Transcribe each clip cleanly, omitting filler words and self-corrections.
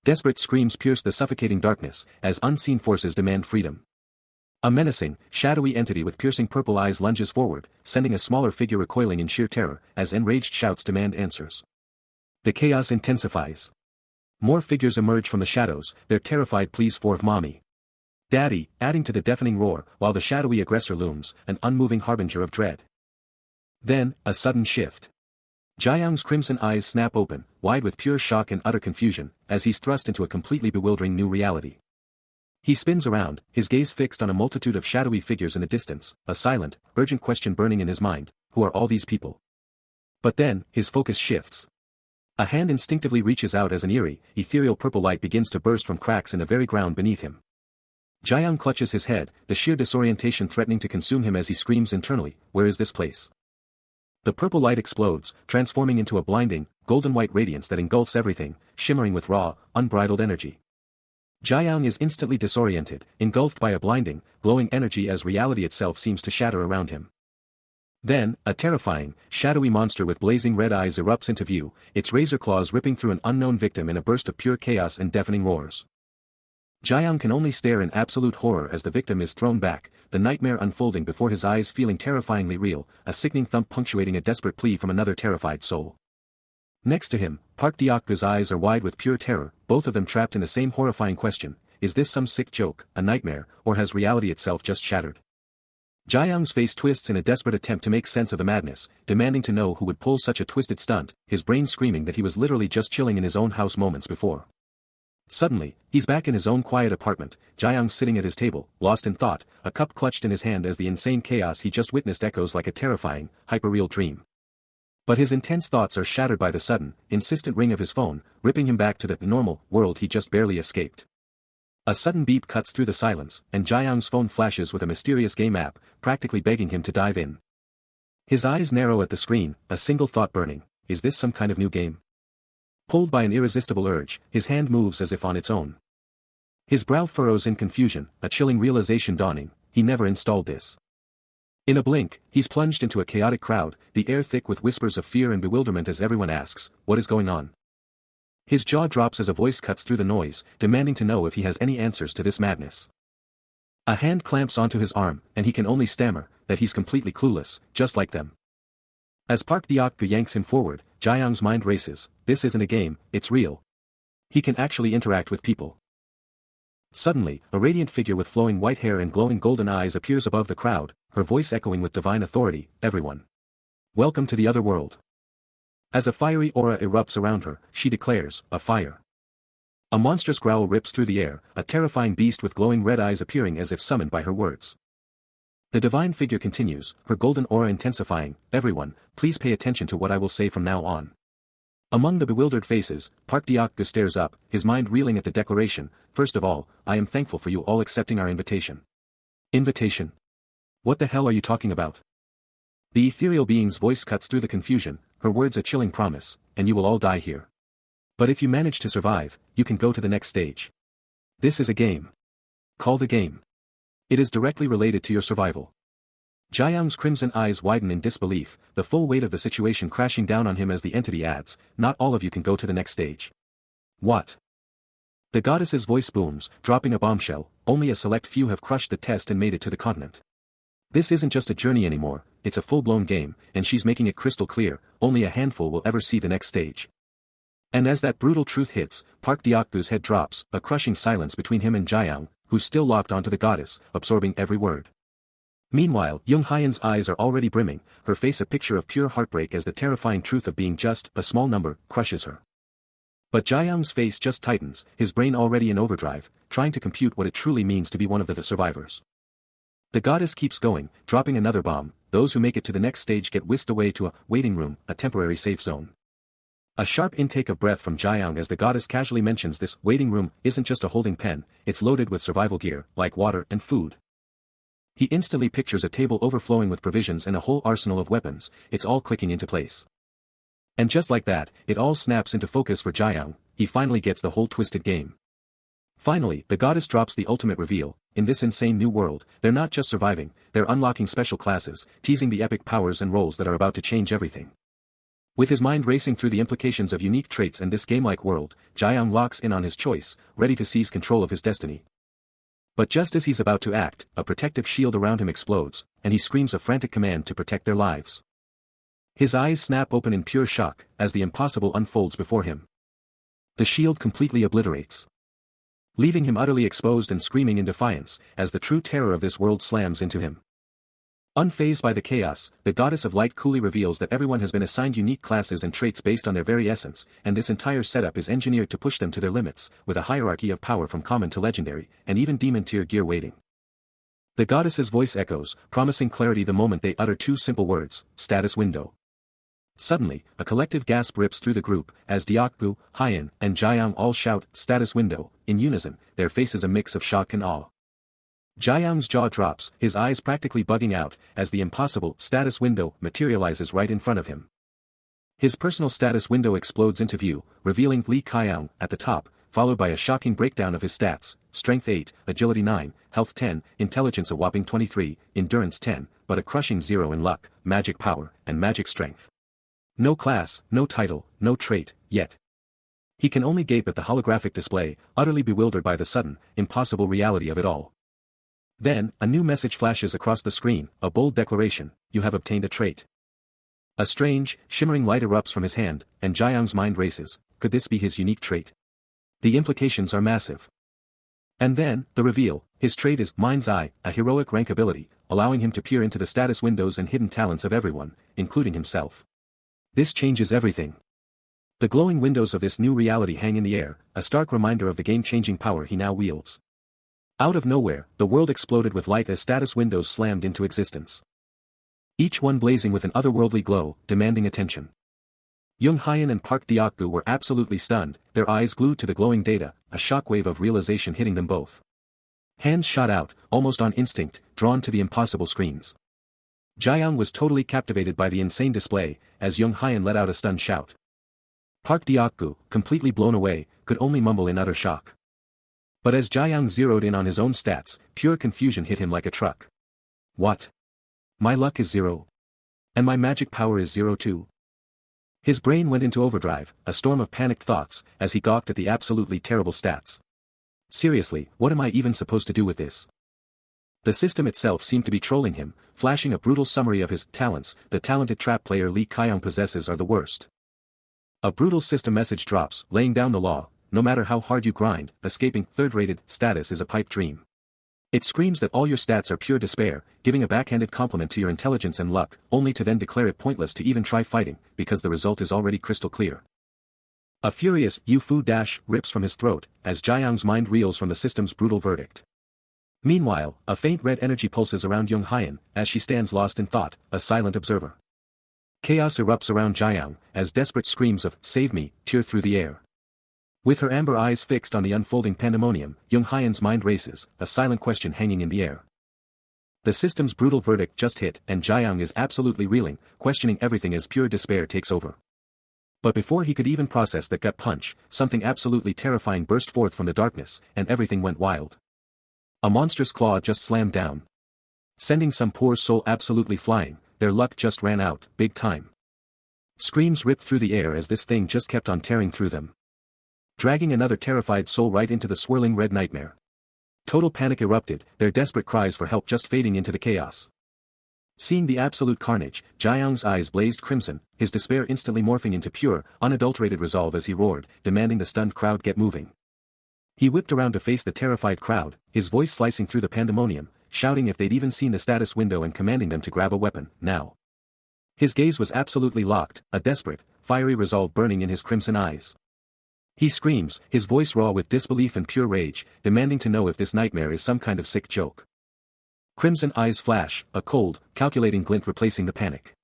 Desperate screams pierce the suffocating darkness, as unseen forces demand freedom. A menacing, shadowy entity with piercing purple eyes lunges forward, sending a smaller figure recoiling in sheer terror, as enraged shouts demand answers. The chaos intensifies. More figures emerge from the shadows, their terrified pleas for "Mommy, Daddy," adding to the deafening roar, while the shadowy aggressor looms, an unmoving harbinger of dread. Then, a sudden shift. Jaeyoung's crimson eyes snap open, wide with pure shock and utter confusion, as he's thrust into a completely bewildering new reality. He spins around, his gaze fixed on a multitude of shadowy figures in the distance, a silent, urgent question burning in his mind: who are all these people? But then, his focus shifts. A hand instinctively reaches out as an eerie, ethereal purple light begins to burst from cracks in the very ground beneath him. Jaeyoung clutches his head, the sheer disorientation threatening to consume him as he screams internally, "Where is this place?" The purple light explodes, transforming into a blinding, golden-white radiance that engulfs everything, shimmering with raw, unbridled energy. Jaeyoung is instantly disoriented, engulfed by a blinding, glowing energy as reality itself seems to shatter around him. Then, a terrifying, shadowy monster with blazing red eyes erupts into view, its razor claws ripping through an unknown victim in a burst of pure chaos and deafening roars. Jaeyoung can only stare in absolute horror as the victim is thrown back, the nightmare unfolding before his eyes feeling terrifyingly real, a sickening thump punctuating a desperate plea from another terrified soul. Next to him, Park Deok-goo's eyes are wide with pure terror, both of them trapped in the same horrifying question: is this some sick joke, a nightmare, or has reality itself just shattered? Jaeyoung's face twists in a desperate attempt to make sense of the madness, demanding to know who would pull such a twisted stunt, his brain screaming that he was literally just chilling in his own house moments before. Suddenly, he's back in his own quiet apartment, Jaeyoung sitting at his table, lost in thought, a cup clutched in his hand as the insane chaos he just witnessed echoes like a terrifying, hyperreal dream. But his intense thoughts are shattered by the sudden, insistent ring of his phone, ripping him back to the normal world he just barely escaped. A sudden beep cuts through the silence, and Jaeyoung's phone flashes with a mysterious game app, practically begging him to dive in. His eyes narrow at the screen, a single thought burning: is this some kind of new game? Pulled by an irresistible urge, his hand moves as if on its own. His brow furrows in confusion, a chilling realization dawning: he never installed this. In a blink, he's plunged into a chaotic crowd, the air thick with whispers of fear and bewilderment as everyone asks, what is going on? His jaw drops as a voice cuts through the noise, demanding to know if he has any answers to this madness. A hand clamps onto his arm, and he can only stammer that he's completely clueless, just like them. As Park Deok-goo yanks him forward, Jaeyoung's mind races: this isn't a game, it's real. He can actually interact with people. Suddenly, a radiant figure with flowing white hair and glowing golden eyes appears above the crowd, her voice echoing with divine authority: everyone, welcome to the other world. As a fiery aura erupts around her, she declares, a fire. A monstrous growl rips through the air, a terrifying beast with glowing red eyes appearing as if summoned by her words. The divine figure continues, her golden aura intensifying: everyone, please pay attention to what I will say from now on. Among the bewildered faces, Park Deok-goo stares up, his mind reeling at the declaration: first of all, I am thankful for you all accepting our invitation. Invitation? What the hell are you talking about? The ethereal being's voice cuts through the confusion, her words a chilling promise: and you will all die here. But if you manage to survive, you can go to the next stage. This is a game. Call the game. It is directly related to your survival. Jaeyoung's crimson eyes widen in disbelief, the full weight of the situation crashing down on him as the entity adds: not all of you can go to the next stage. What? The goddess's voice booms, dropping a bombshell: only a select few have crushed the test and made it to the continent. This isn't just a journey anymore, it's a full-blown game, and she's making it crystal clear: only a handful will ever see the next stage. And as that brutal truth hits, Park Deok-goo's head drops, a crushing silence between him and Jaeyoung, who's still locked onto the goddess, absorbing every word. Meanwhile, Young Hyen's eyes are already brimming, her face a picture of pure heartbreak as the terrifying truth of being just a small number crushes her. But Jaeyoung's face just tightens, his brain already in overdrive, trying to compute what it truly means to be one of the survivors. The goddess keeps going, dropping another bomb: those who make it to the next stage get whisked away to a waiting room, a temporary safe zone. A sharp intake of breath from Jaeyoung as the goddess casually mentions this waiting room isn't just a holding pen, it's loaded with survival gear, like water and food. He instantly pictures a table overflowing with provisions and a whole arsenal of weapons, it's all clicking into place. And just like that, it all snaps into focus for Jaeyoung, he finally gets the whole twisted game. Finally, the goddess drops the ultimate reveal: in this insane new world, they're not just surviving, they're unlocking special classes, teasing the epic powers and roles that are about to change everything. With his mind racing through the implications of unique traits in this game-like world, Jiang locks in on his choice, ready to seize control of his destiny. But just as he's about to act, a protective shield around him explodes, and he screams a frantic command to protect their lives. His eyes snap open in pure shock, as the impossible unfolds before him. The shield completely obliterates, leaving him utterly exposed and screaming in defiance, as the true terror of this world slams into him. Unfazed by the chaos, the goddess of light coolly reveals that everyone has been assigned unique classes and traits based on their very essence, and this entire setup is engineered to push them to their limits, with a hierarchy of power from common to legendary, and even demon-tier gear waiting. The goddess's voice echoes, promising clarity the moment they utter two simple words, status window. Suddenly, a collective gasp rips through the group, as Deokgu, Hyen, and Jiang all shout, status window, in unison, their faces a mix of shock and awe. Jiang's jaw drops, his eyes practically bugging out, as the impossible status window materializes right in front of him. His personal status window explodes into view, revealing Li Qiang at the top, followed by a shocking breakdown of his stats: Strength 8, Agility 9, Health 10, Intelligence a whopping 23, Endurance 10, but a crushing 0 in Luck, Magic Power, and Magic Strength. No class, no title, no trait, yet. He can only gape at the holographic display, utterly bewildered by the sudden, impossible reality of it all. Then, a new message flashes across the screen, a bold declaration: you have obtained a trait. A strange, shimmering light erupts from his hand, and Jiang's mind races. Could this be his unique trait? The implications are massive. And then, the reveal: his trait is Mind's Eye, a heroic rank ability, allowing him to peer into the status windows and hidden talents of everyone, including himself. This changes everything. The glowing windows of this new reality hang in the air, a stark reminder of the game-changing power he now wields. Out of nowhere, the world exploded with light as status windows slammed into existence. Each one blazing with an otherworldly glow, demanding attention. Young Hyen and Park Deokgu were absolutely stunned, their eyes glued to the glowing data, a shockwave of realization hitting them both. Hands shot out, almost on instinct, drawn to the impossible screens. Jiang was totally captivated by the insane display, as Young Hyen let out a stunned shout. Park Deokgu, completely blown away, could only mumble in utter shock. But as Jiang zeroed in on his own stats, pure confusion hit him like a truck. What? My luck is 0. And my magic power is 0 too. His brain went into overdrive, a storm of panicked thoughts, as he gawked at the absolutely terrible stats. Seriously, what am I even supposed to do with this? The system itself seemed to be trolling him, flashing a brutal summary of his talents. The talented trap player Li Qiang possesses are the worst. A brutal system message drops, laying down the law: no matter how hard you grind, escaping third-rated status is a pipe dream. It screams that all your stats are pure despair, giving a backhanded compliment to your intelligence and luck, only to then declare it pointless to even try fighting, because the result is already crystal clear. A furious "you-fu" dash rips from his throat, as Jiang's mind reels from the system's brutal verdict. Meanwhile, a faint red energy pulses around Young Hyen, as she stands lost in thought, a silent observer. Chaos erupts around Jiang, as desperate screams of "save me" tear through the air. With her amber eyes fixed on the unfolding pandemonium, Young Hyen's mind races, a silent question hanging in the air. The system's brutal verdict just hit, and Jiang is absolutely reeling, questioning everything as pure despair takes over. But before he could even process that gut punch, something absolutely terrifying burst forth from the darkness, and everything went wild. A monstrous claw just slammed down, sending some poor soul absolutely flying. Their luck just ran out, big time. Screams ripped through the air as this thing just kept on tearing through them, dragging another terrified soul right into the swirling red nightmare. Total panic erupted, their desperate cries for help just fading into the chaos. Seeing the absolute carnage, Jiang's eyes blazed crimson, his despair instantly morphing into pure, unadulterated resolve as he roared, demanding the stunned crowd get moving. He whipped around to face the terrified crowd, his voice slicing through the pandemonium, shouting if they'd even seen the status window and commanding them to grab a weapon, now. His gaze was absolutely locked, a desperate, fiery resolve burning in his crimson eyes. He screams, his voice raw with disbelief and pure rage, demanding to know if this nightmare is some kind of sick joke. Crimson eyes flash, a cold, calculating glint replacing the panic.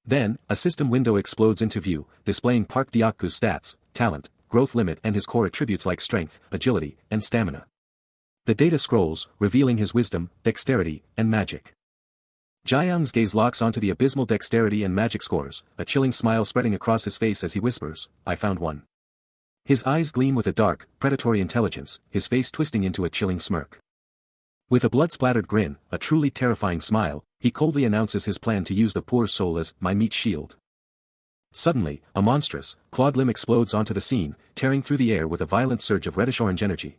Then, a system window explodes into view, displaying Park Deokgu's stats, talent, growth limit and his core attributes like strength, agility, and stamina. The data scrolls, revealing his wisdom, dexterity, and magic. Jiang's gaze locks onto the abysmal dexterity and magic scores, a chilling smile spreading across his face as he whispers, "I found one." His eyes gleam with a dark, predatory intelligence, his face twisting into a chilling smirk. With a blood-splattered grin, a truly terrifying smile, he coldly announces his plan to use the poor soul as "my meat shield." Suddenly, a monstrous, clawed limb explodes onto the scene, tearing through the air with a violent surge of reddish-orange energy.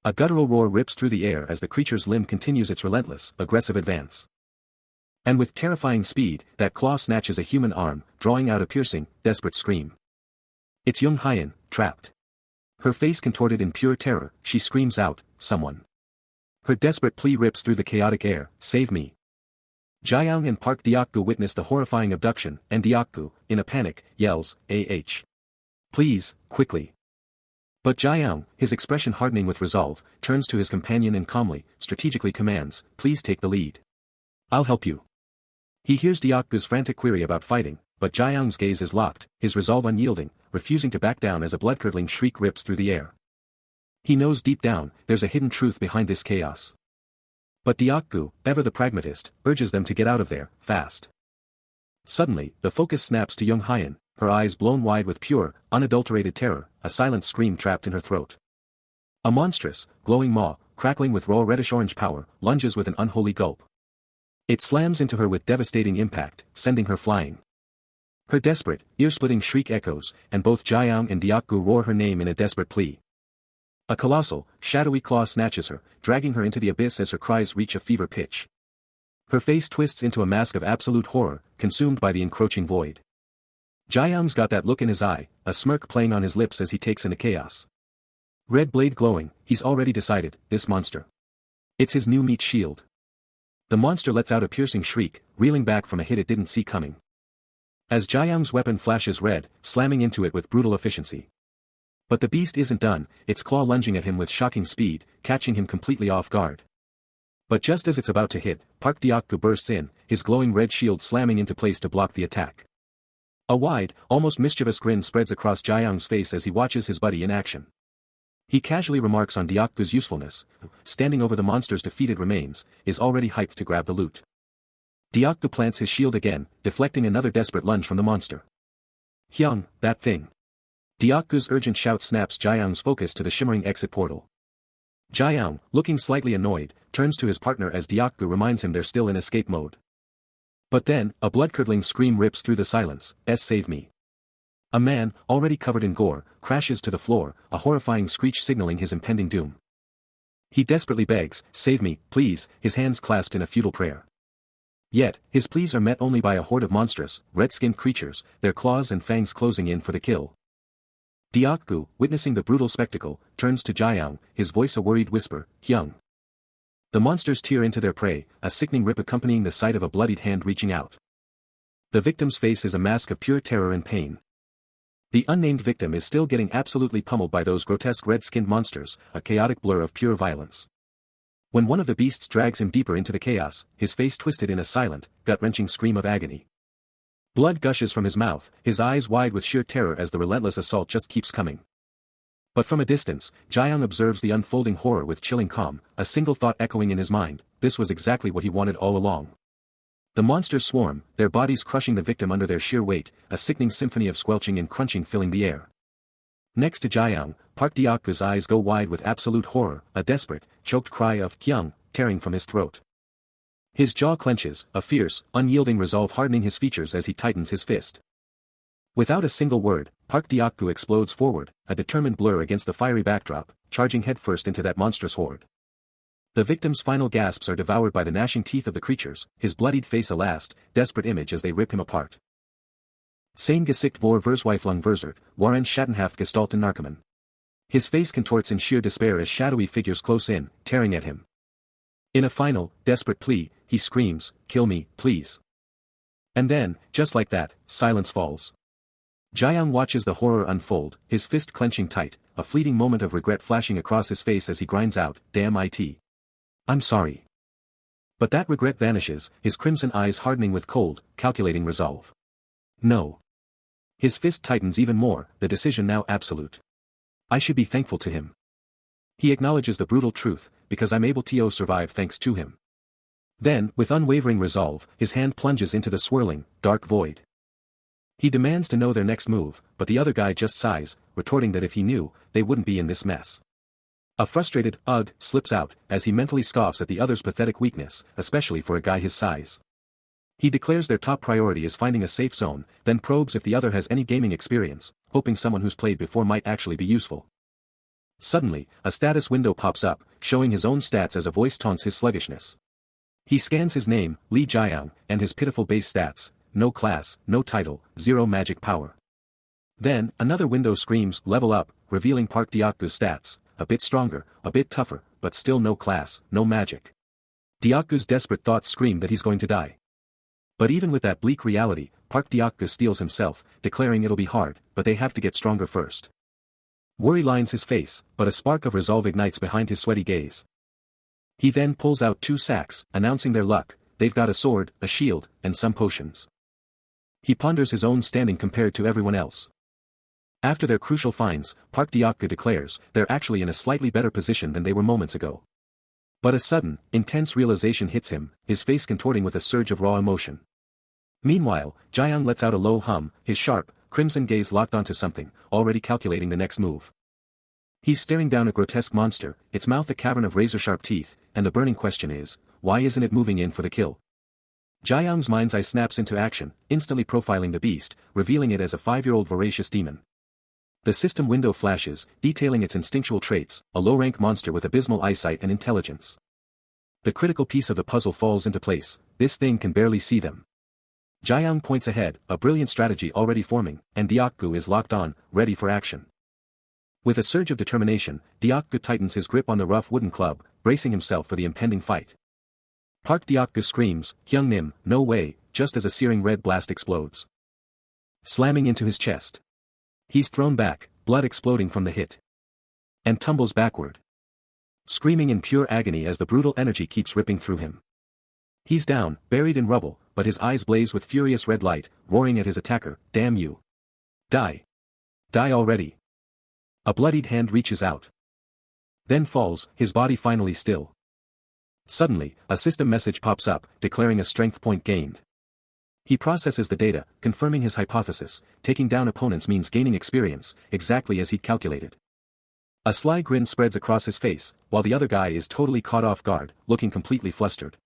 A guttural roar rips through the air as the creature's limb continues its relentless, aggressive advance. And with terrifying speed, that claw snatches a human arm, drawing out a piercing, desperate scream. It's Young Hyen, trapped. Her face contorted in pure terror, she screams out, "Someone." Her desperate plea rips through the chaotic air, "Save me." Jaeyoung and Park Deokgu witness the horrifying abduction, and Deokgu, in a panic, yells, "Ah. Please, quickly." But Jaeyoung, his expression hardening with resolve, turns to his companion and calmly, strategically commands, "Please take the lead. I'll help you." He hears Deokgu's frantic query about fighting, but Jaeyoung's gaze is locked, his resolve unyielding, refusing to back down as a blood-curdling shriek rips through the air. He knows deep down, there's a hidden truth behind this chaos. But Deokgu, ever the pragmatist, urges them to get out of there, fast. Suddenly, the focus snaps to Young Hyen, her eyes blown wide with pure, unadulterated terror, a silent scream trapped in her throat. A monstrous, glowing maw, crackling with raw reddish-orange power, lunges with an unholy gulp. It slams into her with devastating impact, sending her flying. Her desperate, ear-splitting shriek echoes, and both Jaeyoung and Deokgu roar her name in a desperate plea. A colossal, shadowy claw snatches her, dragging her into the abyss as her cries reach a fever pitch. Her face twists into a mask of absolute horror, consumed by the encroaching void. Jaeyoung's got that look in his eye, a smirk playing on his lips as he takes in the chaos. Red blade glowing, he's already decided, this monster. It's his new meat shield. The monster lets out a piercing shriek, reeling back from a hit it didn't see coming. As Jaeyoung's weapon flashes red, slamming into it with brutal efficiency. But the beast isn't done, its claw lunging at him with shocking speed, catching him completely off guard. But just as it's about to hit, Park Deokgu bursts in, his glowing red shield slamming into place to block the attack. A wide, almost mischievous grin spreads across Jaeyoung's face as he watches his buddy in action. He casually remarks on Deokgu's usefulness, who, standing over the monster's defeated remains, is already hyped to grab the loot. Deokgu plants his shield again, deflecting another desperate lunge from the monster. "Hyung, that thing." Deokgu's urgent shout snaps Jaeyoung's focus to the shimmering exit portal. Jaeyoung, looking slightly annoyed, turns to his partner as Deokgu reminds him they're still in escape mode. But then, a blood-curdling scream rips through the silence, "Save me." A man, already covered in gore, crashes to the floor, a horrifying screech signaling his impending doom. He desperately begs, "Save me, please," his hands clasped in a futile prayer. Yet, his pleas are met only by a horde of monstrous, red-skinned creatures, their claws and fangs closing in for the kill. Deokgu, witnessing the brutal spectacle, turns to Jaeyoung, his voice a worried whisper, "Hyung." The monsters tear into their prey, a sickening rip accompanying the sight of a bloodied hand reaching out. The victim's face is a mask of pure terror and pain. The unnamed victim is still getting absolutely pummeled by those grotesque red-skinned monsters, a chaotic blur of pure violence. When one of the beasts drags him deeper into the chaos, his face twisted in a silent, gut-wrenching scream of agony. Blood gushes from his mouth, his eyes wide with sheer terror as the relentless assault just keeps coming. But from a distance, Jaeyoung observes the unfolding horror with chilling calm, a single thought echoing in his mind, this was exactly what he wanted all along. The monsters swarm, their bodies crushing the victim under their sheer weight, a sickening symphony of squelching and crunching filling the air. Next to Jaeyoung, Park Deokgu's eyes go wide with absolute horror, a desperate, choked cry of "Hyung" tearing from his throat. His jaw clenches, a fierce, unyielding resolve hardening his features as he tightens his fist. Without a single word, Park Deokgu explodes forward, a determined blur against the fiery backdrop, charging headfirst into that monstrous horde. The victim's final gasps are devoured by the gnashing teeth of the creatures, his bloodied face a last, desperate image as they rip him apart. Sein Gesicht vor Verzweiflung verzerrt, waren Schattenhaft gestalten Narkoman. His face contorts in sheer despair as shadowy figures close in, tearing at him. In a final, desperate plea, he screams, "Kill me, please." And then, just like that, silence falls. Jaeyoung watches the horror unfold, his fist clenching tight, a fleeting moment of regret flashing across his face as he grinds out, "Damn it. I'm sorry." But that regret vanishes, his crimson eyes hardening with cold, calculating resolve. No. His fist tightens even more, the decision now absolute. I should be thankful to him. He acknowledges the brutal truth, because I'm able to survive thanks to him. Then, with unwavering resolve, his hand plunges into the swirling, dark void. He demands to know their next move, but the other guy just sighs, retorting that if he knew, they wouldn't be in this mess. A frustrated "ugh" slips out, as he mentally scoffs at the other's pathetic weakness, especially for a guy his size. He declares their top priority is finding a safe zone, then probes if the other has any gaming experience, hoping someone who's played before might actually be useful. Suddenly, a status window pops up, showing his own stats as a voice taunts his sluggishness. He scans his name, Lee Jiang, and his pitiful base stats: no class, no title, 0 magic power. Then, another window screams, level up, revealing Park Deokgu's stats: a bit stronger, a bit tougher, but still no class, no magic. Deokgu's desperate thoughts scream that he's going to die. But even with that bleak reality, Park Deokgu steels himself, declaring it'll be hard, but they have to get stronger first. Worry lines his face, but a spark of resolve ignites behind his sweaty gaze. He then pulls out 2 sacks, announcing their luck: they've got a sword, a shield, and some potions. He ponders his own standing compared to everyone else. After their crucial finds, Park Deokgu declares they're actually in a slightly better position than they were moments ago. But a sudden, intense realization hits him, his face contorting with a surge of raw emotion. Meanwhile, Jiang lets out a low hum, his sharp, crimson gaze locked onto something, already calculating the next move. He's staring down a grotesque monster, its mouth a cavern of razor-sharp teeth, and the burning question is, why isn't it moving in for the kill? Jiang's mind's eye snaps into action, instantly profiling the beast, revealing it as a 5-year-old voracious demon. The system window flashes, detailing its instinctual traits: a low-rank monster with abysmal eyesight and intelligence. The critical piece of the puzzle falls into place: this thing can barely see them. Jiang points ahead, a brilliant strategy already forming, and Deokgu is locked on, ready for action. With a surge of determination, Deokgu tightens his grip on the rough wooden club, bracing himself for the impending fight. Park Deokgu screams, "Hyungnim, no way," just as a searing red blast explodes, slamming into his chest. He's thrown back, blood exploding from the hit, and tumbles backward, screaming in pure agony as the brutal energy keeps ripping through him. He's down, buried in rubble, but his eyes blaze with furious red light, roaring at his attacker, "Damn you! Die! Die already!" A bloodied hand reaches out, then falls, his body finally still. Suddenly, a system message pops up, declaring a strength point gained. He processes the data, confirming his hypothesis: taking down opponents means gaining experience, exactly as he'd calculated. A sly grin spreads across his face, while the other guy is totally caught off guard, looking completely flustered.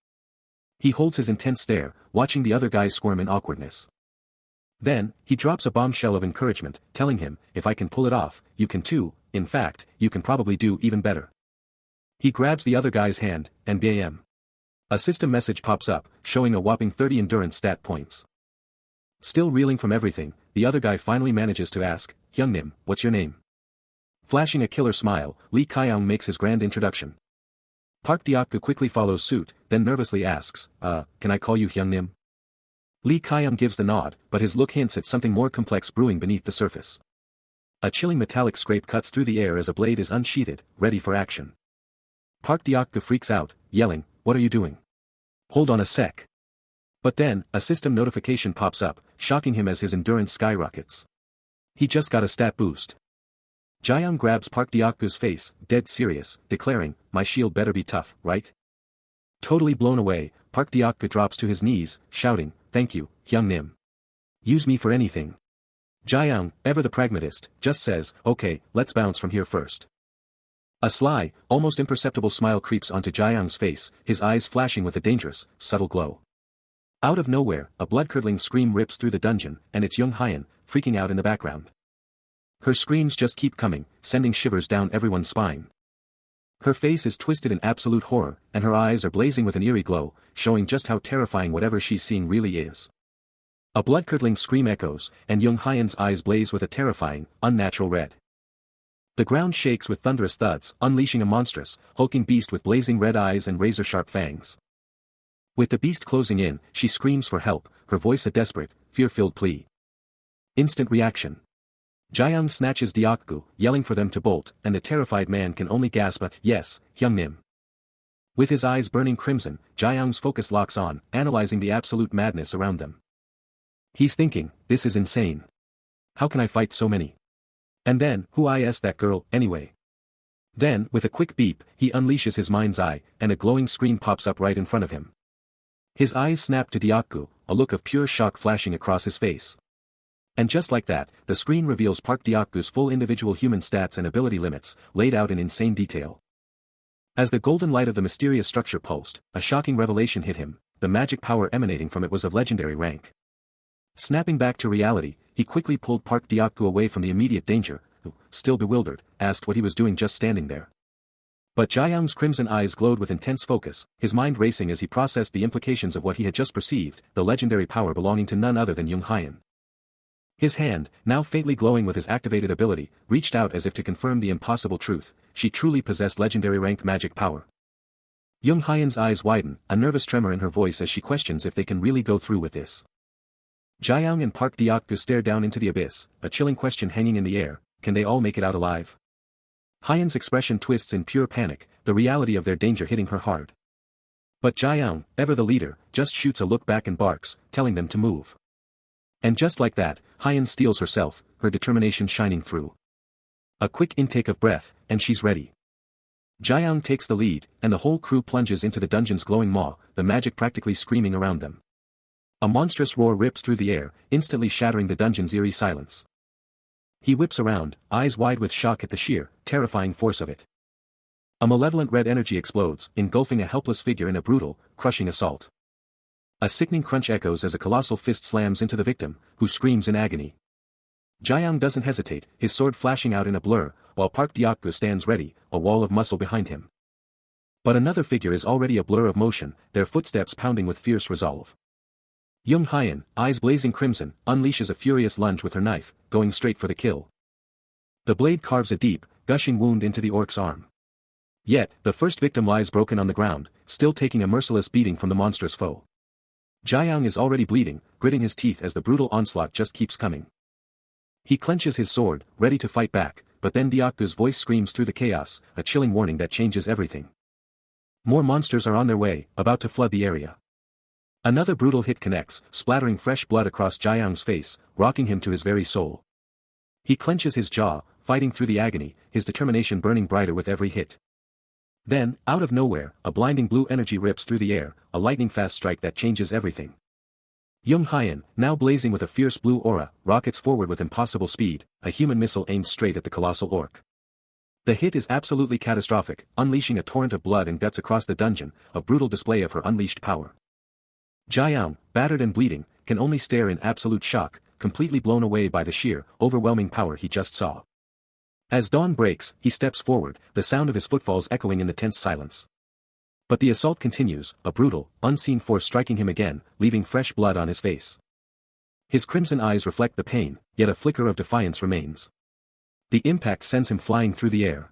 He holds his intense stare, watching the other guy squirm in awkwardness. Then, he drops a bombshell of encouragement, telling him, "If I can pull it off, you can too. In fact, you can probably do even better." He grabs the other guy's hand, and bam. A system message pops up, showing a whopping 30 endurance stat points. Still reeling from everything, the other guy finally manages to ask, "Hyungnim, what's your name?" Flashing a killer smile, Lee Kyung makes his grand introduction. Park Deokgu quickly follows suit, then nervously asks, can I call you Hyungnim?" Lee Kyung gives the nod, but his look hints at something more complex brewing beneath the surface. A chilling metallic scrape cuts through the air as a blade is unsheathed, ready for action. Park Deokgu freaks out, yelling, "What are you doing? Hold on a sec." But then, a system notification pops up, shocking him as his endurance skyrockets. He just got a stat boost. Jiang grabs Park Deokgu's face, dead serious, declaring, "My shield better be tough, right?" Totally blown away, Park Deokgu drops to his knees, shouting, "Thank you, Hyungnim. Use me for anything." Jiang, ever the pragmatist, just says, "Okay, let's bounce from here first." A sly, almost imperceptible smile creeps onto Jiang's face, his eyes flashing with a dangerous, subtle glow. Out of nowhere, a blood-curdling scream rips through the dungeon, and it's Young Hyan, freaking out in the background. Her screams just keep coming, sending shivers down everyone's spine. Her face is twisted in absolute horror, and her eyes are blazing with an eerie glow, showing just how terrifying whatever she's seeing really is. A blood-curdling scream echoes, and Young Hyan's eyes blaze with a terrifying, unnatural red. The ground shakes with thunderous thuds, unleashing a monstrous, hulking beast with blazing red eyes and razor-sharp fangs. With the beast closing in, she screams for help, her voice a desperate, fear-filled plea. Instant reaction. Jiang snatches Deokgu, yelling for them to bolt, and the terrified man can only gasp a, "Yes, Hyungnim." With his eyes burning crimson, Jiang's focus locks on, analyzing the absolute madness around them. He's thinking, this is insane. How can I fight so many? And then, who is that girl, anyway? Then, with a quick beep, he unleashes his mind's eye, and a glowing screen pops up right in front of him. His eyes snap to Deokgu, a look of pure shock flashing across his face. And just like that, the screen reveals Park Deokgu's full individual human stats and ability limits, laid out in insane detail. As the golden light of the mysterious structure pulsed, a shocking revelation hit him: the magic power emanating from it was of legendary rank. Snapping back to reality, he quickly pulled Park Deok-gu away from the immediate danger, who, still bewildered, asked what he was doing just standing there. But Jae-young's crimson eyes glowed with intense focus, his mind racing as he processed the implications of what he had just perceived, the legendary power belonging to none other than Young Hyun. His hand, now faintly glowing with his activated ability, reached out as if to confirm the impossible truth, she truly possessed legendary rank magic power. Young Hyun's eyes widen, a nervous tremor in her voice as she questions if they can really go through with this. Jae-young and Park Deok-gu stare down into the abyss, a chilling question hanging in the air, can they all make it out alive? Hyun's expression twists in pure panic, the reality of their danger hitting her hard. But Jae-young, ever the leader, just shoots a look back and barks, telling them to move. And just like that, Hyun steels herself, her determination shining through. A quick intake of breath, and she's ready. Jae-young takes the lead, and the whole crew plunges into the dungeon's glowing maw, the magic practically screaming around them. A monstrous roar rips through the air, instantly shattering the dungeon's eerie silence. He whips around, eyes wide with shock at the sheer, terrifying force of it. A malevolent red energy explodes, engulfing a helpless figure in a brutal, crushing assault. A sickening crunch echoes as a colossal fist slams into the victim, who screams in agony. Jae-young doesn't hesitate, his sword flashing out in a blur, while Park Deok-gu stands ready, a wall of muscle behind him. But another figure is already a blur of motion, their footsteps pounding with fierce resolve. Young Hyun, eyes blazing crimson, unleashes a furious lunge with her knife, going straight for the kill. The blade carves a deep, gushing wound into the orc's arm. Yet, the first victim lies broken on the ground, still taking a merciless beating from the monstrous foe. Jae-young is already bleeding, gritting his teeth as the brutal onslaught just keeps coming. He clenches his sword, ready to fight back, but then Deok-gu's voice screams through the chaos, a chilling warning that changes everything. More monsters are on their way, about to flood the area. Another brutal hit connects, splattering fresh blood across Jae-young's face, rocking him to his very soul. He clenches his jaw, fighting through the agony, his determination burning brighter with every hit. Then, out of nowhere, a blinding blue energy rips through the air, a lightning-fast strike that changes everything. Young Hyun, now blazing with a fierce blue aura, rockets forward with impossible speed, a human missile aimed straight at the colossal orc. The hit is absolutely catastrophic, unleashing a torrent of blood and guts across the dungeon, a brutal display of her unleashed power. Jae-young, battered and bleeding, can only stare in absolute shock, completely blown away by the sheer, overwhelming power he just saw. As dawn breaks, he steps forward, the sound of his footfalls echoing in the tense silence. But the assault continues, a brutal, unseen force striking him again, leaving fresh blood on his face. His crimson eyes reflect the pain, yet a flicker of defiance remains. The impact sends him flying through the air.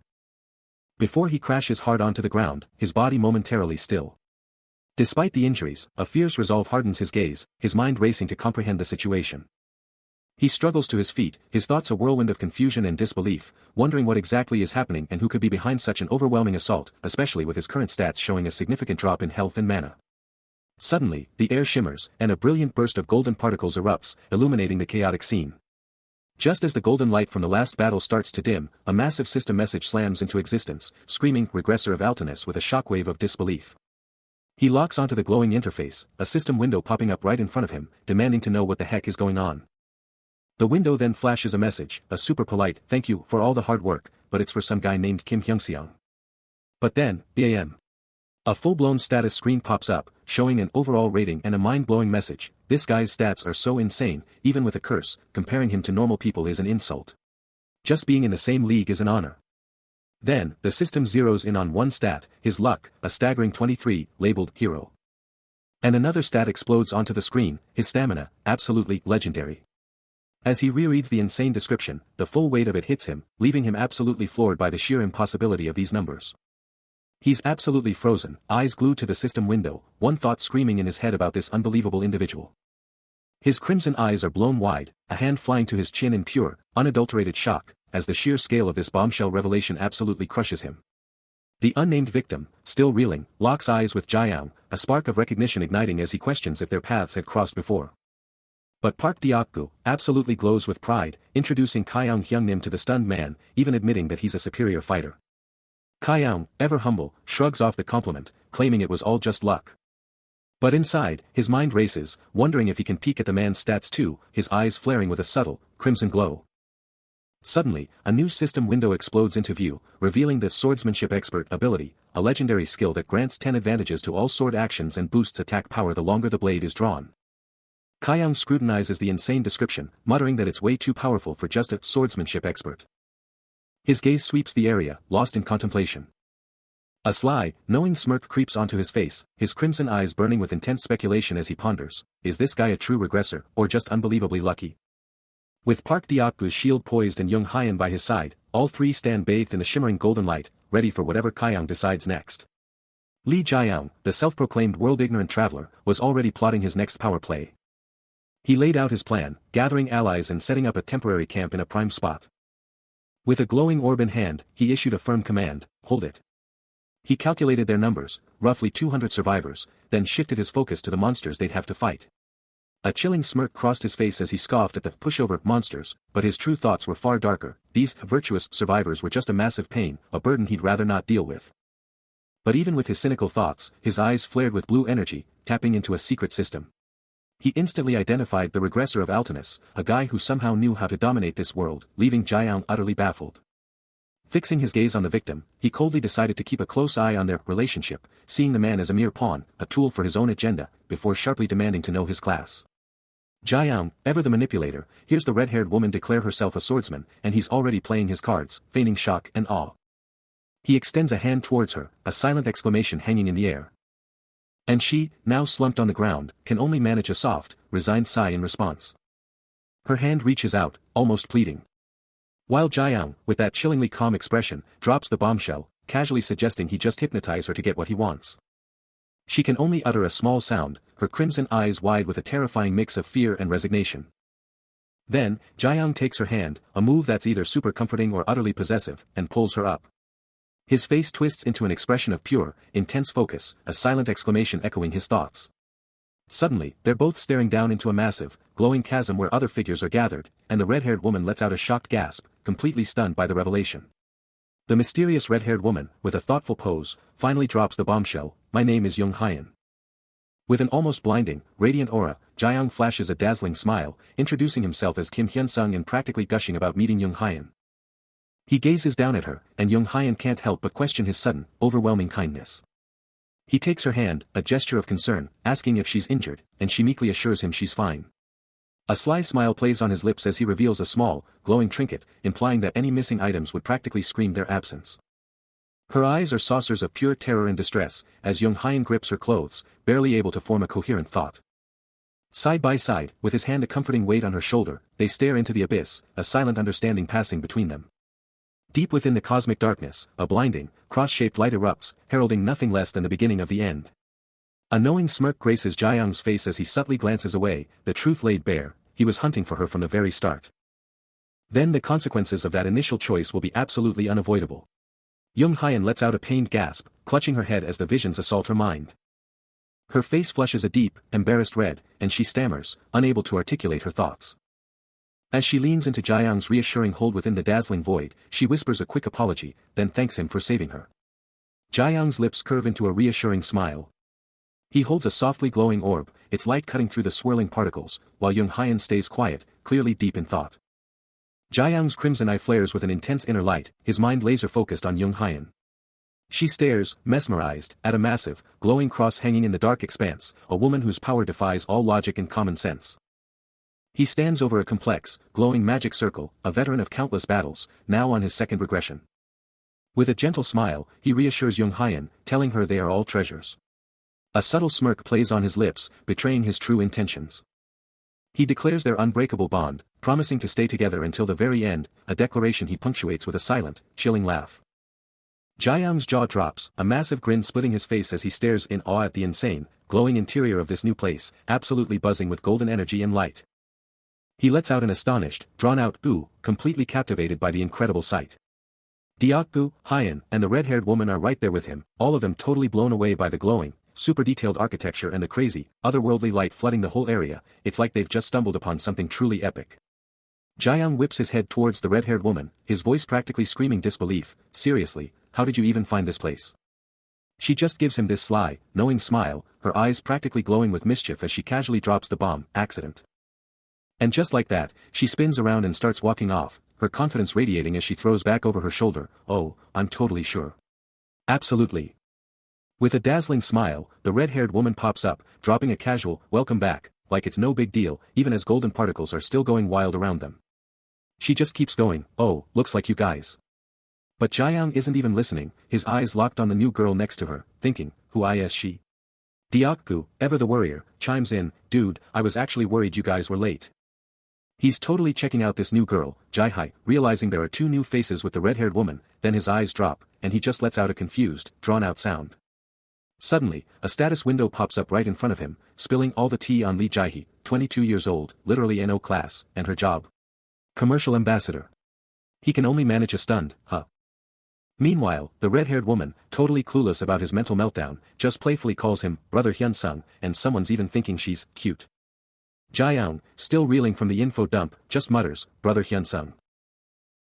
Before he crashes hard onto the ground, his body momentarily still. Despite the injuries, a fierce resolve hardens his gaze, his mind racing to comprehend the situation. He struggles to his feet, his thoughts a whirlwind of confusion and disbelief, wondering what exactly is happening and who could be behind such an overwhelming assault, especially with his current stats showing a significant drop in health and mana. Suddenly, the air shimmers, and a brilliant burst of golden particles erupts, illuminating the chaotic scene. Just as the golden light from the last battle starts to dim, a massive system message slams into existence, screaming "Regressor of Altiness" with a shockwave of disbelief. He locks onto the glowing interface, a system window popping up right in front of him, demanding to know what the heck is going on. The window then flashes a message, a super polite "thank you for all the hard work," but it's for some guy named Kim Hyung-seong. But then, BAM. A full-blown status screen pops up, showing an overall rating and a mind-blowing message. This guy's stats are so insane, even with a curse, comparing him to normal people is an insult. Just being in the same league is an honor. Then, the system zeroes in on one stat, his luck, a staggering 23, labeled hero. And another stat explodes onto the screen, his stamina, absolutely legendary. As he rereads the insane description, the full weight of it hits him, leaving him absolutely floored by the sheer impossibility of these numbers. He's absolutely frozen, eyes glued to the system window, one thought screaming in his head about this unbelievable individual. His crimson eyes are blown wide, a hand flying to his chin in pure, unadulterated shock, as the sheer scale of this bombshell revelation absolutely crushes him. The unnamed victim, still reeling, locks eyes with Jae-young, a spark of recognition igniting as he questions if their paths had crossed before. But Park Deok-gu absolutely glows with pride, introducing Kyung Hyung-nim to the stunned man, even admitting that he's a superior fighter. Kyung, ever humble, shrugs off the compliment, claiming it was all just luck. But inside, his mind races, wondering if he can peek at the man's stats too, his eyes flaring with a subtle, crimson glow. Suddenly, a new system window explodes into view, revealing the swordsmanship expert ability, a legendary skill that grants 10 advantages to all sword actions and boosts attack power the longer the blade is drawn. Kyung scrutinizes the insane description, muttering that it's way too powerful for just a swordsmanship expert. His gaze sweeps the area, lost in contemplation. A sly, knowing smirk creeps onto his face, his crimson eyes burning with intense speculation as he ponders, is this guy a true regressor, or just unbelievably lucky? With Park Deokbu's shield poised and Jung Hyun by his side, all three stand bathed in the shimmering golden light, ready for whatever Kyung decides next. Lee Jaeyoung, the self-proclaimed world-ignorant traveler, was already plotting his next power play. He laid out his plan, gathering allies and setting up a temporary camp in a prime spot. With a glowing orb in hand, he issued a firm command, hold it. He calculated their numbers, roughly 200 survivors, then shifted his focus to the monsters they'd have to fight. A chilling smirk crossed his face as he scoffed at the pushover monsters, but his true thoughts were far darker. These virtuous survivors were just a massive pain, a burden he'd rather not deal with. But even with his cynical thoughts, his eyes flared with blue energy, tapping into a secret system. He instantly identified the regressor of Altinus, a guy who somehow knew how to dominate this world, leaving Jaeyoung utterly baffled. Fixing his gaze on the victim, he coldly decided to keep a close eye on their relationship, seeing the man as a mere pawn, a tool for his own agenda, before sharply demanding to know his class. Jaeyoung, ever the manipulator, hears the red-haired woman declare herself a swordsman, and he's already playing his cards, feigning shock and awe. He extends a hand towards her, a silent exclamation hanging in the air. And she, now slumped on the ground, can only manage a soft, resigned sigh in response. Her hand reaches out, almost pleading. While Jaeyoung, with that chillingly calm expression, drops the bombshell, casually suggesting he just hypnotize her to get what he wants. She can only utter a small sound, her crimson eyes wide with a terrifying mix of fear and resignation. Then, Jaeyoung takes her hand, a move that's either super comforting or utterly possessive, and pulls her up. His face twists into an expression of pure, intense focus, a silent exclamation echoing his thoughts. Suddenly, they're both staring down into a massive, glowing chasm where other figures are gathered, and the red-haired woman lets out a shocked gasp, completely stunned by the revelation. The mysterious red-haired woman, with a thoughtful pose, finally drops the bombshell, my name is Jung Hyun. With an almost blinding, radiant aura, Jaeyoung flashes a dazzling smile, introducing himself as Kim Hyun-sung and practically gushing about meeting Jung Hyun. He gazes down at her, and Jung Hyun can't help but question his sudden, overwhelming kindness. He takes her hand, a gesture of concern, asking if she's injured, and she meekly assures him she's fine. A sly smile plays on his lips as he reveals a small, glowing trinket, implying that any missing items would practically scream their absence. Her eyes are saucers of pure terror and distress, as Jung Hyun grips her clothes, barely able to form a coherent thought. Side by side, with his hand a comforting weight on her shoulder, they stare into the abyss, a silent understanding passing between them. Deep within the cosmic darkness, a blinding, cross-shaped light erupts, heralding nothing less than the beginning of the end. A knowing smirk graces Jaeyoung's face as he subtly glances away, the truth laid bare, he was hunting for her from the very start. Then the consequences of that initial choice will be absolutely unavoidable. Jung Hyun lets out a pained gasp, clutching her head as the visions assault her mind. Her face flushes a deep, embarrassed red, and she stammers, unable to articulate her thoughts. As she leans into Jaeyoung's reassuring hold within the dazzling void, she whispers a quick apology, then thanks him for saving her. Jaeyoung's lips curve into a reassuring smile. He holds a softly glowing orb, its light cutting through the swirling particles, while Jung Hyun stays quiet, clearly deep in thought. Jaeyoung's crimson eye flares with an intense inner light, his mind laser-focused on Jung Hyun. She stares, mesmerized, at a massive, glowing cross hanging in the dark expanse, a woman whose power defies all logic and common sense. He stands over a complex, glowing magic circle, a veteran of countless battles, now on his second regression. With a gentle smile, he reassures Jung Hyun, telling her they are all treasures. A subtle smirk plays on his lips, betraying his true intentions. He declares their unbreakable bond, promising to stay together until the very end, a declaration he punctuates with a silent, chilling laugh. Jaeyoung's jaw drops, a massive grin splitting his face as he stares in awe at the insane, glowing interior of this new place, absolutely buzzing with golden energy and light. He lets out an astonished, drawn-out ooh, completely captivated by the incredible sight. Deokbu, Hyun, and the red-haired woman are right there with him, all of them totally blown away by the glowing, super-detailed architecture and the crazy, otherworldly light flooding the whole area. It's like they've just stumbled upon something truly epic. Jaeyoung whips his head towards the red-haired woman, his voice practically screaming disbelief, seriously, how did you even find this place? She just gives him this sly, knowing smile, her eyes practically glowing with mischief as she casually drops the bomb, accident. And just like that, she spins around and starts walking off, her confidence radiating as she throws back over her shoulder, "Oh, I'm totally sure. Absolutely." With a dazzling smile, the red-haired woman pops up, dropping a casual, "Welcome back," like it's no big deal, even as golden particles are still going wild around them. She just keeps going, "Oh, looks like you guys." But Jiang isn't even listening, his eyes locked on the new girl next to her, thinking, "Who is she?" Diakku, ever the worrier, chimes in, "Dude, I was actually worried you guys were late." He's totally checking out this new girl, Jai-hai, realizing there are two new faces with the red-haired woman, then his eyes drop, and he just lets out a confused, drawn-out sound. Suddenly, a status window pops up right in front of him, spilling all the tea on Lee Jai-hee, 22 years old, literally NO class, and her job. Commercial ambassador. He can only manage a stunned, huh? Meanwhile, the red-haired woman, totally clueless about his mental meltdown, just playfully calls him, Brother Hyun-sung, and someone's even thinking she's cute. Jiang, still reeling from the info dump, just mutters, Brother Hyun-sung.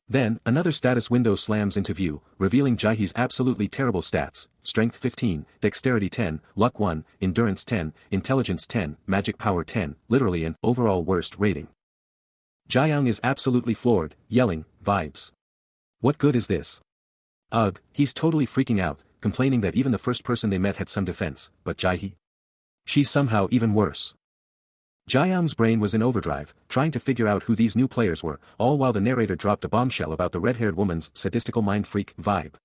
Then, another status window slams into view, revealing Jai-hee's absolutely terrible stats, Strength 15, Dexterity 10, Luck 1, Endurance 10, Intelligence 10, Magic Power 10, literally an overall worst rating. Jiang is absolutely floored, yelling, "Vibes. What good is this?" Ugh, he's totally freaking out, complaining that even the first person they met had some defense, but Jai-hee? She's somehow even worse. Jiang's brain was in overdrive, trying to figure out who these new players were, all while the narrator dropped a bombshell about the red-haired woman's sadistical mind freak vibe.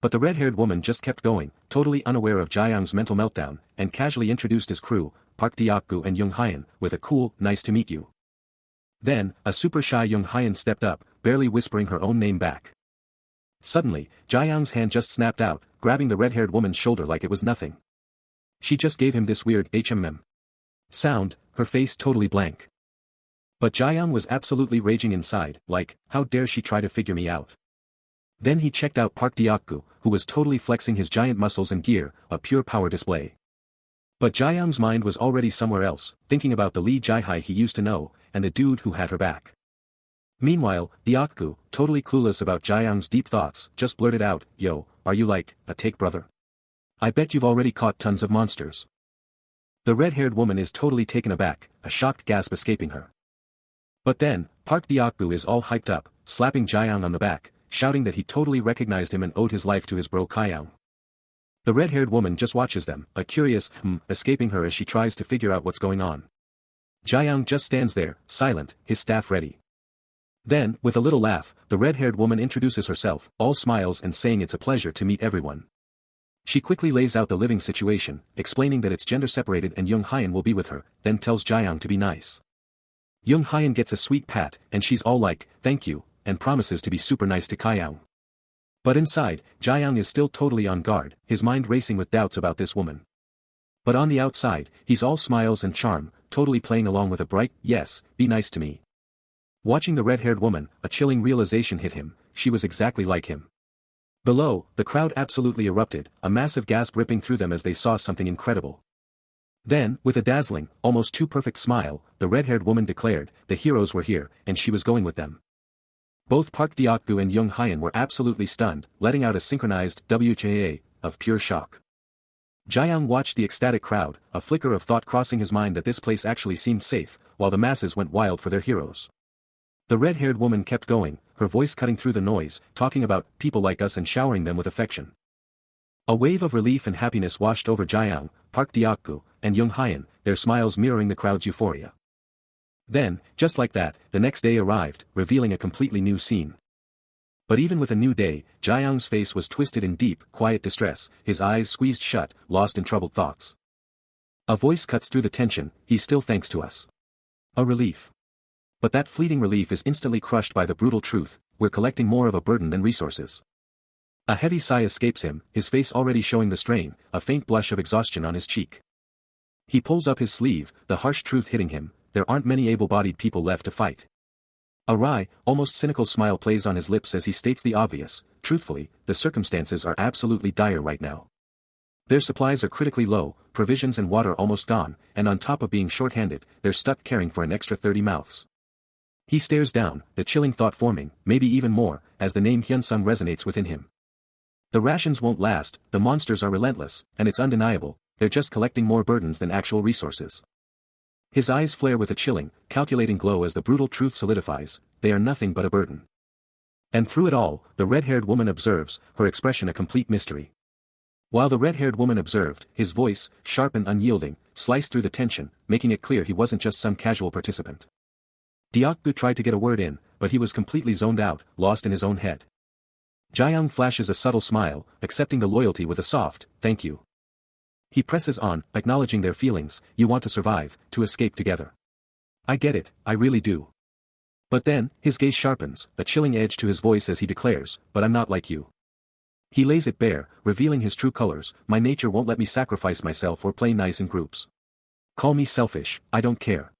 But the red-haired woman just kept going, totally unaware of Jiang's mental meltdown, and casually introduced his crew, Park Deokgu and Young Hyun, with a cool, "Nice to meet you." Then, a super shy Young Hyun stepped up, barely whispering her own name back. Suddenly, Jiang's hand just snapped out, grabbing the red-haired woman's shoulder like it was nothing. She just gave him this weird HMM sound, her face totally blank. But Jiang was absolutely raging inside, like, how dare she try to figure me out. Then he checked out Park Deokgu, who was totally flexing his giant muscles and gear, a pure power display. But Jiang's mind was already somewhere else, thinking about the Lee Jai-hai he used to know, and the dude who had her back. Meanwhile, Deokgu, totally clueless about Jiang's deep thoughts, just blurted out, "Yo, are you like, a take brother? I bet you've already caught tons of monsters." The red-haired woman is totally taken aback, a shocked gasp escaping her. But then, Park Deokgu is all hyped up, slapping Jiang on the back, shouting that he totally recognized him and owed his life to his bro Kyang. The red-haired woman just watches them, a curious escaping her as she tries to figure out what's going on. Jiang just stands there, silent, his staff ready. Then, with a little laugh, the red-haired woman introduces herself, all smiles and saying it's a pleasure to meet everyone. She quickly lays out the living situation, explaining that it's gender-separated and Young Hyun will be with her, then tells Jiang to be nice. Young Hyun gets a sweet pat, and she's all like, "Thank you," and promises to be super nice to Kyang. But inside, Jiang is still totally on guard, his mind racing with doubts about this woman. But on the outside, he's all smiles and charm, totally playing along with a bright, "Yes, be nice to me." Watching the red-haired woman, a chilling realization hit him, she was exactly like him. Below, the crowd absolutely erupted, a massive gasp ripping through them as they saw something incredible. Then, with a dazzling, almost too perfect smile, the red-haired woman declared, the heroes were here, and she was going with them. Both Park Deokgu and Young Hyun were absolutely stunned, letting out a synchronized WJA of pure shock. Jiang watched the ecstatic crowd, a flicker of thought crossing his mind that this place actually seemed safe, while the masses went wild for their heroes. The red-haired woman kept going, her voice cutting through the noise, talking about people like us and showering them with affection. A wave of relief and happiness washed over Jiang, Park Deokgu, and Young Hyun, their smiles mirroring the crowd's euphoria. Then, just like that, the next day arrived, revealing a completely new scene. But even with a new day, Jiang's face was twisted in deep, quiet distress, his eyes squeezed shut, lost in troubled thoughts. A voice cuts through the tension, "He still thanks to us." A relief. But that fleeting relief is instantly crushed by the brutal truth, we're collecting more of a burden than resources. A heavy sigh escapes him, his face already showing the strain, a faint blush of exhaustion on his cheek. He pulls up his sleeve, the harsh truth hitting him, there aren't many able-bodied people left to fight. A wry, almost cynical smile plays on his lips as he states the obvious, truthfully, the circumstances are absolutely dire right now. Their supplies are critically low, provisions and water almost gone, and on top of being short-handed, they're stuck caring for an extra 30 mouths. He stares down, the chilling thought forming, maybe even more, as the name Hyun-sung resonates within him. The rations won't last, the monsters are relentless, and it's undeniable, they're just collecting more burdens than actual resources. His eyes flare with a chilling, calculating glow as the brutal truth solidifies, they are nothing but a burden. And through it all, the red-haired woman observes, her expression a complete mystery. While the red-haired woman observed, his voice, sharp and unyielding, sliced through the tension, making it clear he wasn't just some casual participant. Deokgu tried to get a word in, but he was completely zoned out, lost in his own head. Jaeyoung flashes a subtle smile, accepting the loyalty with a soft, "Thank you." He presses on, acknowledging their feelings, "You want to survive, to escape together. I get it, I really do." But then, his gaze sharpens, a chilling edge to his voice as he declares, "But I'm not like you." He lays it bare, revealing his true colors, "My nature won't let me sacrifice myself or play nice in groups. Call me selfish, I don't care."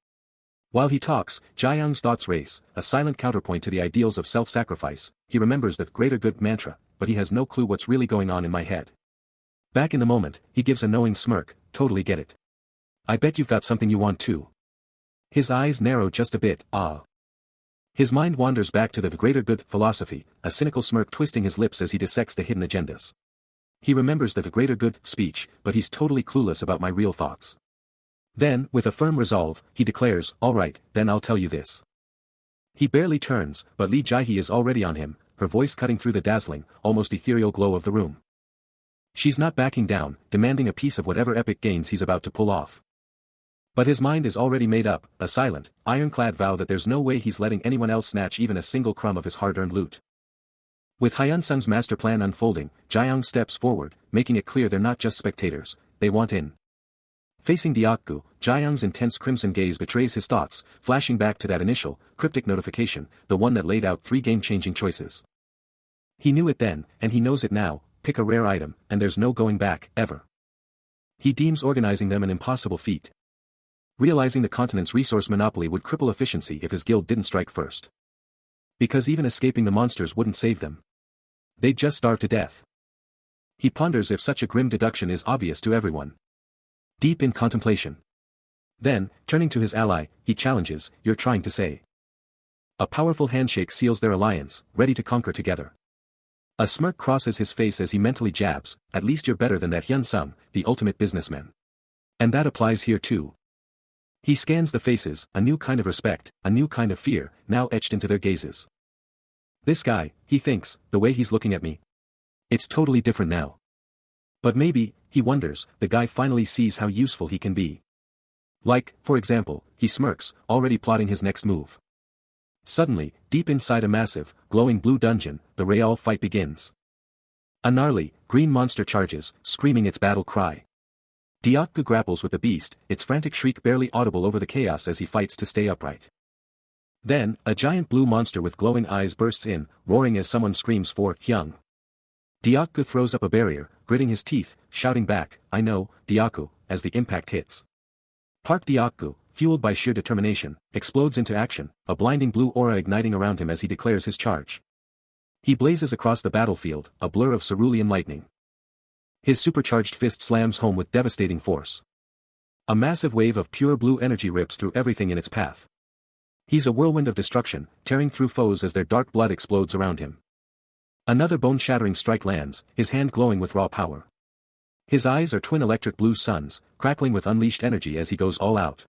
While he talks, Jaeyoung's thoughts race, a silent counterpoint to the ideals of self-sacrifice. He remembers the greater good mantra, but he has no clue what's really going on in my head. Back in the moment, he gives a knowing smirk, "Totally get it. I bet you've got something you want too." His eyes narrow just a bit, "Ah." His mind wanders back to the greater good philosophy, a cynical smirk twisting his lips as he dissects the hidden agendas. He remembers the greater good speech, but he's totally clueless about my real thoughts. Then, with a firm resolve, he declares, "All right, then I'll tell you this." He barely turns, but Lee Jae-hee is already on him, her voice cutting through the dazzling, almost ethereal glow of the room. She's not backing down, demanding a piece of whatever epic gains he's about to pull off. But his mind is already made up, a silent, ironclad vow that there's no way he's letting anyone else snatch even a single crumb of his hard-earned loot. With Hyun-sung's master plan unfolding, Jaeyoung steps forward, making it clear they're not just spectators, they want in. Facing Deokgu, Jaeyoung's intense crimson gaze betrays his thoughts, flashing back to that initial, cryptic notification, the one that laid out 3 game-changing choices. He knew it then, and he knows it now, pick a rare item, and there's no going back, ever. He deems organizing them an impossible feat. Realizing the continent's resource monopoly would cripple efficiency if his guild didn't strike first. Because even escaping the monsters wouldn't save them. They'd just starve to death. He ponders if such a grim deduction is obvious to everyone. Deep in contemplation. Then, turning to his ally, he challenges, "You're trying to say." A powerful handshake seals their alliance, ready to conquer together. A smirk crosses his face as he mentally jabs, "At least you're better than that Hyun-sung, the ultimate businessman." And that applies here too. He scans the faces, a new kind of respect, a new kind of fear, now etched into their gazes. This guy, he thinks, the way he's looking at me. It's totally different now. But maybe, he wonders, the guy finally sees how useful he can be. Like, for example, he smirks, already plotting his next move. Suddenly, deep inside a massive, glowing blue dungeon, the real fight begins. A gnarly, green monster charges, screaming its battle cry. Deokgu grapples with the beast, its frantic shriek barely audible over the chaos as he fights to stay upright. Then, a giant blue monster with glowing eyes bursts in, roaring as someone screams for Hyung. Deokgu throws up a barrier, gritting his teeth, shouting back, "I know, Deokgu," as the impact hits. Park Deokgu, fueled by sheer determination, explodes into action, a blinding blue aura igniting around him as he declares his charge. He blazes across the battlefield, a blur of cerulean lightning. His supercharged fist slams home with devastating force. A massive wave of pure blue energy rips through everything in its path. He's a whirlwind of destruction, tearing through foes as their dark blood explodes around him. Another bone-shattering strike lands, his hand glowing with raw power. His eyes are twin electric blue suns, crackling with unleashed energy as he goes all out.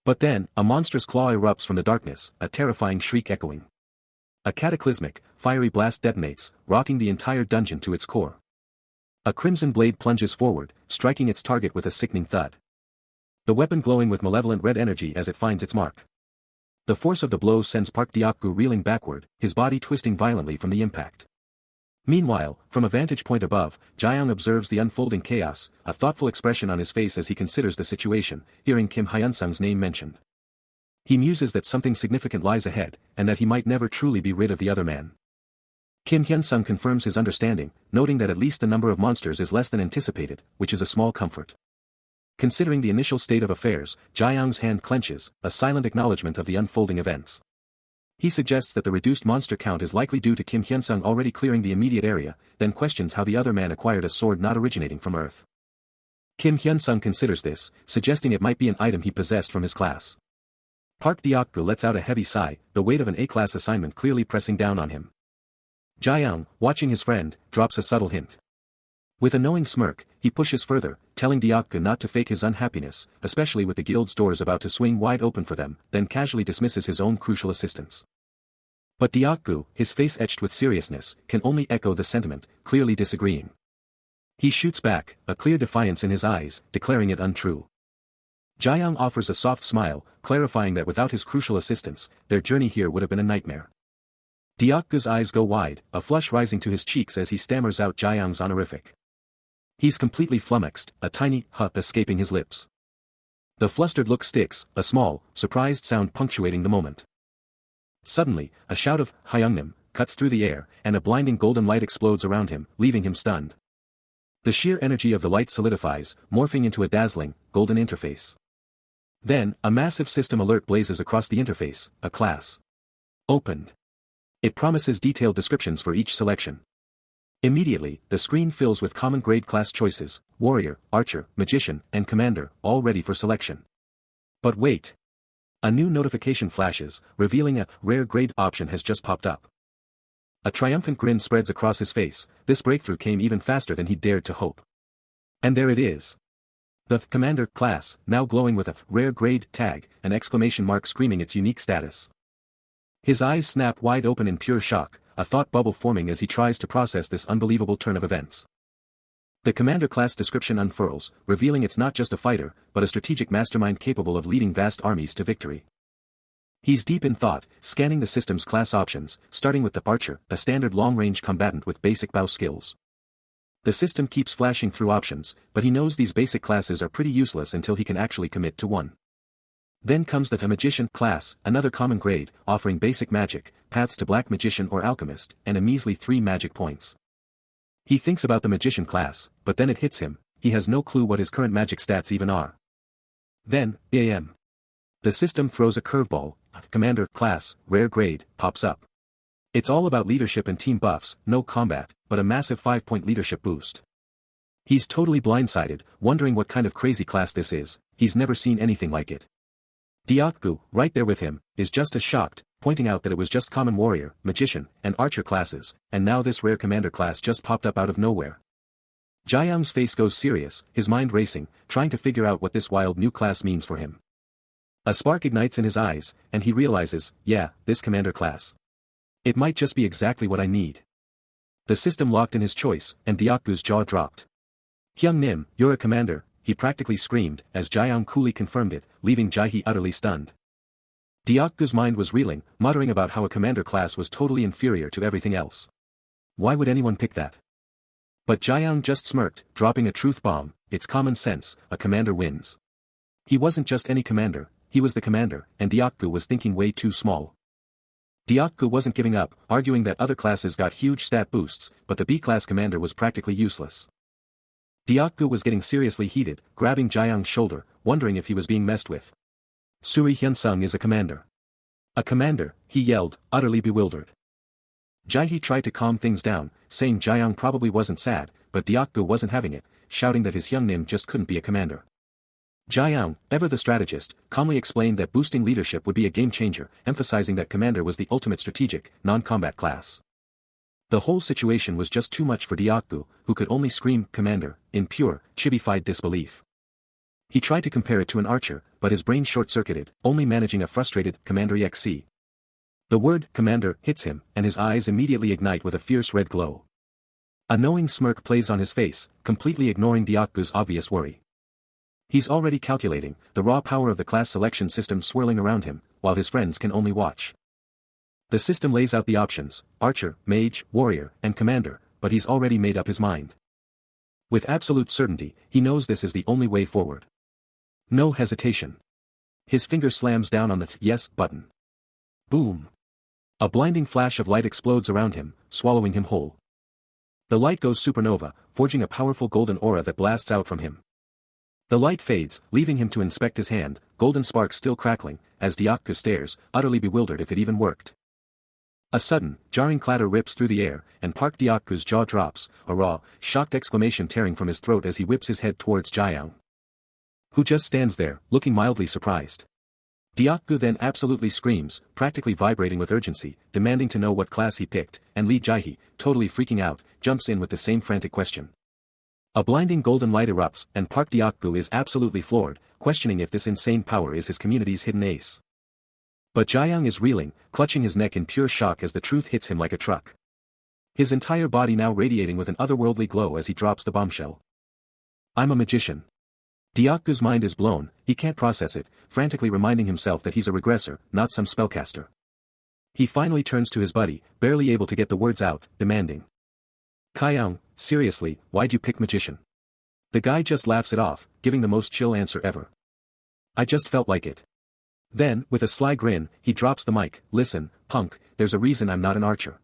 But then, a monstrous claw erupts from the darkness, a terrifying shriek echoing. A cataclysmic, fiery blast detonates, rocking the entire dungeon to its core. A crimson blade plunges forward, striking its target with a sickening thud. The weapon glowing with malevolent red energy as it finds its mark. The force of the blow sends Park Deokgu reeling backward, his body twisting violently from the impact. Meanwhile, from a vantage point above, Jaeyoung observes the unfolding chaos, a thoughtful expression on his face as he considers the situation, hearing Kim Hyun-sung's name mentioned. He muses that something significant lies ahead, and that he might never truly be rid of the other man. Kim Hyun-sung confirms his understanding, noting that at least the number of monsters is less than anticipated, which is a small comfort. Considering the initial state of affairs, Jaeyoung's hand clenches, a silent acknowledgement of the unfolding events. He suggests that the reduced monster count is likely due to Kim Hyun-sung already clearing the immediate area, then questions how the other man acquired a sword not originating from Earth. Kim Hyun-sung considers this, suggesting it might be an item he possessed from his class. Park Deokgu lets out a heavy sigh, the weight of an A-class assignment clearly pressing down on him. Jaeyoung, watching his friend, drops a subtle hint. With a knowing smirk, he pushes further, telling Deokgu not to fake his unhappiness, especially with the guild's doors about to swing wide open for them, then casually dismisses his own crucial assistance. But Diakgu, his face etched with seriousness, can only echo the sentiment, clearly disagreeing. He shoots back, a clear defiance in his eyes, declaring it untrue. Jiang offers a soft smile, clarifying that without his crucial assistance, their journey here would have been a nightmare. Diakgu's eyes go wide, a flush rising to his cheeks as he stammers out Jiang's honorific. He's completely flummoxed, a tiny "huh" escaping his lips. The flustered look sticks, a small, surprised sound punctuating the moment. Suddenly, a shout of "Hyungnim" cuts through the air, and a blinding golden light explodes around him, leaving him stunned. The sheer energy of the light solidifies, morphing into a dazzling, golden interface. Then, a massive system alert blazes across the interface, a class. Opened. It promises detailed descriptions for each selection. Immediately, the screen fills with common grade class choices: warrior, archer, magician, and commander, all ready for selection. But wait. A new notification flashes, revealing a rare grade option has just popped up. A triumphant grin spreads across his face. This breakthrough came even faster than he dared to hope. And there it is. The commander class, now glowing with a rare grade tag, an exclamation mark screaming its unique status. His eyes snap wide open in pure shock, a thought bubble forming as he tries to process this unbelievable turn of events. The commander class description unfurls, revealing it's not just a fighter, but a strategic mastermind capable of leading vast armies to victory. He's deep in thought, scanning the system's class options, starting with the archer, a standard long-range combatant with basic bow skills. The system keeps flashing through options, but he knows these basic classes are pretty useless until he can actually commit to one. Then comes the magician class, another common grade, offering basic magic, paths to black magician or alchemist, and a measly 3 magic points. He thinks about the magician class, but then it hits him, he has no clue what his current magic stats even are. Then, BAM. The system throws a curveball, commander class, rare grade, pops up. It's all about leadership and team buffs, no combat, but a massive 5-point leadership boost. He's totally blindsided, wondering what kind of crazy class this is, he's never seen anything like it. Diakgu, right there with him, is just as shocked, pointing out that it was just common warrior, magician, and archer classes, and now this rare commander class just popped up out of nowhere. Jiang's face goes serious, his mind racing, trying to figure out what this wild new class means for him. A spark ignites in his eyes, and he realizes, yeah, this commander class. It might just be exactly what I need. The system locked in his choice, and Diakgu's jaw dropped. Hyungnim, you're a commander, he practically screamed, as Jiang coolly confirmed it, leaving Jaihe utterly stunned. Diakgu's mind was reeling, muttering about how a commander class was totally inferior to everything else. Why would anyone pick that? But Jiang just smirked, dropping a truth bomb, it's common sense, a commander wins. He wasn't just any commander, he was the commander, and Diakgu was thinking way too small. Diakgu wasn't giving up, arguing that other classes got huge stat boosts, but the B-class commander was practically useless. Diakgu was getting seriously heated, grabbing Jiang's shoulder, wondering if he was being messed with. Suri Hyunsung is a commander. A commander, he yelled, utterly bewildered. Jaihe tried to calm things down, saying Jiang probably wasn't sad, but Diakgu wasn't having it, shouting that his Hyungnim just couldn't be a commander. Jiang, ever the strategist, calmly explained that boosting leadership would be a game-changer, emphasizing that commander was the ultimate strategic, non-combat class. The whole situation was just too much for Diakgu, who could only scream, commander, in pure, chibified disbelief. He tried to compare it to an archer, but his brain short-circuited, only managing a frustrated, commander exe. The word, commander, hits him, and his eyes immediately ignite with a fierce red glow. A knowing smirk plays on his face, completely ignoring Diakgu's obvious worry. He's already calculating, the raw power of the class selection system swirling around him, while his friends can only watch. The system lays out the options, archer, mage, warrior, and commander, but he's already made up his mind. With absolute certainty, he knows this is the only way forward. No hesitation. His finger slams down on the yes button. Boom. A blinding flash of light explodes around him, swallowing him whole. The light goes supernova, forging a powerful golden aura that blasts out from him. The light fades, leaving him to inspect his hand, golden sparks still crackling, as Diakgu stares, utterly bewildered if it even worked. A sudden, jarring clatter rips through the air, and Park Diakgu's jaw drops, a raw, shocked exclamation tearing from his throat as he whips his head towards Jiang, who just stands there, looking mildly surprised. Diakgu then absolutely screams, practically vibrating with urgency, demanding to know what class he picked, and Lee Jaihe, totally freaking out, jumps in with the same frantic question. A blinding golden light erupts, and Park Diakgu is absolutely floored, questioning if this insane power is his community's hidden ace. But Jiang is reeling, clutching his neck in pure shock as the truth hits him like a truck. His entire body now radiating with an otherworldly glow as he drops the bombshell. I'm a magician. Diaku's mind is blown, he can't process it, frantically reminding himself that he's a regressor, not some spellcaster. He finally turns to his buddy, barely able to get the words out, demanding. Kaiyang, seriously, why'd you pick magician? The guy just laughs it off, giving the most chill answer ever. I just felt like it. Then, with a sly grin, he drops the mic. Listen, punk, there's a reason I'm not an archer.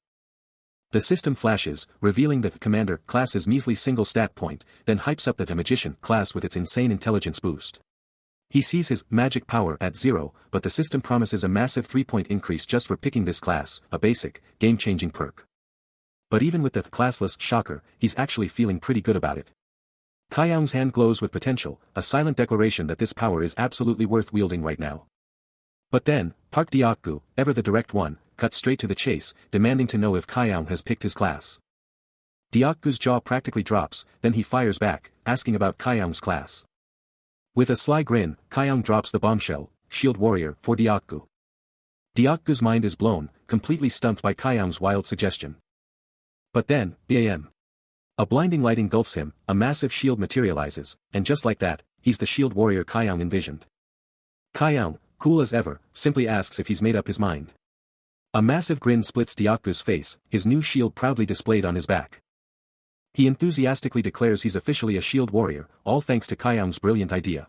The system flashes, revealing the commander class's measly single stat point, then hypes up the magician class with its insane intelligence boost. He sees his magic power at 0, but the system promises a massive 3-point increase just for picking this class, a basic, game-changing perk. But even with the classless shocker, he's actually feeling pretty good about it. Kaiyang's hand glows with potential, a silent declaration that this power is absolutely worth wielding right now. But then, Park Diaku, ever the direct one, cuts straight to the chase, demanding to know if Kaiyang has picked his class. Diaku's jaw practically drops, then he fires back, asking about Kaiyang's class. With a sly grin, Kaiyang drops the bombshell, Shield Warrior, for Diaku. Diaku's mind is blown, completely stumped by Kaiyang's wild suggestion. But then, bam. A blinding light engulfs him, a massive shield materializes, and just like that, he's the Shield Warrior Kaiyang envisioned. Kaiyang, cool as ever, simply asks if he's made up his mind. A massive grin splits Diaku's face, his new shield proudly displayed on his back. He enthusiastically declares he's officially a shield warrior, all thanks to Kaiyang's brilliant idea.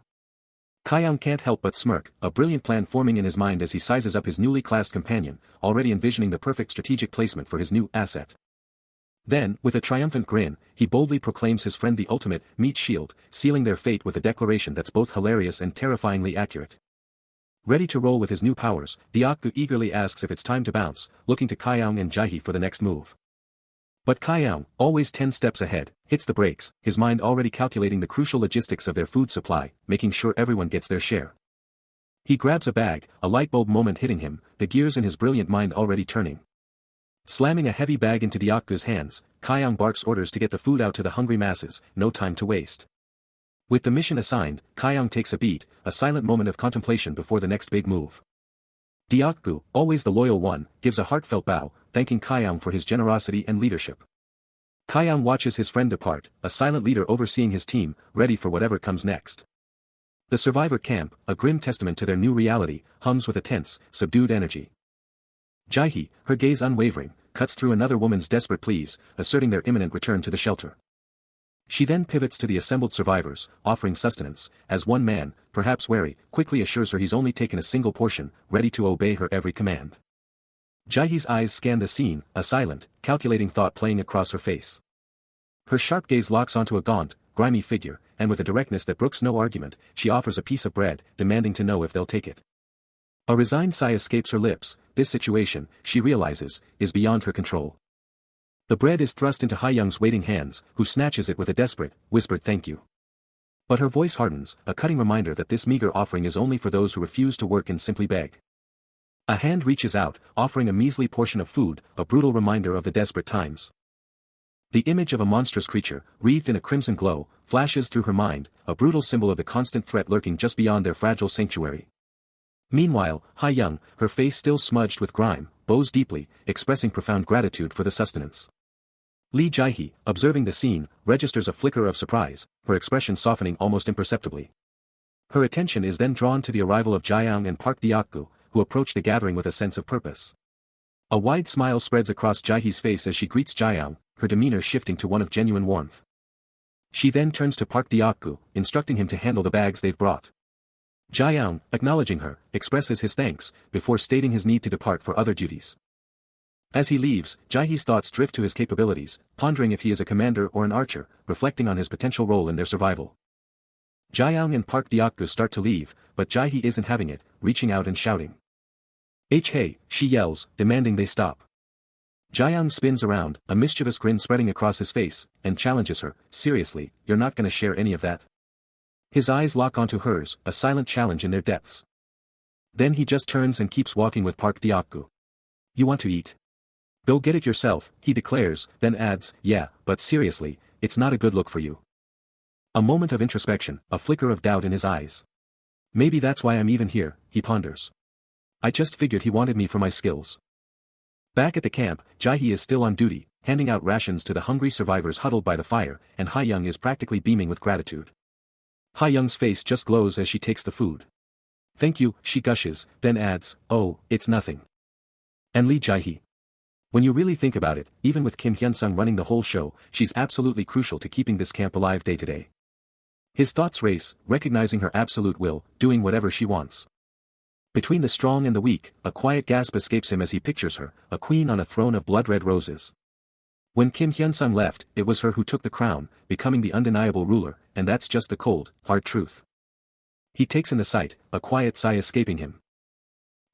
Kaiyang can't help but smirk, a brilliant plan forming in his mind as he sizes up his newly classed companion, already envisioning the perfect strategic placement for his new asset. Then, with a triumphant grin, he boldly proclaims his friend the ultimate meat shield, sealing their fate with a declaration that's both hilarious and terrifyingly accurate. Ready to roll with his new powers, Diaku eagerly asks if it's time to bounce, looking to Kaiyang and Jaihe for the next move. But Kaiyang, always 10 steps ahead, hits the brakes, his mind already calculating the crucial logistics of their food supply, making sure everyone gets their share. He grabs a bag, a light bulb moment hitting him, the gears in his brilliant mind already turning. Slamming a heavy bag into Diaku's hands, Kaiyang barks orders to get the food out to the hungry masses, no time to waste. With the mission assigned, Kaiyang takes a beat, a silent moment of contemplation before the next big move. Diaku, always the loyal one, gives a heartfelt bow, thanking Kaiyang for his generosity and leadership. Kaiyang watches his friend depart, a silent leader overseeing his team, ready for whatever comes next. The survivor camp, a grim testament to their new reality, hums with a tense, subdued energy. Jaihe, her gaze unwavering, cuts through another woman's desperate pleas, asserting their imminent return to the shelter. She then pivots to the assembled survivors, offering sustenance, as one man, perhaps wary, quickly assures her he's only taken a single portion, ready to obey her every command. Jaihe's eyes scan the scene, a silent, calculating thought playing across her face. Her sharp gaze locks onto a gaunt, grimy figure, and with a directness that brooks no argument, she offers a piece of bread, demanding to know if they'll take it. A resigned sigh escapes her lips. This situation, she realizes, is beyond her control. The bread is thrust into Hayoung's waiting hands, who snatches it with a desperate, whispered thank you. But her voice hardens, a cutting reminder that this meager offering is only for those who refuse to work and simply beg. A hand reaches out, offering a measly portion of food, a brutal reminder of the desperate times. The image of a monstrous creature, wreathed in a crimson glow, flashes through her mind, a brutal symbol of the constant threat lurking just beyond their fragile sanctuary. Meanwhile, Hayoung, her face still smudged with grime, bows deeply, expressing profound gratitude for the sustenance. Lee Jaihe, observing the scene, registers a flicker of surprise, her expression softening almost imperceptibly. Her attention is then drawn to the arrival of Jiang and Park Diaku, who approach the gathering with a sense of purpose. A wide smile spreads across Jaihe's face as she greets Jiang, her demeanor shifting to one of genuine warmth. She then turns to Park Diaku, instructing him to handle the bags they've brought. Jiang, acknowledging her, expresses his thanks, before stating his need to depart for other duties. As he leaves, Jaihe's thoughts drift to his capabilities, pondering if he is a commander or an archer, reflecting on his potential role in their survival. Jiang and Park Diaku start to leave, but Jaihe isn't having it, reaching out and shouting. Hey, she yells, demanding they stop. Jiang spins around, a mischievous grin spreading across his face, and challenges her, seriously, you're not gonna share any of that? His eyes lock onto hers, a silent challenge in their depths. Then he just turns and keeps walking with Park Diaku. You want to eat? Go get it yourself, he declares, then adds, yeah, but seriously, it's not a good look for you. A moment of introspection, a flicker of doubt in his eyes. Maybe that's why I'm even here, he ponders. I just figured he wanted me for my skills. Back at the camp, Jae-hee is still on duty, handing out rations to the hungry survivors huddled by the fire, and Ha-young is practically beaming with gratitude. Ha-young's face just glows as she takes the food. Thank you, she gushes, then adds, oh, it's nothing. And Lee Jae-hee. When you really think about it, even with Kim Hyun-sung running the whole show, she's absolutely crucial to keeping this camp alive day to day. His thoughts race, recognizing her absolute will, doing whatever she wants. Between the strong and the weak, a quiet gasp escapes him as he pictures her, a queen on a throne of blood-red roses. When Kim Hyun-sung left, it was her who took the crown, becoming the undeniable ruler, and that's just the cold, hard truth. He takes in the sight, a quiet sigh escaping him.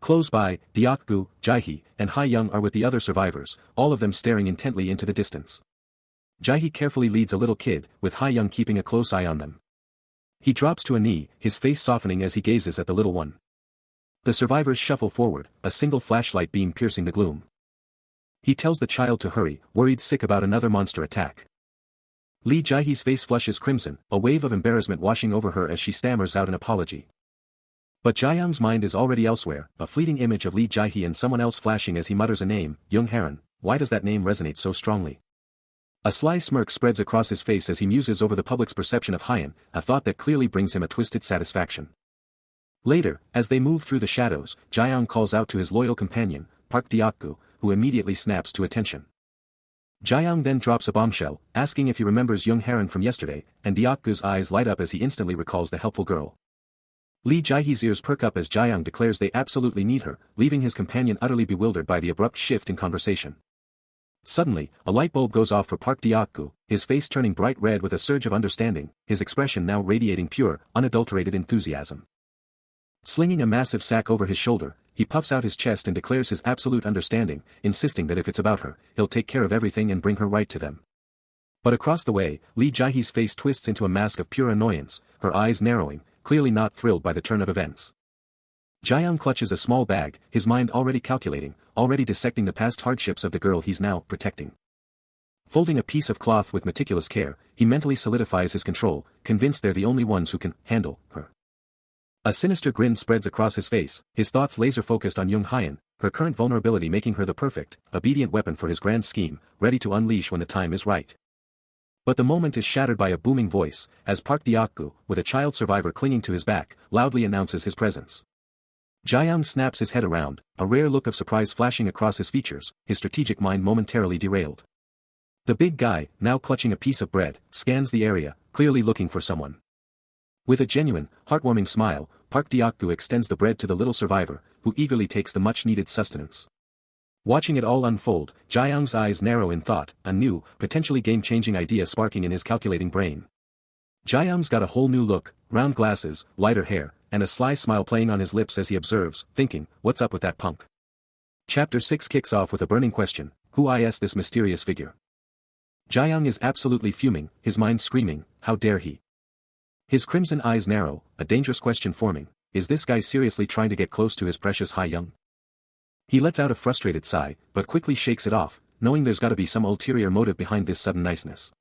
Close by, Deok-gu, Jae-hee, and Ha-young are with the other survivors, all of them staring intently into the distance. Jae-hee carefully leads a little kid, with Ha-young keeping a close eye on them. He drops to a knee, his face softening as he gazes at the little one. The survivors shuffle forward, a single flashlight beam piercing the gloom. He tells the child to hurry, worried sick about another monster attack. Lee Jae-hee's face flushes crimson, a wave of embarrassment washing over her as she stammers out an apology. But Jae-young's mind is already elsewhere, a fleeting image of Lee Jae-hee and someone else flashing as he mutters a name, Young-haran. Why does that name resonate so strongly? A sly smirk spreads across his face as he muses over the public's perception of Hyeon, a thought that clearly brings him a twisted satisfaction. Later, as they move through the shadows, Jae-young calls out to his loyal companion, Park Deok-gu, who immediately snaps to attention. Jae-young then drops a bombshell, asking if he remembers Young-haran from yesterday, and Deok-gu's eyes light up as he instantly recalls the helpful girl. Lee Jae-hee's ears perk up as Jae-young declares they absolutely need her, leaving his companion utterly bewildered by the abrupt shift in conversation. Suddenly, a light bulb goes off for Park Deok-gu, his face turning bright red with a surge of understanding, his expression now radiating pure, unadulterated enthusiasm. Slinging a massive sack over his shoulder, he puffs out his chest and declares his absolute understanding, insisting that if it's about her, he'll take care of everything and bring her right to them. But across the way, Lee Jae-hee's face twists into a mask of pure annoyance, her eyes narrowing, clearly not thrilled by the turn of events. Jae-young clutches a small bag, his mind already calculating, already dissecting the past hardships of the girl he's now protecting. Folding a piece of cloth with meticulous care, he mentally solidifies his control, convinced they're the only ones who can handle her. A sinister grin spreads across his face, his thoughts laser-focused on Young-haran, her current vulnerability making her the perfect, obedient weapon for his grand scheme, ready to unleash when the time is right. But the moment is shattered by a booming voice, as Park Deok-gu, with a child survivor clinging to his back, loudly announces his presence. Jae-young snaps his head around, a rare look of surprise flashing across his features, his strategic mind momentarily derailed. The big guy, now clutching a piece of bread, scans the area, clearly looking for someone. With a genuine, heartwarming smile, Park Deok-gu extends the bread to the little survivor, who eagerly takes the much-needed sustenance. Watching it all unfold, Jae-young's eyes narrow in thought, a new, potentially game-changing idea sparking in his calculating brain. Jae-young's got a whole new look, round glasses, lighter hair, and a sly smile playing on his lips as he observes, thinking, what's up with that punk? Chapter 6 kicks off with a burning question, who is this mysterious figure? Jae-young is absolutely fuming, his mind screaming, how dare he? His crimson eyes narrow, a dangerous question forming, is this guy seriously trying to get close to his precious Ha-young? He lets out a frustrated sigh, but quickly shakes it off, knowing there's gotta be some ulterior motive behind this sudden niceness.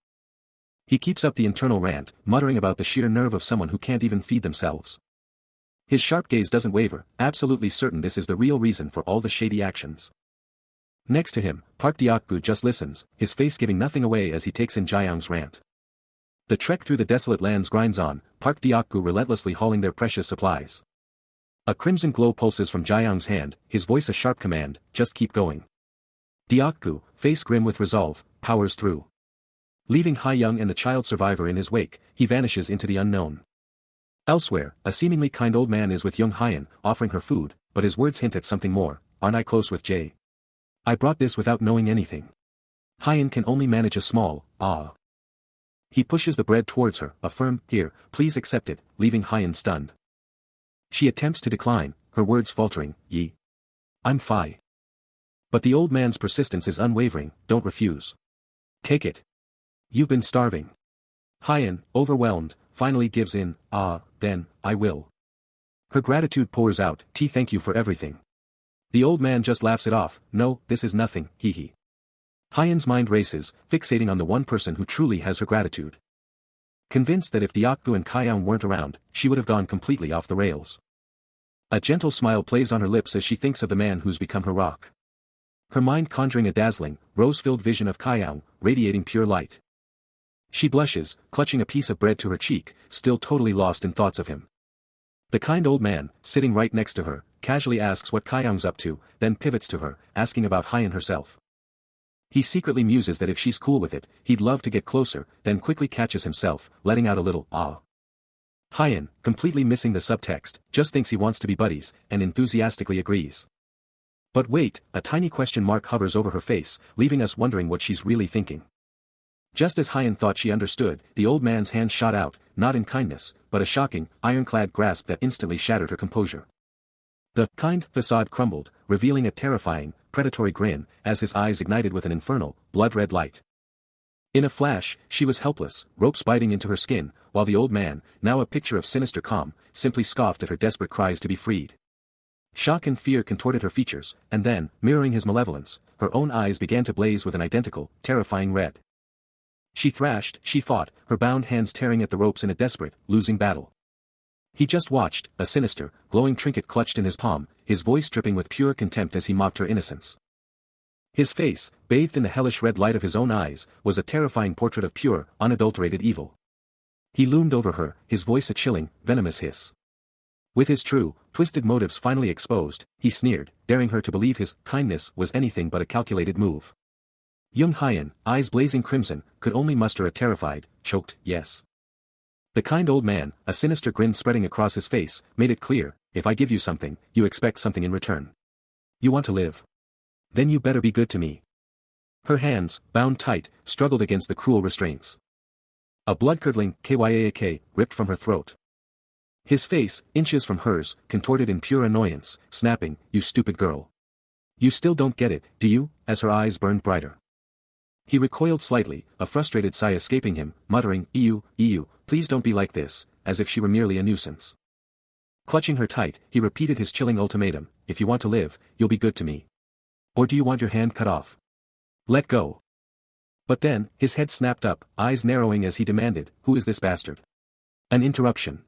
He keeps up the internal rant, muttering about the sheer nerve of someone who can't even feed themselves. His sharp gaze doesn't waver, absolutely certain this is the real reason for all the shady actions. Next to him, Park Deok-gu just listens, his face giving nothing away as he takes in Jae-young's rant. The trek through the desolate lands grinds on, Park Deok-gu relentlessly hauling their precious supplies. A crimson glow pulses from Jae-young's hand, his voice a sharp command, just keep going. Deok-gu, face grim with resolve, powers through. Leaving Ha-young and the child survivor in his wake, he vanishes into the unknown. Elsewhere, a seemingly kind old man is with Young-haran, offering her food, but his words hint at something more, aren't I close with Jae? I brought this without knowing anything. Ha-young can only manage a small, ah. He pushes the bread towards her, a firm, here, please accept it, leaving Ha-young stunned. She attempts to decline, her words faltering, ye. I'm fine. But the old man's persistence is unwavering, don't refuse. Take it. You've been starving. Ha-young, overwhelmed, finally gives in, then, I will. Her gratitude pours out, thank you for everything. The old man just laughs it off, no, this is nothing, hee. Ha-young's mind races, fixating on the one person who truly has her gratitude. Convinced that if Deok-gu and Ha-young weren't around, she would have gone completely off the rails. A gentle smile plays on her lips as she thinks of the man who's become her rock. Her mind conjuring a dazzling, rose-filled vision of Kaiyang, radiating pure light. She blushes, clutching a piece of bread to her cheek, still totally lost in thoughts of him. The kind old man, sitting right next to her, casually asks what Kaiyang's up to, then pivots to her, asking about Haiyan herself. He secretly muses that if she's cool with it, he'd love to get closer, then quickly catches himself, letting out a little ah. Haiyan, completely missing the subtext, just thinks he wants to be buddies, and enthusiastically agrees. But wait, a tiny question mark hovers over her face, leaving us wondering what she's really thinking. Just as Haiyan thought she understood, the old man's hand shot out, not in kindness, but a shocking, ironclad grasp that instantly shattered her composure. The kind facade crumbled, revealing a terrifying, predatory grin, as his eyes ignited with an infernal, blood-red light. In a flash, she was helpless, ropes biting into her skin, while the old man, now a picture of sinister calm, simply scoffed at her desperate cries to be freed. Shock and fear contorted her features, and then, mirroring his malevolence, her own eyes began to blaze with an identical, terrifying red. She thrashed, she fought, her bound hands tearing at the ropes in a desperate, losing battle. He just watched, a sinister, glowing trinket clutched in his palm, his voice dripping with pure contempt as he mocked her innocence. His face, bathed in the hellish red light of his own eyes, was a terrifying portrait of pure, unadulterated evil. He loomed over her, his voice a chilling, venomous hiss. With his true, twisted motives finally exposed, he sneered, daring her to believe his kindness was anything but a calculated move. Young Haiyan, eyes blazing crimson, could only muster a terrified, choked, yes. The kind old man, a sinister grin spreading across his face, made it clear, if I give you something, you expect something in return. You want to live? Then you better be good to me. Her hands, bound tight, struggled against the cruel restraints. A blood-curdling kyaak ripped from her throat. His face, inches from hers, contorted in pure annoyance, snapping, you stupid girl. You still don't get it, do you, as her eyes burned brighter. He recoiled slightly, a frustrated sigh escaping him, muttering, "Ew, please don't be like this," as if she were merely a nuisance. Clutching her tight, he repeated his chilling ultimatum, if you want to live, you'll be good to me. Or do you want your hand cut off? Let go. But then, his head snapped up, eyes narrowing as he demanded, who is this bastard? An interruption.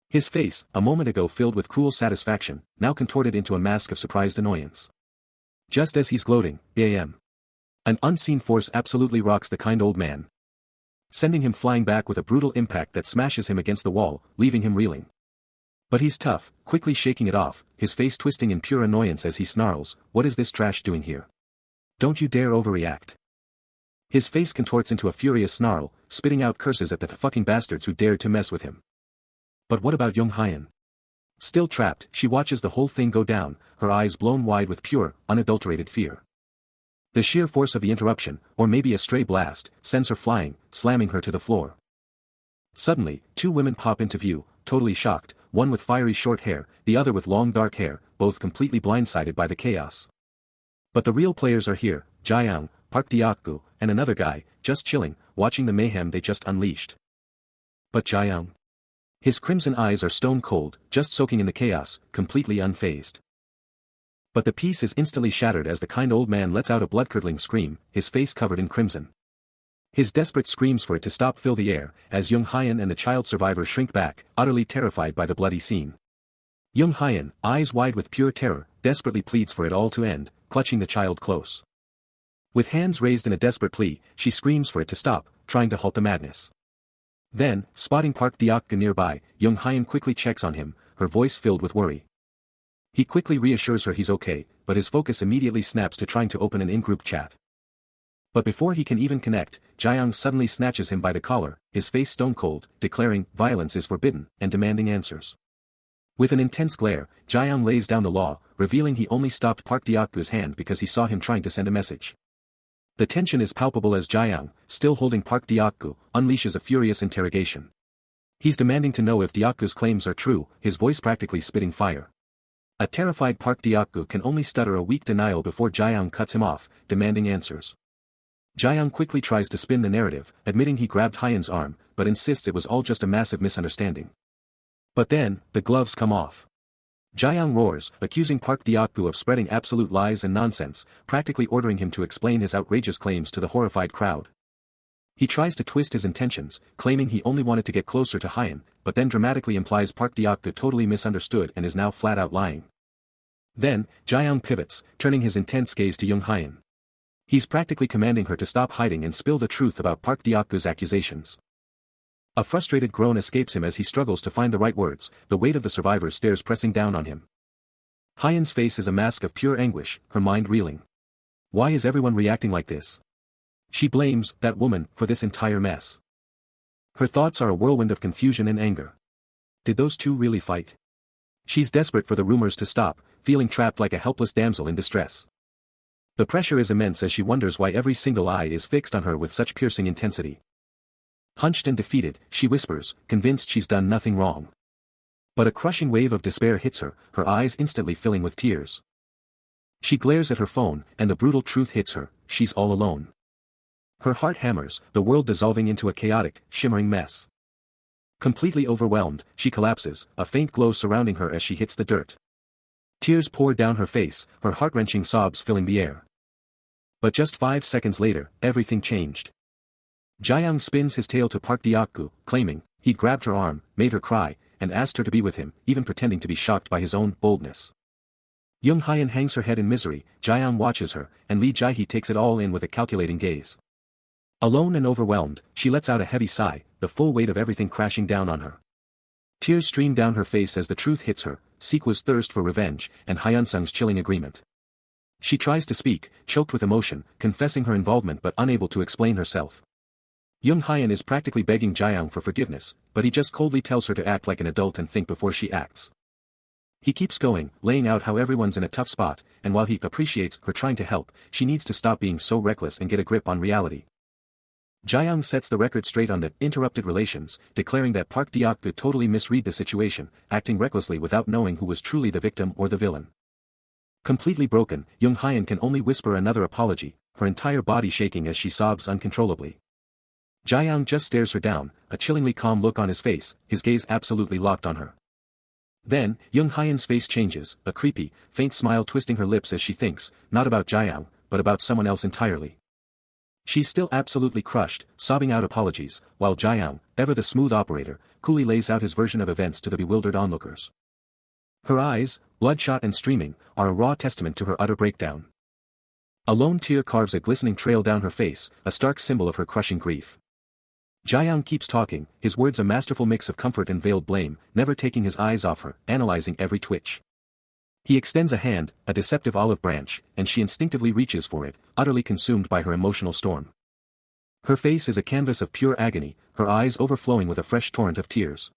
His face, a moment ago filled with cruel satisfaction, now contorted into a mask of surprised annoyance. Just as he's gloating, bam. An unseen force absolutely rocks the kind old man, sending him flying back with a brutal impact that smashes him against the wall, leaving him reeling. But he's tough, quickly shaking it off, his face twisting in pure annoyance as he snarls, what is this trash doing here? Don't you dare overreact. His face contorts into a furious snarl, spitting out curses at the fucking bastards who dared to mess with him. But what about young Haiyan? Still trapped, she watches the whole thing go down, her eyes blown wide with pure, unadulterated fear. The sheer force of the interruption, or maybe a stray blast, sends her flying, slamming her to the floor. Suddenly, two women pop into view, totally shocked, one with fiery short hair, the other with long dark hair, both completely blindsided by the chaos. But the real players are here, Jaeyoung, Park Deok-gu, and another guy, just chilling, watching the mayhem they just unleashed. But Jaeyoung? His crimson eyes are stone cold, just soaking in the chaos, completely unfazed. But the peace is instantly shattered as the kind old man lets out a blood-curdling scream, his face covered in crimson. His desperate screams for it to stop fill the air, as young Haiyan and the child survivor shrink back, utterly terrified by the bloody scene. Young Haiyan, eyes wide with pure terror, desperately pleads for it all to end, clutching the child close. With hands raised in a desperate plea, she screams for it to stop, trying to halt the madness. Then, spotting Park Deok-gu nearby, young Haiyan quickly checks on him, her voice filled with worry. He quickly reassures her he's okay, but his focus immediately snaps to trying to open an in-group chat. But before he can even connect, Jaeyoung suddenly snatches him by the collar, his face stone cold, declaring violence is forbidden, and demanding answers. With an intense glare, Jaeyoung lays down the law, revealing he only stopped Park Deok-gu's hand because he saw him trying to send a message. The tension is palpable as Jaeyoung, still holding Park Deok-gu, unleashes a furious interrogation. He's demanding to know if Deok-gu's claims are true, his voice practically spitting fire. A terrified Park Deok-gu can only stutter a weak denial before Jaeyoung cuts him off, demanding answers. Jaeyoung quickly tries to spin the narrative, admitting he grabbed Haiyan's arm, but insists it was all just a massive misunderstanding. But then, the gloves come off. Jaeyoung roars, accusing Park Deok-gu of spreading absolute lies and nonsense, practically ordering him to explain his outrageous claims to the horrified crowd. He tries to twist his intentions, claiming he only wanted to get closer to Haiyan, but then dramatically implies Park Deok-gu totally misunderstood and is now flat out lying. Then, Jae-young pivots, turning his intense gaze to Young Hyun. He's practically commanding her to stop hiding and spill the truth about Park Deok-gu's accusations. A frustrated groan escapes him as he struggles to find the right words, the weight of the survivors stares pressing down on him. Hyun's face is a mask of pure anguish, her mind reeling. Why is everyone reacting like this? She blames that woman for this entire mess. Her thoughts are a whirlwind of confusion and anger. Did those two really fight? She's desperate for the rumors to stop, feeling trapped like a helpless damsel in distress. The pressure is immense as she wonders why every single eye is fixed on her with such piercing intensity. Hunched and defeated, she whispers, convinced she's done nothing wrong. But a crushing wave of despair hits her, her eyes instantly filling with tears. She glares at her phone, and the brutal truth hits her, she's all alone. Her heart hammers, the world dissolving into a chaotic, shimmering mess. Completely overwhelmed, she collapses, a faint glow surrounding her as she hits the dirt. Tears pour down her face, her heart-wrenching sobs filling the air. But just 5 seconds later, everything changed. Jae-young spins his tale to Park Deok-gu, claiming, he'd grabbed her arm, made her cry, and asked her to be with him, even pretending to be shocked by his own boldness. Young Hyun hangs her head in misery, Jae-young watches her, and Lee Jae-hee takes it all in with a calculating gaze. Alone and overwhelmed, she lets out a heavy sigh, the full weight of everything crashing down on her. Tears stream down her face as the truth hits her, Sekwa's thirst for revenge, and Hyunsung's chilling agreement. She tries to speak, choked with emotion, confessing her involvement but unable to explain herself. Young Hyun is practically begging Jae-young for forgiveness, but he just coldly tells her to act like an adult and think before she acts. He keeps going, laying out how everyone's in a tough spot, and while he appreciates her trying to help, she needs to stop being so reckless and get a grip on reality. Jae-young sets the record straight on the interrupted relations, declaring that Park Deok-gu totally misread the situation, acting recklessly without knowing who was truly the victim or the villain. Completely broken, Young Hyun can only whisper another apology, her entire body shaking as she sobs uncontrollably. Jae-young just stares her down, a chillingly calm look on his face, his gaze absolutely locked on her. Then, Young Hyun's face changes, a creepy, faint smile twisting her lips as she thinks, not about Jae-young, but about someone else entirely. She's still absolutely crushed, sobbing out apologies, while Jae-young, ever the smooth operator, coolly lays out his version of events to the bewildered onlookers. Her eyes, bloodshot and streaming, are a raw testament to her utter breakdown. A lone tear carves a glistening trail down her face, a stark symbol of her crushing grief. Jae-young keeps talking, his words a masterful mix of comfort and veiled blame, never taking his eyes off her, analyzing every twitch. He extends a hand, a deceptive olive branch, and she instinctively reaches for it, utterly consumed by her emotional storm. Her face is a canvas of pure agony, her eyes overflowing with a fresh torrent of tears.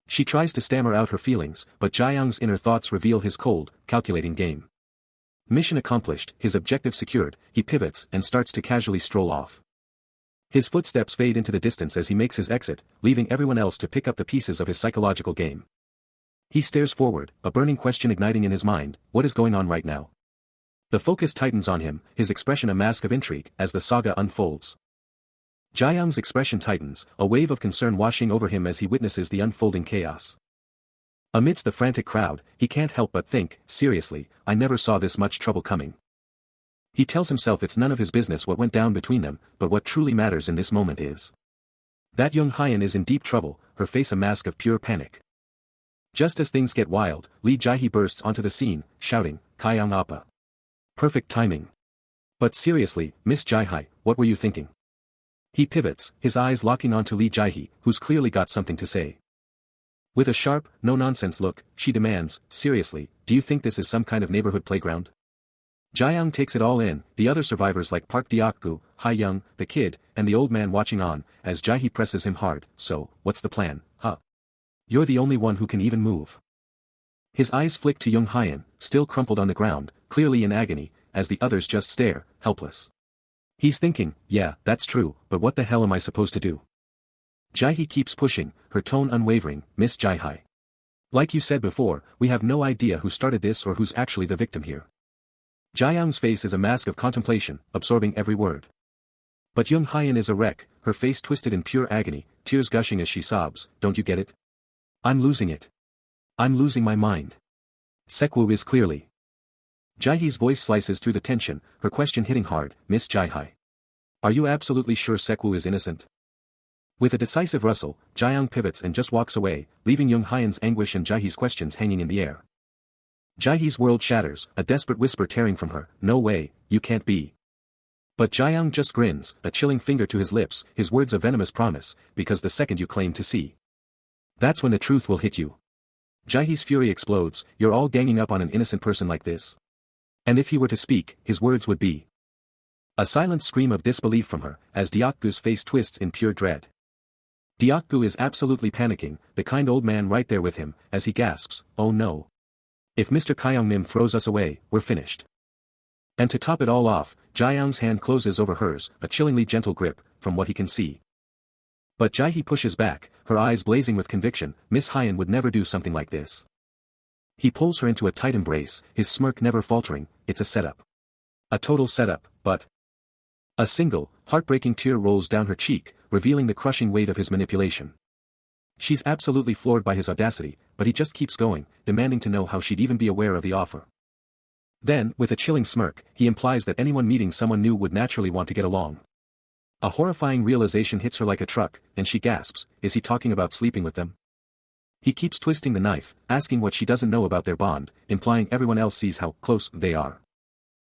She tries to stammer out her feelings, but Jae-young's inner thoughts reveal his cold, calculating game. Mission accomplished, his objective secured, he pivots and starts to casually stroll off. His footsteps fade into the distance as he makes his exit, leaving everyone else to pick up the pieces of his psychological game. He stares forward, a burning question igniting in his mind, what is going on right now? The focus tightens on him, his expression a mask of intrigue, as the saga unfolds. Jae-young's expression tightens, a wave of concern washing over him as he witnesses the unfolding chaos. Amidst the frantic crowd, he can't help but think, seriously, I never saw this much trouble coming. He tells himself it's none of his business what went down between them, but what truly matters in this moment is that Young Hyun is in deep trouble, her face a mask of pure panic. Just as things get wild, Lee Jae-hee bursts onto the scene, shouting, Kyung Appa. Perfect timing. But seriously, Miss Jae-hee, what were you thinking? He pivots, his eyes locking onto Lee Jae-hee, who's clearly got something to say. With a sharp, no-nonsense look, she demands, seriously, do you think this is some kind of neighborhood playground? Jae-young takes it all in, the other survivors like Park Deok-gu, Hae-young, the kid, and the old man watching on, as Jae-hee presses him hard, so, what's the plan, huh? You're the only one who can even move. His eyes flick to Young Hyun, still crumpled on the ground, clearly in agony, as the others just stare, helpless. He's thinking, yeah, that's true, but what the hell am I supposed to do? Jae-hee keeps pushing, her tone unwavering, Miss Jae-hee. Like you said before, we have no idea who started this or who's actually the victim here. Jae-young's face is a mask of contemplation, absorbing every word. But Young Hyun is a wreck, her face twisted in pure agony, tears gushing as she sobs, don't you get it? I'm losing it. I'm losing my mind. Sekwu is clearly. Jae-hee's voice slices through the tension, her question hitting hard, Miss Jae-hee. Are you absolutely sure Sekwu is innocent? With a decisive rustle, Jaeyoung pivots and just walks away, leaving Young Hyan's anguish and Jaehee's questions hanging in the air. Jaehee's world shatters, a desperate whisper tearing from her, "No way, you can't be." But Jaeyoung just grins, a chilling finger to his lips, his words a venomous promise, because the second you claim to see, that's when the truth will hit you. Jaehee's fury explodes, "You're all ganging up on an innocent person like this." And if he were to speak, his words would be a silent scream of disbelief from her, as Deokgu's face twists in pure dread. Deokgu is absolutely panicking, the kind old man right there with him, as he gasps, "Oh no. If Mr. Kyungnim throws us away, we're finished." And to top it all off, Jaeyoung's hand closes over hers, a chillingly gentle grip, from what he can see. But Jaehee pushes back, her eyes blazing with conviction, "Miss Hyan would never do something like this." He pulls her into a tight embrace, his smirk never faltering, "It's a setup. A total setup, but..." A single, heartbreaking tear rolls down her cheek, revealing the crushing weight of his manipulation. She's absolutely floored by his audacity, but he just keeps going, demanding to know how she'd even be aware of the offer. Then, with a chilling smirk, he implies that anyone meeting someone new would naturally want to get along. A horrifying realization hits her like a truck, and she gasps, is he talking about sleeping with them? He keeps twisting the knife, asking what she doesn't know about their bond, implying everyone else sees how close they are.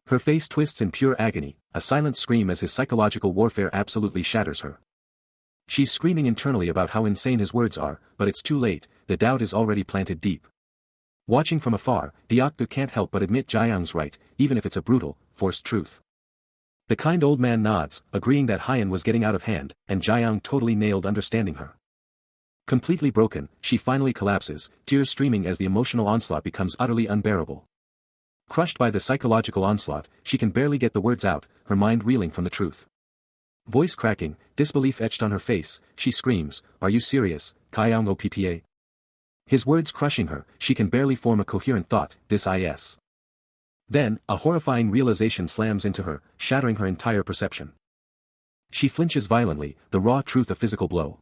Her face twists in pure agony, a silent scream as his psychological warfare absolutely shatters her. She's screaming internally about how insane his words are, but it's too late, the doubt is already planted deep. Watching from afar, Deokgu can't help but admit Jaeyoung's right, even if it's a brutal, forced truth. The kind old man nods, agreeing that Hyan was getting out of hand, and Jaeyoung totally nailed understanding her. Completely broken, she finally collapses, tears streaming as the emotional onslaught becomes utterly unbearable. Crushed by the psychological onslaught, she can barely get the words out, her mind reeling from the truth. Voice cracking, disbelief etched on her face, she screams, "Are you serious, Kyung Oppa?" His words crushing her, she can barely form a coherent thought, "This is." Then, a horrifying realization slams into her, shattering her entire perception. She flinches violently, the raw truth a physical blow.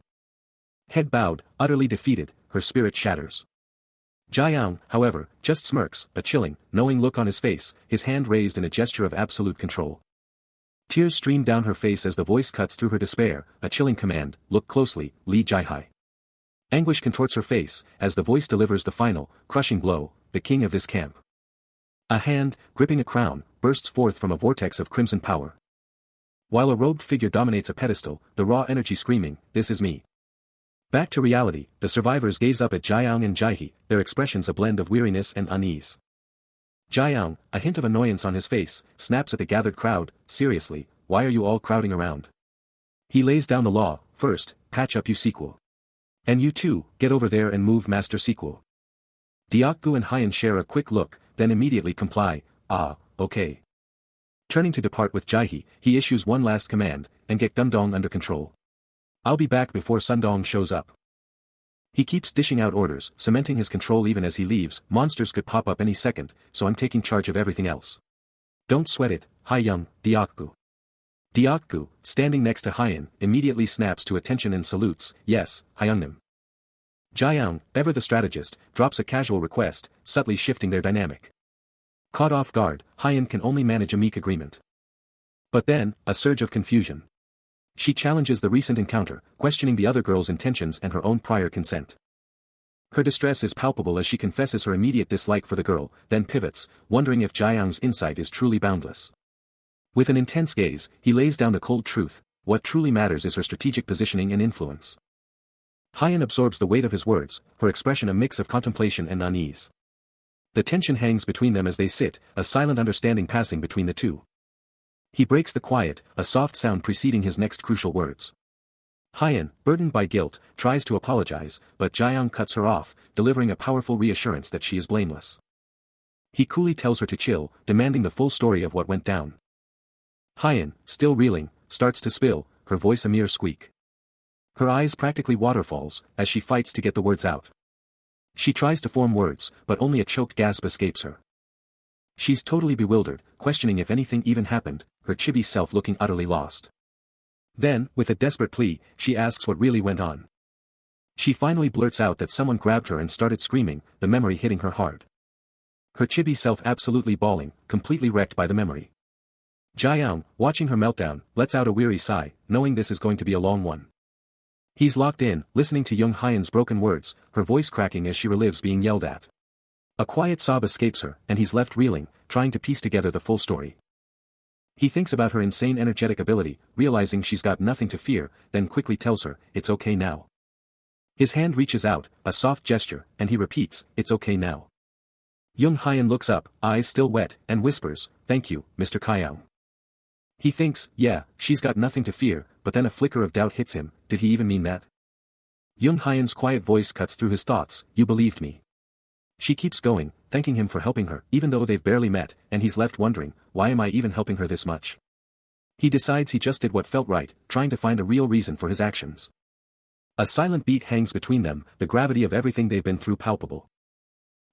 Head bowed, utterly defeated, her spirit shatters. Jaeyoung, however, just smirks, a chilling, knowing look on his face, his hand raised in a gesture of absolute control. Tears stream down her face as the voice cuts through her despair, a chilling command, "Look closely, Lee Jae-hai." Anguish contorts her face, as the voice delivers the final, crushing blow, "The king of this camp." A hand, gripping a crown, bursts forth from a vortex of crimson power. While a robed figure dominates a pedestal, the raw energy screaming, "This is me." Back to reality, the survivors gaze up at Jaeyoung and Jaehee, their expressions a blend of weariness and unease. Jaeyoung, a hint of annoyance on his face, snaps at the gathered crowd, "Seriously, why are you all crowding around?" He lays down the law, "First, patch up you sequel. And you too, get over there and move master sequel." Deokgu and Hyan share a quick look, then immediately comply, "Ah, okay." Turning to depart with Jaehee, he issues one last command, and get Gundong under control. "I'll be back before Sundong shows up." He keeps dishing out orders, cementing his control even as he leaves, "Monsters could pop up any second, so I'm taking charge of everything else. Don't sweat it, Hyeyoung, Deokgu." Deokgu, standing next to Hyan, immediately snaps to attention and salutes, "Yes, Hyeongnim." Jaeyoung, ever the strategist, drops a casual request, subtly shifting their dynamic. Caught off guard, Hyan can only manage a meek agreement. But then, a surge of confusion. She challenges the recent encounter, questioning the other girl's intentions and her own prior consent. Her distress is palpable as she confesses her immediate dislike for the girl, then pivots, wondering if Jaeyoung's insight is truly boundless. With an intense gaze, he lays down the cold truth, what truly matters is her strategic positioning and influence. Hyan absorbs the weight of his words, her expression a mix of contemplation and unease. The tension hangs between them as they sit, a silent understanding passing between the two. He breaks the quiet, a soft sound preceding his next crucial words. Hyan, burdened by guilt, tries to apologize, but Jaeyoung cuts her off, delivering a powerful reassurance that she is blameless. He coolly tells her to chill, demanding the full story of what went down. Hyan, still reeling, starts to spill, her voice a mere squeak. Her eyes practically waterfalls, as she fights to get the words out. She tries to form words, but only a choked gasp escapes her. She's totally bewildered, questioning if anything even happened, her chibi self looking utterly lost. Then, with a desperate plea, she asks what really went on. She finally blurts out that someone grabbed her and started screaming, the memory hitting her hard. Her chibi self absolutely bawling, completely wrecked by the memory. Jaeyoung, watching her meltdown, lets out a weary sigh, knowing this is going to be a long one. He's locked in, listening to Young Hyan's broken words, her voice cracking as she relives being yelled at. A quiet sob escapes her, and he's left reeling, trying to piece together the full story. He thinks about her insane energetic ability, realizing she's got nothing to fear, then quickly tells her, "It's okay now." His hand reaches out, a soft gesture, and he repeats, "It's okay now." Young Hyan looks up, eyes still wet, and whispers, "Thank you, Mr. Kyung." He thinks, yeah, she's got nothing to fear, but then a flicker of doubt hits him, did he even mean that? Young Hyan's quiet voice cuts through his thoughts, "You believed me." She keeps going, thanking him for helping her, even though they've barely met, and he's left wondering, why am I even helping her this much? He decides he just did what felt right, trying to find a real reason for his actions. A silent beat hangs between them, the gravity of everything they've been through palpable.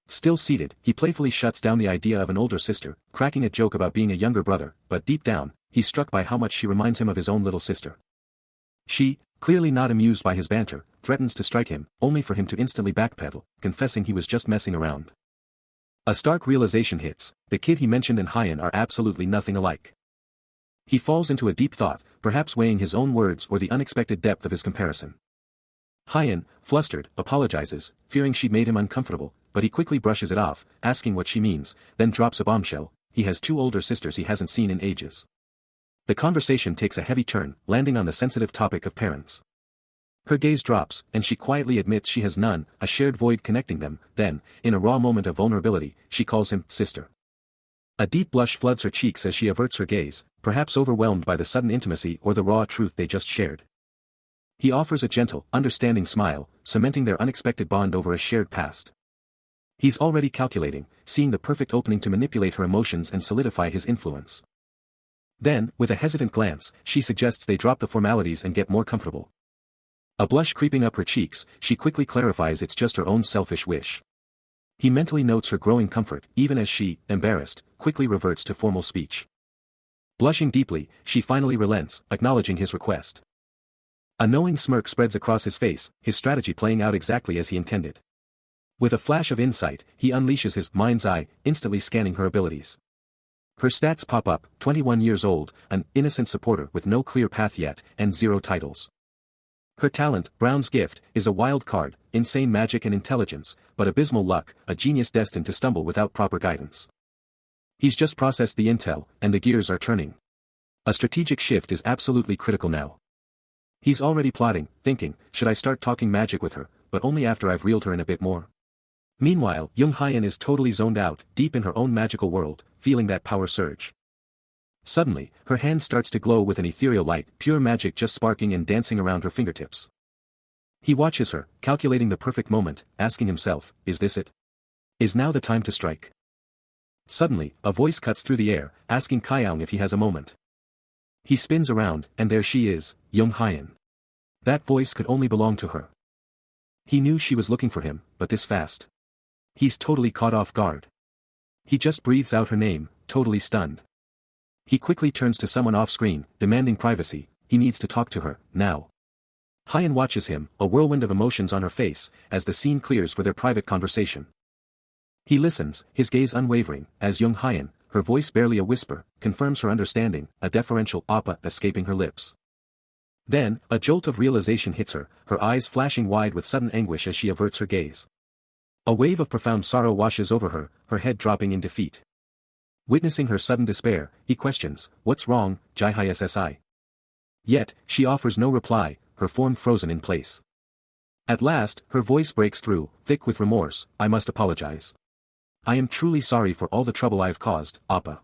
Still seated, he playfully shuts down the idea of an older sister, cracking a joke about being a younger brother, but deep down, he's struck by how much she reminds him of his own little sister. She, clearly not amused by his banter, threatens to strike him, only for him to instantly backpedal, confessing he was just messing around. A stark realization hits, the kid he mentioned and Hyan are absolutely nothing alike. He falls into a deep thought, perhaps weighing his own words or the unexpected depth of his comparison. Hyan, flustered, apologizes, fearing she'd made him uncomfortable, but he quickly brushes it off, asking what she means, then drops a bombshell, he has two older sisters he hasn't seen in ages. The conversation takes a heavy turn, landing on the sensitive topic of parents. Her gaze drops, and she quietly admits she has none, a shared void connecting them, then, in a raw moment of vulnerability, she calls him, sister. A deep blush floods her cheeks as she averts her gaze, perhaps overwhelmed by the sudden intimacy or the raw truth they just shared. He offers a gentle, understanding smile, cementing their unexpected bond over a shared past. He's already calculating, seeing the perfect opening to manipulate her emotions and solidify his influence. Then, with a hesitant glance, she suggests they drop the formalities and get more comfortable. A blush creeping up her cheeks, she quickly clarifies it's just her own selfish wish. He mentally notes her growing comfort, even as she, embarrassed, quickly reverts to formal speech. Blushing deeply, she finally relents, acknowledging his request. A knowing smirk spreads across his face, his strategy playing out exactly as he intended. With a flash of insight, he unleashes his mind's eye, instantly scanning her abilities. Her stats pop up, 21 years old, an innocent supporter with no clear path yet, and 0 titles. Her talent, Brown's gift, is a wild card, insane magic and intelligence, but abysmal luck, a genius destined to stumble without proper guidance. He's just processed the intel, and the gears are turning. A strategic shift is absolutely critical now. He's already plotting, thinking, should I start talking magic with her, but only after I've reeled her in a bit more. Meanwhile, Young Hyan is totally zoned out, deep in her own magical world, feeling that power surge. Suddenly, her hand starts to glow with an ethereal light, pure magic just sparking and dancing around her fingertips. He watches her, calculating the perfect moment, asking himself, is this it? Is now the time to strike? Suddenly, a voice cuts through the air, asking Kyung if he has a moment. He spins around, and there she is, Young Hyan. That voice could only belong to her. He knew she was looking for him, but this fast. He's totally caught off guard. He just breathes out her name, totally stunned. He quickly turns to someone off-screen, demanding privacy, he needs to talk to her, now. Hyan watches him, a whirlwind of emotions on her face, as the scene clears for their private conversation. He listens, his gaze unwavering, as Young Hyan, her voice barely a whisper, confirms her understanding, a deferential "appa" escaping her lips. Then, a jolt of realization hits her, her eyes flashing wide with sudden anguish as she averts her gaze. A wave of profound sorrow washes over her, her head dropping in defeat. Witnessing her sudden despair, he questions, "What's wrong, Jai-hi-ssi?" Yet, she offers no reply, her form frozen in place. At last, her voice breaks through, thick with remorse, "I must apologize. I am truly sorry for all the trouble I've caused, Appa."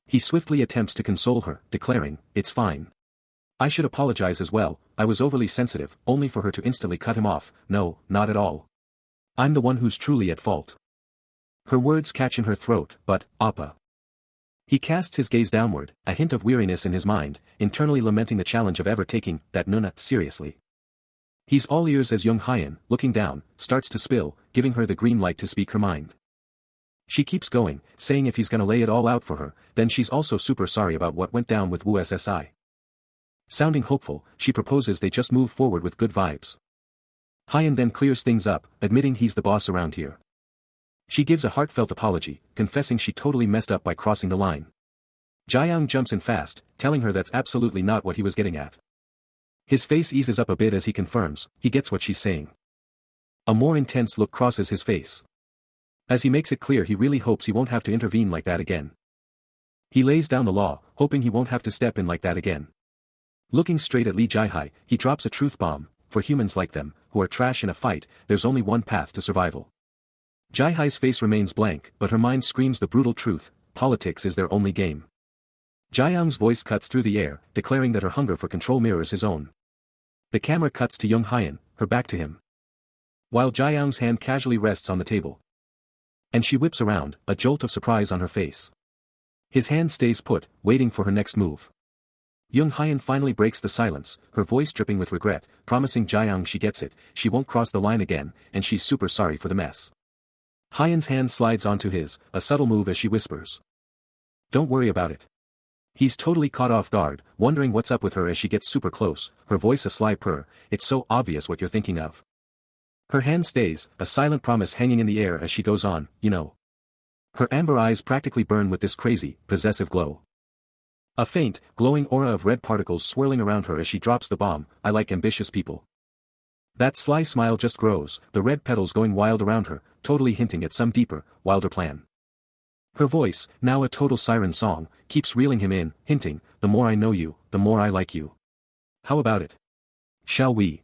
He swiftly attempts to console her, declaring, "It's fine. I should apologize as well, I was overly sensitive," only for her to instantly cut him off, "No, not at all. I'm the one who's truly at fault." Her words catch in her throat, "But, Appa." He casts his gaze downward, a hint of weariness in his mind, internally lamenting the challenge of ever taking that Nuna seriously. He's all ears as Young Hyan, looking down, starts to spill, giving her the green light to speak her mind. She keeps going, saying if he's gonna lay it all out for her, then she's also super sorry about what went down with Wu SSI. Sounding hopeful, she proposes they just move forward with good vibes. Hyan then clears things up, admitting he's the boss around here. She gives a heartfelt apology, confessing she totally messed up by crossing the line. Jaeyoung jumps in fast, telling her that's absolutely not what he was getting at. His face eases up a bit as he confirms, he gets what she's saying. A more intense look crosses his face. As he makes it clear he really hopes he won't have to intervene like that again. He lays down the law, hoping he won't have to step in like that again. Looking straight at Lee Jae-hai, he drops a truth bomb. For humans like them, who are trash in a fight, there's only one path to survival. Jae-hai's face remains blank, but her mind screams the brutal truth, politics is their only game. Jae-young's voice cuts through the air, declaring that her hunger for control mirrors his own. The camera cuts to Young Hyun, her back to him. While Jae-young's hand casually rests on the table. And she whips around, a jolt of surprise on her face. His hand stays put, waiting for her next move. Young Hyun finally breaks the silence, her voice dripping with regret, promising Jae-young she gets it, she won't cross the line again, and she's super sorry for the mess. Hyun's hand slides onto his, a subtle move as she whispers. Don't worry about it. He's totally caught off guard, wondering what's up with her as she gets super close, her voice a sly purr, it's so obvious what you're thinking of. Her hand stays, a silent promise hanging in the air as she goes on, you know. Her amber eyes practically burn with this crazy, possessive glow. A faint, glowing aura of red particles swirling around her as she drops the bomb, I like ambitious people. That sly smile just grows, the red petals going wild around her, totally hinting at some deeper, wilder plan. Her voice, now a total siren song, keeps reeling him in, hinting, the more I know you, the more I like you. How about it? Shall we?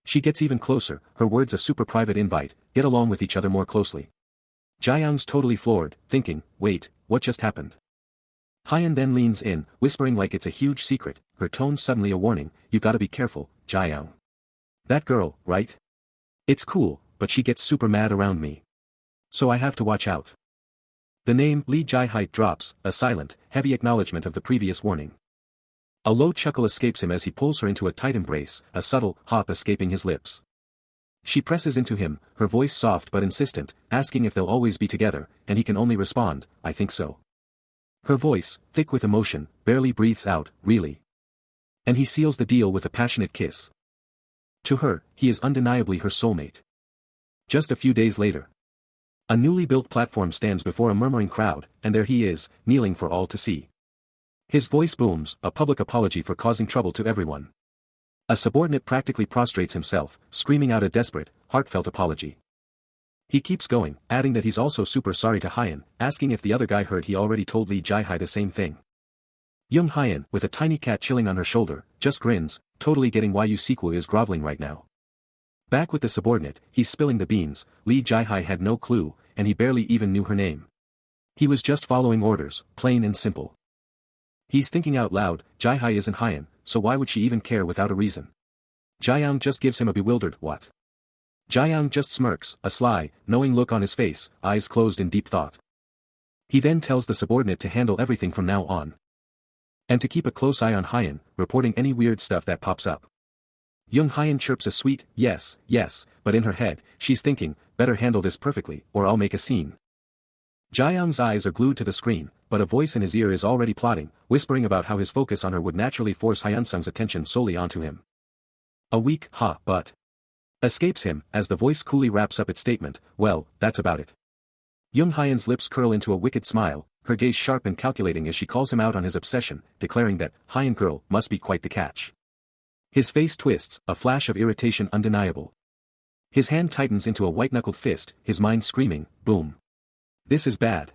She gets even closer, her words a super private invite, get along with each other more closely. Jae-young's totally floored, thinking, wait, what just happened? Hyun then leans in, whispering like it's a huge secret, her tone suddenly a warning, you gotta be careful, Jae-young. That girl, right? It's cool, but she gets super mad around me. So I have to watch out. The name Lee Jae-hai drops, a silent, heavy acknowledgement of the previous warning. A low chuckle escapes him as he pulls her into a tight embrace, a subtle hop escaping his lips. She presses into him, her voice soft but insistent, asking if they'll always be together, and he can only respond, I think so. Her voice, thick with emotion, barely breathes out, really. And he seals the deal with a passionate kiss. To her, he is undeniably her soulmate. Just a few days later. A newly built platform stands before a murmuring crowd, and there he is, kneeling for all to see. His voice booms, a public apology for causing trouble to everyone. A subordinate practically prostrates himself, screaming out a desperate, heartfelt apology. He keeps going, adding that he's also super sorry to Hyun, asking if the other guy heard he already told Lee Jae-hai the same thing. Young Hyun, with a tiny cat chilling on her shoulder, just grins, totally getting why Yu Sequel is groveling right now. Back with the subordinate, he's spilling the beans, Lee Jae-hai had no clue, and he barely even knew her name. He was just following orders, plain and simple. He's thinking out loud, Jae-hai isn't Hyun, so why would she even care without a reason? Jae-young just gives him a bewildered, what? Jae-young just smirks, a sly, knowing look on his face, eyes closed in deep thought. He then tells the subordinate to handle everything from now on. And to keep a close eye on Hyun, reporting any weird stuff that pops up. Young Hyun chirps a sweet, yes, yes, but in her head, she's thinking, better handle this perfectly, or I'll make a scene. Jae-young's eyes are glued to the screen, but a voice in his ear is already plotting, whispering about how his focus on her would naturally force Hyun-sung's attention solely onto him. A weak, but escapes him, as the voice coolly wraps up its statement, well, that's about it. Young Hyun's lips curl into a wicked smile, her gaze sharp and calculating as she calls him out on his obsession, declaring that, Hyun girl, must be quite the catch. His face twists, a flash of irritation undeniable. His hand tightens into a white-knuckled fist, his mind screaming, boom. This is bad.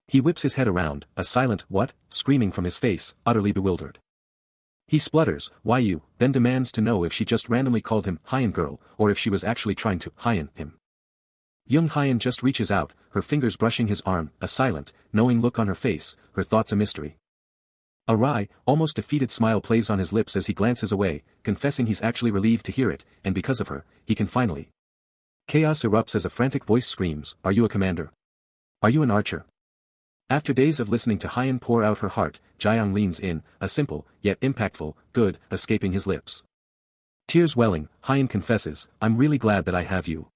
He whips his head around, a silent, what, screaming from his face, utterly bewildered. He splutters, why you, then demands to know if she just randomly called him, Hyun girl, or if she was actually trying to, Hyun him. Young Hyun just reaches out, her fingers brushing his arm, a silent, knowing look on her face, her thoughts a mystery. A wry, almost defeated smile plays on his lips as he glances away, confessing he's actually relieved to hear it, and because of her, he can finally. Chaos erupts as a frantic voice screams, are you a commander? Are you an archer? After days of listening to Hyun pour out her heart, Jae-young leans in, a simple, yet impactful, good, escaping his lips. Tears welling, Hyun confesses, I'm really glad that I have you.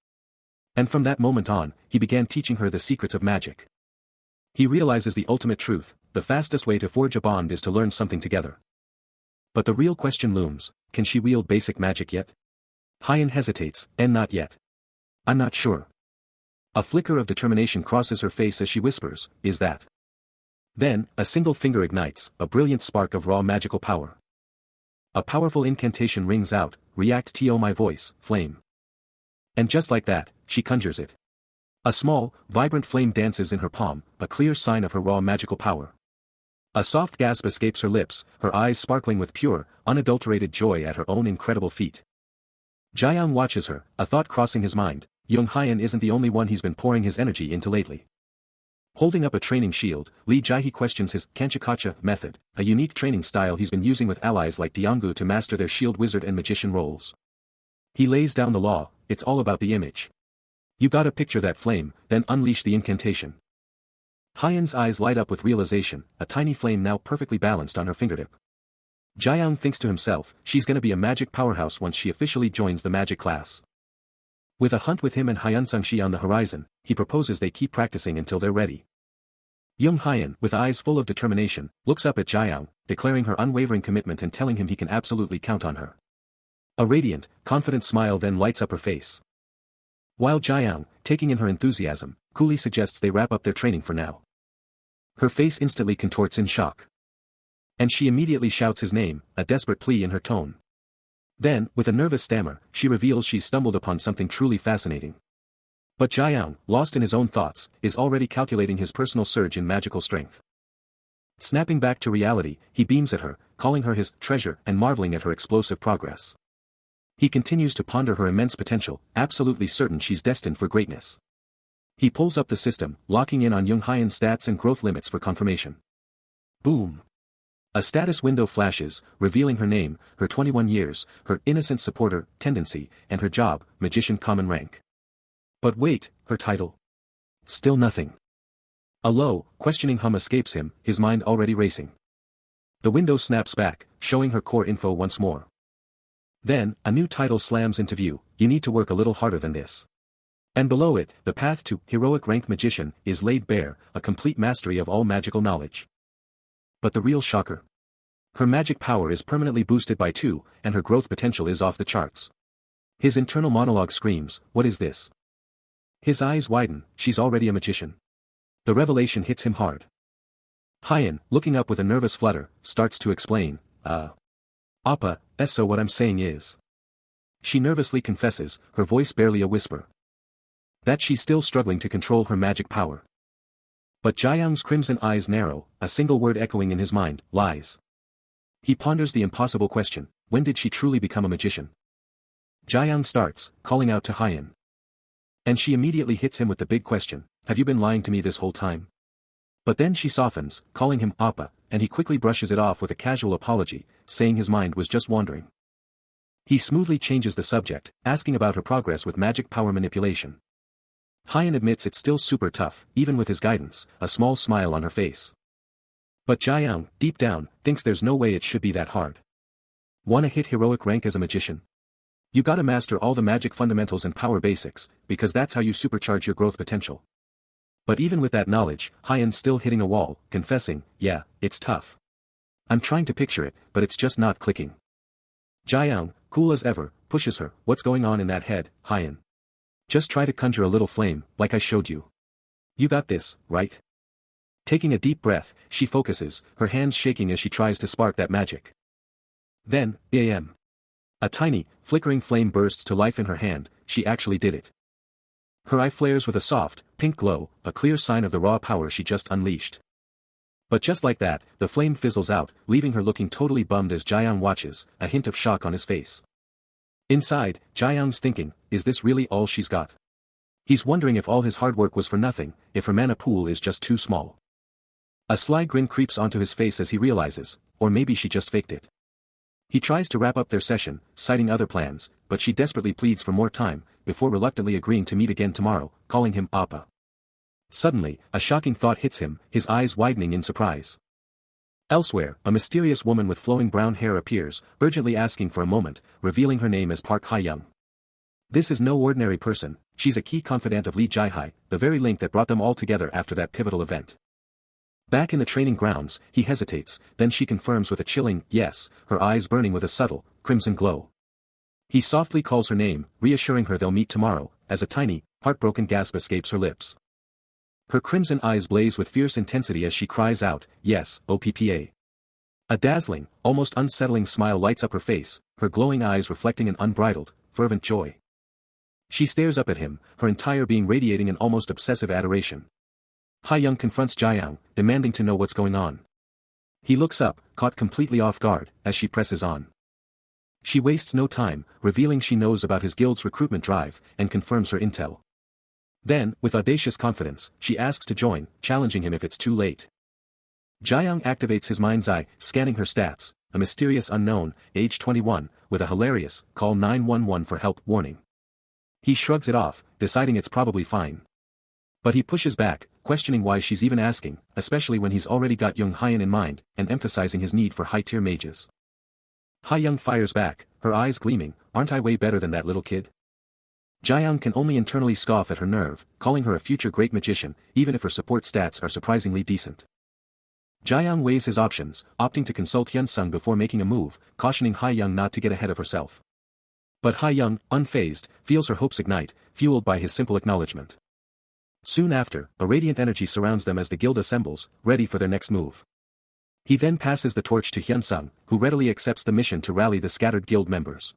And from that moment on, he began teaching her the secrets of magic. He realizes the ultimate truth, the fastest way to forge a bond is to learn something together. But the real question looms, can she wield basic magic yet? Hyun hesitates, and not yet. I'm not sure. A flicker of determination crosses her face as she whispers, is that? Then, a single finger ignites, a brilliant spark of raw magical power. A powerful incantation rings out, react to my voice, flame. And just like that, she conjures it. A small, vibrant flame dances in her palm, a clear sign of her raw magical power. A soft gasp escapes her lips, her eyes sparkling with pure, unadulterated joy at her own incredible feat. Jiang watches her, a thought crossing his mind. Young Hyan isn't the only one he's been pouring his energy into lately. Holding up a training shield, Li Jaihe questions his Kanchikacha method, a unique training style he's been using with allies like Diangu to master their shield wizard and magician roles. He lays down the law, it's all about the image. You gotta picture that flame, then unleash the incantation. Hyan's eyes light up with realization, a tiny flame now perfectly balanced on her fingertip. Jiang thinks to himself, she's gonna be a magic powerhouse once she officially joins the magic class. With a hunt with him and Hyan Sungshi on the horizon, he proposes they keep practicing until they're ready. Young Hyan, with eyes full of determination, looks up at Jiang, declaring her unwavering commitment and telling him he can absolutely count on her. A radiant, confident smile then lights up her face. While Jiang, taking in her enthusiasm, coolly suggests they wrap up their training for now. Her face instantly contorts in shock. And she immediately shouts his name, a desperate plea in her tone. Then, with a nervous stammer, she reveals she's stumbled upon something truly fascinating. But Jiang, lost in his own thoughts, is already calculating his personal surge in magical strength. Snapping back to reality, he beams at her, calling her his treasure and marveling at her explosive progress. He continues to ponder her immense potential, absolutely certain she's destined for greatness. He pulls up the system, locking in on Young Hyan's stats and growth limits for confirmation. Boom! A status window flashes, revealing her name, her 21 years, her innocent supporter tendency, and her job, magician common rank. But wait, her title? Still nothing. A low, questioning hum escapes him, his mind already racing. The window snaps back, showing her core info once more. Then, a new title slams into view, you need to work a little harder than this. And below it, the path to heroic rank magician is laid bare, a complete mastery of all magical knowledge. But the real shocker. Her magic power is permanently boosted by 2, and her growth potential is off the charts. His internal monologue screams, what is this? His eyes widen, she's already a magician. The revelation hits him hard. Hyan, looking up with a nervous flutter, starts to explain, Appa, so what I'm saying is. She nervously confesses, her voice barely a whisper. That she's still struggling to control her magic power. But Jiang's crimson eyes narrow, a single word echoing in his mind, lies. He ponders the impossible question, when did she truly become a magician? Jiang starts, calling out to Hyan. And she immediately hits him with the big question, have you been lying to me this whole time? But then she softens, calling him Appa, and he quickly brushes it off with a casual apology, saying his mind was just wandering. He smoothly changes the subject, asking about her progress with magic power manipulation. Hyan admits it's still super tough, even with his guidance, a small smile on her face. But Jiang, deep down, thinks there's no way it should be that hard. Wanna hit heroic rank as a magician? You gotta master all the magic fundamentals and power basics, because that's how you supercharge your growth potential. But even with that knowledge, Hyan's still hitting a wall, confessing, yeah, it's tough. I'm trying to picture it, but it's just not clicking. Jiang, cool as ever, pushes her, what's going on in that head, Hyan? Just try to conjure a little flame, like I showed you. You got this, right? Taking a deep breath, she focuses, her hands shaking as she tries to spark that magic. Then, bam. A tiny, flickering flame bursts to life in her hand, she actually did it. Her eye flares with a soft, pink glow, a clear sign of the raw power she just unleashed. But just like that, the flame fizzles out, leaving her looking totally bummed as Jiang watches, a hint of shock on his face. Inside, Jiang's thinking, is this really all she's got? He's wondering if all his hard work was for nothing, if her mana pool is just too small. A sly grin creeps onto his face as he realizes, or maybe she just faked it. He tries to wrap up their session, citing other plans, but she desperately pleads for more time, before reluctantly agreeing to meet again tomorrow, calling him Appa. Suddenly, a shocking thought hits him, his eyes widening in surprise. Elsewhere, a mysterious woman with flowing brown hair appears, urgently asking for a moment, revealing her name as Park Ha-young. This is no ordinary person, she's a key confidant of Li Jaihe, the very link that brought them all together after that pivotal event. Back in the training grounds, he hesitates, then she confirms with a chilling yes, her eyes burning with a subtle, crimson glow. He softly calls her name, reassuring her they'll meet tomorrow, as a tiny, heartbroken gasp escapes her lips. Her crimson eyes blaze with fierce intensity as she cries out, yes, OPPA. A dazzling, almost unsettling smile lights up her face, her glowing eyes reflecting an unbridled, fervent joy. She stares up at him, her entire being radiating an almost obsessive adoration. Ha-young confronts Jiang, demanding to know what's going on. He looks up, caught completely off guard, as she presses on. She wastes no time, revealing she knows about his guild's recruitment drive, and confirms her intel. Then, with audacious confidence, she asks to join, challenging him if it's too late. Jiang activates his mind's eye, scanning her stats, a mysterious unknown, age 21, with a hilarious, call 911 for help warning. He shrugs it off, deciding it's probably fine. But he pushes back, questioning why she's even asking, especially when he's already got Young Hyan in mind, and emphasizing his need for high-tier mages. Ha-young fires back, her eyes gleaming, aren't I way better than that little kid? Jiang can only internally scoff at her nerve, calling her a future great magician, even if her support stats are surprisingly decent. Jiang weighs his options, opting to consult Hyun-sung before making a move, cautioning Ha-young not to get ahead of herself. But Ha-young, unfazed, feels her hopes ignite, fueled by his simple acknowledgement. Soon after, a radiant energy surrounds them as the guild assembles, ready for their next move. He then passes the torch to Hyun-sung, who readily accepts the mission to rally the scattered guild members.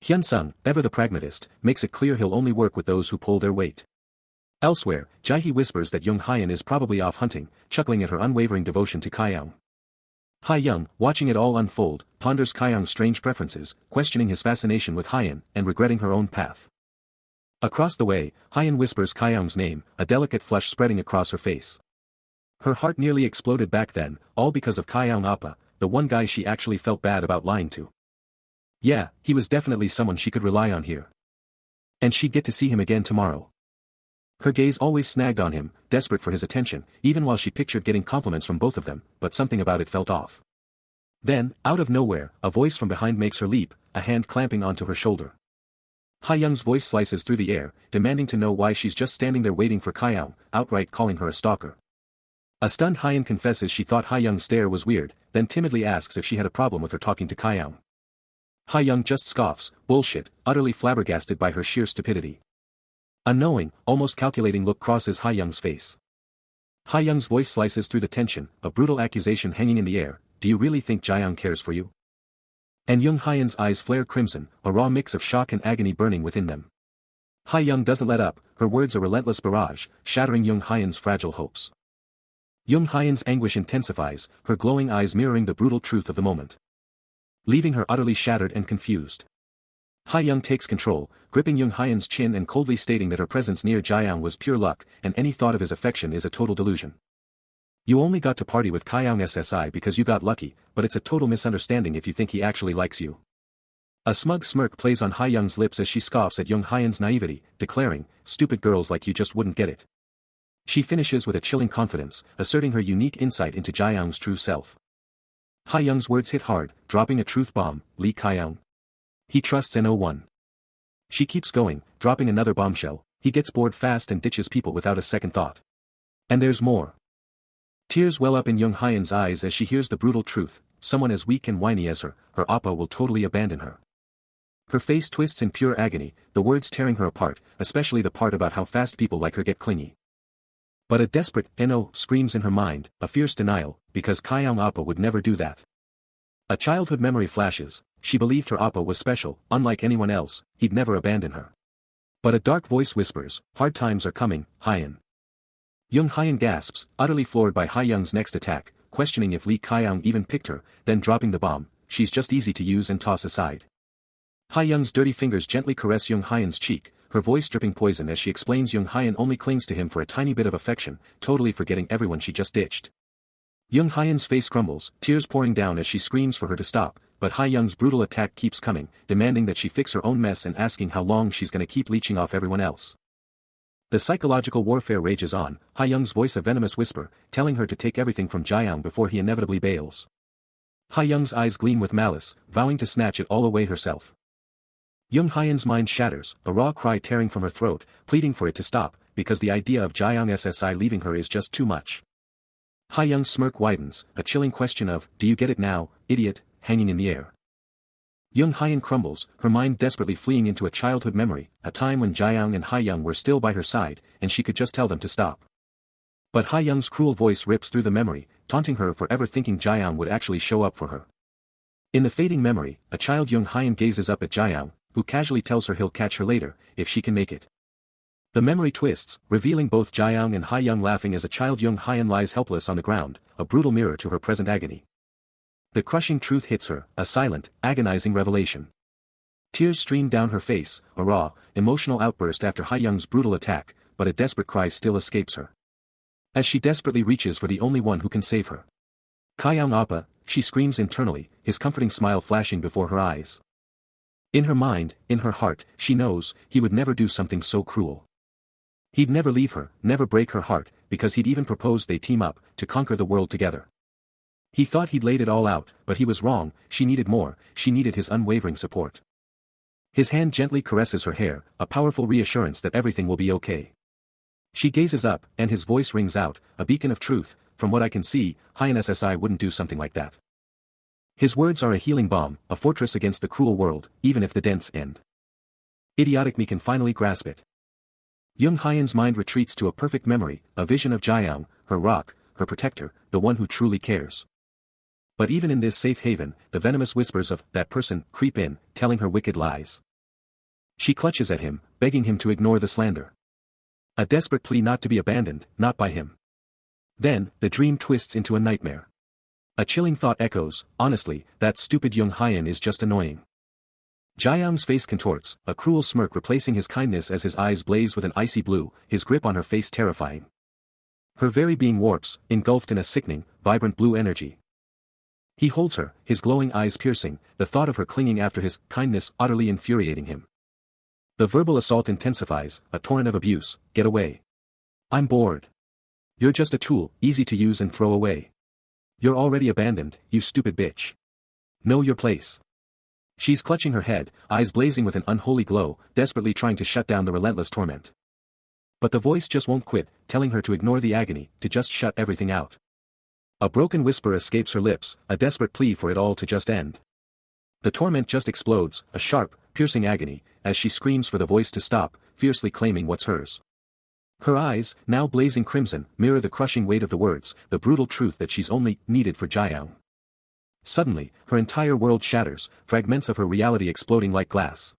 Hyun-sung, ever the pragmatist, makes it clear he'll only work with those who pull their weight. Elsewhere, Jae-hee whispers that Young Hyan is probably off hunting, chuckling at her unwavering devotion to Kyoung. Ha-young, watching it all unfold, ponders Kyoung's strange preferences, questioning his fascination with Hyan, and regretting her own path. Across the way, Hyan whispers Kyoung's name, a delicate flush spreading across her face. Her heart nearly exploded back then, all because of Kyoung Appa, the one guy she actually felt bad about lying to. Yeah, he was definitely someone she could rely on here. And she'd get to see him again tomorrow. Her gaze always snagged on him, desperate for his attention, even while she pictured getting compliments from both of them, but something about it felt off. Then, out of nowhere, a voice from behind makes her leap, a hand clamping onto her shoulder. Ha-young's voice slices through the air, demanding to know why she's just standing there waiting for Kyoung, outright calling her a stalker. A stunned Hyan confesses she thought Ha-young's stare was weird, then timidly asks if she had a problem with her talking to Kyoung. Ha-young just scoffs, bullshit, utterly flabbergasted by her sheer stupidity. A knowing, almost calculating look crosses Ha-young's face. Ha-young's voice slices through the tension, a brutal accusation hanging in the air, do you really think Jiang cares for you? And Young Hyan's eyes flare crimson, a raw mix of shock and agony burning within them. Ha-young doesn't let up, her words a relentless barrage, shattering Young Hyan's fragile hopes. Young Hyan's anguish intensifies, her glowing eyes mirroring the brutal truth of the moment. Leaving her utterly shattered and confused. Ha-young takes control, gripping Young Hyan's chin and coldly stating that her presence near Jiang was pure luck, and any thought of his affection is a total delusion. You only got to party with Kyoung SSI because you got lucky, but it's a total misunderstanding if you think he actually likes you. A smug smirk plays on Ha-young's lips as she scoffs at Young Hyan's naivety, declaring, stupid girls like you just wouldn't get it. She finishes with a chilling confidence, asserting her unique insight into Jiang's true self. Ha-young's words hit hard, dropping a truth bomb, Lee Kyoung. He trusts No1. She keeps going, dropping another bombshell, he gets bored fast and ditches people without a second thought. And there's more. Tears well up in Young Hyan's eyes as she hears the brutal truth, someone as weak and whiny as her Appa will totally abandon her. Her face twists in pure agony, the words tearing her apart, especially the part about how fast people like her get clingy. But a desperate No screams in her mind, a fierce denial, because Kyoung Appa would never do that. A childhood memory flashes, she believed her Appa was special, unlike anyone else, he'd never abandon her. But a dark voice whispers, hard times are coming, Hyan. Young Hyan gasps, utterly floored by Ha-young's next attack, questioning if Lee Kyoung even picked her, then dropping the bomb, she's just easy to use and toss aside. Ha-young's dirty fingers gently caress Young Hyan's cheek, her voice dripping poison as she explains Young Hyan only clings to him for a tiny bit of affection, totally forgetting everyone she just ditched. Young Hyan's face crumbles, tears pouring down as she screams for her to stop, but Ha-young's brutal attack keeps coming, demanding that she fix her own mess and asking how long she's gonna keep leeching off everyone else. The psychological warfare rages on, Ha-young's voice a venomous whisper, telling her to take everything from Jiang before he inevitably bails. Ha-young's eyes gleam with malice, vowing to snatch it all away herself. Young Hyan's mind shatters, a raw cry tearing from her throat, pleading for it to stop, because the idea of Jiang SSI leaving her is just too much. Ha-young's smirk widens, a chilling question of, do you get it now, idiot, hanging in the air. Young Hyan crumbles, her mind desperately fleeing into a childhood memory, a time when Jiang and Ha-young were still by her side, and she could just tell them to stop. But Ha-young's cruel voice rips through the memory, taunting her for ever thinking Jae-young would actually show up for her. In the fading memory, a child young Hyeon gazes up at Jae-young, who casually tells her he'll catch her later, if she can make it. The memory twists, revealing both Jae-young and Ha-young laughing as a child young Hyeon lies helpless on the ground, a brutal mirror to her present agony. The crushing truth hits her, a silent, agonizing revelation. Tears stream down her face, a raw, emotional outburst after Ha-young's brutal attack, but a desperate cry still escapes her. As she desperately reaches for the only one who can save her. Ka-young Appa, she screams internally, his comforting smile flashing before her eyes. In her mind, in her heart, she knows, he would never do something so cruel. He'd never leave her, never break her heart, because he'd even proposed they team up, to conquer the world together. He thought he'd laid it all out, but he was wrong, she needed more, she needed his unwavering support. His hand gently caresses her hair, a powerful reassurance that everything will be okay. She gazes up, and his voice rings out, a beacon of truth, from what I can see, Hyeon SSI wouldn't do something like that. His words are a healing balm, a fortress against the cruel world, even if the dents end. Idiotic me can finally grasp it. Young Hyeon's mind retreats to a perfect memory, a vision of Jae-young, her rock, her protector, the one who truly cares. But even in this safe haven, the venomous whispers of that person creep in, telling her wicked lies. She clutches at him, begging him to ignore the slander. A desperate plea not to be abandoned, not by him. Then, the dream twists into a nightmare. A chilling thought echoes, honestly, that stupid young Hyeon is just annoying. Jae-young's face contorts, a cruel smirk replacing his kindness as his eyes blaze with an icy blue, his grip on her face terrifying. Her very being warps, engulfed in a sickening, vibrant blue energy. He holds her, his glowing eyes piercing, the thought of her clinging after his kindness utterly infuriating him. The verbal assault intensifies, a torrent of abuse. Get away. I'm bored. You're just a tool, easy to use and throw away. You're already abandoned, you stupid bitch. Know your place. She's clutching her head, eyes blazing with an unholy glow, desperately trying to shut down the relentless torment. But the voice just won't quit, telling her to ignore the agony, to just shut everything out. A broken whisper escapes her lips, a desperate plea for it all to just end. The torment just explodes, a sharp, piercing agony, as she screams for the voice to stop, fiercely claiming what's hers. Her eyes, now blazing crimson, mirror the crushing weight of the words, the brutal truth that she's only needed for Jae-young. Suddenly, her entire world shatters, fragments of her reality exploding like glass.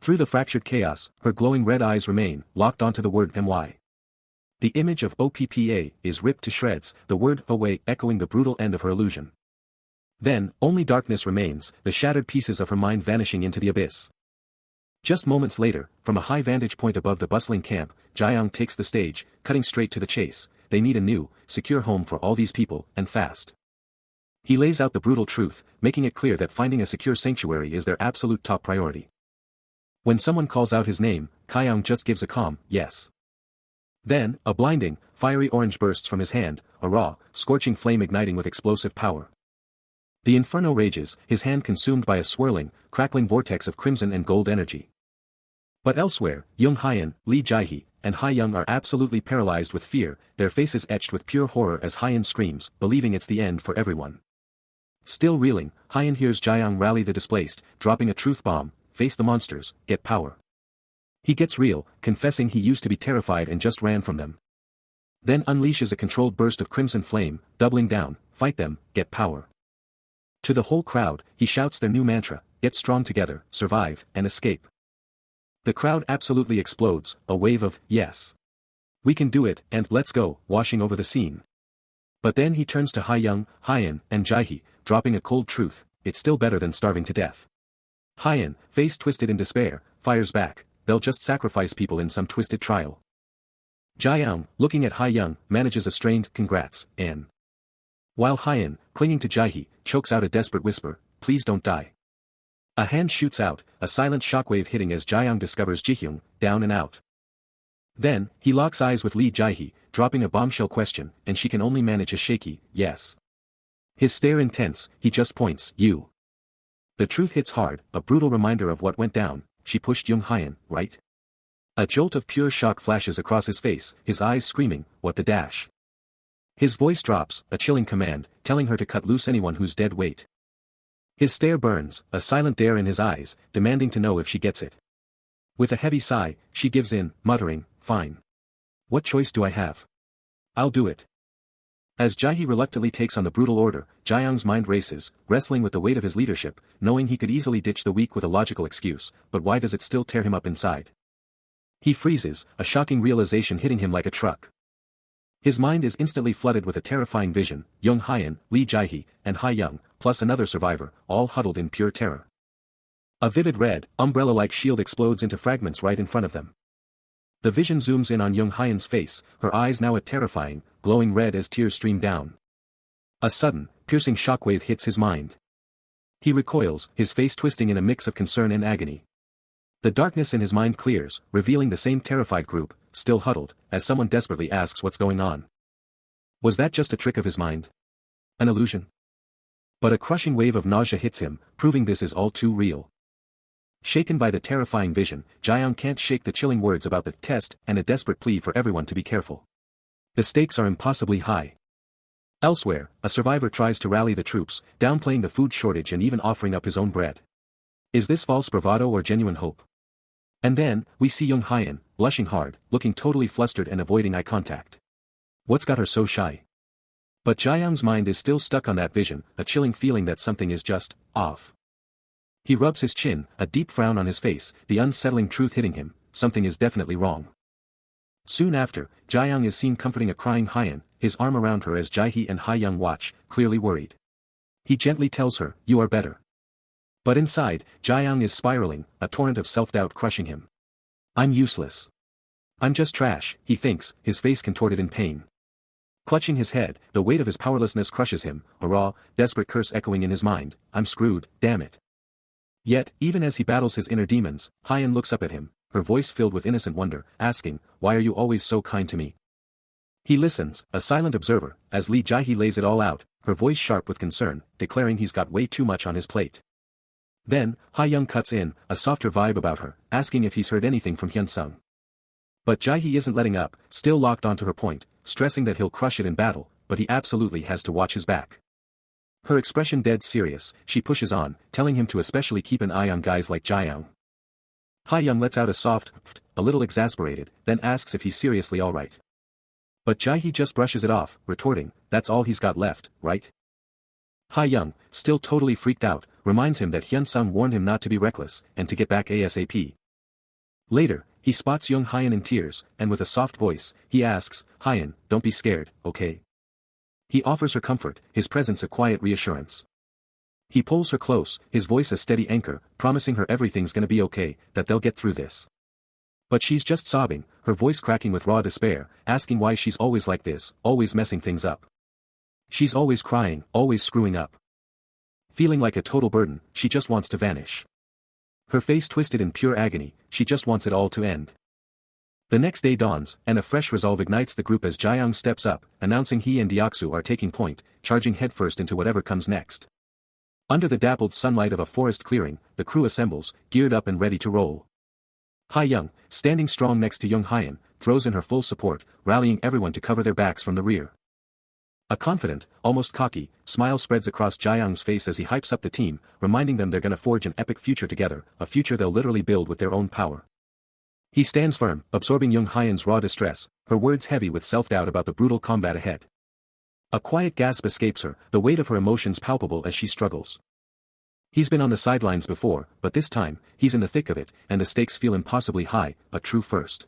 Through the fractured chaos, her glowing red eyes remain, locked onto the word MY. The image of OPPA is ripped to shreds, the word away echoing the brutal end of her illusion. Then, only darkness remains, the shattered pieces of her mind vanishing into the abyss. Just moments later, from a high vantage point above the bustling camp, Jae-young takes the stage, cutting straight to the chase. They need a new, secure home for all these people, and fast. He lays out the brutal truth, making it clear that finding a secure sanctuary is their absolute top priority. When someone calls out his name, Ka-young just gives a calm, yes. Then, a blinding, fiery orange bursts from his hand, a raw, scorching flame igniting with explosive power. The inferno rages, his hand consumed by a swirling, crackling vortex of crimson and gold energy. But elsewhere, Young Hyeon, Lee Jae-hee, and Ha-young are absolutely paralyzed with fear, their faces etched with pure horror as Hyeon screams, believing it's the end for everyone. Still reeling, Hyeon hears Jae-young rally the displaced, dropping a truth bomb, face the monsters, get power. He gets real, confessing he used to be terrified and just ran from them. Then unleashes a controlled burst of crimson flame, doubling down, fight them, get power. To the whole crowd, he shouts their new mantra, get strong together, survive, and escape. The crowd absolutely explodes, a wave of, yes. We can do it, and let's go, washing over the scene. But then he turns to Ha-young, Hyeon, and Jae-hee, dropping a cold truth, it's still better than starving to death. Hyeon, face twisted in despair, fires back, they'll just sacrifice people in some twisted trial. Jae-young, looking at Ha-young, manages a strained, congrats, and. While Hyeon, clinging to Jae-hee, chokes out a desperate whisper, please don't die. A hand shoots out, a silent shockwave hitting as Jae-young discovers Ji-hyung, down and out. Then, he locks eyes with Lee Jae-hee, dropping a bombshell question, and she can only manage a shaky, yes. His stare intense, he just points, you. The truth hits hard, a brutal reminder of what went down, she pushed Young Hyeon, right? A jolt of pure shock flashes across his face, his eyes screaming, what the dash? His voice drops, a chilling command, telling her to cut loose anyone who's dead weight. His stare burns, a silent dare in his eyes, demanding to know if she gets it. With a heavy sigh, she gives in, muttering, fine. What choice do I have? I'll do it. As Jaehi reluctantly takes on the brutal order, Jaeyoung's mind races, wrestling with the weight of his leadership, knowing he could easily ditch the weak with a logical excuse, but why does it still tear him up inside? He freezes, a shocking realization hitting him like a truck. His mind is instantly flooded with a terrifying vision: Young Hyeon, Lee Jae-hee, and Ha-young, plus another survivor, all huddled in pure terror. A vivid red, umbrella-like shield explodes into fragments right in front of them. The vision zooms in on Young Hyeon's face, her eyes now a terrifying, glowing red as tears stream down. A sudden, piercing shockwave hits his mind. He recoils, his face twisting in a mix of concern and agony. The darkness in his mind clears, revealing the same terrified group, still huddled, as someone desperately asks what's going on. Was that just a trick of his mind? An illusion? But a crushing wave of nausea hits him, proving this is all too real. Shaken by the terrifying vision, Jaeyoung can't shake the chilling words about the test and a desperate plea for everyone to be careful. The stakes are impossibly high. Elsewhere, a survivor tries to rally the troops, downplaying the food shortage and even offering up his own bread. Is this false bravado or genuine hope? And then, we see Young Hyeon, blushing hard, looking totally flustered and avoiding eye contact. What's got her so shy? But Jaeyoung's mind is still stuck on that vision, a chilling feeling that something is just off. He rubs his chin, a deep frown on his face, the unsettling truth hitting him: something is definitely wrong. Soon after, Jaeyoung is seen comforting a crying Hyeon, his arm around her as Jae-hee and Ha-young watch, clearly worried. He gently tells her, "You are better." But inside, Jaeyoung is spiraling, a torrent of self-doubt crushing him. I'm useless. I'm just trash, he thinks, his face contorted in pain. Clutching his head, the weight of his powerlessness crushes him, a raw, desperate curse echoing in his mind: I'm screwed, damn it. Yet, even as he battles his inner demons, Hyeon looks up at him, her voice filled with innocent wonder, asking, "Why are you always so kind to me?" He listens, a silent observer, as Lee Jae-hee lays it all out, her voice sharp with concern, declaring he's got way too much on his plate. Then, Ha-young cuts in, a softer vibe about her, asking if he's heard anything from Hyun-sung. But Jae-hee isn't letting up, still locked onto her point, stressing that he'll crush it in battle, but he absolutely has to watch his back. Her expression dead serious, she pushes on, telling him to especially keep an eye on guys like Jaeyoung. Ha-young lets out a soft pfft, a little exasperated, then asks if he's seriously alright. But Jae-hee just brushes it off, retorting, "That's all he's got left, right?" Ha-young, still totally freaked out, reminds him that Hyun-sung warned him not to be reckless, and to get back ASAP. Later, he spots Young Hyeon in tears, and with a soft voice, he asks, "Hyeon, don't be scared, okay?" He offers her comfort, his presence a quiet reassurance. He pulls her close, his voice a steady anchor, promising her everything's gonna be okay, that they'll get through this. But she's just sobbing, her voice cracking with raw despair, asking why she's always like this, always messing things up. She's always crying, always screwing up. Feeling like a total burden, she just wants to vanish. Her face twisted in pure agony, she just wants it all to end. The next day dawns, and a fresh resolve ignites the group as Jaeyoung steps up, announcing he and Deoksu are taking point, charging headfirst into whatever comes next. Under the dappled sunlight of a forest clearing, the crew assembles, geared up and ready to roll. Ha-young, standing strong next to Young Hyeon, throws in her full support, rallying everyone to cover their backs from the rear. A confident, almost cocky, smile spreads across Jaeyoung's face as he hypes up the team, reminding them they're gonna forge an epic future together, a future they'll literally build with their own power. He stands firm, absorbing Young Hyeon's raw distress, her words heavy with self-doubt about the brutal combat ahead. A quiet gasp escapes her, the weight of her emotions palpable as she struggles. He's been on the sidelines before, but this time, he's in the thick of it, and the stakes feel impossibly high, a true first.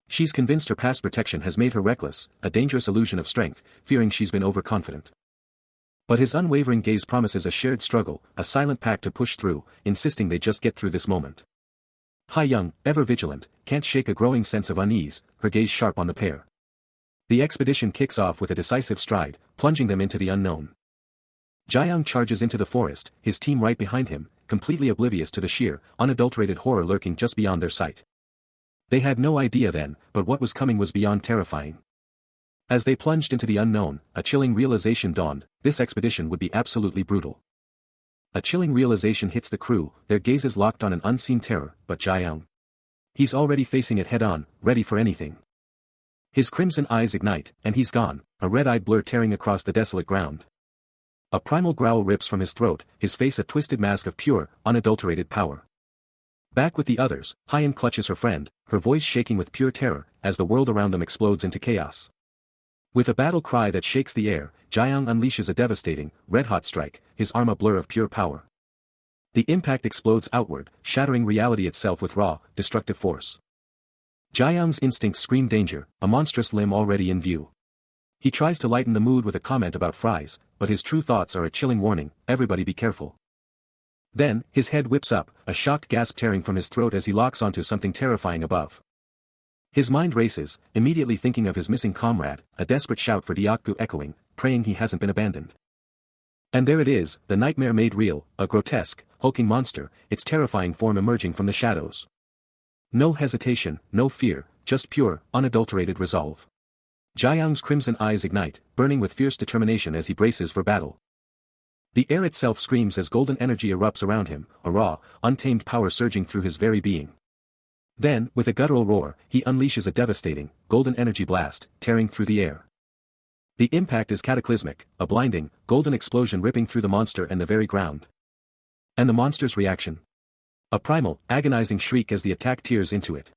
She's convinced her past protection has made her reckless, a dangerous illusion of strength, fearing she's been overconfident. But his unwavering gaze promises a shared struggle, a silent pact to push through, insisting they just get through this moment. Ha-young, ever vigilant, can't shake a growing sense of unease, her gaze sharp on the pair. The expedition kicks off with a decisive stride, plunging them into the unknown. Jaeyoung charges into the forest, his team right behind him, completely oblivious to the sheer, unadulterated horror lurking just beyond their sight. They had no idea then, but what was coming was beyond terrifying. As they plunged into the unknown, a chilling realization dawned: this expedition would be absolutely brutal. A chilling realization hits the crew, their gazes locked on an unseen terror, but Jaeyoung. He's already facing it head-on, ready for anything. His crimson eyes ignite, and he's gone, a red-eyed blur tearing across the desolate ground. A primal growl rips from his throat, his face a twisted mask of pure, unadulterated power. Back with the others, Hyeon clutches her friend, her voice shaking with pure terror, as the world around them explodes into chaos. With a battle cry that shakes the air, Jiang unleashes a devastating, red-hot strike, his arm a blur of pure power. The impact explodes outward, shattering reality itself with raw, destructive force. Jiang's instincts scream danger, a monstrous limb already in view. He tries to lighten the mood with a comment about fries, but his true thoughts are a chilling warning, everybody be careful. Then, his head whips up, a shocked gasp tearing from his throat as he locks onto something terrifying above. His mind races, immediately thinking of his missing comrade, a desperate shout for Diakku echoing, praying he hasn't been abandoned. And there it is, the nightmare made real, a grotesque, hulking monster, its terrifying form emerging from the shadows. No hesitation, no fear, just pure, unadulterated resolve. Jiang's crimson eyes ignite, burning with fierce determination as he braces for battle. The air itself screams as golden energy erupts around him, a raw, untamed power surging through his very being. Then, with a guttural roar, he unleashes a devastating, golden energy blast, tearing through the air. The impact is cataclysmic, a blinding, golden explosion ripping through the monster and the very ground. And the monster's reaction? A primal, agonizing shriek as the attack tears into it.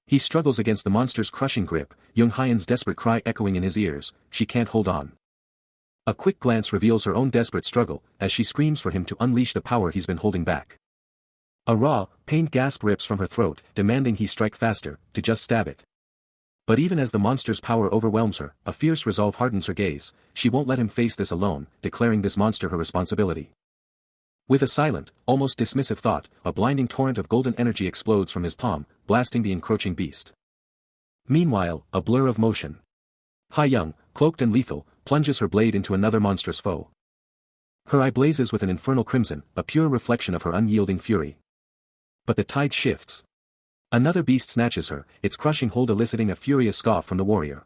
He struggles against the monster's crushing grip, Young Hyan's desperate cry echoing in his ears, she can't hold on. A quick glance reveals her own desperate struggle, as she screams for him to unleash the power he's been holding back. A raw, pained gasp rips from her throat, demanding he strike faster, to just stab it. But even as the monster's power overwhelms her, a fierce resolve hardens her gaze, she won't let him face this alone, declaring this monster her responsibility. With a silent, almost dismissive thought, a blinding torrent of golden energy explodes from his palm, blasting the encroaching beast. Meanwhile, a blur of motion. Young, cloaked and lethal, plunges her blade into another monstrous foe. Her eye blazes with an infernal crimson, a pure reflection of her unyielding fury. But the tide shifts. Another beast snatches her, its crushing hold eliciting a furious scoff from the warrior.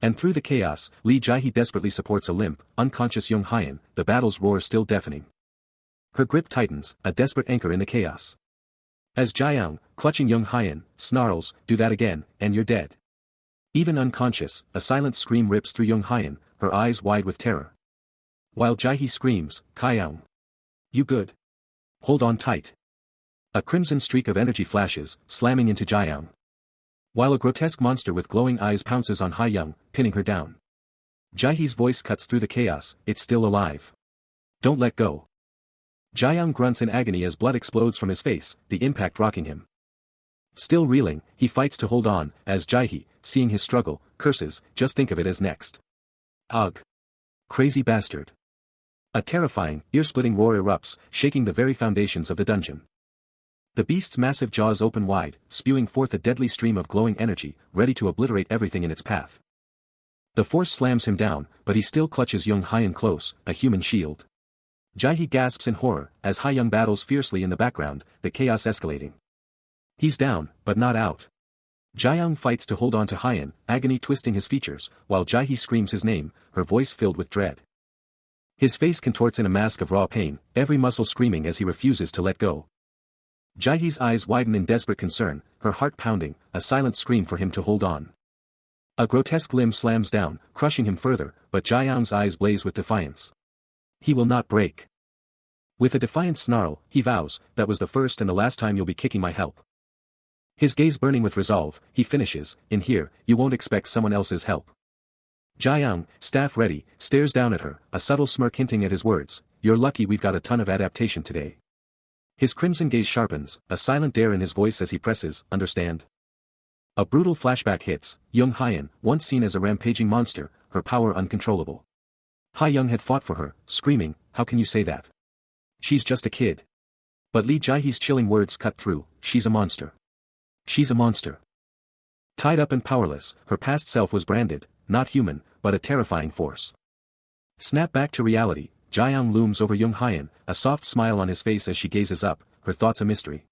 And through the chaos, Li Jaihe desperately supports a limp, unconscious Young Hyan, the battle's roar still deafening. Her grip tightens, a desperate anchor in the chaos. As Jiang, clutching Young Hyan, snarls, do that again, and you're dead. Even unconscious, a silent scream rips through Young Hyan, her eyes wide with terror. While Jaihe screams, Kaiang. You good? Hold on tight. A crimson streak of energy flashes, slamming into Jiang. While a grotesque monster with glowing eyes pounces on Young, pinning her down. Jaihe's voice cuts through the chaos, it's still alive. Don't let go. Jiang grunts in agony as blood explodes from his face, the impact rocking him. Still reeling, he fights to hold on, as Jaihe, seeing his struggle, curses, just think of it as next. Ugh. Crazy bastard. A terrifying, ear-splitting roar erupts, shaking the very foundations of the dungeon. The beast's massive jaws open wide, spewing forth a deadly stream of glowing energy, ready to obliterate everything in its path. The force slams him down, but he still clutches Young Hyan close, a human shield. Jaihe gasps in horror, as Young battles fiercely in the background, the chaos escalating. He's down, but not out. Jiang fights to hold on to Hyan, agony twisting his features, while Jaihe screams his name, her voice filled with dread. His face contorts in a mask of raw pain, every muscle screaming as he refuses to let go. Jaihe's eyes widen in desperate concern, her heart pounding, a silent scream for him to hold on. A grotesque limb slams down, crushing him further, but Jiang's eyes blaze with defiance. He will not break. With a defiant snarl, he vows, that was the first and the last time you'll be kicking my help. His gaze burning with resolve, he finishes, in here, you won't expect someone else's help. Jiang, staff ready, stares down at her, a subtle smirk hinting at his words, you're lucky we've got a ton of adaptation today. His crimson gaze sharpens, a silent dare in his voice as he presses, understand? A brutal flashback hits, Young Hyan, once seen as a rampaging monster, her power uncontrollable. Young had fought for her, screaming, how can you say that? She's just a kid. But Li Jaihe's chilling words cut through, she's a monster. She's a monster. Tied up and powerless, her past self was branded, not human, but a terrifying force. Snap back to reality, Jiang looms over Young Hyan, a soft smile on his face as she gazes up, her thoughts a mystery.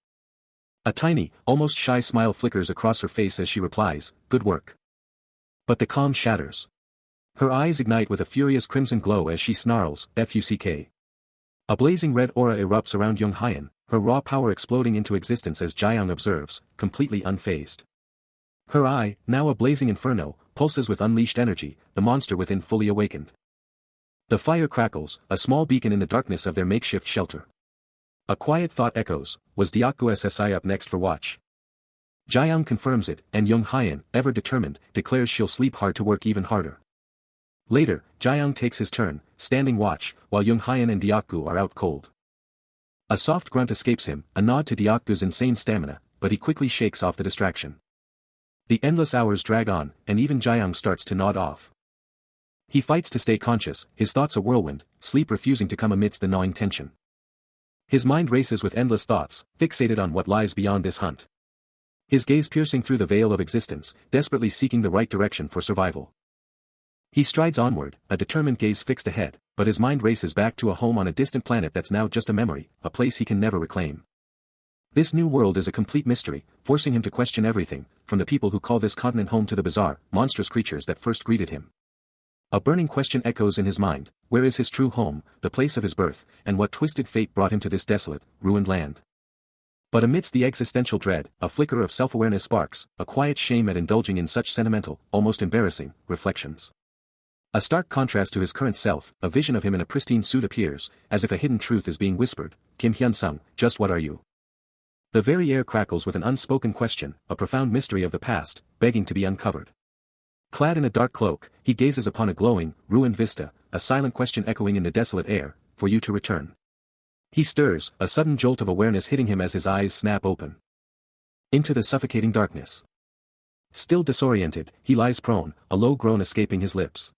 A tiny, almost shy smile flickers across her face as she replies, good work. But the calm shatters. Her eyes ignite with a furious crimson glow as she snarls, fuck. A blazing red aura erupts around Young Hyan, her raw power exploding into existence as Jiang observes, completely unfazed. Her eye, now a blazing inferno, pulses with unleashed energy, the monster within fully awakened. The fire crackles, a small beacon in the darkness of their makeshift shelter. A quiet thought echoes, was Diakku SSI up next for watch? Jiang confirms it, and Young Hyan, ever determined, declares she'll sleep hard to work even harder. Later, Jiang takes his turn, standing watch, while Young Hyan and Deokgu are out cold. A soft grunt escapes him, a nod to Deokgu's insane stamina, but he quickly shakes off the distraction. The endless hours drag on, and even Jiang starts to nod off. He fights to stay conscious, his thoughts a whirlwind, sleep refusing to come amidst the gnawing tension. His mind races with endless thoughts, fixated on what lies beyond this hunt. His gaze piercing through the veil of existence, desperately seeking the right direction for survival. He strides onward, a determined gaze fixed ahead, but his mind races back to a home on a distant planet that's now just a memory, a place he can never reclaim. This new world is a complete mystery, forcing him to question everything, from the people who call this continent home to the bizarre, monstrous creatures that first greeted him. A burning question echoes in his mind: where is his true home, the place of his birth, and what twisted fate brought him to this desolate, ruined land? But amidst the existential dread, a flicker of self-awareness sparks, a quiet shame at indulging in such sentimental, almost embarrassing, reflections. A stark contrast to his current self, a vision of him in a pristine suit appears, as if a hidden truth is being whispered: Kim Hyun-sung, just what are you? The very air crackles with an unspoken question, a profound mystery of the past, begging to be uncovered. Clad in a dark cloak, he gazes upon a glowing, ruined vista, a silent question echoing in the desolate air: for you to return. He stirs, a sudden jolt of awareness hitting him as his eyes snap open. Into the suffocating darkness. Still disoriented, he lies prone, a low groan escaping his lips.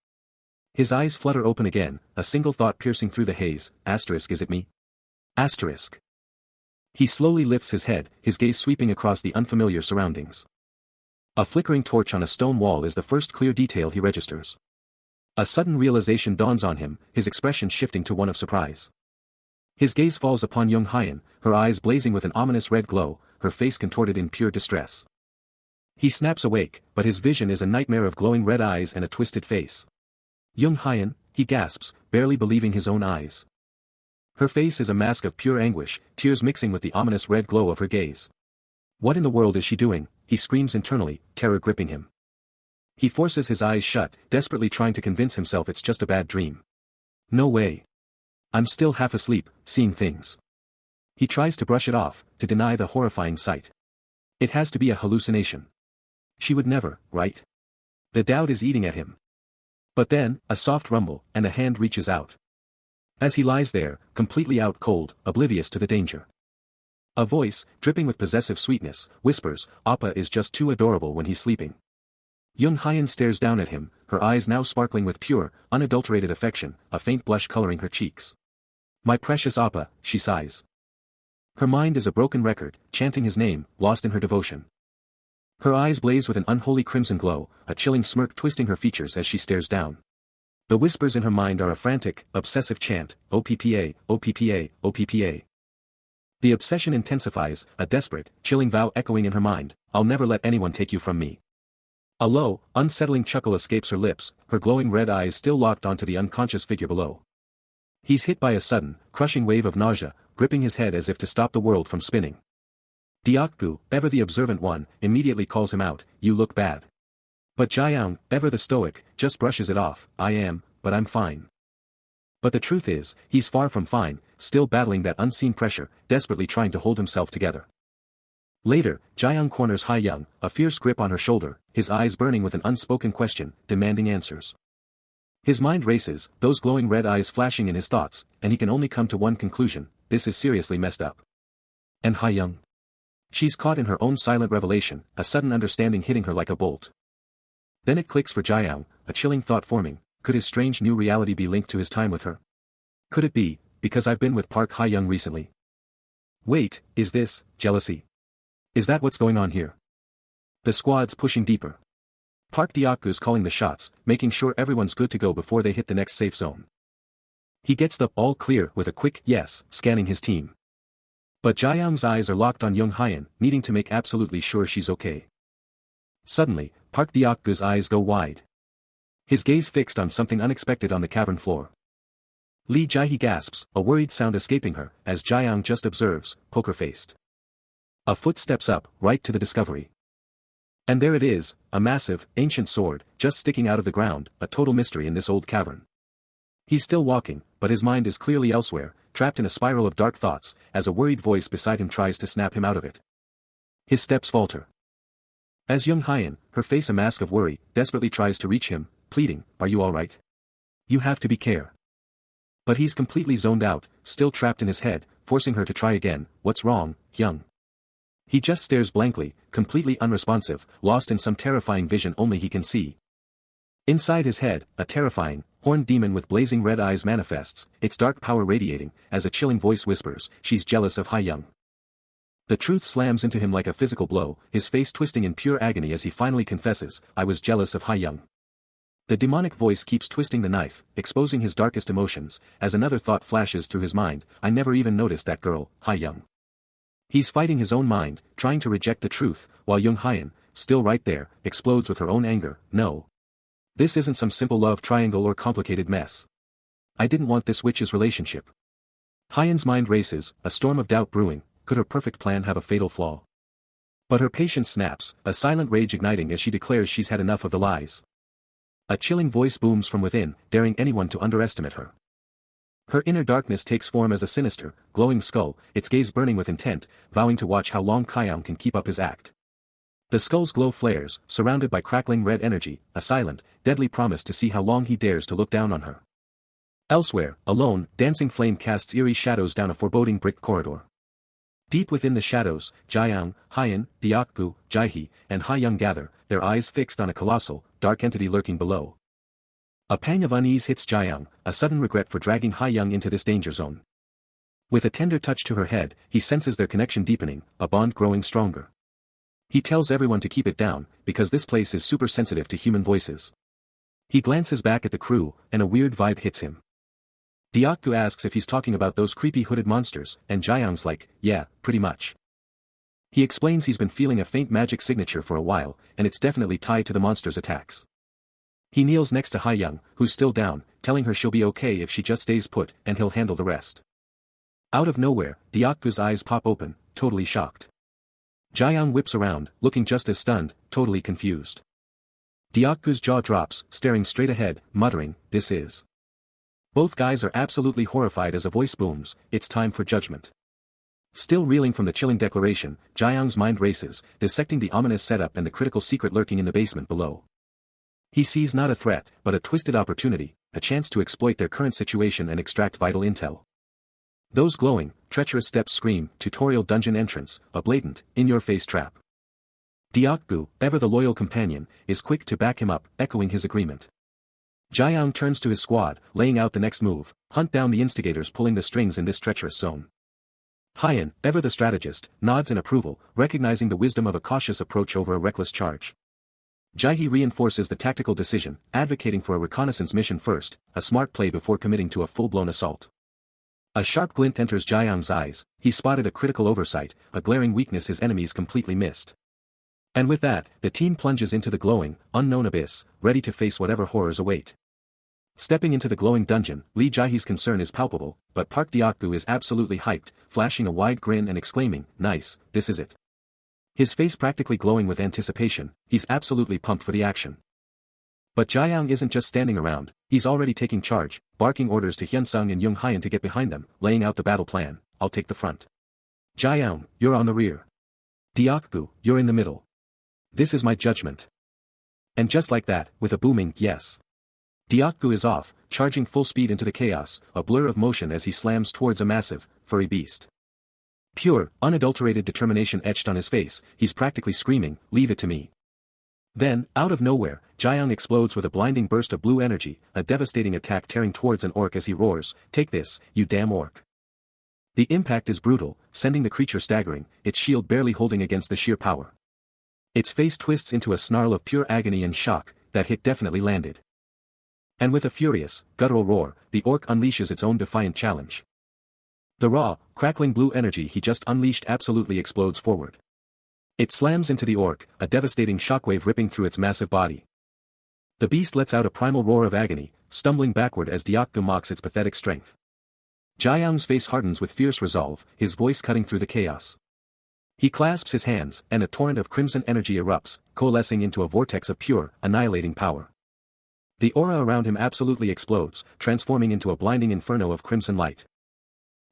His eyes flutter open again, a single thought piercing through the haze: is it me? He slowly lifts his head, his gaze sweeping across the unfamiliar surroundings. A flickering torch on a stone wall is the first clear detail he registers. A sudden realization dawns on him, his expression shifting to one of surprise. His gaze falls upon Young Hyan, her eyes blazing with an ominous red glow, her face contorted in pure distress. He snaps awake, but his vision is a nightmare of glowing red eyes and a twisted face. Young Hyan, he gasps, barely believing his own eyes. Her face is a mask of pure anguish, tears mixing with the ominous red glow of her gaze. What in the world is she doing? He screams internally, terror gripping him. He forces his eyes shut, desperately trying to convince himself it's just a bad dream. No way. I'm still half asleep, seeing things. He tries to brush it off, to deny the horrifying sight. It has to be a hallucination. She would never, right? The doubt is eating at him. But then, a soft rumble, and a hand reaches out. As he lies there, completely out cold, oblivious to the danger. A voice, dripping with possessive sweetness, whispers, "Appa is just too adorable when he's sleeping." Young Hyan stares down at him, her eyes now sparkling with pure, unadulterated affection, a faint blush coloring her cheeks. "My precious Appa," she sighs. Her mind is a broken record, chanting his name, lost in her devotion. Her eyes blaze with an unholy crimson glow, a chilling smirk twisting her features as she stares down. The whispers in her mind are a frantic, obsessive chant: "OPPA, OPPA, OPPA." The obsession intensifies, a desperate, chilling vow echoing in her mind: "I'll never let anyone take you from me." A low, unsettling chuckle escapes her lips, her glowing red eyes still locked onto the unconscious figure below. He's hit by a sudden, crushing wave of nausea, gripping his head as if to stop the world from spinning. Deokgu, ever the observant one, immediately calls him out: "You look bad." But Jiang, ever the stoic, just brushes it off: "I am, but I'm fine." But the truth is, he's far from fine, still battling that unseen pressure, desperately trying to hold himself together. Later, Jiang corners Hayoung, a fierce grip on her shoulder, his eyes burning with an unspoken question, demanding answers. His mind races, those glowing red eyes flashing in his thoughts, and he can only come to one conclusion: this is seriously messed up. And Hayoung? She's caught in her own silent revelation, a sudden understanding hitting her like a bolt. Then it clicks for Jiang, a chilling thought forming: could his strange new reality be linked to his time with her? Could it be, because I've been with Park Hayoung recently? Wait, is this jealousy? Is that what's going on here? The squad's pushing deeper. Park Deokgu's calling the shots, making sure everyone's good to go before they hit the next safe zone. He gets the "all clear" with a quick "yes," scanning his team. But Jiang's eyes are locked on Young Hyan, needing to make absolutely sure she's okay. Suddenly, Park Deokgu's eyes go wide. His gaze fixed on something unexpected on the cavern floor. Lee Jae gasps, a worried sound escaping her, as Jiang just observes, poker-faced. A foot steps up, right to the discovery. And there it is, a massive, ancient sword, just sticking out of the ground, a total mystery in this old cavern. He's still walking, but his mind is clearly elsewhere, trapped in a spiral of dark thoughts, as a worried voice beside him tries to snap him out of it. His steps falter. As Young Hyan, her face a mask of worry, desperately tries to reach him, pleading, "Are you alright? You have to be care." But he's completely zoned out, still trapped in his head, forcing her to try again. "What's wrong, Hyung?" He just stares blankly, completely unresponsive, lost in some terrifying vision only he can see. Inside his head, a terrifying, horned demon with blazing red eyes manifests, its dark power radiating, as a chilling voice whispers, "She's jealous of Hyung." The truth slams into him like a physical blow, his face twisting in pure agony as he finally confesses, "I was jealous of Hyung." The demonic voice keeps twisting the knife, exposing his darkest emotions, as another thought flashes through his mind, "I never even noticed that girl, Hyung." He's fighting his own mind, trying to reject the truth, while Young Hyan, still right there, explodes with her own anger. "No. This isn't some simple love triangle or complicated mess. I didn't want this witch's relationship." Hyan's mind races, a storm of doubt brewing. Could her perfect plan have a fatal flaw? But her patience snaps, a silent rage igniting as she declares she's had enough of the lies. A chilling voice booms from within, daring anyone to underestimate her. Her inner darkness takes form as a sinister, glowing skull, its gaze burning with intent, vowing to watch how long Hyung can keep up his act. The skull's glow flares, surrounded by crackling red energy, a silent, deadly promise to see how long he dares to look down on her. Elsewhere, alone, dancing flame casts eerie shadows down a foreboding brick corridor. Deep within the shadows, Jaeyoung, Hyan, Deokgu, Jaehee, and Hyung gather, their eyes fixed on a colossal, dark entity lurking below. A pang of unease hits Jaeyoung, a sudden regret for dragging Hyung into this danger zone. With a tender touch to her head, he senses their connection deepening, a bond growing stronger. He tells everyone to keep it down, because this place is super sensitive to human voices. He glances back at the crew, and a weird vibe hits him. Deokgu asks if he's talking about those creepy hooded monsters, and Jaeyoung's like, "Yeah, pretty much." He explains he's been feeling a faint magic signature for a while, and it's definitely tied to the monster's attacks. He kneels next to Hyung, who's still down, telling her she'll be okay if she just stays put, and he'll handle the rest. Out of nowhere, Deokgu's eyes pop open, totally shocked. Jaeyoung whips around, looking just as stunned, totally confused. Deokgu's jaw drops, staring straight ahead, muttering, "This is..." Both guys are absolutely horrified as a voice booms, "It's time for judgment." Still reeling from the chilling declaration, Jaeyoung's mind races, dissecting the ominous setup and the critical secret lurking in the basement below. He sees not a threat, but a twisted opportunity, a chance to exploit their current situation and extract vital intel. Those glowing, treacherous steps scream, tutorial dungeon entrance, a blatant, in-your-face trap. Deokgu, ever the loyal companion, is quick to back him up, echoing his agreement. Jaeyoung turns to his squad, laying out the next move, hunt down the instigators pulling the strings in this treacherous zone. Hyan, ever the strategist, nods in approval, recognizing the wisdom of a cautious approach over a reckless charge. Jaehee reinforces the tactical decision, advocating for a reconnaissance mission first, a smart play before committing to a full-blown assault. A sharp glint enters Jaeyoung's eyes, he spotted a critical oversight, a glaring weakness his enemies completely missed. And with that, the team plunges into the glowing, unknown abyss, ready to face whatever horrors await. Stepping into the glowing dungeon, Lee Jaehee's concern is palpable, but Park Deokgu is absolutely hyped, flashing a wide grin and exclaiming, "Nice, this is it." His face practically glowing with anticipation, he's absolutely pumped for the action. But Jaeyoung isn't just standing around, he's already taking charge, barking orders to Hyunsung and Young Hyan to get behind them, laying out the battle plan. "I'll take the front. Jaeyoung, you're on the rear. Deokgu, you're in the middle. This is my judgment." And just like that, with a booming "yes," Deokgu is off, charging full speed into the chaos, a blur of motion as he slams towards a massive, furry beast. Pure, unadulterated determination etched on his face, he's practically screaming, "Leave it to me." Then, out of nowhere, Jaeyoung explodes with a blinding burst of blue energy, a devastating attack tearing towards an orc as he roars, "Take this, you damn orc." The impact is brutal, sending the creature staggering, its shield barely holding against the sheer power. Its face twists into a snarl of pure agony and shock, that hit definitely landed. And with a furious, guttural roar, the orc unleashes its own defiant challenge. The raw, crackling blue energy he just unleashed absolutely explodes forward. It slams into the orc, a devastating shockwave ripping through its massive body. The beast lets out a primal roar of agony, stumbling backward as Deokgu mocks its pathetic strength. Jaeyoung's face hardens with fierce resolve, his voice cutting through the chaos. He clasps his hands, and a torrent of crimson energy erupts, coalescing into a vortex of pure, annihilating power. The aura around him absolutely explodes, transforming into a blinding inferno of crimson light.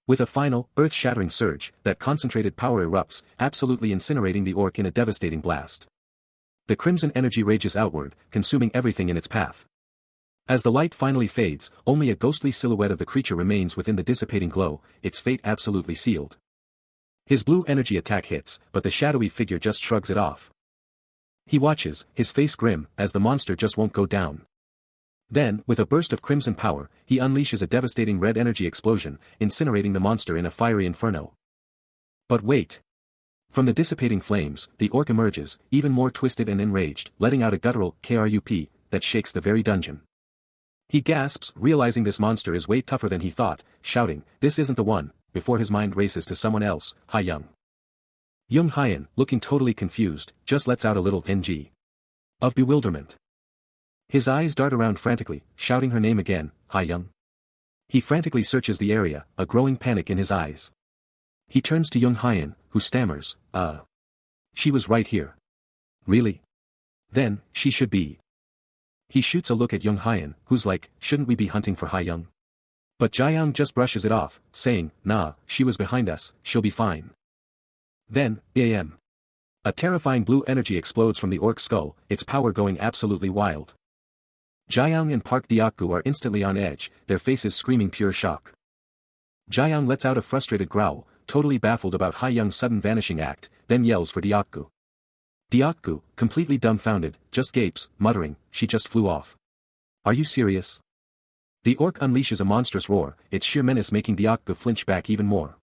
With a final, earth-shattering surge, that concentrated power erupts, absolutely incinerating the orc in a devastating blast. The crimson energy rages outward, consuming everything in its path. As the light finally fades, only a ghostly silhouette of the creature remains within the dissipating glow, its fate absolutely sealed. His blue energy attack hits, but the shadowy figure just shrugs it off. He watches, his face grim, as the monster just won't go down. Then, with a burst of crimson power, he unleashes a devastating red energy explosion, incinerating the monster in a fiery inferno. But wait! From the dissipating flames, the orc emerges, even more twisted and enraged, letting out a guttural KRUP that shakes the very dungeon. He gasps, realizing this monster is way tougher than he thought, shouting, "This isn't the one," before his mind races to someone else, Ha-young. Young Hyan, looking totally confused, just lets out a little ng of bewilderment. His eyes dart around frantically, shouting her name again, Ha-young. He frantically searches the area, a growing panic in his eyes. He turns to Young Hyan, who stammers, She was right here. Really? Then, she should be. He shoots a look at Young Hyan, who's like, shouldn't we be hunting for Ha-young? But Jae-young just brushes it off, saying, nah, she was behind us, she'll be fine. Then, bam. A terrifying blue energy explodes from the orc skull, its power going absolutely wild. Jae-young and Park Deokgu are instantly on edge, their faces screaming pure shock. Jae-young lets out a frustrated growl, totally baffled about Ha-young's sudden vanishing act, then yells for Deokgu. Deokgu, completely dumbfounded, just gapes, muttering, she just flew off. Are you serious? The orc unleashes a monstrous roar, its sheer menace making Deokgu flinch back even more.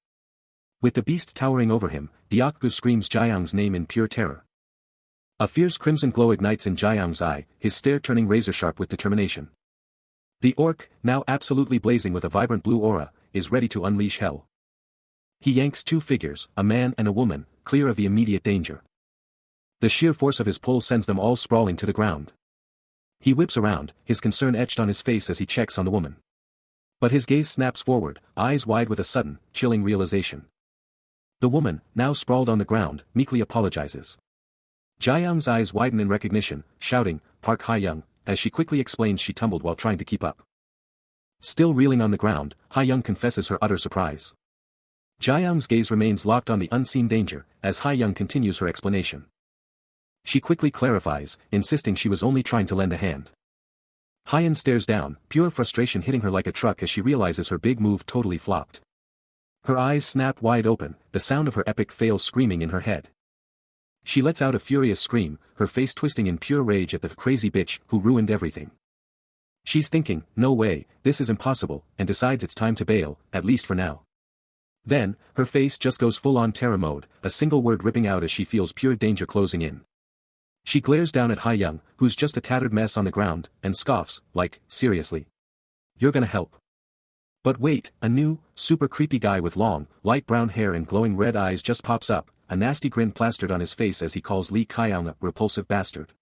With the beast towering over him, Deokgu screams Jae-young's name in pure terror. A fierce crimson glow ignites in Jae-young's eye, his stare turning razor-sharp with determination. The orc, now absolutely blazing with a vibrant blue aura, is ready to unleash hell. He yanks two figures, a man and a woman, clear of the immediate danger. The sheer force of his pull sends them all sprawling to the ground. He whips around, his concern etched on his face as he checks on the woman. But his gaze snaps forward, eyes wide with a sudden, chilling realization. The woman, now sprawled on the ground, meekly apologizes. Jae-young's eyes widen in recognition, shouting, Park Ha-young, as she quickly explains she tumbled while trying to keep up. Still reeling on the ground, Ha-young confesses her utter surprise. Jae-young's gaze remains locked on the unseen danger, as Ha-young continues her explanation. She quickly clarifies, insisting she was only trying to lend a hand. Ha-young stares down, pure frustration hitting her like a truck as she realizes her big move totally flopped. Her eyes snap wide open, the sound of her epic fail screaming in her head. She lets out a furious scream, her face twisting in pure rage at the crazy bitch who ruined everything. She's thinking, no way, this is impossible, and decides it's time to bail, at least for now. Then, her face just goes full-on terror mode, a single word ripping out as she feels pure danger closing in. She glares down at Ha-young, who's just a tattered mess on the ground, and scoffs, like, seriously? You're gonna help? But wait, a new, super creepy guy with long, light brown hair and glowing red eyes just pops up, a nasty grin plastered on his face as he calls Lee Kai-young a repulsive bastard.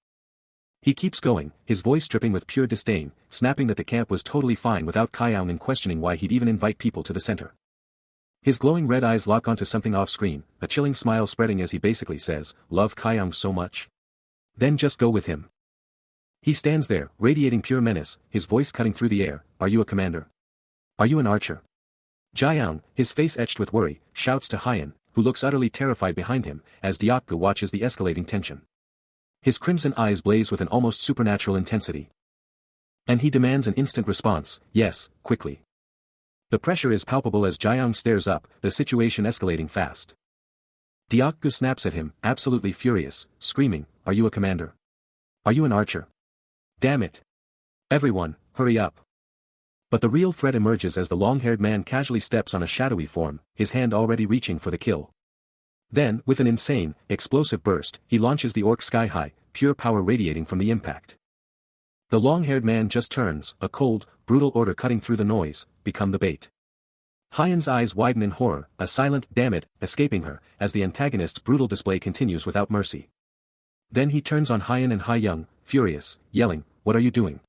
He keeps going, his voice dripping with pure disdain, snapping that the camp was totally fine without Kai-young and questioning why he'd even invite people to the center. His glowing red eyes lock onto something off-screen, a chilling smile spreading as he basically says, love Kai-young so much? Then just go with him. He stands there, radiating pure menace, his voice cutting through the air, are you a commander? Are you an archer? Jae-young, his face etched with worry, shouts to Hyan, who looks utterly terrified behind him, as Deokgu watches the escalating tension. His crimson eyes blaze with an almost supernatural intensity. And he demands an instant response, yes, quickly. The pressure is palpable as Jae-young stares up, the situation escalating fast. Deokgu snaps at him, absolutely furious, screaming, are you a commander? Are you an archer? Damn it. Everyone, hurry up. But the real threat emerges as the long-haired man casually steps on a shadowy form, his hand already reaching for the kill. Then, with an insane, explosive burst, he launches the orc sky-high, pure power radiating from the impact. The long-haired man just turns, a cold, brutal order cutting through the noise, become the bait. Hyan's eyes widen in horror, a silent damn it escaping her, as the antagonist's brutal display continues without mercy. Then he turns on Hyan and Ha-young, furious, yelling, what are you doing?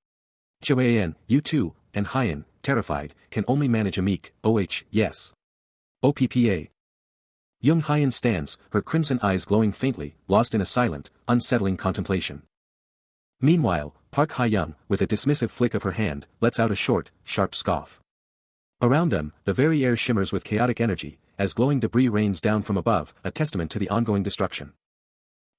Choan, you too, and Hyan, terrified, can only manage a meek, yes. OPPA. Young Hyan stands, her crimson eyes glowing faintly, lost in a silent, unsettling contemplation. Meanwhile, Park Ha-young, with a dismissive flick of her hand, lets out a short, sharp scoff. Around them, the very air shimmers with chaotic energy, as glowing debris rains down from above, a testament to the ongoing destruction.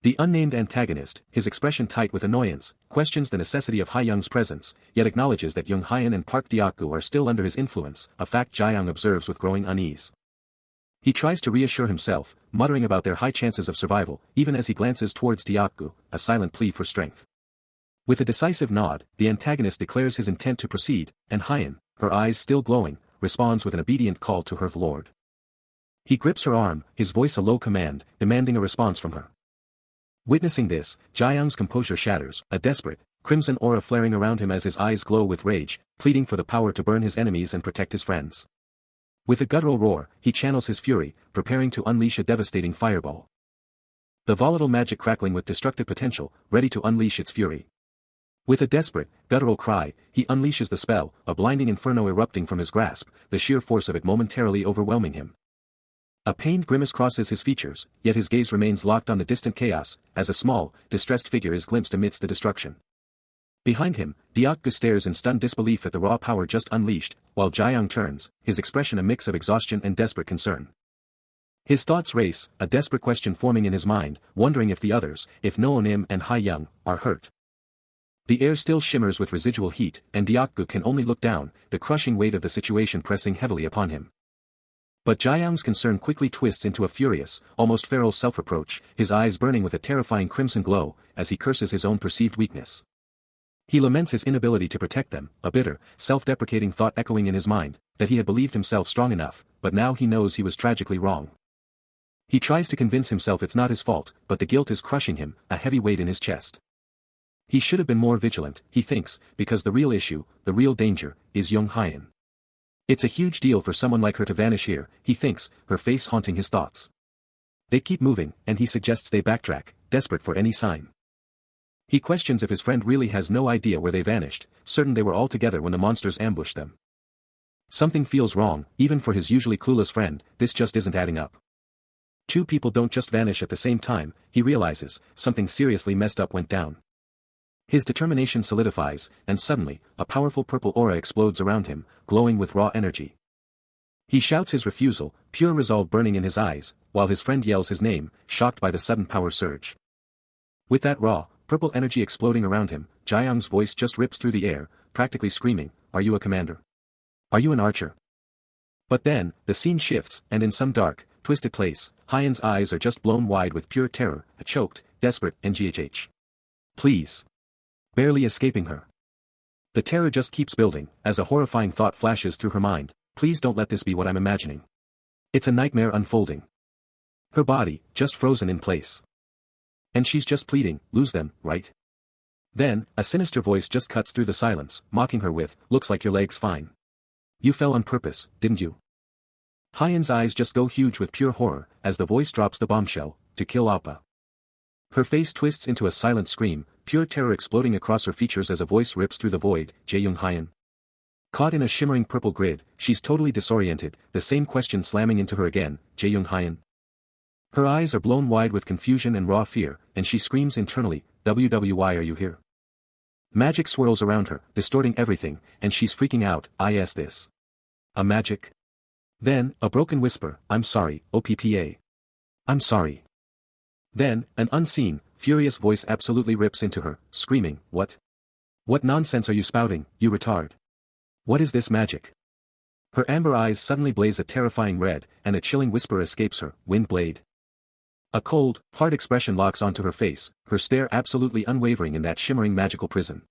The unnamed antagonist, his expression tight with annoyance, questions the necessity of Ha-young's presence, yet acknowledges that Young Hyun and Park Deok-gu are still under his influence, a fact Jae-young observes with growing unease. He tries to reassure himself, muttering about their high chances of survival, even as he glances towards Deok-gu, a silent plea for strength. With a decisive nod, the antagonist declares his intent to proceed, and Hyun, her eyes still glowing, responds with an obedient call to her lord. He grips her arm, his voice a low command, demanding a response from her. Witnessing this, Jae-young's composure shatters, a desperate, crimson aura flaring around him as his eyes glow with rage, pleading for the power to burn his enemies and protect his friends. With a guttural roar, he channels his fury, preparing to unleash a devastating fireball. The volatile magic crackling with destructive potential, ready to unleash its fury. With a desperate, guttural cry, he unleashes the spell, a blinding inferno erupting from his grasp, the sheer force of it momentarily overwhelming him. A pained grimace crosses his features, yet his gaze remains locked on the distant chaos, as a small, distressed figure is glimpsed amidst the destruction. Behind him, Deok-gu stares in stunned disbelief at the raw power just unleashed, while Jae-young turns, his expression a mix of exhaustion and desperate concern. His thoughts race, a desperate question forming in his mind, wondering if the others, if Noonim and Ha-young, are hurt. The air still shimmers with residual heat, and Deok-gu can only look down, the crushing weight of the situation pressing heavily upon him. But Jae-young's concern quickly twists into a furious, almost feral self-reproach, his eyes burning with a terrifying crimson glow, as he curses his own perceived weakness. He laments his inability to protect them, a bitter, self-deprecating thought echoing in his mind, that he had believed himself strong enough, but now he knows he was tragically wrong. He tries to convince himself it's not his fault, but the guilt is crushing him, a heavy weight in his chest. He should have been more vigilant, he thinks, because the real issue, the real danger, is Young Hyun. It's a huge deal for someone like her to vanish here, he thinks, her face haunting his thoughts. They keep moving, and he suggests they backtrack, desperate for any sign. He questions if his friend really has no idea where they vanished, certain they were all together when the monsters ambushed them. Something feels wrong, even for his usually clueless friend, this just isn't adding up. Two people don't just vanish at the same time, he realizes, something seriously messed up went down. His determination solidifies, and suddenly, a powerful purple aura explodes around him, glowing with raw energy. He shouts his refusal, pure resolve burning in his eyes, while his friend yells his name, shocked by the sudden power surge. With that raw, purple energy exploding around him, Jae-young's voice just rips through the air, practically screaming, "Are you a commander? Are you an archer?" But then, the scene shifts, and in some dark, twisted place, Hyun's eyes are just blown wide with pure terror, a choked, desperate, "NGHH. Please." Barely escaping her. The terror just keeps building, as a horrifying thought flashes through her mind, please don't let this be what I'm imagining. It's a nightmare unfolding. Her body, just frozen in place. And she's just pleading, lose them, right? Then, a sinister voice just cuts through the silence, mocking her with, looks like your leg's fine. You fell on purpose, didn't you? Hyun's eyes just go huge with pure horror, as the voice drops the bombshell, to kill Appa. Her face twists into a silent scream, pure terror exploding across her features as a voice rips through the void, Jae-young Hyun. Caught in a shimmering purple grid, she's totally disoriented, the same question slamming into her again, Jae-young Hyun. Her eyes are blown wide with confusion and raw fear, and she screams internally, why are you here? Magic swirls around her, distorting everything, and she's freaking out, is this a magic? Then, a broken whisper, I'm sorry, OPPA. I'm sorry. Then, an unseen, furious voice absolutely rips into her, screaming, what? What nonsense are you spouting, you retard? What is this magic? Her amber eyes suddenly blaze a terrifying red, and a chilling whisper escapes her, wind blade. A cold, hard expression locks onto her face, her stare absolutely unwavering in that shimmering magical prison.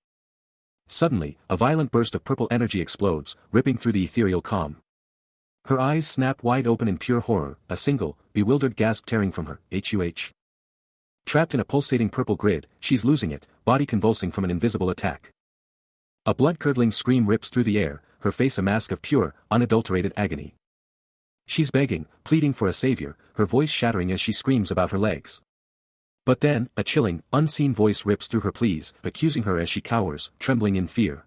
Suddenly, a violent burst of purple energy explodes, ripping through the ethereal calm. Her eyes snap wide open in pure horror, a single, bewildered gasp tearing from her, HUH. Trapped in a pulsating purple grid, she's losing it, body convulsing from an invisible attack. A blood-curdling scream rips through the air, her face a mask of pure, unadulterated agony. She's begging, pleading for a savior, her voice shattering as she screams about her legs. But then, a chilling, unseen voice rips through her pleas, accusing her as she cowers, trembling in fear.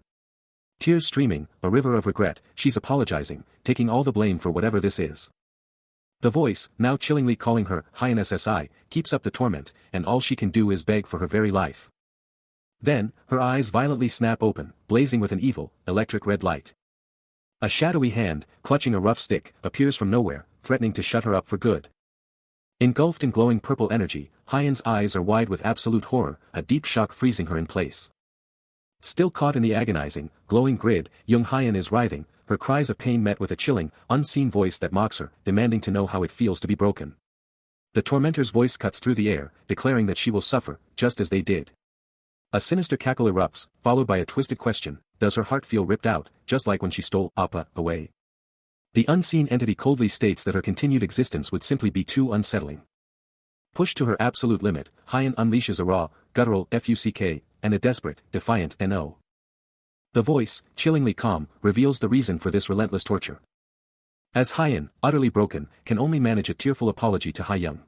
Tears streaming, a river of regret, she's apologizing, taking all the blame for whatever this is. The voice, now chillingly calling her, Hyun SSI, keeps up the torment, and all she can do is beg for her very life. Then, her eyes violently snap open, blazing with an evil, electric red light. A shadowy hand, clutching a rough stick, appears from nowhere, threatening to shut her up for good. Engulfed in glowing purple energy, Hyen's eyes are wide with absolute horror, a deep shock freezing her in place. Still caught in the agonizing, glowing grid, young Hyen is writhing, her cries of pain met with a chilling, unseen voice that mocks her, demanding to know how it feels to be broken. The tormentor's voice cuts through the air, declaring that she will suffer, just as they did. A sinister cackle erupts, followed by a twisted question: does her heart feel ripped out, just like when she stole Appa away? The unseen entity coldly states that her continued existence would simply be too unsettling. Pushed to her absolute limit, Hyen unleashes a raw, guttural fuck, and a desperate, defiant no. The voice, chillingly calm, reveals the reason for this relentless torture. As Hyen, utterly broken, can only manage a tearful apology to Hayoung.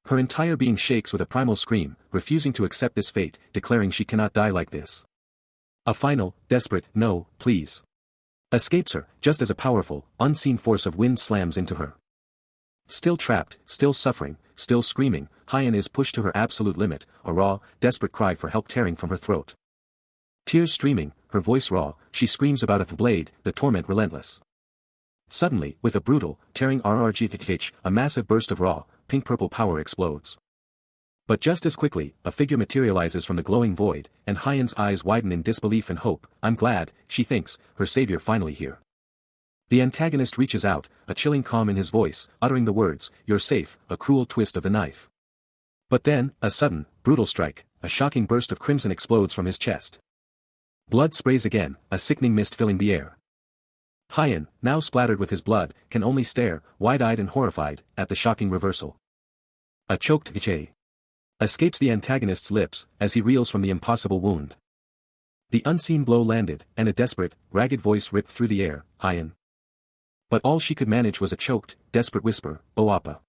Her entire being shakes with a primal scream, refusing to accept this fate, declaring she cannot die like this. A final, desperate, no, please, escapes her, just as a powerful, unseen force of wind slams into her. Still trapped, still suffering, still screaming, Hyen is pushed to her absolute limit, a raw, desperate cry for help tearing from her throat. Tears streaming, her voice raw, she screams about a blade, the torment relentless. Suddenly, with a brutal, tearing rrgth, a massive burst of raw, pink-purple power explodes. But just as quickly, a figure materializes from the glowing void, and Hyen's eyes widen in disbelief and hope. I'm glad, she thinks, her savior finally here. The antagonist reaches out, a chilling calm in his voice, uttering the words, "You're safe," a cruel twist of the knife. But then, a sudden, brutal strike, a shocking burst of crimson explodes from his chest. Blood sprays again, a sickening mist filling the air. Hyen, now splattered with his blood, can only stare, wide-eyed and horrified, at the shocking reversal. A choked "Iche" escapes the antagonist's lips, as he reels from the impossible wound. The unseen blow landed, and a desperate, ragged voice ripped through the air, "Hyen." But all she could manage was a choked, desperate whisper, "Oh Appa."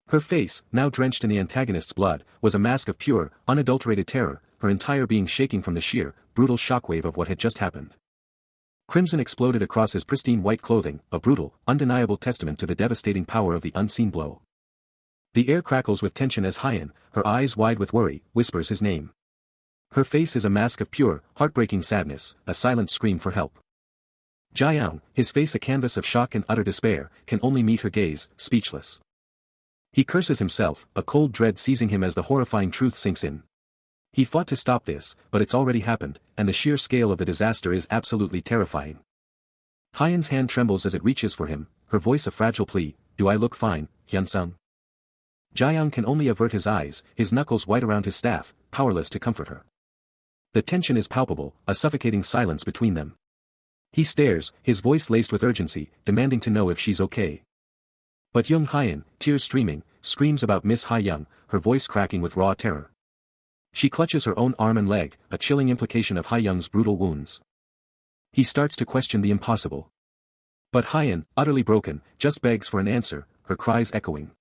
Her face, now drenched in the antagonist's blood, was a mask of pure, unadulterated terror, her entire being shaking from the sheer, brutal shockwave of what had just happened. Crimson exploded across his pristine white clothing, a brutal, undeniable testament to the devastating power of the unseen blow. The air crackles with tension as Hyen, her eyes wide with worry, whispers his name. Her face is a mask of pure, heartbreaking sadness, a silent scream for help. Jiang, his face a canvas of shock and utter despair, can only meet her gaze, speechless. He curses himself, a cold dread seizing him as the horrifying truth sinks in. He fought to stop this, but it's already happened, and the sheer scale of the disaster is absolutely terrifying. Hyen's hand trembles as it reaches for him, her voice a fragile plea, "Do I look fine, Hyunsung?" Jiang can only avert his eyes, his knuckles white around his staff, powerless to comfort her. The tension is palpable, a suffocating silence between them. He stares, his voice laced with urgency, demanding to know if she's okay. But young Hyen, tears streaming, screams about Miss Hayoung, her voice cracking with raw terror. She clutches her own arm and leg, a chilling implication of Hayoung's brutal wounds. He starts to question the impossible. But Hyen, utterly broken, just begs for an answer, her cries echoing.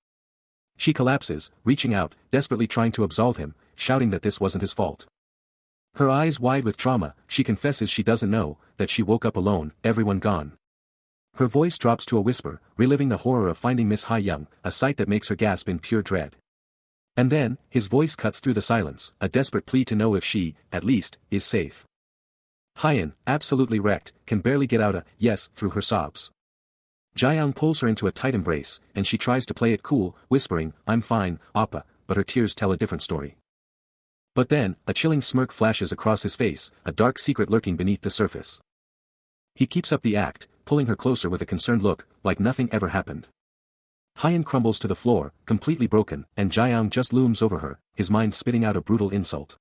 She collapses, reaching out, desperately trying to absolve him, shouting that this wasn't his fault. Her eyes wide with trauma, she confesses she doesn't know, that she woke up alone, everyone gone. Her voice drops to a whisper, reliving the horror of finding Miss Hayoung, a sight that makes her gasp in pure dread. And then, his voice cuts through the silence, a desperate plea to know if she, at least, is safe. Hyen, absolutely wrecked, can barely get out a "yes" through her sobs. Jiang pulls her into a tight embrace, and she tries to play it cool, whispering, "I'm fine, Appa," but her tears tell a different story. But then, a chilling smirk flashes across his face, a dark secret lurking beneath the surface. He keeps up the act, pulling her closer with a concerned look, like nothing ever happened. Hyen crumbles to the floor, completely broken, and Jiang just looms over her, his mind spitting out a brutal insult.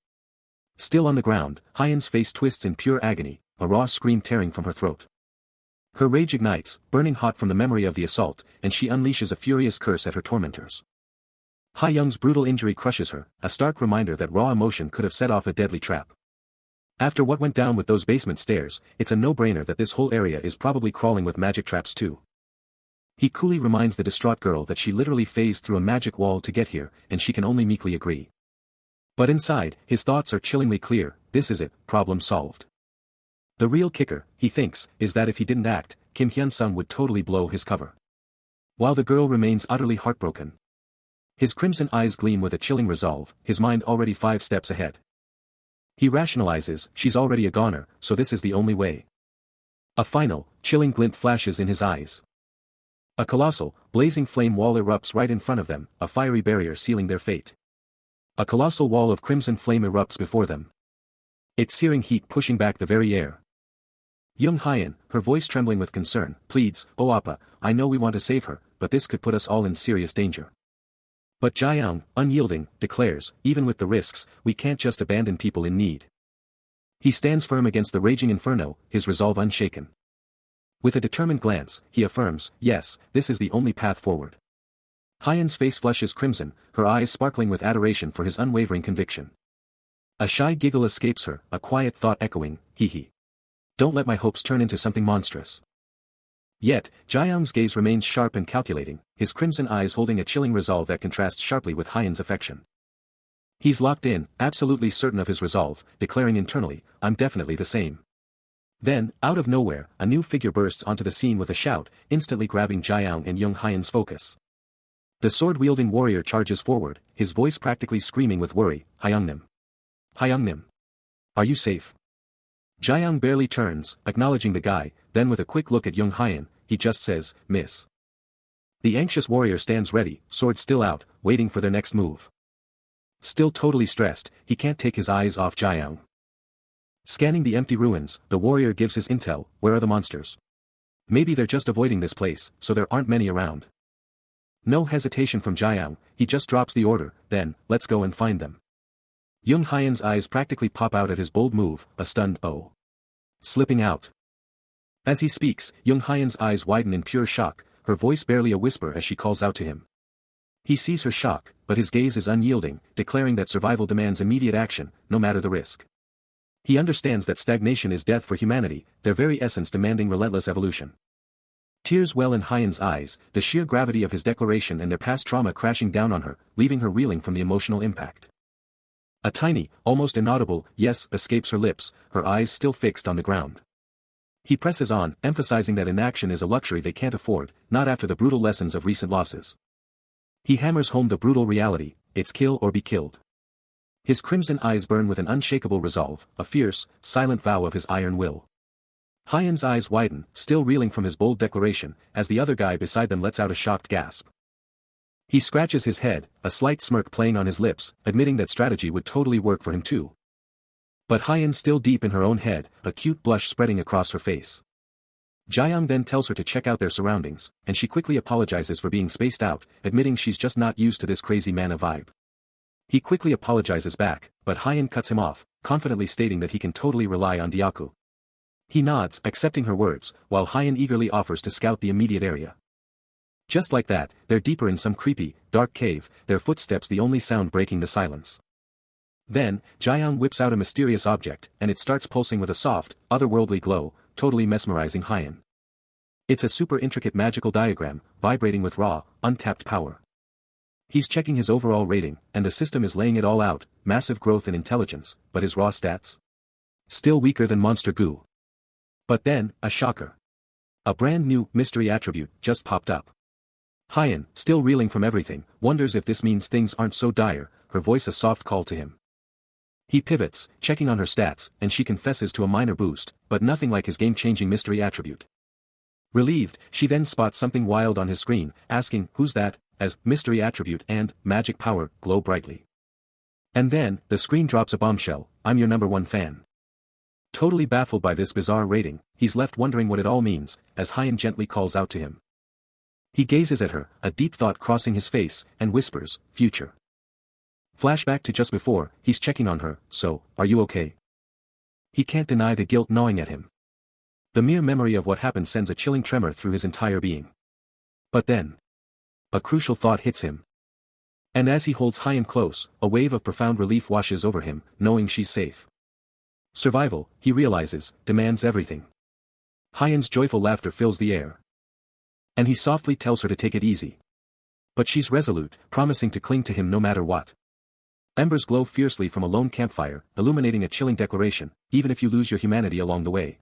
Still on the ground, Hyen's face twists in pure agony, a raw scream tearing from her throat. Her rage ignites, burning hot from the memory of the assault, and she unleashes a furious curse at her tormentors. Hayoung's brutal injury crushes her, a stark reminder that raw emotion could have set off a deadly trap. After what went down with those basement stairs, it's a no-brainer that this whole area is probably crawling with magic traps too. He coolly reminds the distraught girl that she literally phased through a magic wall to get here, and she can only meekly agree. But inside, his thoughts are chillingly clear: this is it, problem solved. The real kicker, he thinks, is that if he didn't act, Kim Hyun-sung would totally blow his cover. While the girl remains utterly heartbroken. His crimson eyes gleam with a chilling resolve, his mind already 5 steps ahead. He rationalizes, she's already a goner, so this is the only way. A final, chilling glint flashes in his eyes. A colossal, blazing flame wall erupts right in front of them, a fiery barrier sealing their fate. A colossal wall of crimson flame erupts before them. Its searing heat pushing back the very air. Young Hyan, her voice trembling with concern, pleads, "Oh Appa, I know we want to save her, but this could put us all in serious danger." But Jiang, unyielding, declares, "Even with the risks, we can't just abandon people in need." He stands firm against the raging inferno, his resolve unshaken. With a determined glance, he affirms, "Yes, this is the only path forward." Hyan's face flushes crimson, her eyes sparkling with adoration for his unwavering conviction. A shy giggle escapes her, a quiet thought echoing, "Hee hee. Don't let my hopes turn into something monstrous." Yet, Jiang's gaze remains sharp and calculating, his crimson eyes holding a chilling resolve that contrasts sharply with Hyan's affection. He's locked in, absolutely certain of his resolve, declaring internally, "I'm definitely the same." Then, out of nowhere, a new figure bursts onto the scene with a shout, instantly grabbing Jiang and Young Hyan's focus. The sword-wielding warrior charges forward, his voice practically screaming with worry, "Hyungnim. Hyungnim. Are you safe?" Jiang barely turns, acknowledging the guy, then with a quick look at Young Hyan, he just says, "Miss." The anxious warrior stands ready, sword still out, waiting for their next move. Still totally stressed, he can't take his eyes off Jiang. Scanning the empty ruins, the warrior gives his intel, "Where are the monsters? Maybe they're just avoiding this place, so there aren't many around." No hesitation from Jiang, he just drops the order, then, "Let's go and find them." Young Hyan's eyes practically pop out at his bold move, a stunned "oh." Slipping out. As he speaks, Young Hyan's eyes widen in pure shock, her voice barely a whisper as she calls out to him. He sees her shock, but his gaze is unyielding, declaring that survival demands immediate action, no matter the risk. He understands that stagnation is death for humanity, their very essence demanding relentless evolution. Tears well in Hyan's eyes, the sheer gravity of his declaration and their past trauma crashing down on her, leaving her reeling from the emotional impact. A tiny, almost inaudible, "yes" escapes her lips, her eyes still fixed on the ground. He presses on, emphasizing that inaction is a luxury they can't afford, not after the brutal lessons of recent losses. He hammers home the brutal reality, it's kill or be killed. His crimson eyes burn with an unshakable resolve, a fierce, silent vow of his iron will. Hyan's eyes widen, still reeling from his bold declaration, as the other guy beside them lets out a shocked gasp. He scratches his head, a slight smirk playing on his lips, admitting that strategy would totally work for him too. But Hyan still deep in her own head, a cute blush spreading across her face. Jiang then tells her to check out their surroundings, and she quickly apologizes for being spaced out, admitting she's just not used to this crazy mana vibe. He quickly apologizes back, but Hyan cuts him off, confidently stating that he can totally rely on Dyaku. He nods, accepting her words, while Hyan eagerly offers to scout the immediate area. Just like that, they're deeper in some creepy, dark cave, their footsteps the only sound breaking the silence. Then, Jiang whips out a mysterious object, and it starts pulsing with a soft, otherworldly glow, totally mesmerizing Hyan. It's a super intricate magical diagram, vibrating with raw, untapped power. He's checking his overall rating, and the system is laying it all out, massive growth in intelligence, but his raw stats? Still weaker than Monster Goo. But then, a shocker. A brand new, mystery attribute, just popped up. Hyan, still reeling from everything, wonders if this means things aren't so dire, her voice a soft call to him. He pivots, checking on her stats, and she confesses to a minor boost, but nothing like his game-changing mystery attribute. Relieved, she then spots something wild on his screen, asking, "Who's that?" as mystery attribute and magic power glow brightly. And then, the screen drops a bombshell, "I'm your #1 fan." Totally baffled by this bizarre rating, he's left wondering what it all means, as Hyan gently calls out to him. He gazes at her, a deep thought crossing his face, and whispers, "Future." Flashback to just before, he's checking on her, "So, are you okay?" He can't deny the guilt gnawing at him. The mere memory of what happened sends a chilling tremor through his entire being. But then, a crucial thought hits him. And as he holds Hyan close, a wave of profound relief washes over him, knowing she's safe. Survival, he realizes, demands everything. Hyan's joyful laughter fills the air. And he softly tells her to take it easy. But she's resolute, promising to cling to him no matter what. Embers glow fiercely from a lone campfire, illuminating a chilling declaration, "Even if you lose your humanity along the way."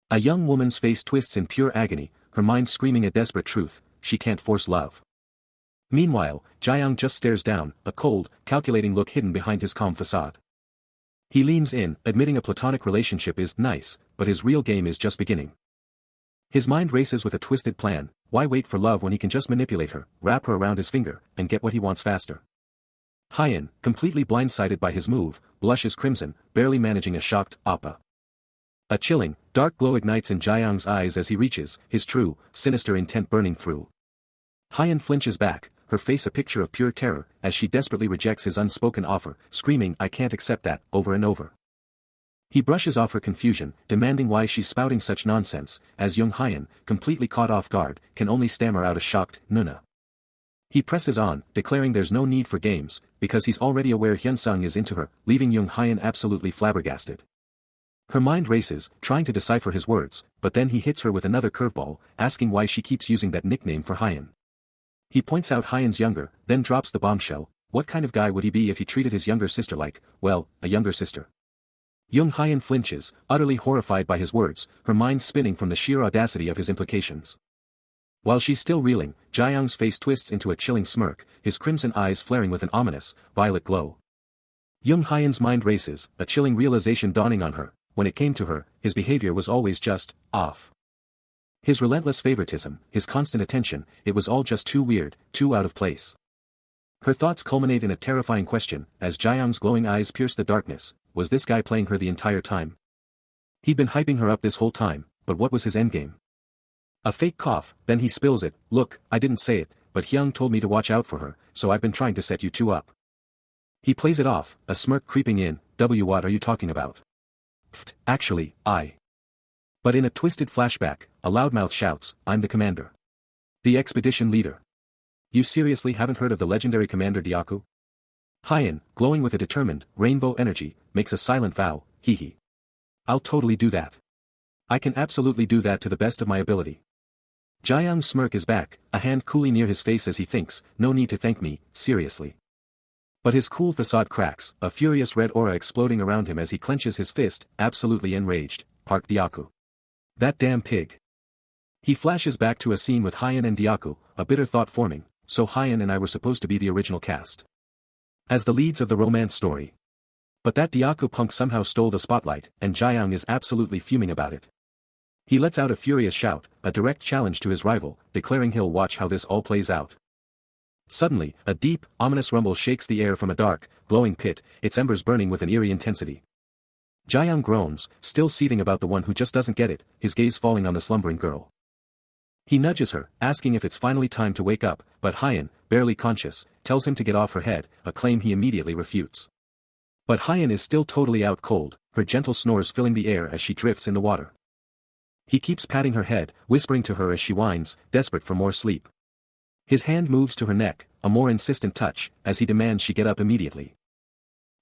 A young woman's face twists in pure agony, her mind screaming a desperate truth, she can't force love. Meanwhile, Jiang just stares down, a cold, calculating look hidden behind his calm facade. He leans in, admitting a platonic relationship is nice, but his real game is just beginning. His mind races with a twisted plan, why wait for love when he can just manipulate her, wrap her around his finger, and get what he wants faster? Hyen, completely blindsided by his move, blushes crimson, barely managing a shocked "Appa." A chilling, dark glow ignites in Jae-young's eyes as he reaches, his true, sinister intent burning through. Hyen flinches back, her face a picture of pure terror, as she desperately rejects his unspoken offer, screaming "I can't accept that," over and over. He brushes off her confusion, demanding why she's spouting such nonsense, as young Hyen, completely caught off guard, can only stammer out a shocked "Nuna." He presses on, declaring there's no need for games, because he's already aware Hyunsung is into her, leaving young Hyen absolutely flabbergasted. Her mind races, trying to decipher his words, but then he hits her with another curveball, asking why she keeps using that nickname for Hyen. He points out Hyen's younger, then drops the bombshell. What kind of guy would he be if he treated his younger sister like, well, a younger sister? Young Hyen flinches, utterly horrified by his words, her mind spinning from the sheer audacity of his implications. While she's still reeling, Jae-young's face twists into a chilling smirk, his crimson eyes flaring with an ominous, violet glow. Young Hyen's mind races, a chilling realization dawning on her. When it came to her, his behavior was always just off. His relentless favoritism, his constant attention, it was all just too weird, too out of place. Her thoughts culminate in a terrifying question, as Jae-young's glowing eyes pierce the darkness. Was this guy playing her the entire time? He'd been hyping her up this whole time, but what was his endgame? A fake cough, then he spills it. Look, I didn't say it, but Hyung told me to watch out for her, so I've been trying to set you two up. He plays it off, a smirk creeping in. What are you talking about? Actually, I. But in a twisted flashback, a loudmouth shouts, I'm the commander. The expedition leader. You seriously haven't heard of the legendary commander Dyaku? Hyen, glowing with a determined, rainbow energy, makes a silent vow, hee. I'll totally do that. I can absolutely do that to the best of my ability. Jae-young's smirk is back, a hand coolly near his face as he thinks, no need to thank me, seriously. But his cool facade cracks, a furious red aura exploding around him as he clenches his fist, absolutely enraged. Park Dyaku. That damn pig. He flashes back to a scene with Hyen and Dyaku, a bitter thought forming, so Hyen and I were supposed to be the original cast. As the leads of the romance story. But that Dyaku punk somehow stole the spotlight, and Jae-young is absolutely fuming about it. He lets out a furious shout, a direct challenge to his rival, declaring he'll watch how this all plays out. Suddenly, a deep, ominous rumble shakes the air from a dark, glowing pit, its embers burning with an eerie intensity. Jae-young groans, still seething about the one who just doesn't get it, his gaze falling on the slumbering girl. He nudges her, asking if it's finally time to wake up, but Hyen, barely conscious, tells him to get off her head, a claim he immediately refutes. But Hyen is still totally out cold, her gentle snores filling the air as she drifts in the water. He keeps patting her head, whispering to her as she whines, desperate for more sleep. His hand moves to her neck, a more insistent touch, as he demands she get up immediately.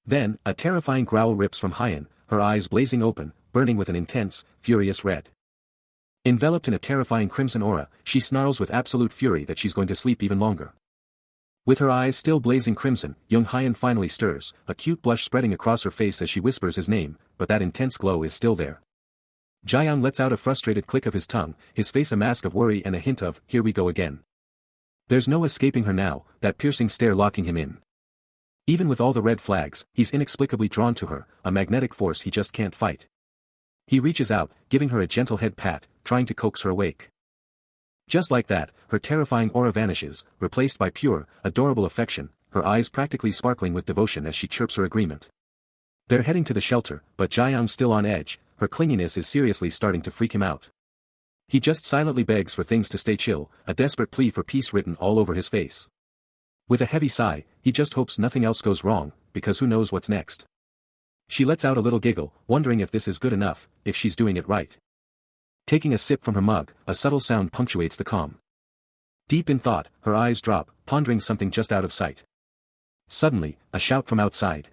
Then, a terrifying growl rips from Hyen, her eyes blazing open, burning with an intense, furious red. Enveloped in a terrifying crimson aura, she snarls with absolute fury that she's going to sleep even longer. With her eyes still blazing crimson, young Hyen finally stirs, a cute blush spreading across her face as she whispers his name, but that intense glow is still there. Jae-young lets out a frustrated click of his tongue, his face a mask of worry and a hint of, here we go again. There's no escaping her now, that piercing stare locking him in. Even with all the red flags, he's inexplicably drawn to her, a magnetic force he just can't fight. He reaches out, giving her a gentle head pat, trying to coax her awake. Just like that, her terrifying aura vanishes, replaced by pure, adorable affection, her eyes practically sparkling with devotion as she chirps her agreement. They're heading to the shelter, but Jae-young's still on edge, her clinginess is seriously starting to freak him out. He just silently begs for things to stay chill, a desperate plea for peace written all over his face. With a heavy sigh, he just hopes nothing else goes wrong, because who knows what's next. She lets out a little giggle, wondering if this is good enough, if she's doing it right. Taking a sip from her mug, a subtle sound punctuates the calm. Deep in thought, her eyes drop, pondering something just out of sight. Suddenly, a shout from outside.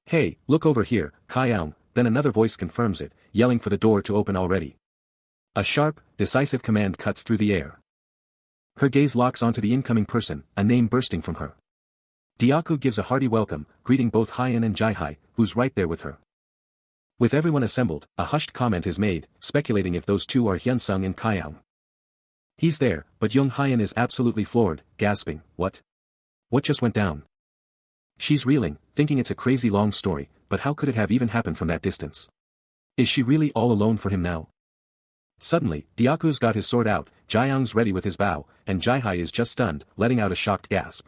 Hey, look over here, Kaeyoung, then another voice confirms it, yelling for the door to open already. A sharp, decisive command cuts through the air. Her gaze locks onto the incoming person, a name bursting from her. Dyaku gives a hearty welcome, greeting both Hyen and Jae-hai, who's right there with her. With everyone assembled, a hushed comment is made, speculating if those two are Hyunsung and Kaeyoung. He's there, but young Hyen is absolutely floored, gasping, What? What just went down? She's reeling, thinking it's a crazy long story, but how could it have even happened from that distance? Is she really all alone for him now? Suddenly, Dyaku's got his sword out, Jaeyoung's ready with his bow, and Jae-hai is just stunned, letting out a shocked gasp.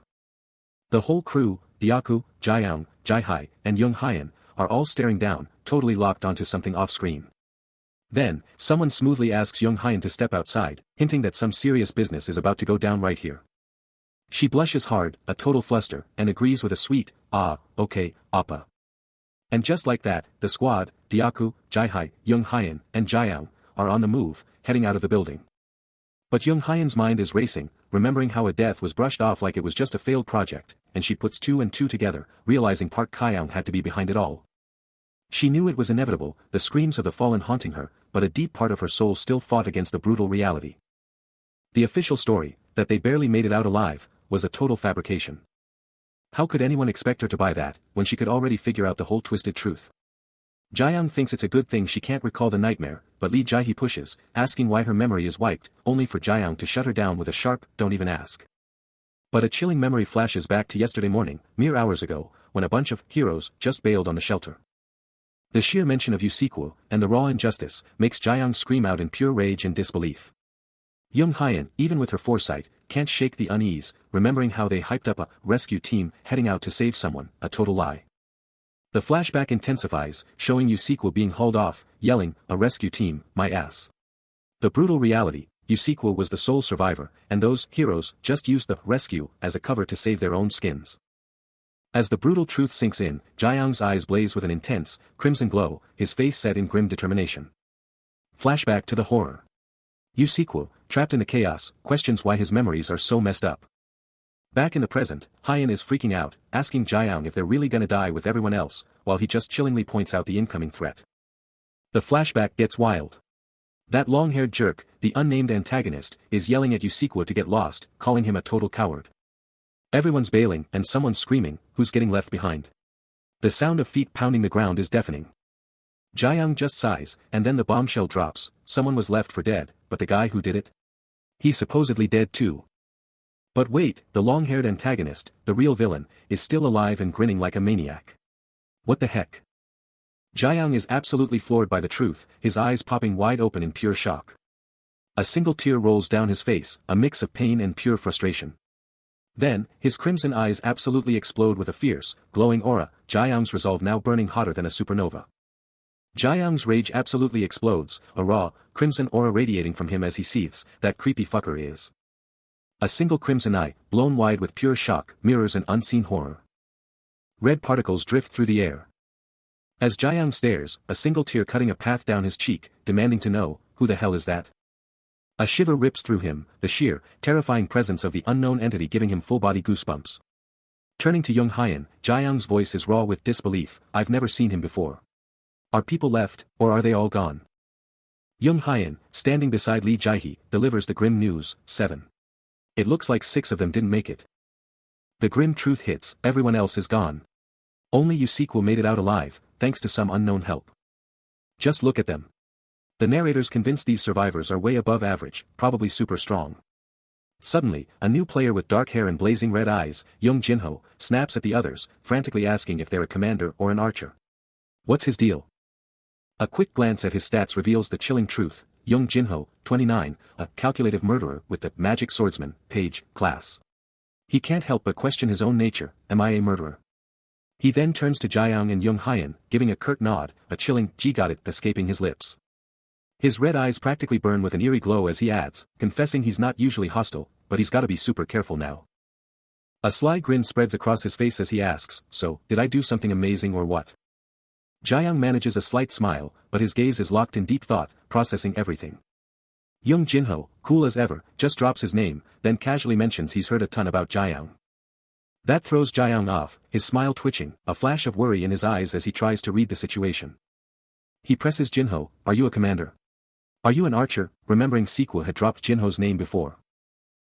The whole crew, Deoku, Jaeyoung, Jae-hai, and Young Hyun, are all staring down, totally locked onto something off-screen. Then, someone smoothly asks Young Hyun to step outside, hinting that some serious business is about to go down right here. She blushes hard, a total fluster, and agrees with a sweet, "Ah, okay, appa." And just like that, the squad, Deoku, Jae-hai, Young Hyun, and Jaeyoung, are on the move, heading out of the building. But Young Hyun's mind is racing, remembering how a death was brushed off like it was just a failed project, and she puts two and two together, realizing Park Kyoung had to be behind it all. She knew it was inevitable, the screams of the fallen haunting her, but a deep part of her soul still fought against the brutal reality. The official story, that they barely made it out alive, was a total fabrication. How could anyone expect her to buy that, when she could already figure out the whole twisted truth? Jaeyoung thinks it's a good thing she can't recall the nightmare, but Lee Jae-hee pushes, asking why her memory is wiped, only for Jaeyoung to shut her down with a sharp, "Don't even ask." But a chilling memory flashes back to yesterday morning, mere hours ago, when a bunch of heroes just bailed on the shelter. The sheer mention of Yusequel, and the raw injustice, makes Jaeyoung scream out in pure rage and disbelief. Young Hyun, even with her foresight, can't shake the unease, remembering how they hyped up a rescue team heading out to save someone, a total lie. The flashback intensifies, showing Yusequel being hauled off, yelling, "A rescue team, my ass." The brutal reality, Yusequel was the sole survivor, and those heroes just used the rescue as a cover to save their own skins. As the brutal truth sinks in, Jaeyoung's eyes blaze with an intense, crimson glow, his face set in grim determination. Flashback to the horror. Yusequel, trapped in the chaos, questions why his memories are so messed up. Back in the present, Hyun is freaking out, asking Jaeyoung if they're really gonna die with everyone else, while he just chillingly points out the incoming threat. The flashback gets wild. That long-haired jerk, the unnamed antagonist, is yelling at Yusequel to get lost, calling him a total coward. Everyone's bailing, and someone's screaming, "Who's getting left behind?" The sound of feet pounding the ground is deafening. Jaeyoung just sighs, and then the bombshell drops, someone was left for dead, but the guy who did it? He's supposedly dead too. But wait, the long-haired antagonist, the real villain, is still alive and grinning like a maniac. What the heck? Jaeyoung is absolutely floored by the truth, his eyes popping wide open in pure shock. A single tear rolls down his face, a mix of pain and pure frustration. Then, his crimson eyes absolutely explode with a fierce, glowing aura, Jaeyoung's resolve now burning hotter than a supernova. Jaeyoung's rage absolutely explodes, a raw, crimson aura radiating from him as he seethes, that creepy fucker is. A single crimson eye, blown wide with pure shock, mirrors an unseen horror. Red particles drift through the air. As Jaeyoung stares, a single tear cutting a path down his cheek, demanding to know, who the hell is that? A shiver rips through him, the sheer, terrifying presence of the unknown entity giving him full-body goosebumps. Turning to Young Hyun, Jaeyoung's voice is raw with disbelief, "I've never seen him before. Are people left, or are they all gone?" Young Hyun, standing beside Lee Jae-hee, delivers the grim news, 7. It looks like 6 of them didn't make it. The grim truth hits, everyone else is gone. Only Yusequel made it out alive, thanks to some unknown help. Just look at them. The narrator's convinced these survivors are way above average, probably super strong. Suddenly, a new player with dark hair and blazing red eyes, Young Jinho, snaps at the others, frantically asking if they're a commander or an archer. What's his deal? A quick glance at his stats reveals the chilling truth, Young Jinho, 29, a calculative murderer with the Magic Swordsman, Page, class. He can't help but question his own nature, am I a murderer? He then turns to Jaeyoung and Young Hyun, giving a curt nod, a chilling, "G got it," escaping his lips. His red eyes practically burn with an eerie glow as he adds, confessing he's not usually hostile, but he's gotta be super careful now. A sly grin spreads across his face as he asks, "So, did I do something amazing or what?" Jaeyoung manages a slight smile, but his gaze is locked in deep thought, processing everything. Young Jinho, cool as ever, just drops his name, then casually mentions he's heard a ton about Jaeyoung. That throws Jaeyoung off, his smile twitching, a flash of worry in his eyes as he tries to read the situation. He presses Jinho, "Are you a commander? Are you an archer?" remembering Sequel had dropped Jinho's name before.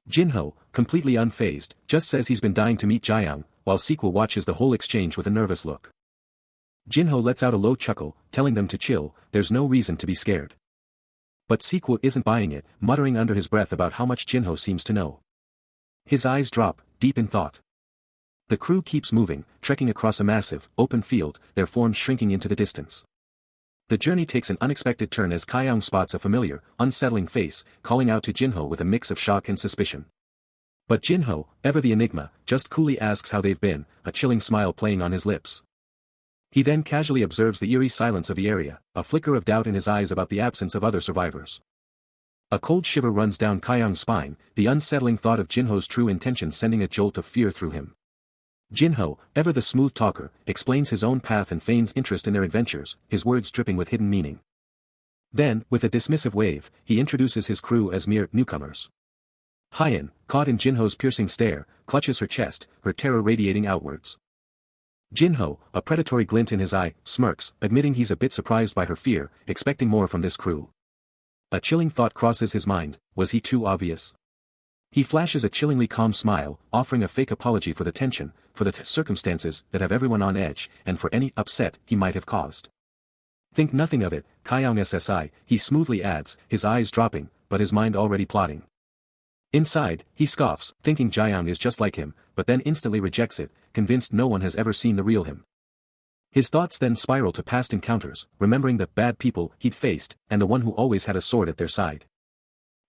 Jinho, completely unfazed, just says he's been dying to meet Jaeyoung, while Sequel watches the whole exchange with a nervous look. Jinho lets out a low chuckle, telling them to chill, there's no reason to be scared. But Sequel isn't buying it, muttering under his breath about how much Jinho seems to know. His eyes drop, deep in thought. The crew keeps moving, trekking across a massive, open field, their forms shrinking into the distance. The journey takes an unexpected turn as Kyung spots a familiar, unsettling face, calling out to Jinho with a mix of shock and suspicion. But Jinho, ever the enigma, just coolly asks how they've been, a chilling smile playing on his lips. He then casually observes the eerie silence of the area, a flicker of doubt in his eyes about the absence of other survivors. A cold shiver runs down Kyung's spine, the unsettling thought of Jinho's true intentions sending a jolt of fear through him. Jinho, ever the smooth talker, explains his own path and feigns interest in their adventures, his words dripping with hidden meaning. Then, with a dismissive wave, he introduces his crew as mere newcomers. Hyen, caught in Jinho's piercing stare, clutches her chest, her terror radiating outwards. Jinho, a predatory glint in his eye, smirks, admitting he's a bit surprised by her fear, expecting more from this crew. A chilling thought crosses his mind, was he too obvious? He flashes a chillingly calm smile, offering a fake apology for the tension, for the circumstances that have everyone on edge, and for any upset he might have caused. Think nothing of it, Kyung SSI, he smoothly adds, his eyes dropping, but his mind already plotting. Inside, he scoffs, thinking Jiang is just like him, but then instantly rejects it, convinced no one has ever seen the real him. His thoughts then spiral to past encounters, remembering the bad people he'd faced, and the one who always had a sword at their side.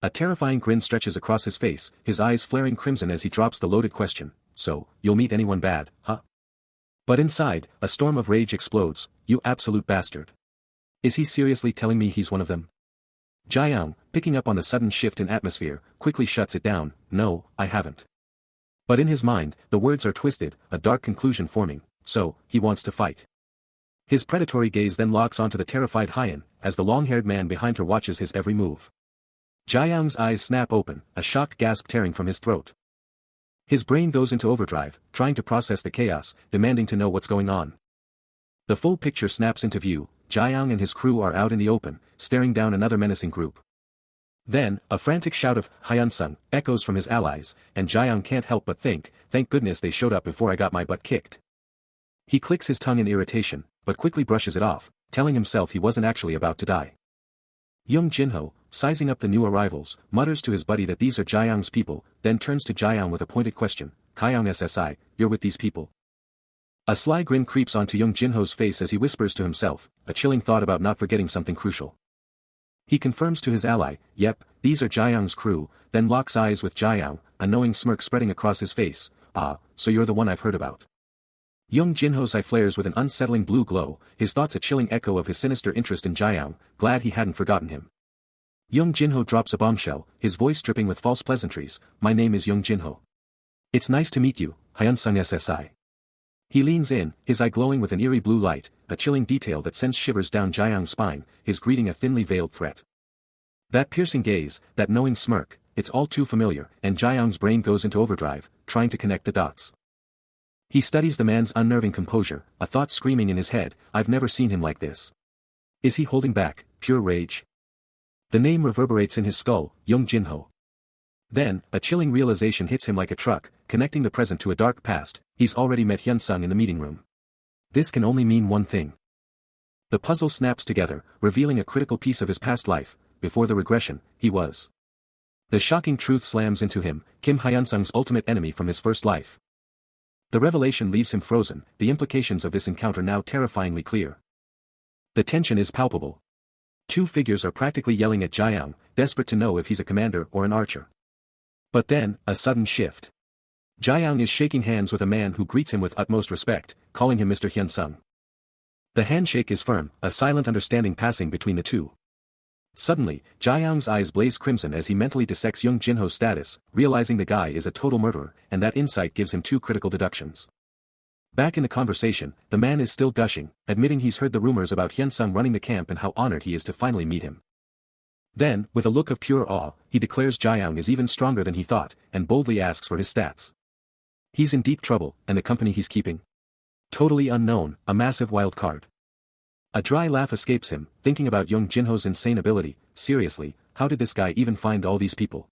A terrifying grin stretches across his face, his eyes flaring crimson as he drops the loaded question, so, you'll meet anyone bad, huh? But inside, a storm of rage explodes, you absolute bastard. Is he seriously telling me he's one of them? Jiang, picking up on the sudden shift in atmosphere, quickly shuts it down, no, I haven't. But in his mind, the words are twisted, a dark conclusion forming, so, he wants to fight. His predatory gaze then locks onto the terrified Hyen, as the long-haired man behind her watches his every move. Jiang's eyes snap open, a shocked gasp tearing from his throat. His brain goes into overdrive, trying to process the chaos, demanding to know what's going on. The full picture snaps into view, Jiang and his crew are out in the open, staring down another menacing group. Then, a frantic shout of Hyunsung echoes from his allies, and Jiang can't help but think, thank goodness they showed up before I got my butt kicked. He clicks his tongue in irritation, but quickly brushes it off, telling himself he wasn't actually about to die. Young Jinho, sizing up the new arrivals, mutters to his buddy that these are Jiang's people, then turns to Jiang with a pointed question, Kyung SSI, you're with these people? A sly grin creeps onto young Jinho's face as he whispers to himself, a chilling thought about not forgetting something crucial. He confirms to his ally, yep, these are Jiang's crew, then locks eyes with Jiang, a knowing smirk spreading across his face, ah, so you're the one I've heard about. Young Jinho's eye flares with an unsettling blue glow, his thoughts a chilling echo of his sinister interest in Jiang, glad he hadn't forgotten him. Young Jinho drops a bombshell, his voice dripping with false pleasantries, my name is Young Jinho. It's nice to meet you, Hyunsung SSI. He leans in, his eye glowing with an eerie blue light, a chilling detail that sends shivers down Jiang's spine, his greeting a thinly veiled threat. That piercing gaze, that knowing smirk, it's all too familiar, and Jiang's brain goes into overdrive, trying to connect the dots. He studies the man's unnerving composure, a thought screaming in his head, I've never seen him like this. Is he holding back, pure rage? The name reverberates in his skull, Young Jinho. Then, a chilling realization hits him like a truck, connecting the present to a dark past, he's already met Hyunsung in the meeting room. This can only mean one thing. The puzzle snaps together, revealing a critical piece of his past life, before the regression, he was. The shocking truth slams into him, Kim Hyunsung's ultimate enemy from his first life. The revelation leaves him frozen, the implications of this encounter now terrifyingly clear. The tension is palpable. Two figures are practically yelling at Jiang, desperate to know if he's a commander or an archer. But then, a sudden shift. Jiang is shaking hands with a man who greets him with utmost respect, calling him Mr. Hyunsung. The handshake is firm, a silent understanding passing between the two. Suddenly, Jiang's eyes blaze crimson as he mentally dissects young Jinho's status, realizing the guy is a total murderer, and that insight gives him two critical deductions. Back in the conversation, the man is still gushing, admitting he's heard the rumors about Hyunsung running the camp and how honored he is to finally meet him. Then, with a look of pure awe, he declares Jiang is even stronger than he thought, and boldly asks for his stats. He's in deep trouble, and the company he's keeping? Totally unknown, a massive wild card. A dry laugh escapes him, thinking about young Jinho's insane ability, seriously, how did this guy even find all these people?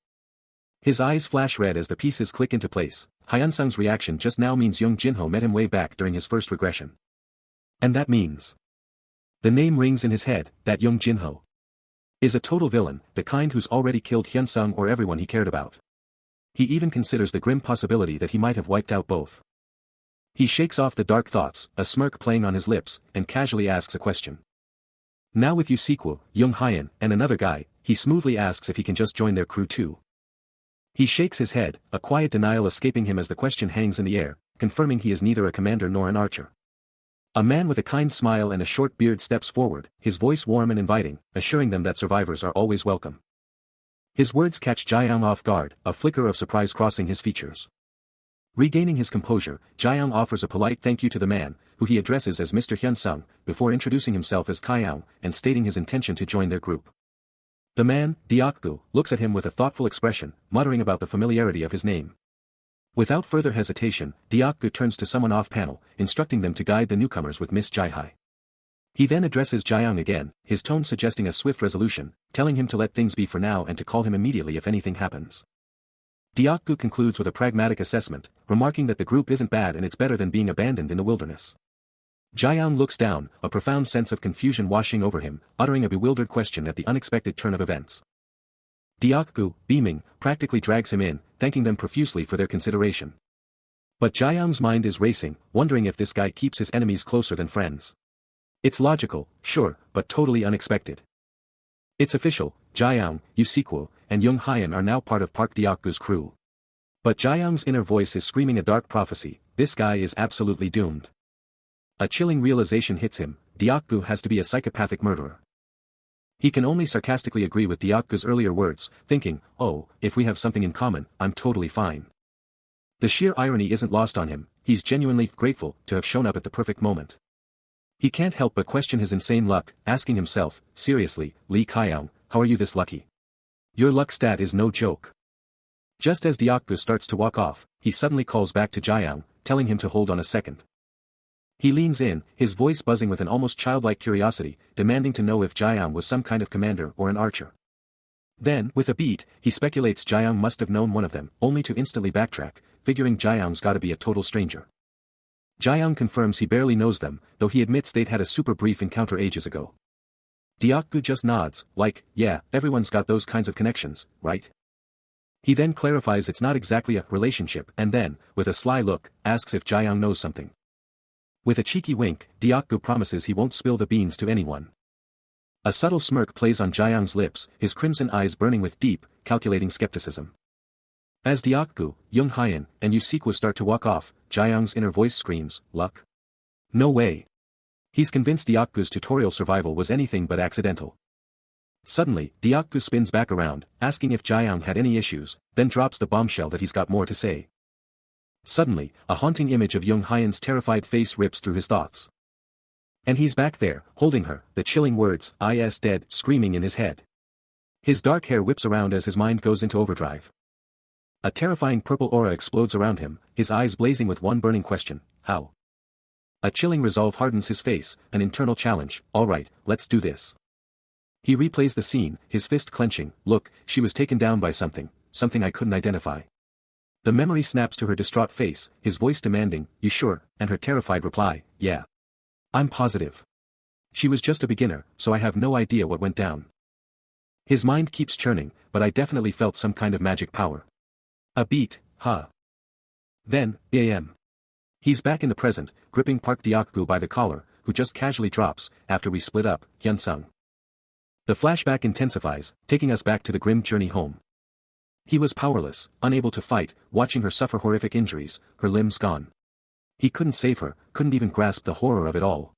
His eyes flash red as the pieces click into place, Hyunsung's reaction just now means young Jinho met him way back during his first regression. And that means... The name rings in his head, that young Jinho is a total villain, the kind who's already killed Hyunsung or everyone he cared about. He even considers the grim possibility that he might have wiped out both. He shakes off the dark thoughts, a smirk playing on his lips, and casually asks a question. Now with Yusequel, Young Hyan, and another guy, he smoothly asks if he can just join their crew too. He shakes his head, a quiet denial escaping him as the question hangs in the air, confirming he is neither a commander nor an archer. A man with a kind smile and a short beard steps forward, his voice warm and inviting, assuring them that survivors are always welcome. His words catch Jiang off guard, a flicker of surprise crossing his features. Regaining his composure, Jiang offers a polite thank you to the man, who he addresses as Mr. Hyun-sung, before introducing himself as Kayang, and stating his intention to join their group. The man, Deokgu, looks at him with a thoughtful expression, muttering about the familiarity of his name. Without further hesitation, Deokgu turns to someone off-panel, instructing them to guide the newcomers with Miss Jai-hai. He then addresses Jiang again, his tone suggesting a swift resolution, telling him to let things be for now and to call him immediately if anything happens. Deokgu concludes with a pragmatic assessment, remarking that the group isn't bad and it's better than being abandoned in the wilderness. Jiang looks down, a profound sense of confusion washing over him, uttering a bewildered question at the unexpected turn of events. Deokgu, beaming, practically drags him in, thanking them profusely for their consideration. But Jiang's mind is racing, wondering if this guy keeps his enemies closer than friends. It's logical, sure, but totally unexpected. It's official, Jiang, Yusequel, and Young Hyan are now part of Park Deokgu's crew. But Jiang's inner voice is screaming a dark prophecy, this guy is absolutely doomed. A chilling realization hits him, Deokgu has to be a psychopathic murderer. He can only sarcastically agree with Deokgu's earlier words, thinking, oh, if we have something in common, I'm totally fine. The sheer irony isn't lost on him, he's genuinely grateful to have shown up at the perfect moment. He can't help but question his insane luck, asking himself, seriously, Lee Kayang, how are you this lucky? Your luck stat is no joke. Just as Deokgu starts to walk off, he suddenly calls back to Jiang, telling him to hold on a second. He leans in, his voice buzzing with an almost childlike curiosity, demanding to know if Jiang was some kind of commander or an archer. Then, with a beat, he speculates Jiang must have known one of them, only to instantly backtrack, figuring Jiang's gotta be a total stranger. Jiang confirms he barely knows them, though he admits they'd had a super brief encounter ages ago. Deokgu just nods, like, yeah, everyone's got those kinds of connections, right? He then clarifies it's not exactly a relationship and then, with a sly look, asks if Jiang knows something. With a cheeky wink, Deokgu promises he won't spill the beans to anyone. A subtle smirk plays on Jiang's lips, his crimson eyes burning with deep, calculating skepticism. As Deokgu, Young Hyan, and Yusequel start to walk off, Jiang's inner voice screams, luck? No way. He's convinced Deokgu's tutorial survival was anything but accidental. Suddenly, Deokgu spins back around, asking if Jiang had any issues, then drops the bombshell that he's got more to say. Suddenly, a haunting image of Young Hyan's terrified face rips through his thoughts. And he's back there, holding her, the chilling words, "is dead," screaming in his head. His dark hair whips around as his mind goes into overdrive. A terrifying purple aura explodes around him, his eyes blazing with one burning question, how? A chilling resolve hardens his face, an internal challenge, alright, let's do this. He replays the scene, his fist clenching, look, she was taken down by something I couldn't identify. The memory snaps to her distraught face, his voice demanding, you sure, and her terrified reply, yeah. I'm positive. She was just a beginner, so I have no idea what went down. His mind keeps churning, but I definitely felt some kind of magic power. A beat, huh? Then, am. He's back in the present, gripping Park Deokgu by the collar, who just casually drops, after we split up, Hyun-sung. The flashback intensifies, taking us back to the grim journey home. He was powerless, unable to fight, watching her suffer horrific injuries, her limbs gone. He couldn't save her, couldn't even grasp the horror of it all.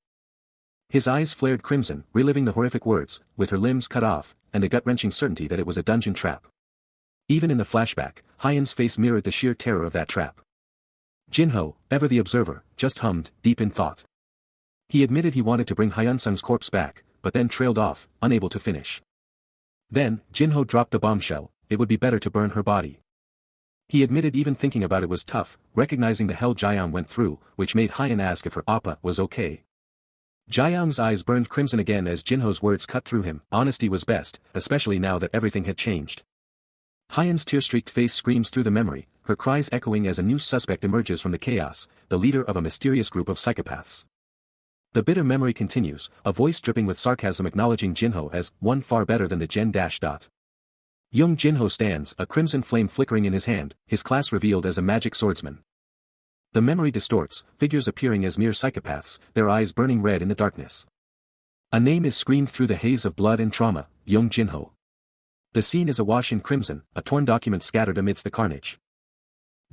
His eyes flared crimson, reliving the horrific words, with her limbs cut off, and a gut-wrenching certainty that it was a dungeon trap. Even in the flashback, Hyan's face mirrored the sheer terror of that trap. Jinho, ever the observer, just hummed, deep in thought. He admitted he wanted to bring Hyun-sung's corpse back, but then trailed off, unable to finish. Then, Jinho dropped the bombshell, it would be better to burn her body. He admitted even thinking about it was tough, recognizing the hell Jiang went through, which made Hyan ask if her appa was okay. Jiang's eyes burned crimson again as Jinho's words cut through him, honesty was best, especially now that everything had changed. Hyan's tear-streaked face screams through the memory, her cries echoing as a new suspect emerges from the chaos, the leader of a mysterious group of psychopaths. The bitter memory continues, a voice dripping with sarcasm acknowledging Jinho as one far better than the Gen dash dot. Young Jinho stands, a crimson flame flickering in his hand, his class revealed as a magic swordsman. The memory distorts, figures appearing as mere psychopaths, their eyes burning red in the darkness. A name is screamed through the haze of blood and trauma, Young Jinho. The scene is awash in crimson, a torn document scattered amidst the carnage.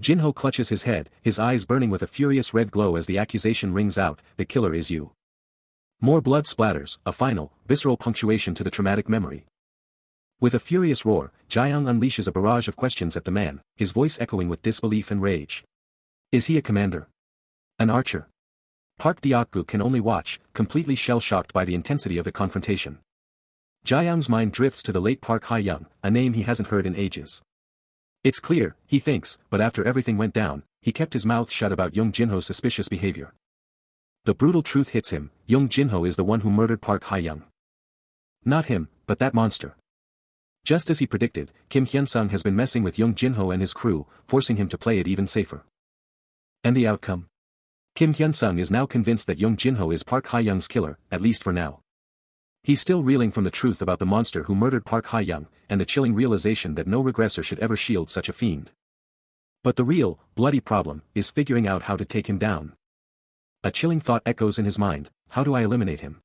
Jinho clutches his head, his eyes burning with a furious red glow as the accusation rings out, "The killer is you." More blood splatters, a final, visceral punctuation to the traumatic memory. With a furious roar, Jiang unleashes a barrage of questions at the man, his voice echoing with disbelief and rage. Is he a commander? An archer? Park Deokgu can only watch, completely shell-shocked by the intensity of the confrontation. Jiang's mind drifts to the late Park Ha-young, a name he hasn't heard in ages. It's clear, he thinks, but after everything went down, he kept his mouth shut about Young Jinho's suspicious behavior. The brutal truth hits him, Young Jinho is the one who murdered Park Ha-young. Not him, but that monster. Just as he predicted, Kim Hyun-sung has been messing with Young Jinho and his crew, forcing him to play it even safer. And the outcome? Kim Hyun-sung is now convinced that Young Jinho is Park Ha-young's killer, at least for now. He's still reeling from the truth about the monster who murdered Park Ha-young, and the chilling realization that no regressor should ever shield such a fiend. But the real, bloody problem, is figuring out how to take him down. A chilling thought echoes in his mind, how do I eliminate him?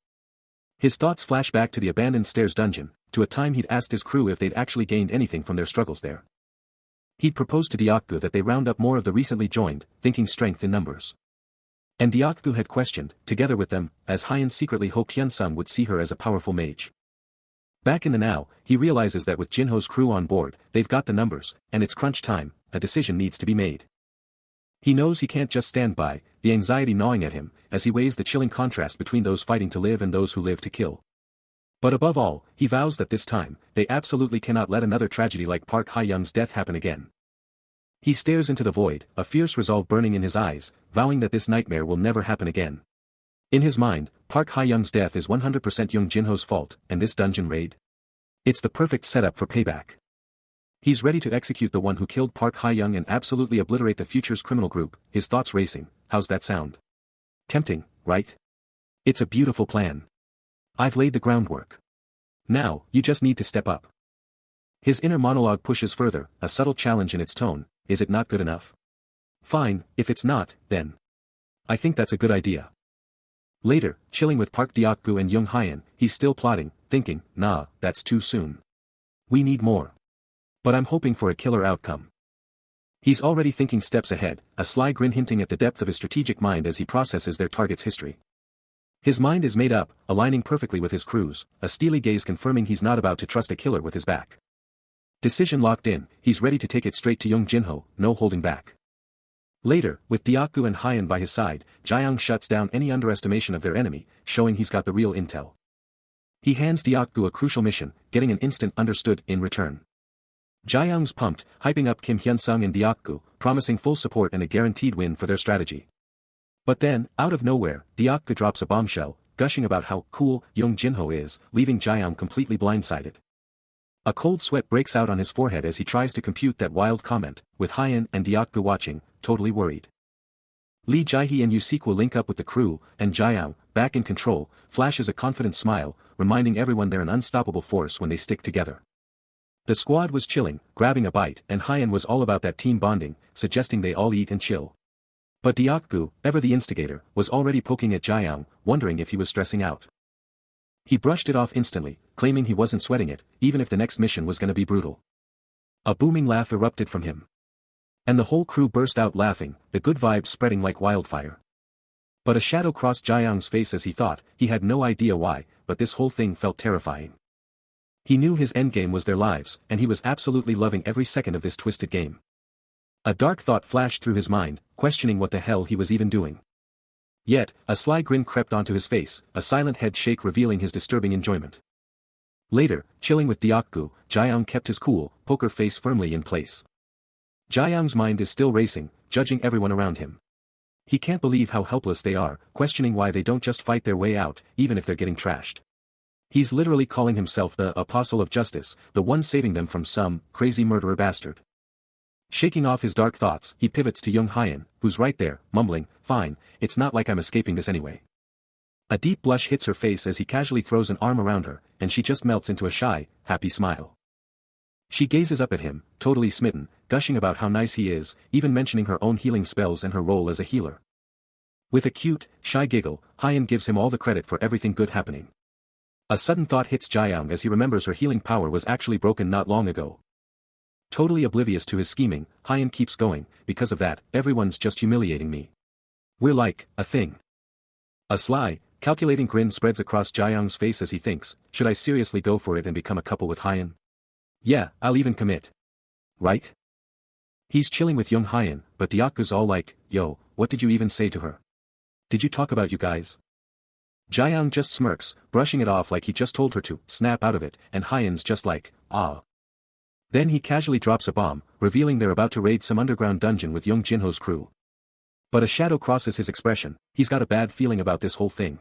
His thoughts flash back to the abandoned stairs dungeon, to a time he'd asked his crew if they'd actually gained anything from their struggles there. He'd proposed to Deokgu that they round up more of the recently joined, thinking strength in numbers. And Deokgu had questioned, together with them, as Hyen secretly hoped Hyun-sung would see her as a powerful mage. Back in the now, he realizes that with Jinho's crew on board, they've got the numbers, and it's crunch time, a decision needs to be made. He knows he can't just stand by, the anxiety gnawing at him, as he weighs the chilling contrast between those fighting to live and those who live to kill. But above all, he vows that this time, they absolutely cannot let another tragedy like Park Ha-young's death happen again. He stares into the void, a fierce resolve burning in his eyes, vowing that this nightmare will never happen again. In his mind, Park Ha-young's death is 100% Young Jinho's fault, and this dungeon raid? It's the perfect setup for payback. He's ready to execute the one who killed Park Ha-young and absolutely obliterate the future's criminal group, his thoughts racing. How's that sound? Tempting, right? It's a beautiful plan. I've laid the groundwork. Now, you just need to step up. His inner monologue pushes further, a subtle challenge in its tone. Is it not good enough? Fine, if it's not, then. I think that's a good idea. Later, chilling with Park Deokgu and Young Hyen, he's still plotting, thinking, nah, that's too soon. We need more. But I'm hoping for a killer outcome. He's already thinking steps ahead, a sly grin hinting at the depth of his strategic mind as he processes their target's history. His mind is made up, aligning perfectly with his crew's, a steely gaze confirming he's not about to trust a killer with his back. Decision locked in, he's ready to take it straight to Young Jinho, no holding back. Later, with Deokgu and Hyen by his side, Jiang shuts down any underestimation of their enemy, showing he's got the real intel. He hands Deokgu a crucial mission, getting an instant understood in return. Jiang's pumped, hyping up Kim Hyun-sung and Deokgu, promising full support and a guaranteed win for their strategy. But then, out of nowhere, Deokgu drops a bombshell, gushing about how cool Young Jinho is, leaving Jiang completely blindsided. A cold sweat breaks out on his forehead as he tries to compute that wild comment, with Hyen and Deokgu watching, totally worried. Lee Jae-hee and Yusikwa link up with the crew, and Jiang, back in control, flashes a confident smile, reminding everyone they're an unstoppable force when they stick together. The squad was chilling, grabbing a bite, and Hyen was all about that team bonding, suggesting they all eat and chill. But Deokgu, ever the instigator, was already poking at Jiang, wondering if he was stressing out. He brushed it off instantly, claiming he wasn't sweating it, even if the next mission was gonna be brutal. A booming laugh erupted from him. And the whole crew burst out laughing, the good vibes spreading like wildfire. But a shadow crossed Jiang's face as he thought, he had no idea why, but this whole thing felt terrifying. He knew his endgame was their lives, and he was absolutely loving every second of this twisted game. A dark thought flashed through his mind, questioning what the hell he was even doing. Yet, a sly grin crept onto his face, a silent head shake revealing his disturbing enjoyment. Later, chilling with Deokgu, Jiang kept his cool, poker face firmly in place. Jiang's mind is still racing, judging everyone around him. He can't believe how helpless they are, questioning why they don't just fight their way out, even if they're getting trashed. He's literally calling himself the apostle of justice, the one saving them from some crazy murderer bastard. Shaking off his dark thoughts, he pivots to Young Hyen, who's right there, mumbling, fine, it's not like I'm escaping this anyway. A deep blush hits her face as he casually throws an arm around her, and she just melts into a shy, happy smile. She gazes up at him, totally smitten, gushing about how nice he is, even mentioning her own healing spells and her role as a healer. With a cute, shy giggle, Hyen gives him all the credit for everything good happening. A sudden thought hits Jiang as he remembers her healing power was actually broken not long ago. Totally oblivious to his scheming, Hyan keeps going, because of that, everyone's just humiliating me. We're like, a thing. A sly, calculating grin spreads across Jiang's face as he thinks, should I seriously go for it and become a couple with Hyan? Yeah, I'll even commit. Right? He's chilling with young Hyan, but Diaku's all like, yo, what did you even say to her? Did you talk about you guys? Jiang just smirks, brushing it off like he just told her to, snap out of it, and Hyan's just like, ah. Then he casually drops a bomb, revealing they're about to raid some underground dungeon with young Jinho's crew. But a shadow crosses his expression, he's got a bad feeling about this whole thing.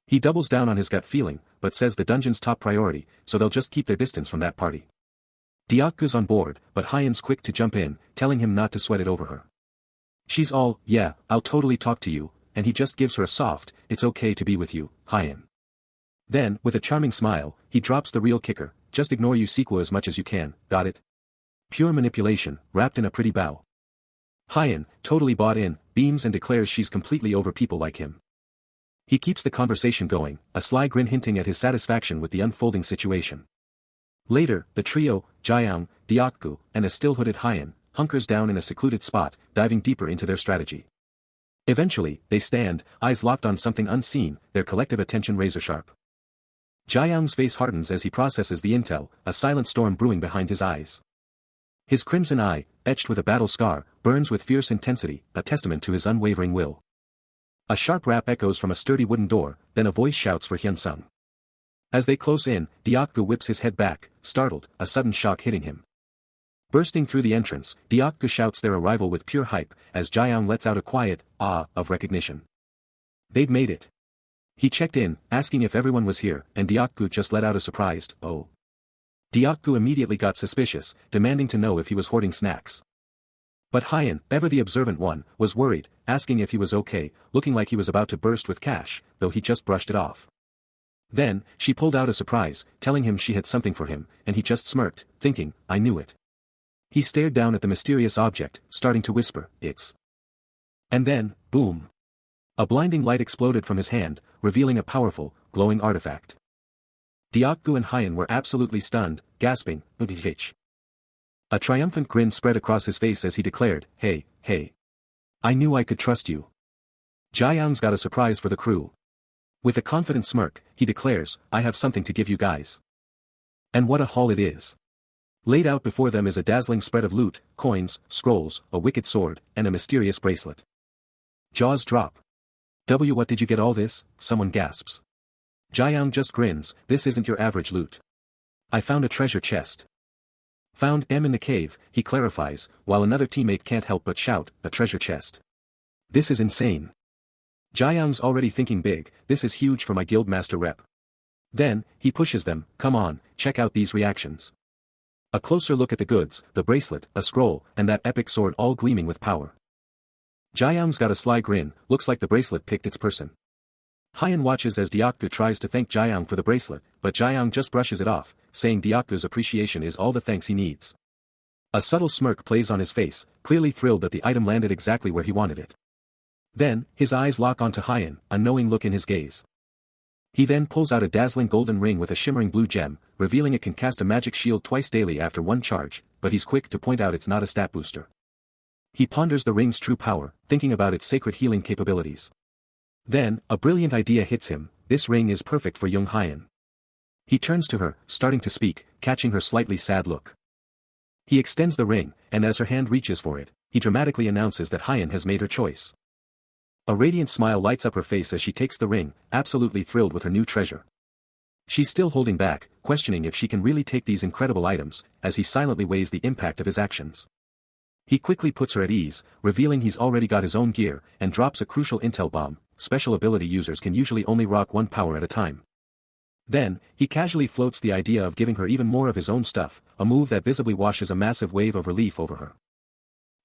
He doubles down on his gut feeling, but says the dungeon's top priority, so they'll just keep their distance from that party. Diaku's on board, but Hyan's quick to jump in, telling him not to sweat it over her. She's all, yeah, I'll totally talk to you, and he just gives her a soft, it's okay to be with you, Hyan. Then, with a charming smile, he drops the real kicker, just ignore Yusikwa as much as you can, got it? Pure manipulation, wrapped in a pretty bow. Hyan, totally bought in, beams and declares she's completely over people like him. He keeps the conversation going, a sly grin hinting at his satisfaction with the unfolding situation. Later, the trio, Jiang, Diaku, and a still-hooded Hyan, hunkers down in a secluded spot, diving deeper into their strategy. Eventually, they stand, eyes locked on something unseen, their collective attention razor-sharp. Jiang's face hardens as he processes the intel, a silent storm brewing behind his eyes. His crimson eye, etched with a battle scar, burns with fierce intensity, a testament to his unwavering will. A sharp rap echoes from a sturdy wooden door, then a voice shouts for Hyunsung. As they close in, Diaku whips his head back, startled, a sudden shock hitting him. Bursting through the entrance, Diaku shouts their arrival with pure hype, as Jiang lets out a quiet, ah, of recognition. They'd made it. He checked in, asking if everyone was here, and Diaku just let out a surprised, oh. Diaku immediately got suspicious, demanding to know if he was hoarding snacks. But Hyan, ever the observant one, was worried, asking if he was okay, looking like he was about to burst with cash, though he just brushed it off. Then, she pulled out a surprise, telling him she had something for him, and he just smirked, thinking, I knew it. He stared down at the mysterious object, starting to whisper, it's. And then, boom. A blinding light exploded from his hand, revealing a powerful, glowing artifact. Diaku and Hyan were absolutely stunned, gasping, "Udhich." A triumphant grin spread across his face as he declared, hey, hey. I knew I could trust you. Jiang's got a surprise for the crew. With a confident smirk, he declares, I have something to give you guys. And what a haul it is. Laid out before them is a dazzling spread of loot, coins, scrolls, a wicked sword, and a mysterious bracelet. Jaws drop. What did you get all this? Someone gasps. Jiang just grins, this isn't your average loot. I found a treasure chest. Found M in the cave, he clarifies, while another teammate can't help but shout, a treasure chest. This is insane. Jiang's already thinking big, this is huge for my guildmaster rep. Then, he pushes them, come on, check out these reactions. A closer look at the goods, the bracelet, a scroll, and that epic sword all gleaming with power. Jiang's got a sly grin, looks like the bracelet picked its person. Hyan watches as Diaku tries to thank Jiang for the bracelet, but Jiang just brushes it off, saying Diaku's appreciation is all the thanks he needs. A subtle smirk plays on his face, clearly thrilled that the item landed exactly where he wanted it. Then, his eyes lock onto Hyan, a knowing look in his gaze. He then pulls out a dazzling golden ring with a shimmering blue gem, revealing it can cast a magic shield twice daily after one charge, but he's quick to point out it's not a stat booster. He ponders the ring's true power, thinking about its sacred healing capabilities. Then, a brilliant idea hits him, this ring is perfect for young Hyan. He turns to her, starting to speak, catching her slightly sad look. He extends the ring, and as her hand reaches for it, he dramatically announces that Hyan has made her choice. A radiant smile lights up her face as she takes the ring, absolutely thrilled with her new treasure. She's still holding back, questioning if she can really take these incredible items, as he silently weighs the impact of his actions. He quickly puts her at ease, revealing he's already got his own gear, and drops a crucial intel bomb. Special ability users can usually only rock one power at a time. Then, he casually floats the idea of giving her even more of his own stuff, a move that visibly washes a massive wave of relief over her.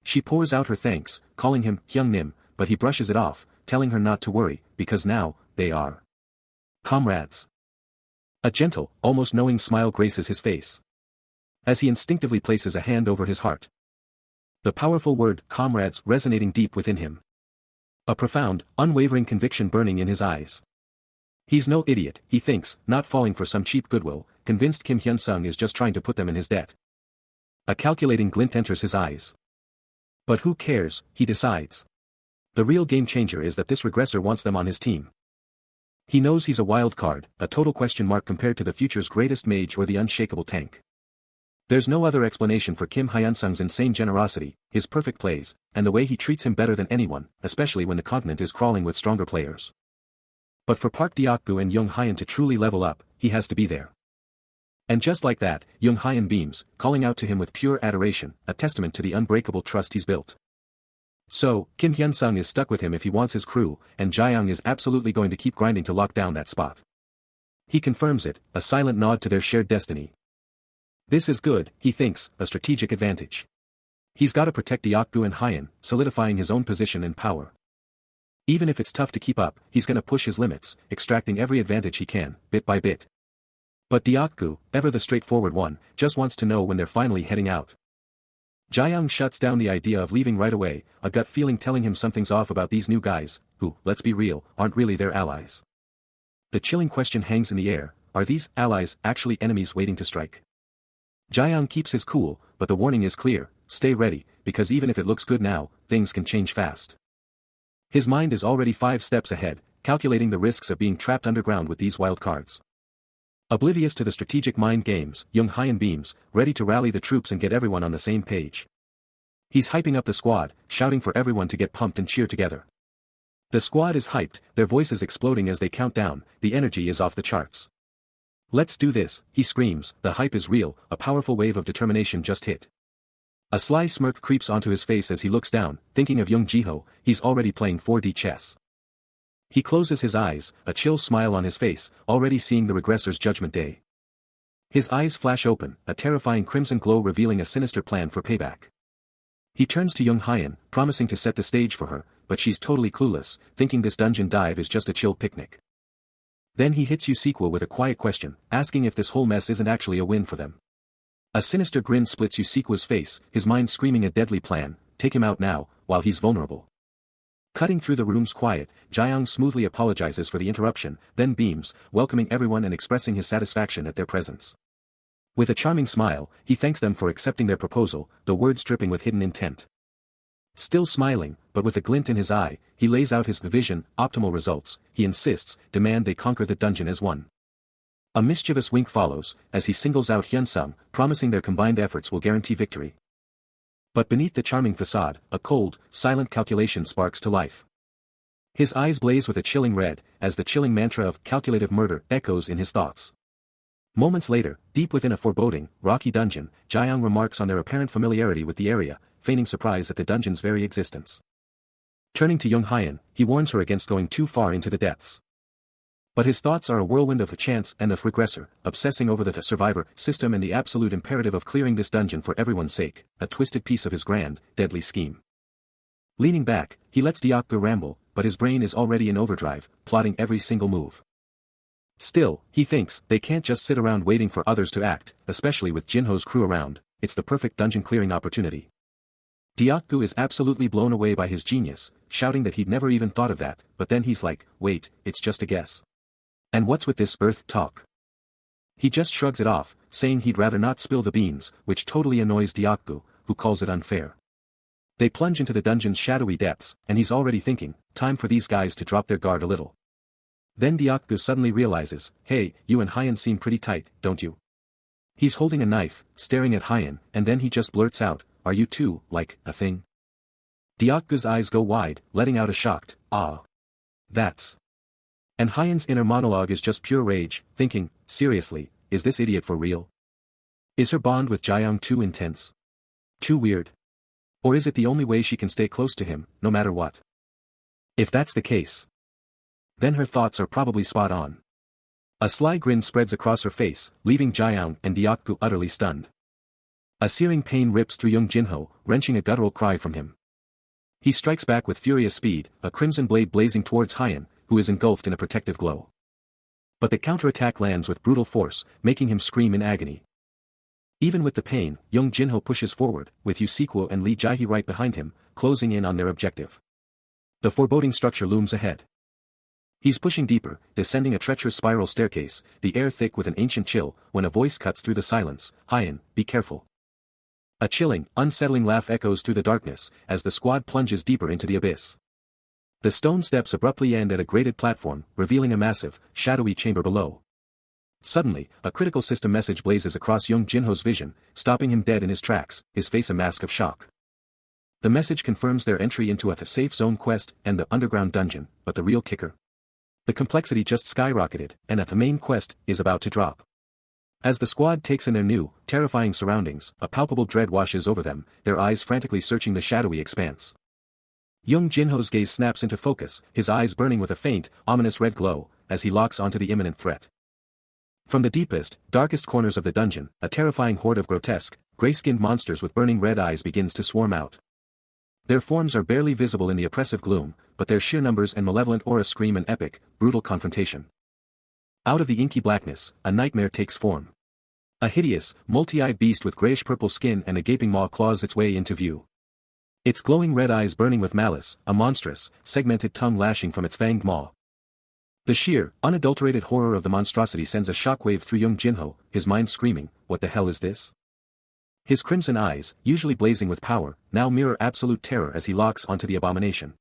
She pours out her thanks, calling him Hyungnim, but he brushes it off, telling her not to worry, because now, they are comrades. A gentle, almost knowing smile graces his face, as he instinctively places a hand over his heart. The powerful word, comrades, resonating deep within him. A profound, unwavering conviction burning in his eyes. He's no idiot, he thinks, not falling for some cheap goodwill, convinced Kim Hyun-sung is just trying to put them in his debt. A calculating glint enters his eyes. But who cares, he decides. The real game changer is that this regressor wants them on his team. He knows he's a wild card, a total question mark compared to the future's greatest mage or the unshakable tank. There's no other explanation for Kim Hyun-sung's insane generosity, his perfect plays, and the way he treats him better than anyone, especially when the continent is crawling with stronger players. But for Park Deok-gu and Young Hyun to truly level up, he has to be there. And just like that, Young Hyun beams, calling out to him with pure adoration, a testament to the unbreakable trust he's built. So, Kim Hyun-sung is stuck with him if he wants his crew, and Jae-young is absolutely going to keep grinding to lock down that spot. He confirms it, a silent nod to their shared destiny. This is good, he thinks, a strategic advantage. He's gotta protect Deok-gu and Hyun, solidifying his own position and power. Even if it's tough to keep up, he's gonna push his limits, extracting every advantage he can, bit by bit. But Deok-gu, ever the straightforward one, just wants to know when they're finally heading out. Jae-young shuts down the idea of leaving right away, a gut feeling telling him something's off about these new guys, who, let's be real, aren't really their allies. The chilling question hangs in the air, are these allies actually enemies waiting to strike? Jae-young keeps his cool, but the warning is clear, stay ready, because even if it looks good now, things can change fast. His mind is already 5 steps ahead, calculating the risks of being trapped underground with these wild cards. Oblivious to the strategic mind games, Young Hyun beams, ready to rally the troops and get everyone on the same page. He's hyping up the squad, shouting for everyone to get pumped and cheer together. The squad is hyped, their voices exploding as they count down, the energy is off the charts. Let's do this, he screams, the hype is real, a powerful wave of determination just hit. A sly smirk creeps onto his face as he looks down, thinking of young Jiho, he's already playing 4D chess. He closes his eyes, a chill smile on his face, already seeing the regressor's judgment day. His eyes flash open, a terrifying crimson glow revealing a sinister plan for payback. He turns to Young Hyun, promising to set the stage for her, but she's totally clueless, thinking this dungeon dive is just a chill picnic. Then he hits Yusequa with a quiet question, asking if this whole mess isn't actually a win for them. A sinister grin splits Yusequa's face, his mind screaming a deadly plan, take him out now, while he's vulnerable. Cutting through the room's quiet, Jae-young smoothly apologizes for the interruption, then beams, welcoming everyone and expressing his satisfaction at their presence. With a charming smile, he thanks them for accepting their proposal, the words dripping with hidden intent. Still smiling, but with a glint in his eye, he lays out his vision, optimal results, he insists, demand they conquer the dungeon as one. A mischievous wink follows, as he singles out Hyun-sung, promising their combined efforts will guarantee victory. But beneath the charming facade, a cold, silent calculation sparks to life. His eyes blaze with a chilling red, as the chilling mantra of calculative murder echoes in his thoughts. Moments later, deep within a foreboding, rocky dungeon, Jae-young remarks on their apparent familiarity with the area, feigning surprise at the dungeon's very existence. Turning to Young Hyun, he warns her against going too far into the depths. But his thoughts are a whirlwind of chance and the regressor, obsessing over the survivor system and the absolute imperative of clearing this dungeon for everyone's sake, a twisted piece of his grand, deadly scheme. Leaning back, he lets Deok-gu ramble, but his brain is already in overdrive, plotting every single move. Still, he thinks, they can't just sit around waiting for others to act, especially with Jinho's crew around, it's the perfect dungeon clearing opportunity. Deok-gu is absolutely blown away by his genius, shouting that he'd never even thought of that, but then he's like, wait, it's just a guess. And what's with this earth talk? He just shrugs it off, saying he'd rather not spill the beans, which totally annoys Deok-gu, who calls it unfair. They plunge into the dungeon's shadowy depths, and he's already thinking, time for these guys to drop their guard a little. Then Deok-gu suddenly realizes, hey, you and Hyun seem pretty tight, don't you? He's holding a knife, staring at Hyun, and then he just blurts out, are you two, like, a thing? Deok-gu's eyes go wide, letting out a shocked, ah. That's. And Hyun's inner monologue is just pure rage, thinking, seriously, is this idiot for real? Is her bond with Jae-young too intense? Too weird? Or is it the only way she can stay close to him, no matter what? If that's the case, then her thoughts are probably spot on. A sly grin spreads across her face, leaving Jae-young and Deok-gu utterly stunned. A searing pain rips through young Jinho, wrenching a guttural cry from him. He strikes back with furious speed, a crimson blade blazing towards Hyun, who is engulfed in a protective glow. But the counterattack lands with brutal force, making him scream in agony. Even with the pain, young Jinho pushes forward, with Yusequa and Lee Jae-hee right behind him, closing in on their objective. The foreboding structure looms ahead. He's pushing deeper, descending a treacherous spiral staircase, the air thick with an ancient chill, when a voice cuts through the silence. "Hyen, be careful." A chilling, unsettling laugh echoes through the darkness, as the squad plunges deeper into the abyss. The stone steps abruptly end at a grated platform, revealing a massive, shadowy chamber below. Suddenly, a critical system message blazes across young Jinho's vision, stopping him dead in his tracks, his face a mask of shock. The message confirms their entry into a safe zone quest and the underground dungeon, but the real kicker. The complexity just skyrocketed, and the main quest is about to drop. As the squad takes in their new, terrifying surroundings, a palpable dread washes over them, their eyes frantically searching the shadowy expanse. Young Jinho's gaze snaps into focus, his eyes burning with a faint, ominous red glow, as he locks onto the imminent threat. From the deepest, darkest corners of the dungeon, a terrifying horde of grotesque, gray-skinned monsters with burning red eyes begins to swarm out. Their forms are barely visible in the oppressive gloom, but their sheer numbers and malevolent aura scream an epic, brutal confrontation. Out of the inky blackness, a nightmare takes form. A hideous, multi-eyed beast with grayish-purple skin and a gaping maw claws its way into view. Its glowing red eyes burning with malice, a monstrous, segmented tongue lashing from its fanged maw. The sheer, unadulterated horror of the monstrosity sends a shockwave through young Jinho, his mind screaming, "What the hell is this?" His crimson eyes, usually blazing with power, now mirror absolute terror as he locks onto the abomination.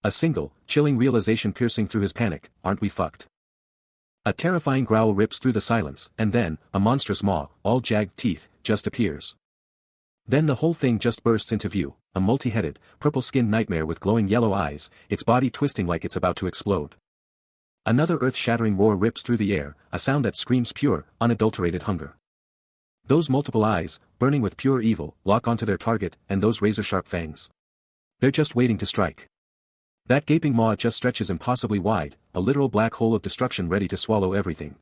A single, chilling realization piercing through his panic, "Aren't we fucked?" A terrifying growl rips through the silence, and then, a monstrous maw, all jagged teeth, just appears. Then the whole thing just bursts into view, a multi-headed, purple-skinned nightmare with glowing yellow eyes, its body twisting like it's about to explode. Another earth-shattering roar rips through the air, a sound that screams pure, unadulterated hunger. Those multiple eyes, burning with pure evil, lock onto their target, and those razor-sharp fangs. They're just waiting to strike. That gaping maw just stretches impossibly wide, a literal black hole of destruction ready to swallow everything.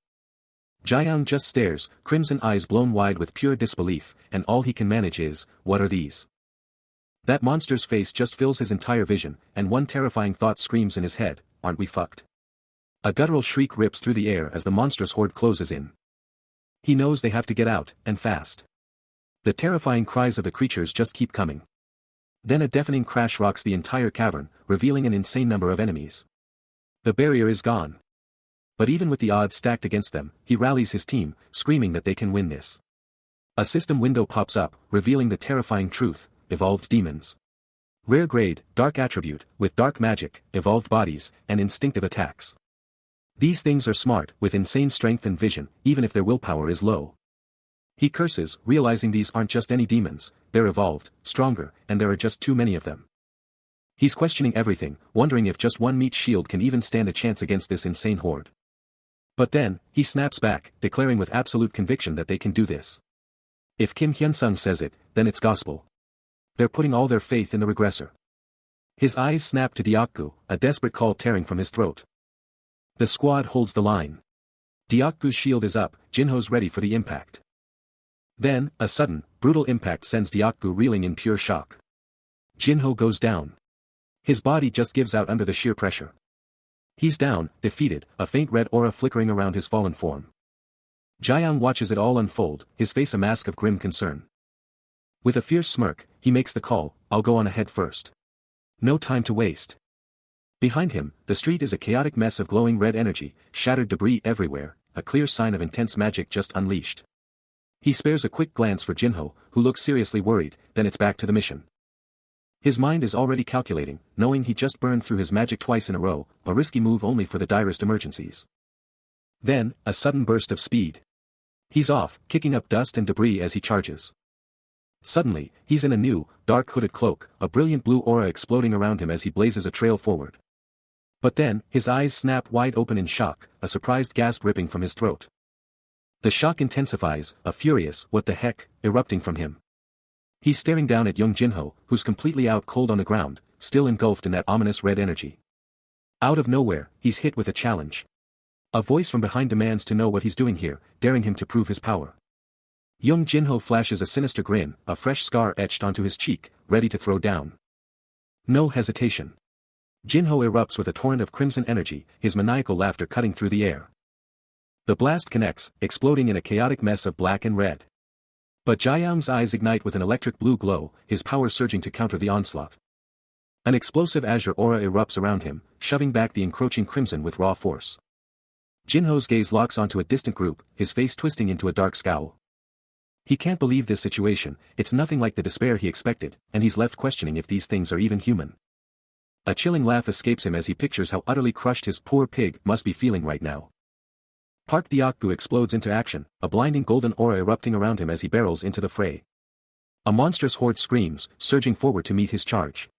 Jiang just stares, crimson eyes blown wide with pure disbelief, and all he can manage is, "What are these?" That monster's face just fills his entire vision, and one terrifying thought screams in his head, "Aren't we fucked?" A guttural shriek rips through the air as the monstrous horde closes in. He knows they have to get out, and fast. The terrifying cries of the creatures just keep coming. Then a deafening crash rocks the entire cavern, revealing an insane number of enemies. The barrier is gone. But even with the odds stacked against them, he rallies his team, screaming that they can win this. A system window pops up, revealing the terrifying truth: evolved demons. Rare grade, dark attribute, with dark magic, evolved bodies, and instinctive attacks. These things are smart, with insane strength and vision, even if their willpower is low. He curses, realizing these aren't just any demons, they're evolved, stronger, and there are just too many of them. He's questioning everything, wondering if just one meat shield can even stand a chance against this insane horde. But then, he snaps back, declaring with absolute conviction that they can do this. If Kim Hyun-sung says it, then it's gospel. They're putting all their faith in the regressor. His eyes snap to Deokgu, a desperate call tearing from his throat. The squad holds the line. Deokgu's shield is up, Jinho's ready for the impact. Then, a sudden, brutal impact sends Deokgu reeling in pure shock. Jinho goes down. His body just gives out under the sheer pressure. He's down, defeated, a faint red aura flickering around his fallen form. Jiang watches it all unfold, his face a mask of grim concern. With a fierce smirk, he makes the call, "I'll go on ahead first. No time to waste." Behind him, the street is a chaotic mess of glowing red energy, shattered debris everywhere, a clear sign of intense magic just unleashed. He spares a quick glance for Jinho, who looks seriously worried, then it's back to the mission. His mind is already calculating, knowing he just burned through his magic twice in a row, a risky move only for the direst emergencies. Then, a sudden burst of speed. He's off, kicking up dust and debris as he charges. Suddenly, he's in a new, dark hooded cloak, a brilliant blue aura exploding around him as he blazes a trail forward. But then, his eyes snap wide open in shock, a surprised gasp ripping from his throat. The shock intensifies, a furious, "What the heck," erupting from him. He's staring down at young Jinho, who's completely out cold on the ground, still engulfed in that ominous red energy. Out of nowhere, he's hit with a challenge. A voice from behind demands to know what he's doing here, daring him to prove his power. Young Jinho flashes a sinister grin, a fresh scar etched onto his cheek, ready to throw down. No hesitation. Jinho erupts with a torrent of crimson energy, his maniacal laughter cutting through the air. The blast connects, exploding in a chaotic mess of black and red. But Jiang's eyes ignite with an electric blue glow, his power surging to counter the onslaught. An explosive azure aura erupts around him, shoving back the encroaching crimson with raw force. Jinho's gaze locks onto a distant group, his face twisting into a dark scowl. He can't believe this situation, it's nothing like the despair he expected, and he's left questioning if these things are even human. A chilling laugh escapes him as he pictures how utterly crushed his poor pig must be feeling right now. Park Deokgu explodes into action, a blinding golden aura erupting around him as he barrels into the fray. A monstrous horde screams, surging forward to meet his charge.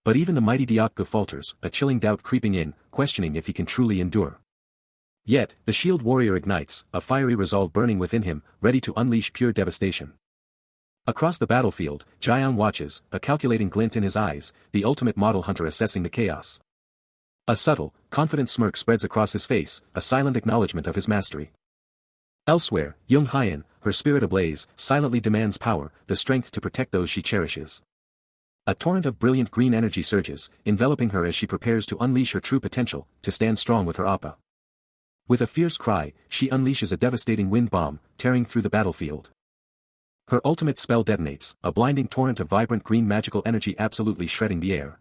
But even the mighty Deokgu falters, a chilling doubt creeping in, questioning if he can truly endure. Yet, the shield warrior ignites, a fiery resolve burning within him, ready to unleash pure devastation. Across the battlefield, Jian watches, a calculating glint in his eyes, the ultimate model hunter assessing the chaos. A subtle, confident smirk spreads across his face, a silent acknowledgement of his mastery. Elsewhere, Young Hyan, her spirit ablaze, silently demands power, the strength to protect those she cherishes. A torrent of brilliant green energy surges, enveloping her as she prepares to unleash her true potential, to stand strong with her Appa. With a fierce cry, she unleashes a devastating wind bomb, tearing through the battlefield. Her ultimate spell detonates, a blinding torrent of vibrant green magical energy absolutely shredding the air,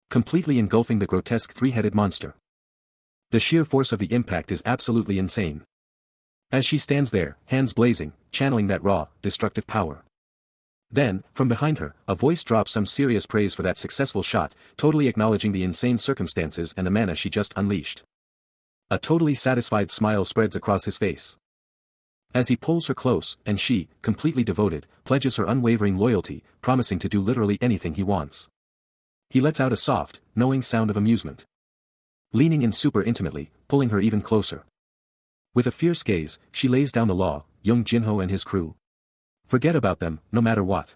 completely engulfing the grotesque three-headed monster. The sheer force of the impact is absolutely insane. As she stands there, hands blazing, channeling that raw, destructive power. Then, from behind her, a voice drops some serious praise for that successful shot, totally acknowledging the insane circumstances and the mana she just unleashed. A totally satisfied smile spreads across his face. As he pulls her close, and she, completely devoted, pledges her unwavering loyalty, promising to do literally anything he wants. He lets out a soft, knowing sound of amusement. Leaning in super intimately, pulling her even closer. With a fierce gaze, she lays down the law, young Jinho and his crew. Forget about them, no matter what.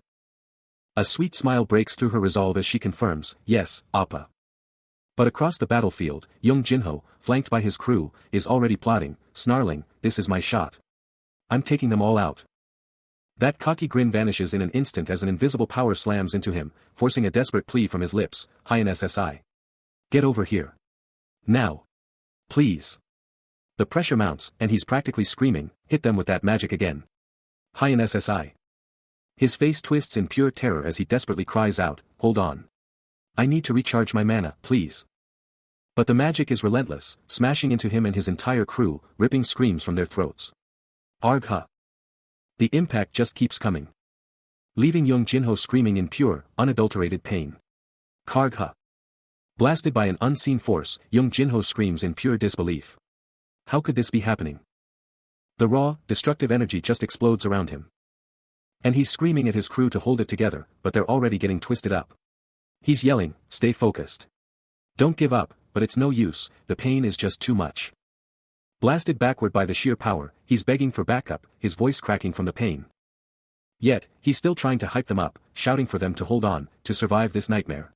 A sweet smile breaks through her resolve as she confirms, yes, Appa. But across the battlefield, young Jinho, flanked by his crew, is already plotting, snarling, this is my shot. I'm taking them all out. That cocky grin vanishes in an instant as an invisible power slams into him, forcing a desperate plea from his lips, Hyan SSI. Get over here. Now. Please. The pressure mounts, and he's practically screaming, hit them with that magic again. Hyan SSI. His face twists in pure terror as he desperately cries out, hold on. I need to recharge my mana, please. But the magic is relentless, smashing into him and his entire crew, ripping screams from their throats. Argha. The impact just keeps coming. Leaving young Jinho screaming in pure, unadulterated pain. Kargha. Blasted by an unseen force, young Jinho screams in pure disbelief. How could this be happening? The raw, destructive energy just explodes around him. And he's screaming at his crew to hold it together, but they're already getting twisted up. He's yelling, stay focused. Don't give up, but it's no use, the pain is just too much. Blasted backward by the sheer power, he's begging for backup, his voice cracking from the pain. Yet, he's still trying to hype them up, shouting for them to hold on, to survive this nightmare.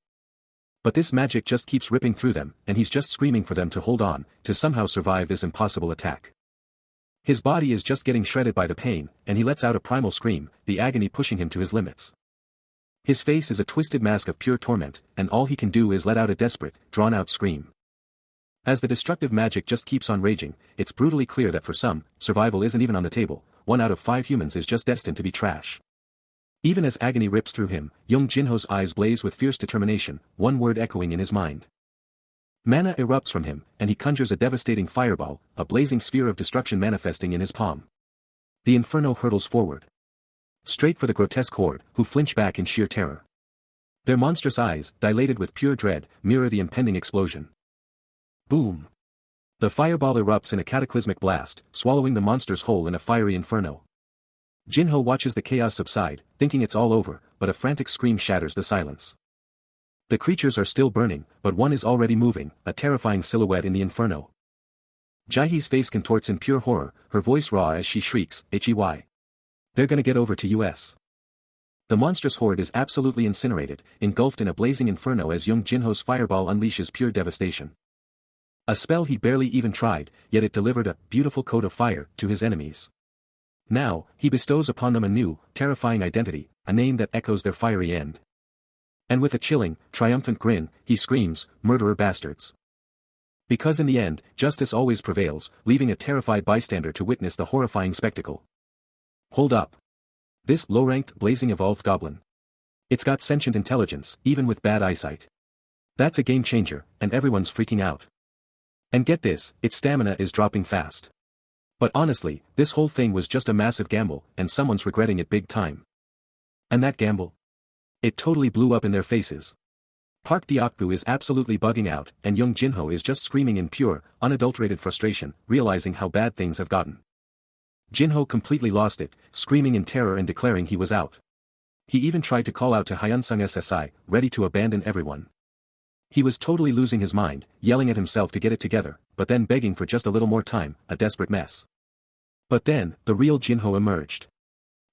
But this magic just keeps ripping through them, and he's just screaming for them to hold on, to somehow survive this impossible attack. His body is just getting shredded by the pain, and he lets out a primal scream, the agony pushing him to his limits. His face is a twisted mask of pure torment, and all he can do is let out a desperate, drawn-out scream. As the destructive magic just keeps on raging, it's brutally clear that for some, survival isn't even on the table, 1 out of 5 humans is just destined to be trash. Even as agony rips through him, young Jinho's eyes blaze with fierce determination, one word echoing in his mind. Mana erupts from him, and he conjures a devastating fireball, a blazing sphere of destruction manifesting in his palm. The inferno hurtles forward. Straight for the grotesque horde, who flinch back in sheer terror. Their monstrous eyes, dilated with pure dread, mirror the impending explosion. Boom! The fireball erupts in a cataclysmic blast, swallowing the monsters whole in a fiery inferno. Jinho watches the chaos subside, thinking it's all over, but a frantic scream shatters the silence. The creatures are still burning, but one is already moving, a terrifying silhouette in the inferno. Jaihe's face contorts in pure horror, her voice raw as she shrieks, "Hey! They're gonna get over to us." The monstrous horde is absolutely incinerated, engulfed in a blazing inferno as young Jinho's fireball unleashes pure devastation. A spell he barely even tried, yet it delivered a beautiful coat of fire to his enemies. Now, he bestows upon them a new, terrifying identity, a name that echoes their fiery end. And with a chilling, triumphant grin, he screams, "Murderer bastards." Because in the end, justice always prevails, leaving a terrified bystander to witness the horrifying spectacle. Hold up. This low-ranked, blazing evolved goblin. It's got sentient intelligence, even with bad eyesight. That's a game changer, and everyone's freaking out. And get this, its stamina is dropping fast. But honestly, this whole thing was just a massive gamble, and someone's regretting it big time. And that gamble? It totally blew up in their faces. Park Deok-gu is absolutely bugging out, and Young Jinho is just screaming in pure, unadulterated frustration, realizing how bad things have gotten. Jinho completely lost it, screaming in terror and declaring he was out. He even tried to call out to Hyunsung SSI, ready to abandon everyone. He was totally losing his mind, yelling at himself to get it together, but then begging for just a little more time, a desperate mess. But then, the real Jinho emerged.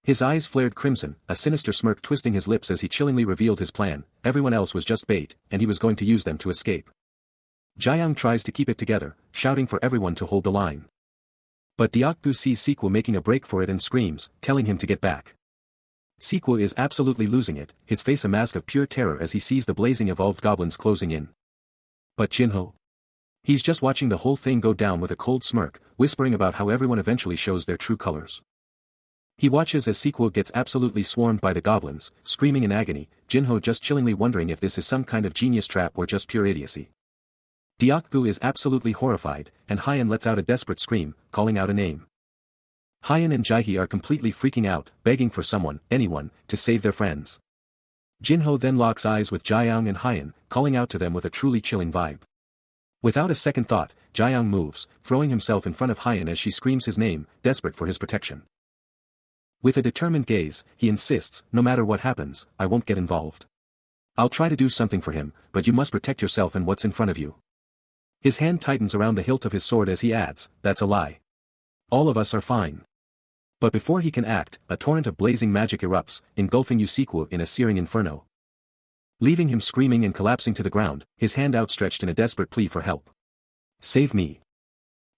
His eyes flared crimson, a sinister smirk twisting his lips as he chillingly revealed his plan. Everyone else was just bait, and he was going to use them to escape. Jaeyoung tries to keep it together, shouting for everyone to hold the line. But Deok-gu sees Sequel making a break for it and screams, telling him to get back. Sequel is absolutely losing it, his face a mask of pure terror as he sees the blazing evolved goblins closing in. But Jinho? He's just watching the whole thing go down with a cold smirk, whispering about how everyone eventually shows their true colors. He watches as Sequel gets absolutely swarmed by the goblins, screaming in agony, Jinho just chillingly wondering if this is some kind of genius trap or just pure idiocy. Deok-gu is absolutely horrified, and Hyun lets out a desperate scream, calling out a name. Hyun and Jaehee are completely freaking out, begging for someone, anyone, to save their friends. Jinho then locks eyes with Jaeyoung and Hyun, calling out to them with a truly chilling vibe. Without a second thought, Jaeyoung moves, throwing himself in front of Hyun as she screams his name, desperate for his protection. With a determined gaze, he insists, no matter what happens, I won't get involved. I'll try to do something for him, but you must protect yourself and what's in front of you. His hand tightens around the hilt of his sword as he adds, that's a lie. All of us are fine. But before he can act, a torrent of blazing magic erupts, engulfing Sequel in a searing inferno. Leaving him screaming and collapsing to the ground, his hand outstretched in a desperate plea for help. Save me.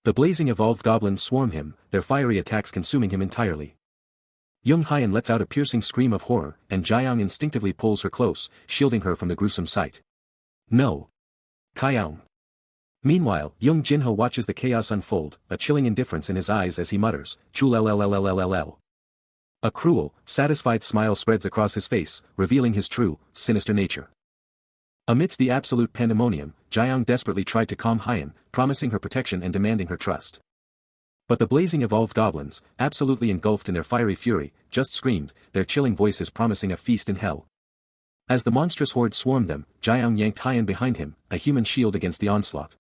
The blazing evolved goblins swarm him, their fiery attacks consuming him entirely. Young Hyun lets out a piercing scream of horror, and Jaeyoung instinctively pulls her close, shielding her from the gruesome sight. No. Kyeong. Meanwhile, Young Jinho watches the chaos unfold, a chilling indifference in his eyes as he mutters, "Chulellellellellellell." A cruel, satisfied smile spreads across his face, revealing his true, sinister nature. Amidst the absolute pandemonium, Jaeyoung desperately tried to calm Hyun, promising her protection and demanding her trust. But the blazing evolved goblins, absolutely engulfed in their fiery fury, just screamed, their chilling voices promising a feast in hell. As the monstrous horde swarmed them, Jaeyoung yanked Hyun behind him, a human shield against the onslaught.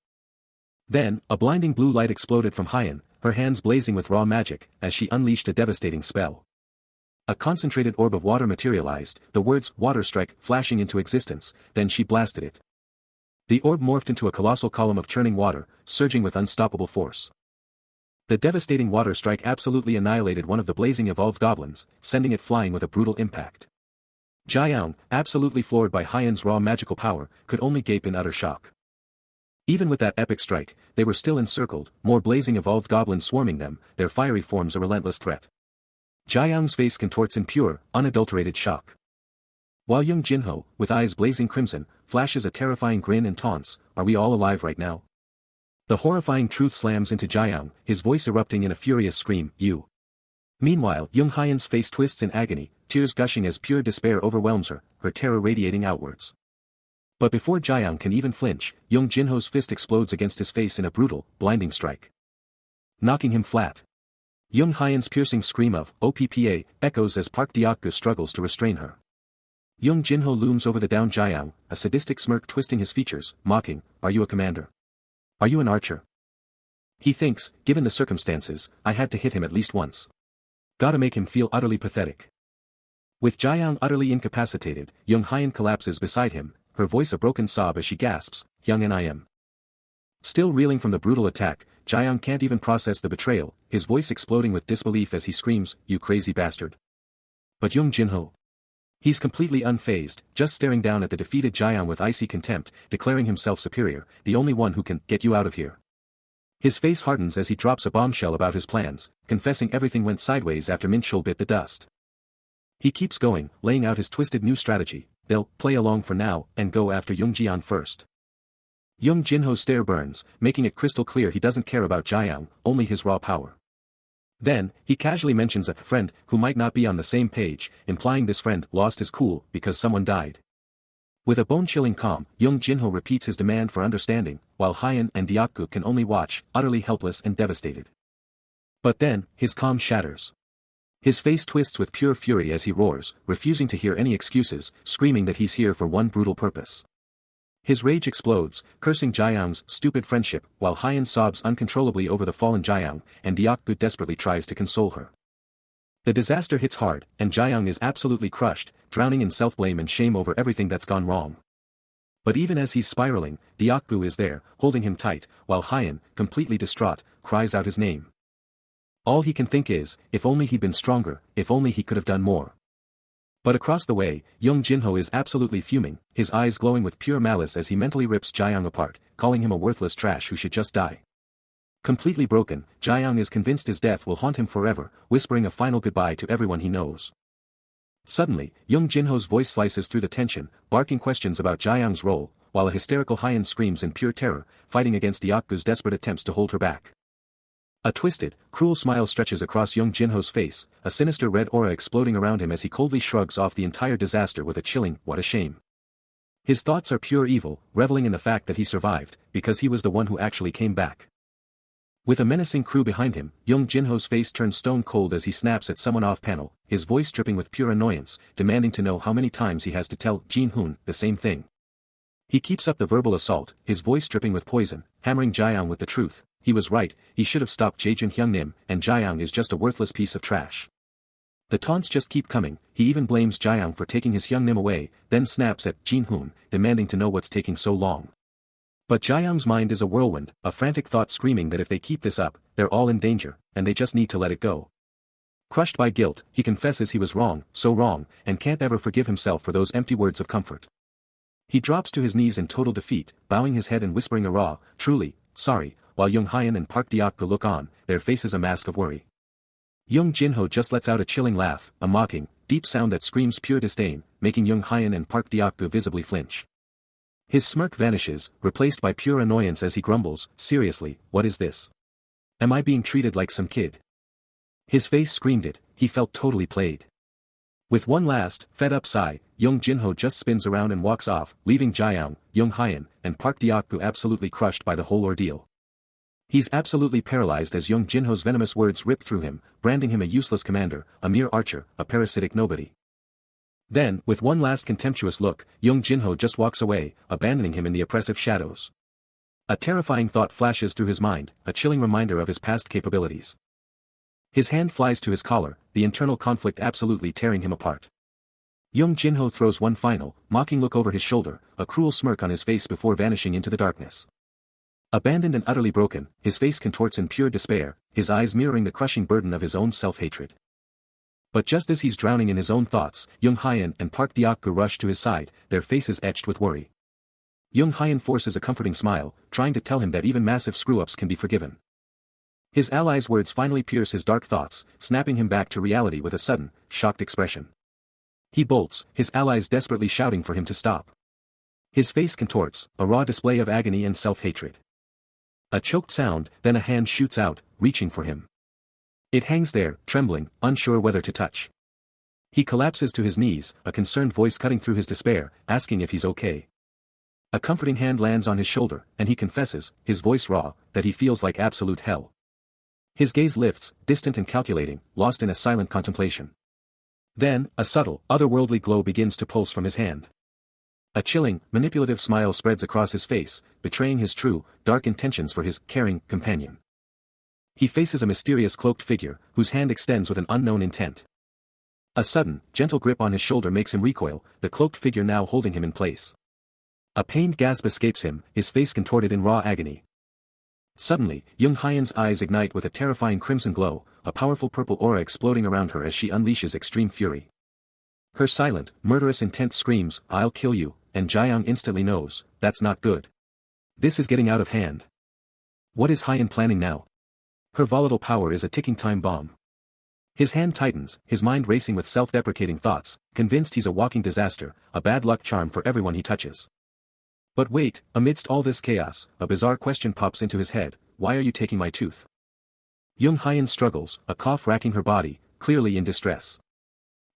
Then, a blinding blue light exploded from Hyun, her hands blazing with raw magic, as she unleashed a devastating spell. A concentrated orb of water materialized, the words, "Water Strike," flashing into existence, then she blasted it. The orb morphed into a colossal column of churning water, surging with unstoppable force. The devastating water strike absolutely annihilated one of the blazing evolved goblins, sending it flying with a brutal impact. Jaeyoung, absolutely floored by Hyun's raw magical power, could only gape in utter shock. Even with that epic strike, they were still encircled, more blazing evolved goblins swarming them, their fiery forms a relentless threat. Jaeyoung's face contorts in pure, unadulterated shock. While young Jinho, with eyes blazing crimson, flashes a terrifying grin and taunts, "Are we all alive right now?" The horrifying truth slams into Jaeyoung, his voice erupting in a furious scream, "You." Meanwhile, young Hyun's face twists in agony, tears gushing as pure despair overwhelms her, her terror radiating outwards. But before Jaeyoung can even flinch, young Jinho's fist explodes against his face in a brutal, blinding strike, knocking him flat. Young Hyun's piercing scream of "OPPA" echoes as Park Deok-gu struggles to restrain her. Young Jinho looms over the downed Jaeyoung, a sadistic smirk twisting his features, mocking, "Are you a commander? Are you an archer?" He thinks, given the circumstances, I had to hit him at least once. Gotta make him feel utterly pathetic. With Jaeyoung utterly incapacitated, young Hyun collapses beside him, her voice a broken sob as she gasps, "Young and I am." Still reeling from the brutal attack, Jaeyoung can't even process the betrayal, his voice exploding with disbelief as he screams, "You crazy bastard." But young Jinho? He's completely unfazed, just staring down at the defeated Jaeyoung with icy contempt, declaring himself superior, the only one who can get you out of here. His face hardens as he drops a bombshell about his plans, confessing everything went sideways after Minchul bit the dust. He keeps going, laying out his twisted new strategy. They'll play along for now and go after Young Jian first. Young Jinho's stare burns, making it crystal clear he doesn't care about Jaeyoung, only his raw power. Then, he casually mentions a friend who might not be on the same page, implying this friend lost his cool because someone died. With a bone-chilling calm, Young Jinho repeats his demand for understanding, while Hyan and Deokgu can only watch, utterly helpless and devastated. But then, his calm shatters. His face twists with pure fury as he roars, refusing to hear any excuses, screaming that he's here for one brutal purpose. His rage explodes, cursing Jiang's stupid friendship, while Hyan sobs uncontrollably over the fallen Jiang, and Deokgu desperately tries to console her. The disaster hits hard, and Jiang is absolutely crushed, drowning in self-blame and shame over everything that's gone wrong. But even as he's spiraling, Deokgu is there, holding him tight, while Hyan, completely distraught, cries out his name. All he can think is, if only he'd been stronger, if only he could have done more. But across the way, Young Jinho is absolutely fuming, his eyes glowing with pure malice as he mentally rips Jiang apart, calling him a worthless trash who should just die. Completely broken, Jiang is convinced his death will haunt him forever, whispering a final goodbye to everyone he knows. Suddenly, Young Jinho's voice slices through the tension, barking questions about Jiang's role, while a hysterical Hyan screams in pure terror, fighting against Deokgu's desperate attempts to hold her back. A twisted, cruel smile stretches across Young Jinho's face, a sinister red aura exploding around him as he coldly shrugs off the entire disaster with a chilling, "What a shame." His thoughts are pure evil, reveling in the fact that he survived, because he was the one who actually came back. With a menacing crew behind him, Young Jinho's face turns stone cold as he snaps at someone off-panel, his voice dripping with pure annoyance, demanding to know how many times he has to tell Jin-hoon the same thing. He keeps up the verbal assault, his voice dripping with poison, hammering Jiang with the truth. He was right, he should have stopped Jaejun Hyungnim, and Jiang is just a worthless piece of trash. The taunts just keep coming, he even blames Jiang for taking his Hyungnim away, then snaps at Jin-hoon, demanding to know what's taking so long. But Jiang's mind is a whirlwind, a frantic thought screaming that if they keep this up, they're all in danger, and they just need to let it go. Crushed by guilt, he confesses he was wrong, so wrong, and can't ever forgive himself for those empty words of comfort. He drops to his knees in total defeat, bowing his head and whispering a raw, "Truly, sorry," while Young Hyan and Park Deokgu look on, their faces a mask of worry. Young Jinho just lets out a chilling laugh, a mocking, deep sound that screams pure disdain, making Young Hyan and Park Deokgu visibly flinch. His smirk vanishes, replaced by pure annoyance as he grumbles, "Seriously, what is this? Am I being treated like some kid?" His face screamed it, he felt totally played. With one last, fed-up sigh, Young Jinho just spins around and walks off, leaving Jiang, Young Hyan, and Park Deokgu absolutely crushed by the whole ordeal. He's absolutely paralyzed as Young Jinho's venomous words rip through him, branding him a useless commander, a mere archer, a parasitic nobody. Then, with one last contemptuous look, Young Jinho just walks away, abandoning him in the oppressive shadows. A terrifying thought flashes through his mind, a chilling reminder of his past capabilities. His hand flies to his collar, the internal conflict absolutely tearing him apart. Young Jinho throws one final, mocking look over his shoulder, a cruel smirk on his face before vanishing into the darkness. Abandoned and utterly broken, his face contorts in pure despair, his eyes mirroring the crushing burden of his own self-hatred. But just as he's drowning in his own thoughts, Young Hyan and Park Deokgu rush to his side, their faces etched with worry. Young Hyan forces a comforting smile, trying to tell him that even massive screw-ups can be forgiven. His ally's words finally pierce his dark thoughts, snapping him back to reality with a sudden, shocked expression. He bolts, his allies desperately shouting for him to stop. His face contorts, a raw display of agony and self-hatred. A choked sound, then a hand shoots out, reaching for him. It hangs there, trembling, unsure whether to touch. He collapses to his knees, a concerned voice cutting through his despair, asking if he's okay. A comforting hand lands on his shoulder, and he confesses, his voice raw, that he feels like absolute hell. His gaze lifts, distant and calculating, lost in a silent contemplation. Then, a subtle, otherworldly glow begins to pulse from his hand. A chilling, manipulative smile spreads across his face, betraying his true, dark intentions for his caring companion. He faces a mysterious cloaked figure, whose hand extends with an unknown intent. A sudden, gentle grip on his shoulder makes him recoil, the cloaked figure now holding him in place. A pained gasp escapes him, his face contorted in raw agony. Suddenly, Young Hyan's eyes ignite with a terrifying crimson glow, a powerful purple aura exploding around her as she unleashes extreme fury. Her silent, murderous intent screams, "I'll kill you," and Jiang instantly knows, that's not good. This is getting out of hand. What is Hyan planning now? Her volatile power is a ticking time bomb. His hand tightens, his mind racing with self-deprecating thoughts, convinced he's a walking disaster, a bad luck charm for everyone he touches. But wait, amidst all this chaos, a bizarre question pops into his head, "Why are you taking my tooth?" Young Hyen struggles, a cough racking her body, clearly in distress.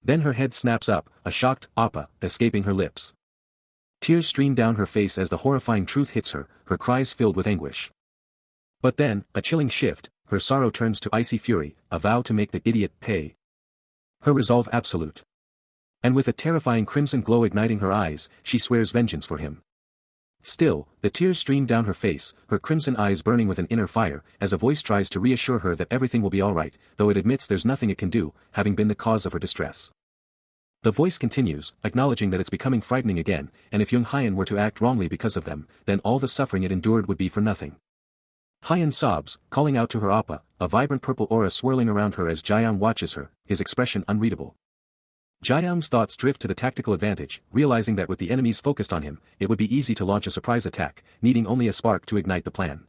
Then her head snaps up, a shocked "Appa" escaping her lips. Tears stream down her face as the horrifying truth hits her, her cries filled with anguish. But then, a chilling shift, her sorrow turns to icy fury, a vow to make the idiot pay. Her resolve absolute. And with a terrifying crimson glow igniting her eyes, she swears vengeance for him. Still, the tears stream down her face, her crimson eyes burning with an inner fire, as a voice tries to reassure her that everything will be alright, though it admits there's nothing it can do, having been the cause of her distress. The voice continues, acknowledging that it's becoming frightening again, and if Young Hyen were to act wrongly because of them, then all the suffering it endured would be for nothing. Hyen sobs, calling out to her Appa, a vibrant purple aura swirling around her as Jaeyoung watches her, his expression unreadable. Jaeyoung's thoughts drift to the tactical advantage, realizing that with the enemies focused on him, it would be easy to launch a surprise attack, needing only a spark to ignite the plan.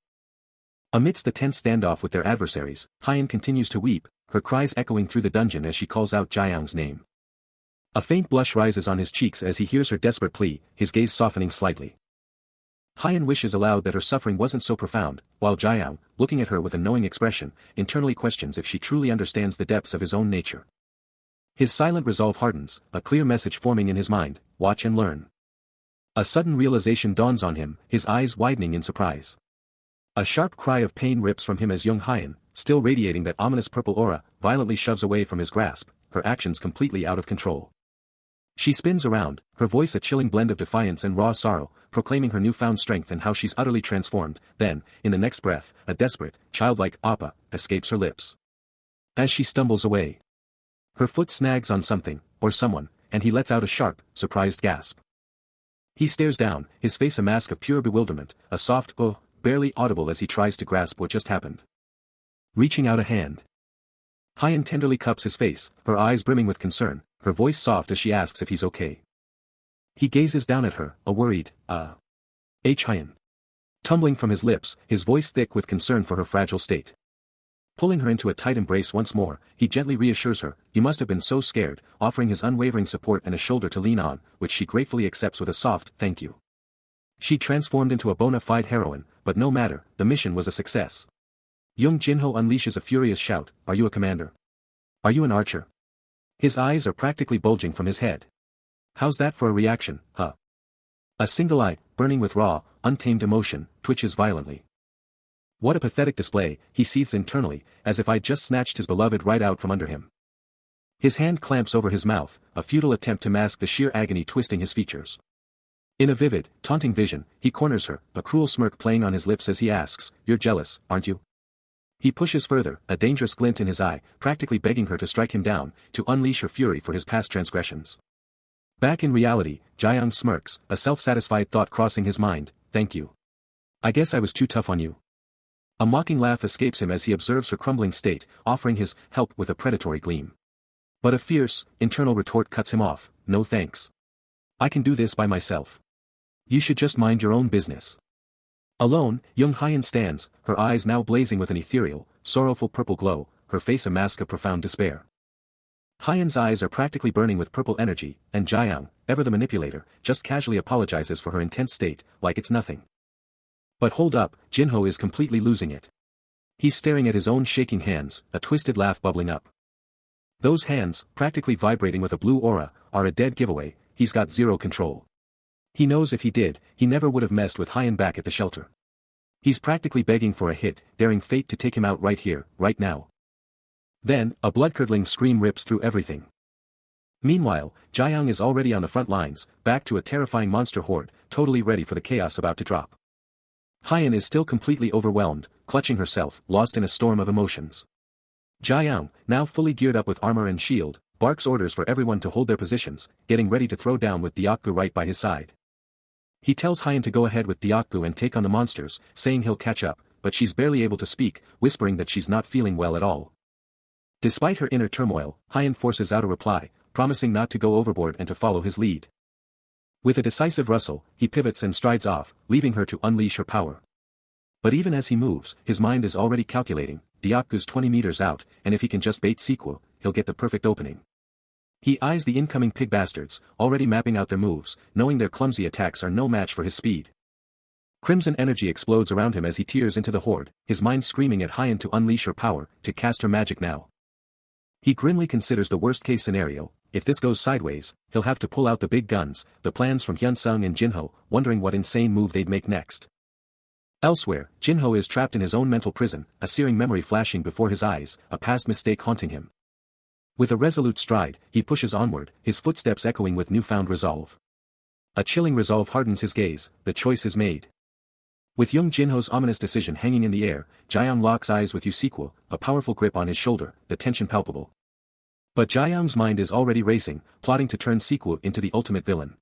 Amidst the tense standoff with their adversaries, Hyen continues to weep, her cries echoing through the dungeon as she calls out Jaeyoung's name. A faint blush rises on his cheeks as he hears her desperate plea, his gaze softening slightly. Hyen wishes aloud that her suffering wasn't so profound, while Jaeyoung, looking at her with a knowing expression, internally questions if she truly understands the depths of his own nature. His silent resolve hardens, a clear message forming in his mind, watch and learn. A sudden realization dawns on him, his eyes widening in surprise. A sharp cry of pain rips from him as Young Hyen, still radiating that ominous purple aura, violently shoves away from his grasp, her actions completely out of control. She spins around, her voice a chilling blend of defiance and raw sorrow, proclaiming her newfound strength and how she's utterly transformed, then, in the next breath, a desperate, childlike "Appa" escapes her lips. As she stumbles away, her foot snags on something, or someone, and he lets out a sharp, surprised gasp. He stares down, his face a mask of pure bewilderment, a soft "oh," barely audible as he tries to grasp what just happened. Reaching out a hand, Hyen tenderly cups his face, her eyes brimming with concern, her voice soft as she asks if he's okay. He gazes down at her, a worried, Hyen. Tumbling from his lips, his voice thick with concern for her fragile state. Pulling her into a tight embrace once more, he gently reassures her, "You must have been so scared," offering his unwavering support and a shoulder to lean on, which she gratefully accepts with a soft, "thank you." She transformed into a bona fide heroine, but no matter, the mission was a success. Young Jinho unleashes a furious shout, "Are you a commander? Are you an archer?" His eyes are practically bulging from his head. How's that for a reaction, huh? A single eye, burning with raw, untamed emotion, twitches violently. What a pathetic display, he seethes internally, as if I'd just snatched his beloved right out from under him. His hand clamps over his mouth, a futile attempt to mask the sheer agony twisting his features. In a vivid, taunting vision, he corners her, a cruel smirk playing on his lips as he asks, "You're jealous, aren't you?" He pushes further, a dangerous glint in his eye, practically begging her to strike him down, to unleash her fury for his past transgressions. Back in reality, Jaeyoung smirks, a self-satisfied thought crossing his mind, "Thank you. I guess I was too tough on you." A mocking laugh escapes him as he observes her crumbling state, offering his help with a predatory gleam. But a fierce, internal retort cuts him off, "No thanks. I can do this by myself. You should just mind your own business." Alone, Young Hyen stands, her eyes now blazing with an ethereal, sorrowful purple glow, her face a mask of profound despair. Hyen's eyes are practically burning with purple energy, and Jaeyoung, ever the manipulator, just casually apologizes for her intense state, like it's nothing. But hold up, Jinho is completely losing it. He's staring at his own shaking hands, a twisted laugh bubbling up. Those hands, practically vibrating with a blue aura, are a dead giveaway, he's got zero control. He knows if he did, he never would have messed with Hyen back at the shelter. He's practically begging for a hit, daring fate to take him out right here, right now. Then, a blood-curdling scream rips through everything. Meanwhile, Jaeyoung is already on the front lines, back to a terrifying monster horde, totally ready for the chaos about to drop. Hyen is still completely overwhelmed, clutching herself, lost in a storm of emotions. Jaeyoung, now fully geared up with armor and shield, barks orders for everyone to hold their positions, getting ready to throw down with Deokgu right by his side. He tells Hyen to go ahead with Deokgu and take on the monsters, saying he'll catch up, but she's barely able to speak, whispering that she's not feeling well at all. Despite her inner turmoil, Hyen forces out a reply, promising not to go overboard and to follow his lead. With a decisive rustle, he pivots and strides off, leaving her to unleash her power. But even as he moves, his mind is already calculating, Deokgu's 20 meters out, and if he can just bait sequel, he'll get the perfect opening. He eyes the incoming pig bastards, already mapping out their moves, knowing their clumsy attacks are no match for his speed. Crimson energy explodes around him as he tears into the horde, his mind screaming at Hyen to unleash her power, to cast her magic now. He grimly considers the worst-case scenario. If this goes sideways, he'll have to pull out the big guns, the plans from Hyunsung and Jinho, wondering what insane move they'd make next. Elsewhere, Jinho is trapped in his own mental prison, a searing memory flashing before his eyes, a past mistake haunting him. With a resolute stride, he pushes onward, his footsteps echoing with newfound resolve. A chilling resolve hardens his gaze, the choice is made. With young Jinho's ominous decision hanging in the air, Jaeyoung locks eyes with Yusequel, a powerful grip on his shoulder, the tension palpable. But Jaeyoung's mind is already racing, plotting to turn Sequel into the ultimate villain.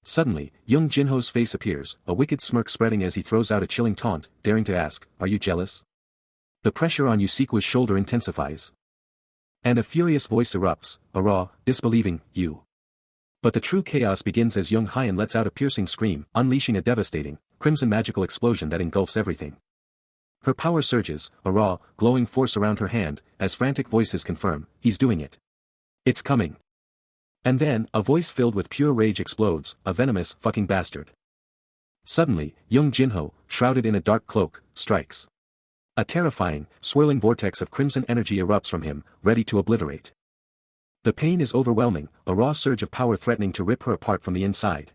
Suddenly, young Jinho's face appears, a wicked smirk spreading as he throws out a chilling taunt, daring to ask, "Are you jealous?" The pressure on Yusequel's shoulder intensifies. And a furious voice erupts, a raw, disbelieving, "You." But the true chaos begins as young Hyen lets out a piercing scream, unleashing a devastating, crimson magical explosion that engulfs everything. Her power surges, a raw, glowing force around her hand, as frantic voices confirm, "He's doing it. It's coming." And then, a voice filled with pure rage explodes, "A venomous, fucking bastard." Suddenly, young Jinho, shrouded in a dark cloak, strikes. A terrifying, swirling vortex of crimson energy erupts from him, ready to obliterate. The pain is overwhelming, a raw surge of power threatening to rip her apart from the inside.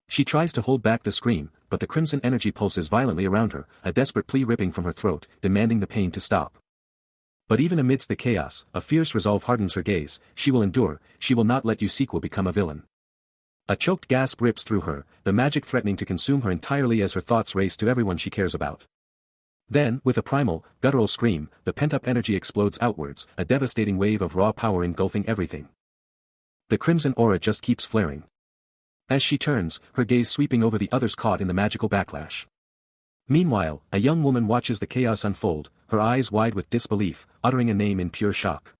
She tries to hold back the scream, but the crimson energy pulses violently around her, a desperate plea ripping from her throat, demanding the pain to stop. But even amidst the chaos, a fierce resolve hardens her gaze. She will endure, she will not let Yusequel become a villain. A choked gasp rips through her, the magic threatening to consume her entirely as her thoughts race to everyone she cares about. Then, with a primal, guttural scream, the pent-up energy explodes outwards, a devastating wave of raw power engulfing everything. The crimson aura just keeps flaring. As she turns, her gaze sweeping over the others caught in the magical backlash. Meanwhile, a young woman watches the chaos unfold, her eyes wide with disbelief, uttering a name in pure shock.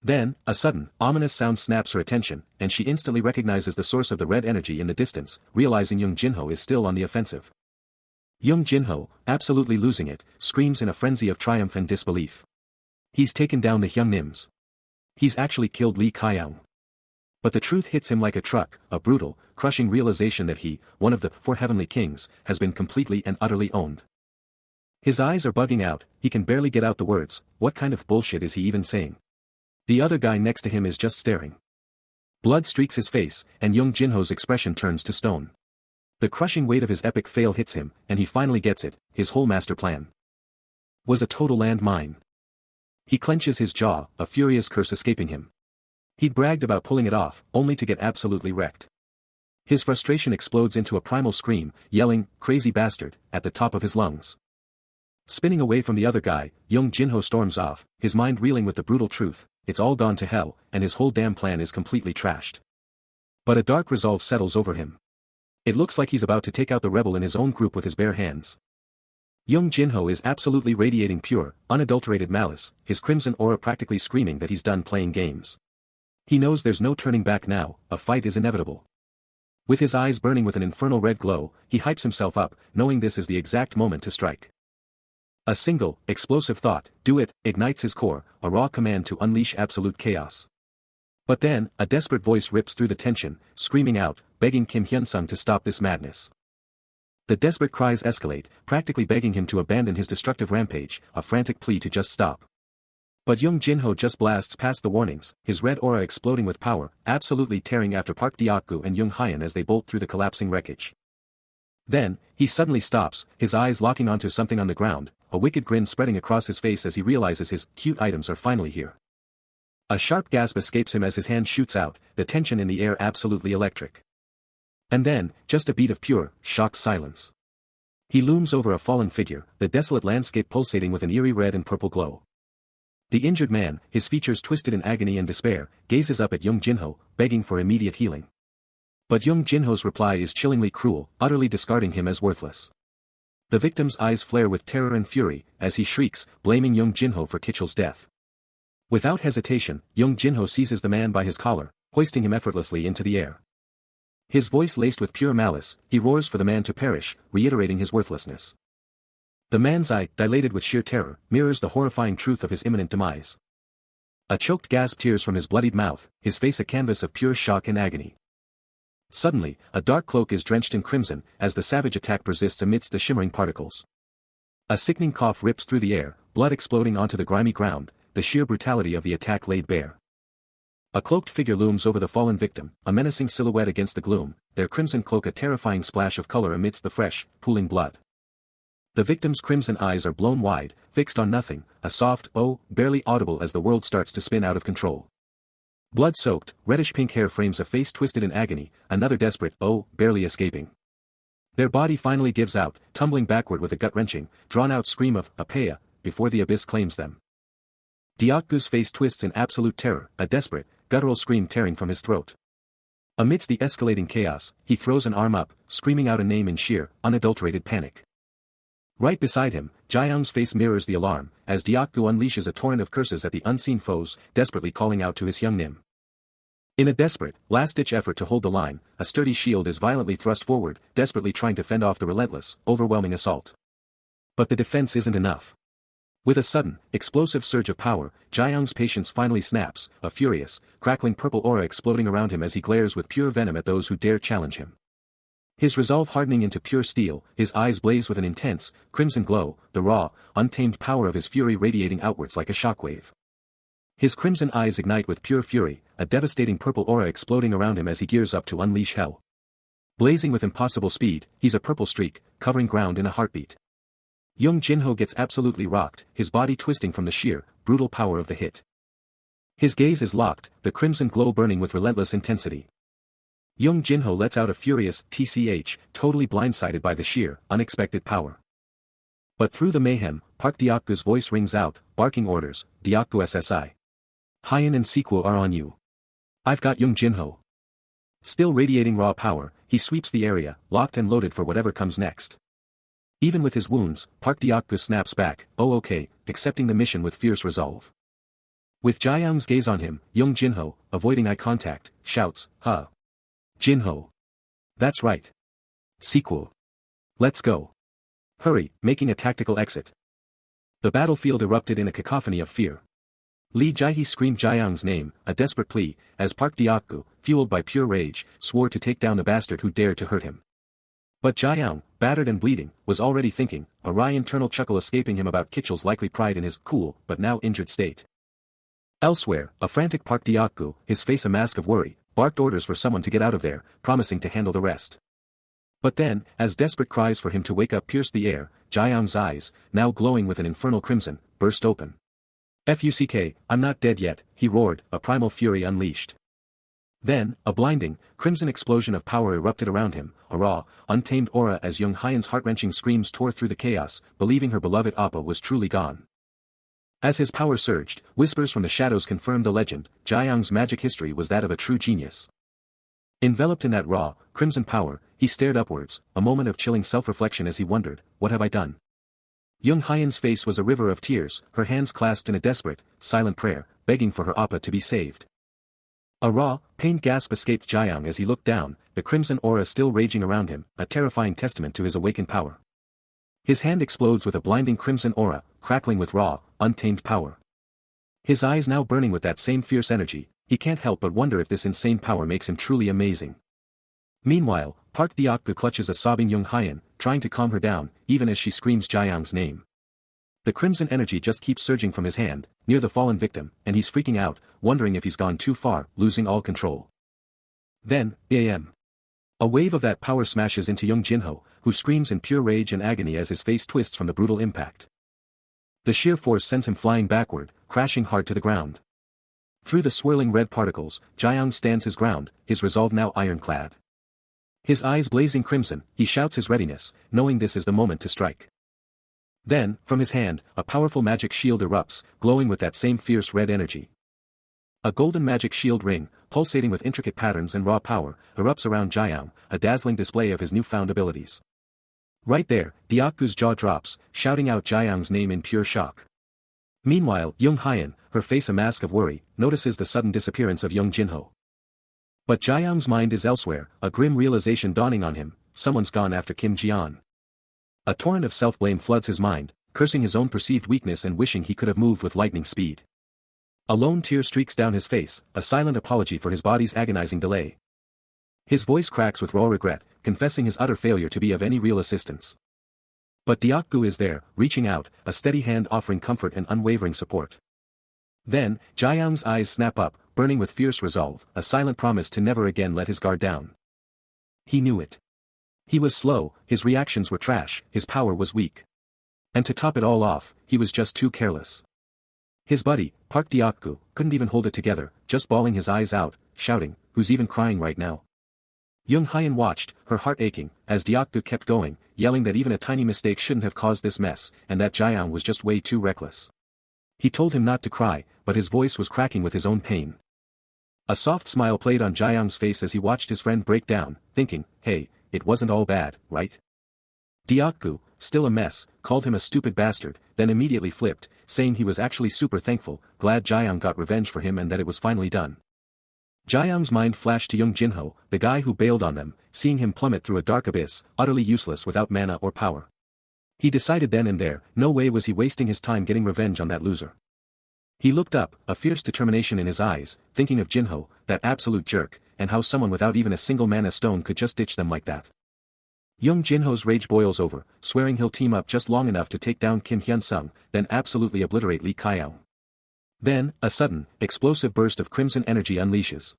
Then, a sudden, ominous sound snaps her attention, and she instantly recognizes the source of the red energy in the distance, realizing young Jinho is still on the offensive. Young Jinho, absolutely losing it, screams in a frenzy of triumph and disbelief. He's taken down the Hyungnims. He's actually killed Lee Kyoung. But the truth hits him like a truck, a brutal, crushing realization that he, one of the four heavenly kings, has been completely and utterly owned. His eyes are bugging out, he can barely get out the words, what kind of bullshit is he even saying? The other guy next to him is just staring. Blood streaks his face, and young Jinho's expression turns to stone. The crushing weight of his epic fail hits him, and he finally gets it, his whole master plan was a total landmine. He clenches his jaw, a furious curse escaping him. He'd bragged about pulling it off, only to get absolutely wrecked. His frustration explodes into a primal scream, yelling, "Crazy bastard," at the top of his lungs. Spinning away from the other guy, young Jinho storms off, his mind reeling with the brutal truth, it's all gone to hell, and his whole damn plan is completely trashed. But a dark resolve settles over him. It looks like he's about to take out the rebel in his own group with his bare hands. Young Jinho is absolutely radiating pure, unadulterated malice, his crimson aura practically screaming that he's done playing games. He knows there's no turning back now, a fight is inevitable. With his eyes burning with an infernal red glow, he hypes himself up, knowing this is the exact moment to strike. A single, explosive thought, "Do it," ignites his core, a raw command to unleash absolute chaos. But then, a desperate voice rips through the tension, screaming out, begging Kim Hyunsung to stop this madness. The desperate cries escalate, practically begging him to abandon his destructive rampage, a frantic plea to just stop. But young Jinho just blasts past the warnings, his red aura exploding with power, absolutely tearing after Park Deokgu and Young Hyen as they bolt through the collapsing wreckage. Then, he suddenly stops, his eyes locking onto something on the ground, a wicked grin spreading across his face as he realizes his cute items are finally here. A sharp gasp escapes him as his hand shoots out, the tension in the air absolutely electric. And then, just a beat of pure, shocked silence. He looms over a fallen figure, the desolate landscape pulsating with an eerie red and purple glow. The injured man, his features twisted in agony and despair, gazes up at young Jinho, begging for immediate healing. But young Jinho's reply is chillingly cruel, utterly discarding him as worthless. The victim's eyes flare with terror and fury, as he shrieks, blaming young Jinho for Kitchell's death. Without hesitation, young Jinho seizes the man by his collar, hoisting him effortlessly into the air. His voice laced with pure malice, he roars for the man to perish, reiterating his worthlessness. The man's eye, dilated with sheer terror, mirrors the horrifying truth of his imminent demise. A choked gasp tears from his bloodied mouth, his face a canvas of pure shock and agony. Suddenly, a dark cloak is drenched in crimson, as the savage attack persists amidst the shimmering particles. A sickening cough rips through the air, blood exploding onto the grimy ground, the sheer brutality of the attack laid bare. A cloaked figure looms over the fallen victim, a menacing silhouette against the gloom, their crimson cloak a terrifying splash of color amidst the fresh, pooling blood. The victim's crimson eyes are blown wide, fixed on nothing, a soft "oh," barely audible as the world starts to spin out of control. Blood-soaked, reddish-pink hair frames a face twisted in agony, another desperate "oh," barely escaping. Their body finally gives out, tumbling backward with a gut-wrenching, drawn-out scream of "Apea," before the abyss claims them. Diakgu's face twists in absolute terror, a desperate, guttural scream tearing from his throat. Amidst the escalating chaos, he throws an arm up, screaming out a name in sheer, unadulterated panic. Right beside him, Jaeyoung's face mirrors the alarm, as Diakgu unleashes a torrent of curses at the unseen foes, desperately calling out to his young Nim. In a desperate, last-ditch effort to hold the line, a sturdy shield is violently thrust forward, desperately trying to fend off the relentless, overwhelming assault. But the defense isn't enough. With a sudden, explosive surge of power, Jaeyoung's patience finally snaps, a furious, crackling purple aura exploding around him as he glares with pure venom at those who dare challenge him. His resolve hardening into pure steel, his eyes blaze with an intense, crimson glow, the raw, untamed power of his fury radiating outwards like a shockwave. His crimson eyes ignite with pure fury, a devastating purple aura exploding around him as he gears up to unleash hell. Blazing with impossible speed, he's a purple streak, covering ground in a heartbeat. Young Jinho gets absolutely rocked, his body twisting from the sheer, brutal power of the hit. His gaze is locked, the crimson glow burning with relentless intensity. Young Jinho lets out a furious "tch," totally blindsided by the sheer, unexpected power. But through the mayhem, Park Diakgu's voice rings out, barking orders, "Diakgu SSI. Hyen and Sequo are on you. I've got Young Jinho." Still radiating raw power, he sweeps the area, locked and loaded for whatever comes next. Even with his wounds, Park Diakgu snaps back, "Oh okay," accepting the mission with fierce resolve. With Jaeyoung's gaze on him, Young Jinho, avoiding eye contact, shouts, "Huh. Jinho. That's right. Sequel. Let's go. Hurry," making a tactical exit. The battlefield erupted in a cacophony of fear. Lee Jae-hee screamed Jaeyoung's name, a desperate plea, as Park Diakgu, fueled by pure rage, swore to take down the bastard who dared to hurt him. But Jaeyoung, battered and bleeding, was already thinking, a wry internal chuckle escaping him about Kitchell's likely pride in his cool, but now injured state. Elsewhere, a frantic Park Diakgu, his face a mask of worry, barked orders for someone to get out of there, promising to handle the rest. But then, as desperate cries for him to wake up pierced the air, Jaeyoung's eyes, now glowing with an infernal crimson, burst open. "Fuck, I'm not dead yet," he roared, a primal fury unleashed. Then, a blinding, crimson explosion of power erupted around him, a raw, untamed aura as Young Hyen's heart-wrenching screams tore through the chaos, believing her beloved Appa was truly gone. As his power surged, whispers from the shadows confirmed the legend, Jaeyoung's magic history was that of a true genius. Enveloped in that raw, crimson power, he stared upwards, a moment of chilling self-reflection as he wondered, what have I done? Young Hyen's face was a river of tears, her hands clasped in a desperate, silent prayer, begging for her Appa to be saved. A raw, pained gasp escaped Jaeyoung as he looked down, the crimson aura still raging around him, a terrifying testament to his awakened power. His hand explodes with a blinding crimson aura, crackling with raw, untamed power. His eyes now burning with that same fierce energy, he can't help but wonder if this insane power makes him truly amazing. Meanwhile, Park Diakgu clutches a sobbing Young Hyen, trying to calm her down, even as she screams Jaeyoung's name. The crimson energy just keeps surging from his hand, near the fallen victim, and he's freaking out, wondering if he's gone too far, losing all control. Then, bam. A wave of that power smashes into Young Jinho, who screams in pure rage and agony as his face twists from the brutal impact. The sheer force sends him flying backward, crashing hard to the ground. Through the swirling red particles, Jaeyoung stands his ground, his resolve now ironclad. His eyes blazing crimson, he shouts his readiness, knowing this is the moment to strike. Then, from his hand, a powerful magic shield erupts, glowing with that same fierce red energy. A golden magic shield ring, pulsating with intricate patterns and raw power, erupts around Jaeyoung, a dazzling display of his newfound abilities. Right there, Diakgu's jaw drops, shouting out Jaeyoung's name in pure shock. Meanwhile, Young Hyen, her face a mask of worry, notices the sudden disappearance of Young Jinho. But Jaeyoung's mind is elsewhere, a grim realization dawning on him, someone's gone after Kim Ji-an. A torrent of self-blame floods his mind, cursing his own perceived weakness and wishing he could have moved with lightning speed. A lone tear streaks down his face, a silent apology for his body's agonizing delay. His voice cracks with raw regret, confessing his utter failure to be of any real assistance. But Deokgu is there, reaching out, a steady hand offering comfort and unwavering support. Then, Jaeyoung's eyes snap up, burning with fierce resolve, a silent promise to never again let his guard down. He knew it. He was slow, his reactions were trash, his power was weak. And to top it all off, he was just too careless. His buddy, Park Deokgu, couldn't even hold it together, just bawling his eyes out, shouting, "Who's even crying right now?" Young Hyun watched, her heart aching, as Deokgu kept going, yelling that even a tiny mistake shouldn't have caused this mess, and that Jaeyoung was just way too reckless. He told him not to cry, but his voice was cracking with his own pain. A soft smile played on Jaeyoung's face as he watched his friend break down, thinking, hey, it wasn't all bad, right? Deokgu, still a mess, called him a stupid bastard, then immediately flipped, saying he was actually super thankful, glad Jaeyoung got revenge for him and that it was finally done. Jaeyoung's mind flashed to young Jinho, the guy who bailed on them, seeing him plummet through a dark abyss, utterly useless without mana or power. He decided then and there, no way was he wasting his time getting revenge on that loser. He looked up, a fierce determination in his eyes, thinking of Jinho, that absolute jerk, and how someone without even a single mana stone could just ditch them like that. Young Jinho's rage boils over, swearing he'll team up just long enough to take down Kim Hyun-sung, then absolutely obliterate Lee Kyeong. Then, a sudden, explosive burst of crimson energy unleashes,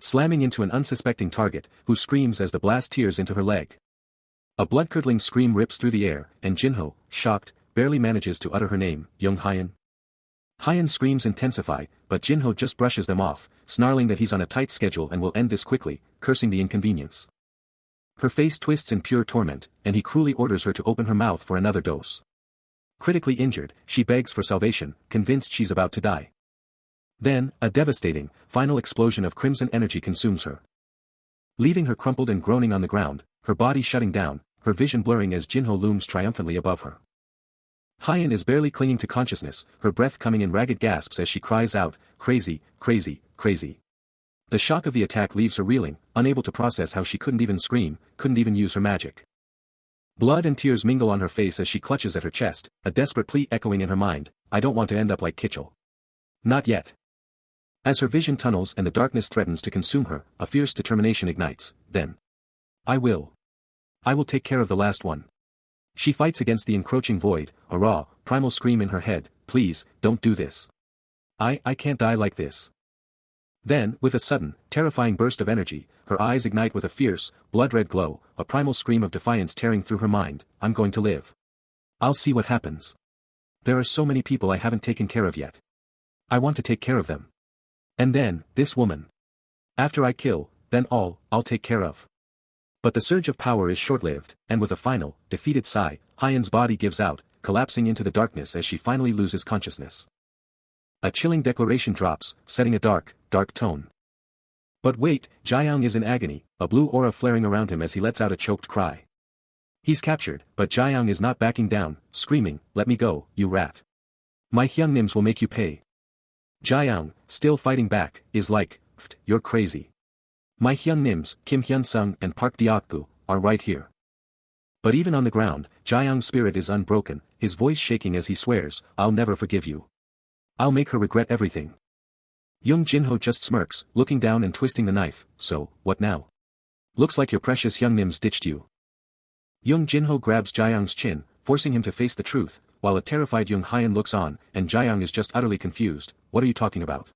slamming into an unsuspecting target, who screams as the blast tears into her leg. A blood-curdling scream rips through the air, and Jinho, shocked, barely manages to utter her name, Young Hyun. Hyun's screams intensify, but Jinho just brushes them off, snarling that he's on a tight schedule and will end this quickly, cursing the inconvenience. Her face twists in pure torment, and he cruelly orders her to open her mouth for another dose. Critically injured, she begs for salvation, convinced she's about to die. Then, a devastating, final explosion of crimson energy consumes her, leaving her crumpled and groaning on the ground, her body shutting down, her vision blurring as Jinho looms triumphantly above her. Hyun is barely clinging to consciousness, her breath coming in ragged gasps as she cries out, "Crazy, crazy, crazy." The shock of the attack leaves her reeling, unable to process how she couldn't even scream, couldn't even use her magic. Blood and tears mingle on her face as she clutches at her chest, a desperate plea echoing in her mind, "I don't want to end up like Kitchell. Not yet." As her vision tunnels and the darkness threatens to consume her, a fierce determination ignites, then. I will take care of the last one." She fights against the encroaching void, a raw, primal scream in her head, "Please, don't do this. I can't die like this." Then, with a sudden, terrifying burst of energy, her eyes ignite with a fierce, blood-red glow, a primal scream of defiance tearing through her mind, "I'm going to live. I'll see what happens. There are so many people I haven't taken care of yet. I want to take care of them. And then, this woman. After I kill, then I'll take care of." But the surge of power is short-lived, and with a final, defeated sigh, Hyun's body gives out, collapsing into the darkness as she finally loses consciousness. A chilling declaration drops, setting a dark, dark tone. But wait, Jaeyoung is in agony, a blue aura flaring around him as he lets out a choked cry. He's captured, but Jaeyoung is not backing down, screaming, "Let me go, you rat. My Hyungnims will make you pay." Jaeyoung, still fighting back, is like, "Pfft, you're crazy. My Hyungnims, Kim Hyun-sung and Park Deokgu, are right here." But even on the ground, Jaeyoung's spirit is unbroken, his voice shaking as he swears, "I'll never forgive you. I'll make her regret everything." Young Jinho just smirks, looking down and twisting the knife, "So, what now? Looks like your precious Hyungnims ditched you." Young Jinho grabs Jaeyoung's chin, forcing him to face the truth, while a terrified Young Hyun looks on, and Jaeyoung is just utterly confused, "What are you talking about?"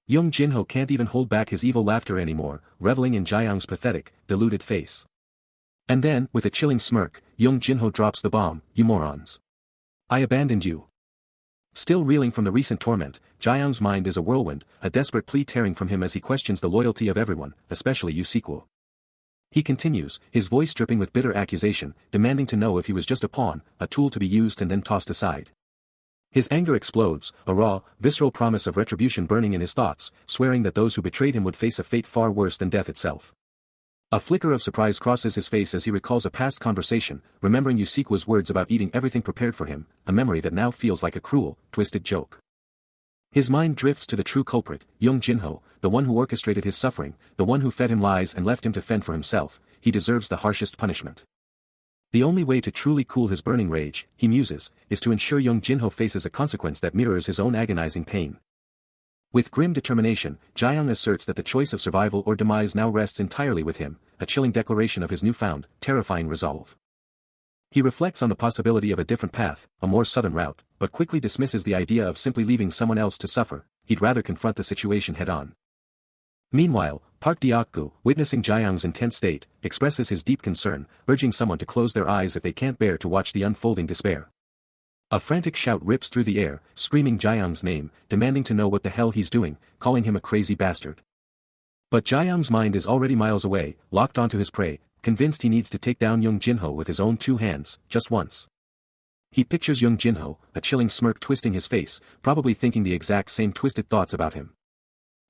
Young Jinho can't even hold back his evil laughter anymore, reveling in Jaeyoung's pathetic, deluded face. And then, with a chilling smirk, Young Jinho drops the bomb, "You morons. I abandoned you." Still reeling from the recent torment, Jaeyoung's mind is a whirlwind, a desperate plea tearing from him as he questions the loyalty of everyone, especially Yusequel. He continues, his voice dripping with bitter accusation, demanding to know if he was just a pawn, a tool to be used and then tossed aside. His anger explodes, a raw, visceral promise of retribution burning in his thoughts, swearing that those who betrayed him would face a fate far worse than death itself. A flicker of surprise crosses his face as he recalls a past conversation, remembering Yusequa's words about eating everything prepared for him, a memory that now feels like a cruel, twisted joke. His mind drifts to the true culprit, Young Jinho, the one who orchestrated his suffering, the one who fed him lies and left him to fend for himself. He deserves the harshest punishment. The only way to truly cool his burning rage, he muses, is to ensure Young Jinho faces a consequence that mirrors his own agonizing pain. With grim determination, Jiang asserts that the choice of survival or demise now rests entirely with him, a chilling declaration of his newfound, terrifying resolve. He reflects on the possibility of a different path, a more southern route, but quickly dismisses the idea of simply leaving someone else to suffer. He'd rather confront the situation head-on. Meanwhile, Park Deok-gu, witnessing Jiang's intense state, expresses his deep concern, urging someone to close their eyes if they can't bear to watch the unfolding despair. A frantic shout rips through the air, screaming Jiang's name, demanding to know what the hell he's doing, calling him a crazy bastard. But Jiang's mind is already miles away, locked onto his prey, convinced he needs to take down Young Jinho with his own two hands, just once. He pictures Young Jinho, a chilling smirk twisting his face, probably thinking the exact same twisted thoughts about him.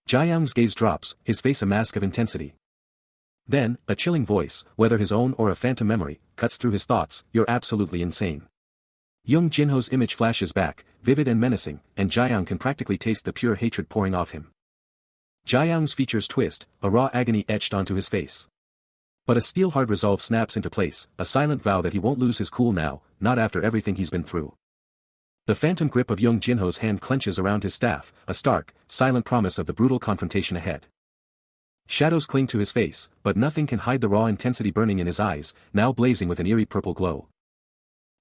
Jiang's gaze drops, his face a mask of intensity. Then, a chilling voice, whether his own or a phantom memory, cuts through his thoughts, "You're absolutely insane." Young Jinho's image flashes back, vivid and menacing, and Jiang can practically taste the pure hatred pouring off him. Jiang's features twist, a raw agony etched onto his face. But a steel-hard resolve snaps into place, a silent vow that he won't lose his cool now, not after everything he's been through. The phantom grip of Young Jinho's hand clenches around his staff, a stark, silent promise of the brutal confrontation ahead. Shadows cling to his face, but nothing can hide the raw intensity burning in his eyes, now blazing with an eerie purple glow.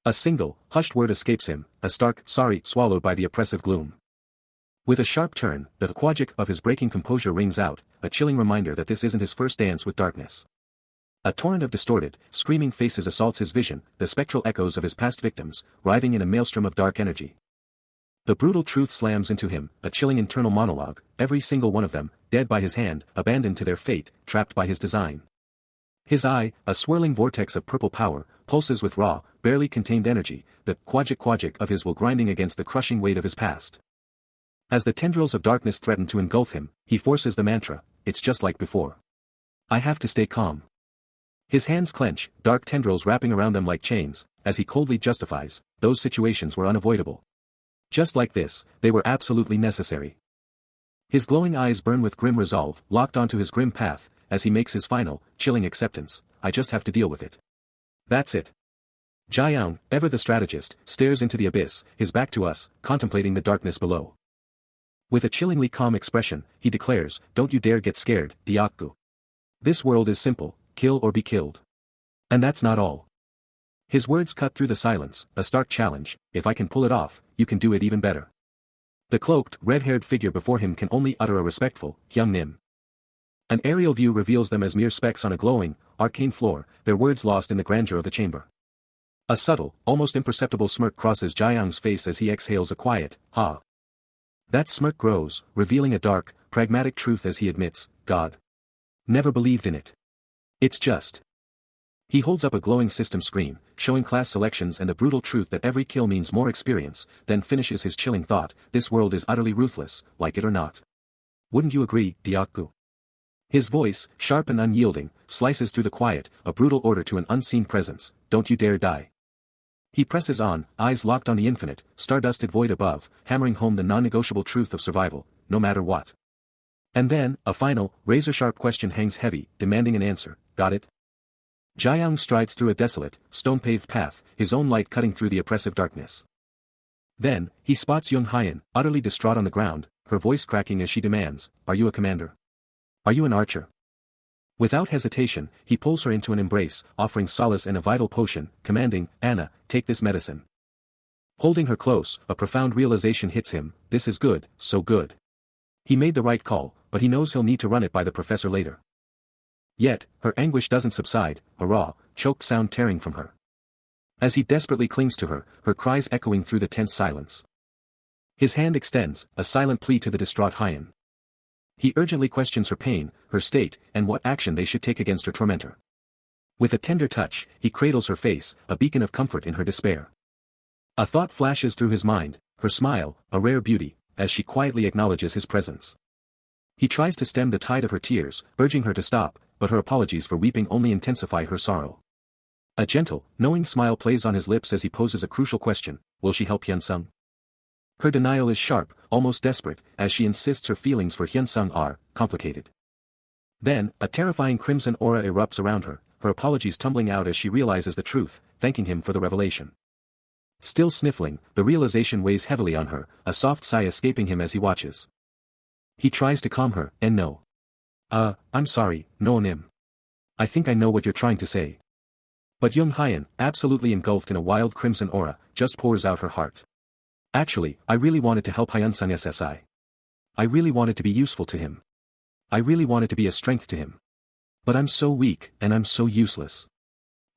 A single, hushed word escapes him, a stark "sorry" swallowed by the oppressive gloom. With a sharp turn, the quajic of his breaking composure rings out, a chilling reminder that this isn't his first dance with darkness. A torrent of distorted, screaming faces assaults his vision, the spectral echoes of his past victims, writhing in a maelstrom of dark energy. The brutal truth slams into him, a chilling internal monologue, every single one of them, dead by his hand, abandoned to their fate, trapped by his design. His eye, a swirling vortex of purple power, pulses with raw, barely contained energy, the quajic of his will grinding against the crushing weight of his past. As the tendrils of darkness threaten to engulf him, he forces the mantra, "It's just like before. I have to stay calm." His hands clench, dark tendrils wrapping around them like chains, as he coldly justifies, those situations were unavoidable. Just like this, they were absolutely necessary. His glowing eyes burn with grim resolve, locked onto his grim path, as he makes his final, chilling acceptance, "I just have to deal with it. That's it." Jiang, ever the strategist, stares into the abyss, his back to us, contemplating the darkness below. With a chillingly calm expression, he declares, "Don't you dare get scared, Deok-gu. This world is simple, kill or be killed. And that's not all." His words cut through the silence, a stark challenge, "If I can pull it off, you can do it even better." The cloaked, red-haired figure before him can only utter a respectful, "Hyung Nim." An aerial view reveals them as mere specks on a glowing, arcane floor, their words lost in the grandeur of the chamber. A subtle, almost imperceptible smirk crosses Jiang's face as he exhales a quiet, "Ha." That smirk grows, revealing a dark, pragmatic truth as he admits, "God never believed in it. It's just." He holds up a glowing system screen, showing class selections and the brutal truth that every kill means more experience, then finishes his chilling thought, "This world is utterly ruthless, like it or not. Wouldn't you agree, Deok-gu?" His voice, sharp and unyielding, slices through the quiet, a brutal order to an unseen presence, "Don't you dare die." He presses on, eyes locked on the infinite, stardusted void above, hammering home the non-negotiable truth of survival, no matter what. And then, a final, razor-sharp question hangs heavy, demanding an answer, "Got it?" Jiang strides through a desolate, stone-paved path, his own light cutting through the oppressive darkness. Then, he spots Young Hyen, utterly distraught on the ground, her voice cracking as she demands, "Are you a commander? Are you an archer?" Without hesitation, he pulls her into an embrace, offering solace and a vital potion, commanding, "Anna, take this medicine." Holding her close, a profound realization hits him, this is good, so good. He made the right call, but he knows he'll need to run it by the professor later. Yet, her anguish doesn't subside, a raw, choked sound tearing from her. As he desperately clings to her, her cries echoing through the tense silence. His hand extends, a silent plea to the distraught Hyen. He urgently questions her pain, her state, and what action they should take against her tormentor. With a tender touch, he cradles her face, a beacon of comfort in her despair. A thought flashes through his mind, her smile, a rare beauty, as she quietly acknowledges his presence. He tries to stem the tide of her tears, urging her to stop, but her apologies for weeping only intensify her sorrow. A gentle, knowing smile plays on his lips as he poses a crucial question, will she help Hyunsung? Her denial is sharp, almost desperate, as she insists her feelings for Hyunsung are complicated. Then, a terrifying crimson aura erupts around her, her apologies tumbling out as she realizes the truth, thanking him for the revelation. Still sniffling, the realization weighs heavily on her, a soft sigh escaping him as he watches. He tries to calm her, and no. I'm sorry, no Nim. I think I know what you're trying to say. But Young Hyan, absolutely engulfed in a wild crimson aura, just pours out her heart. Actually, I really wanted to help Hyun-sung SSI. I really wanted to be useful to him. I really wanted to be a strength to him. But I'm so weak, and I'm so useless.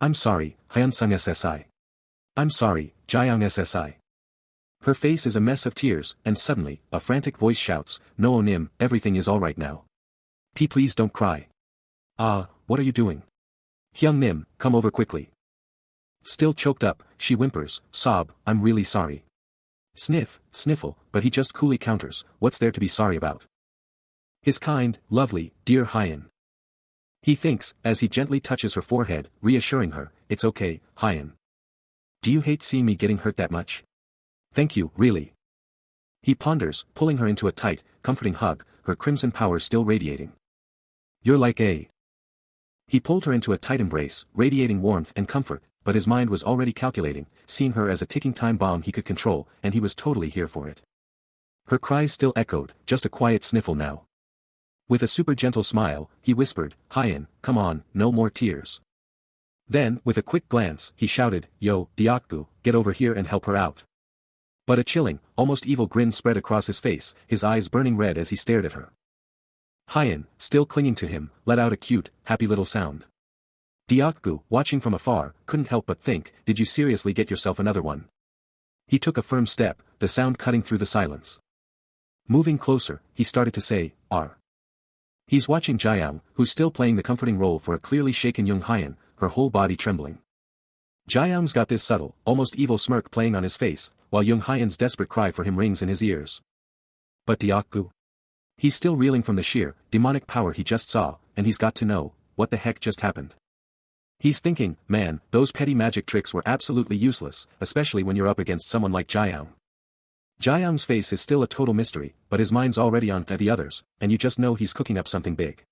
I'm sorry, Hyun-sung SSI. I'm sorry, Jaeyoung SSI. Her face is a mess of tears, and suddenly, a frantic voice shouts, "No Nim, everything is alright now. Please don't cry. What are you doing? Hyung Nim, come over quickly." Still choked up, she whimpers, sob, "I'm really sorry." Sniff, sniffle, but he just coolly counters, "What's there to be sorry about? His kind, lovely, dear Hyan." He thinks, as he gently touches her forehead, reassuring her, "It's okay, Hyan. Do you hate seeing me getting hurt that much? Thank you, really." He ponders, pulling her into a tight, comforting hug, her crimson power still radiating. "You're like a..." He pulled her into a tight embrace, radiating warmth and comfort, but his mind was already calculating, seeing her as a ticking time bomb he could control, and he was totally here for it. Her cries still echoed, just a quiet sniffle now. With a super gentle smile, he whispered, "Hyan, come on, no more tears." Then, with a quick glance, he shouted, "Yo, Deokgu, get over here and help her out." But a chilling, almost evil grin spread across his face, his eyes burning red as he stared at her. Hyan, still clinging to him, let out a cute, happy little sound. Deokgu, watching from afar, couldn't help but think, "Did you seriously get yourself another one?" He took a firm step, the sound cutting through the silence. Moving closer, he started to say, "R." He's watching Jaeyoung, who's still playing the comforting role for a clearly shaken Young Hyan, her whole body trembling. Jaeyoung's got this subtle, almost evil smirk playing on his face, while Young Hyan's desperate cry for him rings in his ears. But Deokgu? He's still reeling from the sheer, demonic power he just saw, and he's got to know, what the heck just happened? He's thinking, man, those petty magic tricks were absolutely useless, especially when you're up against someone like Jaeyoung. Jaeyoung's face is still a total mystery, but his mind's already on to the others, and you just know he's cooking up something big.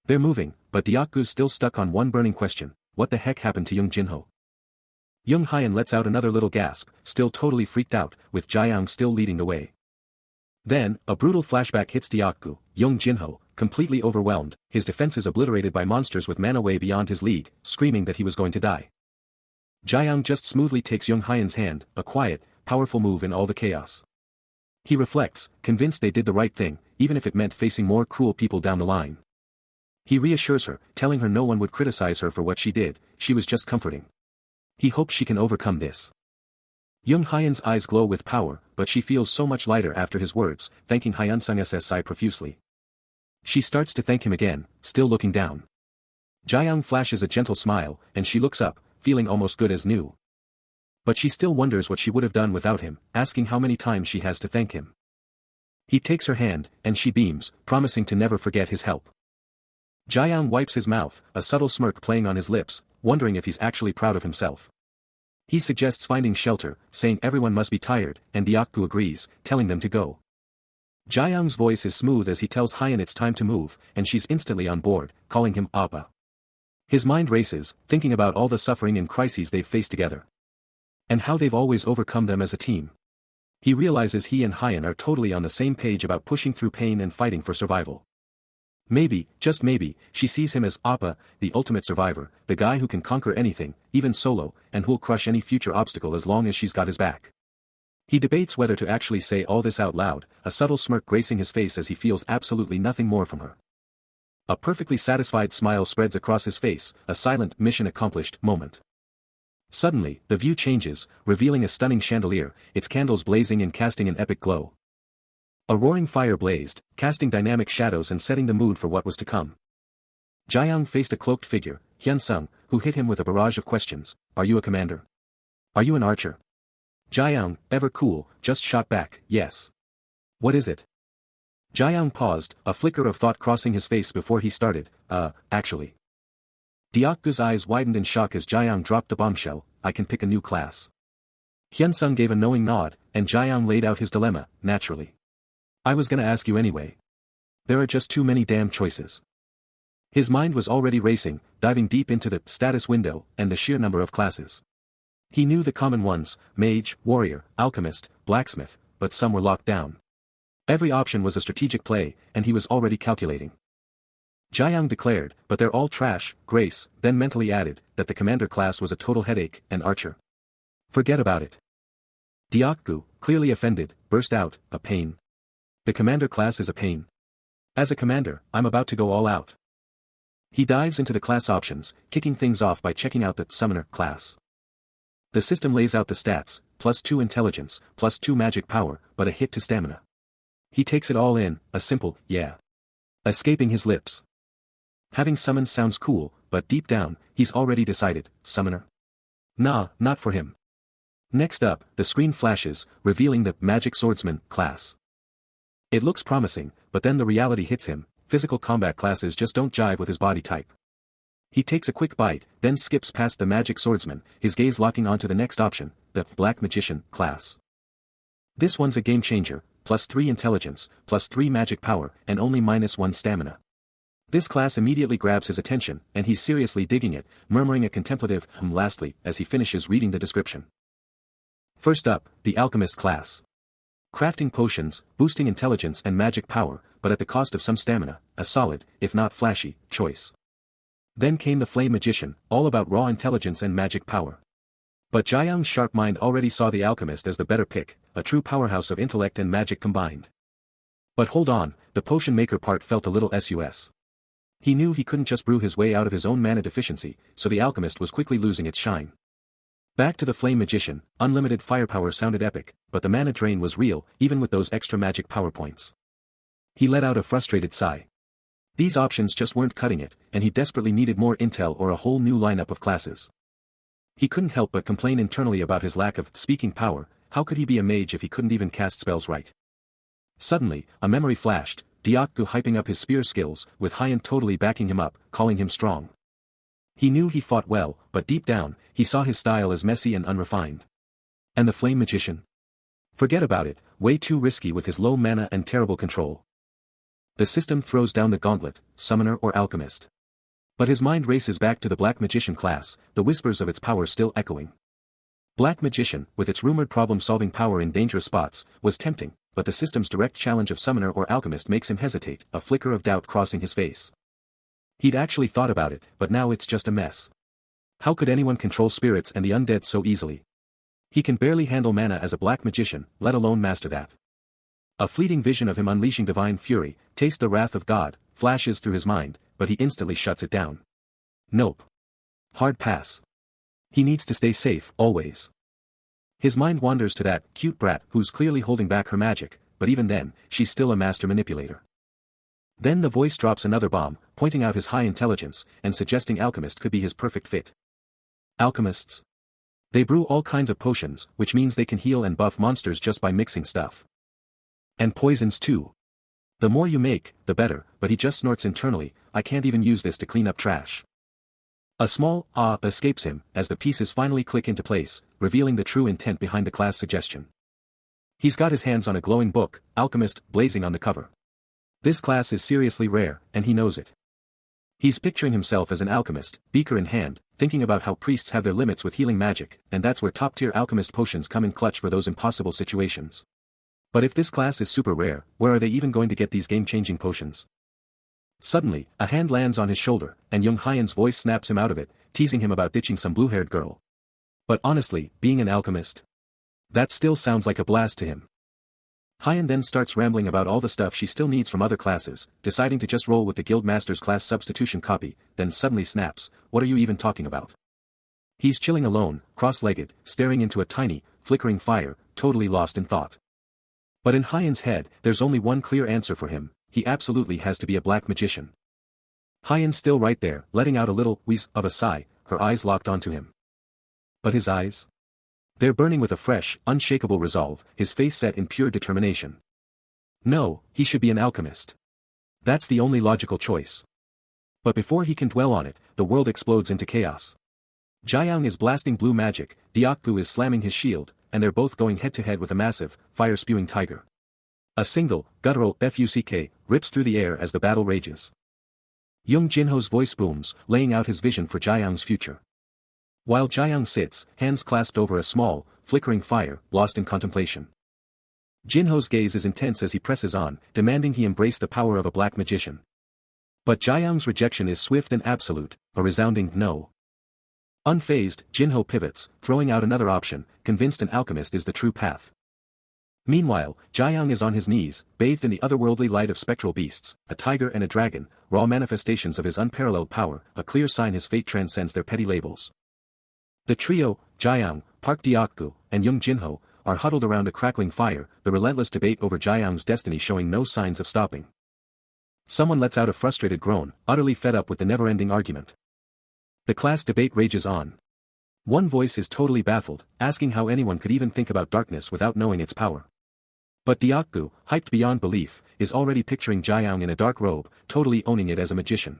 They're moving, but Deokgu's still stuck on one burning question, what the heck happened to Young Jinho? Young Hyan lets out another little gasp, still totally freaked out, with Jaeyoung still leading the way. Then, a brutal flashback hits Deokgu, Young Jinho, completely overwhelmed, his defenses obliterated by monsters with mana way beyond his league, screaming that he was going to die. Jaeyoung just smoothly takes Young Hyan's hand, a quiet, powerful move in all the chaos. He reflects, convinced they did the right thing, even if it meant facing more cruel people down the line. He reassures her, telling her no one would criticize her for what she did, she was just comforting. He hopes she can overcome this. Young Hyan's eyes glow with power, but she feels so much lighter after his words, thanking Hyun-sung SSI profusely. She starts to thank him again, still looking down. Jaeyoung flashes a gentle smile, and she looks up, feeling almost good as new. But she still wonders what she would have done without him, asking how many times she has to thank him. He takes her hand, and she beams, promising to never forget his help. Jaeyoung wipes his mouth, a subtle smirk playing on his lips, wondering if he's actually proud of himself. He suggests finding shelter, saying everyone must be tired, and Deokgu agrees, telling them to go. Jaeyoung's voice is smooth as he tells Hyan it's time to move, and she's instantly on board, calling him Appa. His mind races, thinking about all the suffering and crises they've faced together. And how they've always overcome them as a team. He realizes he and Hyan are totally on the same page about pushing through pain and fighting for survival. Maybe, just maybe, she sees him as Appa, the ultimate survivor, the guy who can conquer anything, even solo, and who'll crush any future obstacle as long as she's got his back. He debates whether to actually say all this out loud, a subtle smirk gracing his face as he feels absolutely nothing more from her. A perfectly satisfied smile spreads across his face, a silent mission accomplished moment. Suddenly, the view changes, revealing a stunning chandelier, its candles blazing and casting an epic glow. A roaring fire blazed, casting dynamic shadows and setting the mood for what was to come. Jaeyoung faced a cloaked figure, Hyun-sung, who hit him with a barrage of questions. Are you a commander? Are you an archer? Jaeyoung, ever cool, just shot back, yes. What is it? Jaeyoung paused, a flicker of thought crossing his face before he started, actually. Deokgu's eyes widened in shock as Jaeyoung dropped the bombshell, I can pick a new class. Hyun-sung gave a knowing nod, and Jaeyoung laid out his dilemma, naturally. I was gonna ask you anyway. There are just too many damn choices. His mind was already racing, diving deep into the status window and the sheer number of classes. He knew the common ones, mage, warrior, alchemist, blacksmith, but some were locked down. Every option was a strategic play, and he was already calculating. Jiang declared, but they're all trash. Grace then mentally added that the commander class was a total headache, and Archer. Forget about it. Diakgu, clearly offended, burst out, a pain. The commander class is a pain. As a commander, I'm about to go all out. He dives into the class options, kicking things off by checking out the summoner class. The system lays out the stats, +2 intelligence, +2 magic power, but a hit to stamina. He takes it all in, a simple, yeah. Escaping his lips. Having summons sounds cool, but deep down, he's already decided, summoner? Nah, not for him. Next up, the screen flashes, revealing the Magic Swordsman class. It looks promising, but then the reality hits him, physical combat classes just don't jive with his body type. He takes a quick bite, then skips past the Magic Swordsman, his gaze locking onto the next option, the Black Magician class. This one's a game changer, +3 intelligence, +3 magic power, and only -1 stamina. This class immediately grabs his attention, and he's seriously digging it, murmuring a contemplative lastly as he finishes reading the description. First up, the Alchemist class. Crafting potions, boosting intelligence and magic power, but at the cost of some stamina, a solid, if not flashy, choice. Then came the Flame Magician, all about raw intelligence and magic power. But Jiang's sharp mind already saw the Alchemist as the better pick, a true powerhouse of intellect and magic combined. But hold on, the potion maker part felt a little sus. He knew he couldn't just brew his way out of his own mana deficiency, so the Alchemist was quickly losing its shine. Back to the Flame Magician, unlimited firepower sounded epic, but the mana drain was real, even with those extra magic power points. He let out a frustrated sigh. These options just weren't cutting it, and he desperately needed more intel or a whole new lineup of classes. He couldn't help but complain internally about his lack of speaking power. How could he be a mage if he couldn't even cast spells right? Suddenly, a memory flashed, Diakgu hyping up his spear skills, with Hyan totally backing him up, calling him strong. He knew he fought well, but deep down, he saw his style as messy and unrefined. And the Flame Magician? Forget about it, way too risky with his low mana and terrible control. The system throws down the gauntlet, summoner or alchemist. But his mind races back to the Black Magician class, the whispers of its power still echoing. Black Magician, with its rumored problem-solving power in dangerous spots, was tempting, but the system's direct challenge of summoner or alchemist makes him hesitate, a flicker of doubt crossing his face. He'd actually thought about it, but now it's just a mess. How could anyone control spirits and the undead so easily? He can barely handle mana as a Black Magician, let alone master that. A fleeting vision of him unleashing divine fury, taste the wrath of God, flashes through his mind, but he instantly shuts it down. Nope. Hard pass. He needs to stay safe, always. His mind wanders to that cute brat who's clearly holding back her magic, but even then, she's still a master manipulator. Then the voice drops another bomb, pointing out his high intelligence, and suggesting alchemist could be his perfect fit. Alchemists? They brew all kinds of potions, which means they can heal and buff monsters just by mixing stuff. And poisons too. The more you make, the better, but he just snorts internally, I can't even use this to clean up trash. A small escapes him, as the pieces finally click into place, revealing the true intent behind the class suggestion. He's got his hands on a glowing book, Alchemist, blazing on the cover. This class is seriously rare, and he knows it. He's picturing himself as an alchemist, beaker in hand, thinking about how priests have their limits with healing magic, and that's where top-tier alchemist potions come in clutch for those impossible situations. But if this class is super rare, where are they even going to get these game-changing potions? Suddenly, a hand lands on his shoulder, and young Hyan's voice snaps him out of it, teasing him about ditching some blue-haired girl. But honestly, being an alchemist? That still sounds like a blast to him. Hyan then starts rambling about all the stuff she still needs from other classes, deciding to just roll with the Guildmaster's class substitution copy, then suddenly snaps, what are you even talking about? He's chilling alone, cross-legged, staring into a tiny, flickering fire, totally lost in thought. But in Hyan's head, there's only one clear answer for him, he absolutely has to be a Black Magician. Hyan's still right there, letting out a little wheeze of a sigh, her eyes locked onto him. But his eyes? They're burning with a fresh, unshakable resolve, his face set in pure determination. No, he should be an alchemist. That's the only logical choice. But before he can dwell on it, the world explodes into chaos. Jiang is blasting blue magic, Diakgu is slamming his shield, and they're both going head-to-head with a massive, fire-spewing tiger. A single, guttural fuck rips through the air as the battle rages. Young Jinho's voice booms, laying out his vision for Jiang's future. While Jiang sits, hands clasped over a small, flickering fire, lost in contemplation. Jinho's gaze is intense as he presses on, demanding he embrace the power of a black magician. But Jiayang's rejection is swift and absolute, a resounding no. Unfazed, Jinho pivots, throwing out another option, convinced an alchemist is the true path. Meanwhile, Jiayang is on his knees, bathed in the otherworldly light of spectral beasts, a tiger and a dragon, raw manifestations of his unparalleled power, a clear sign his fate transcends their petty labels. The trio, Jiayang, Park Deokgu, and Young Jinho, are huddled around a crackling fire, the relentless debate over Jiayang's destiny showing no signs of stopping. Someone lets out a frustrated groan, utterly fed up with the never-ending argument. The class debate rages on. One voice is totally baffled, asking how anyone could even think about darkness without knowing its power. But Deokgu, hyped beyond belief, is already picturing Jiayang in a dark robe, totally owning it as a magician.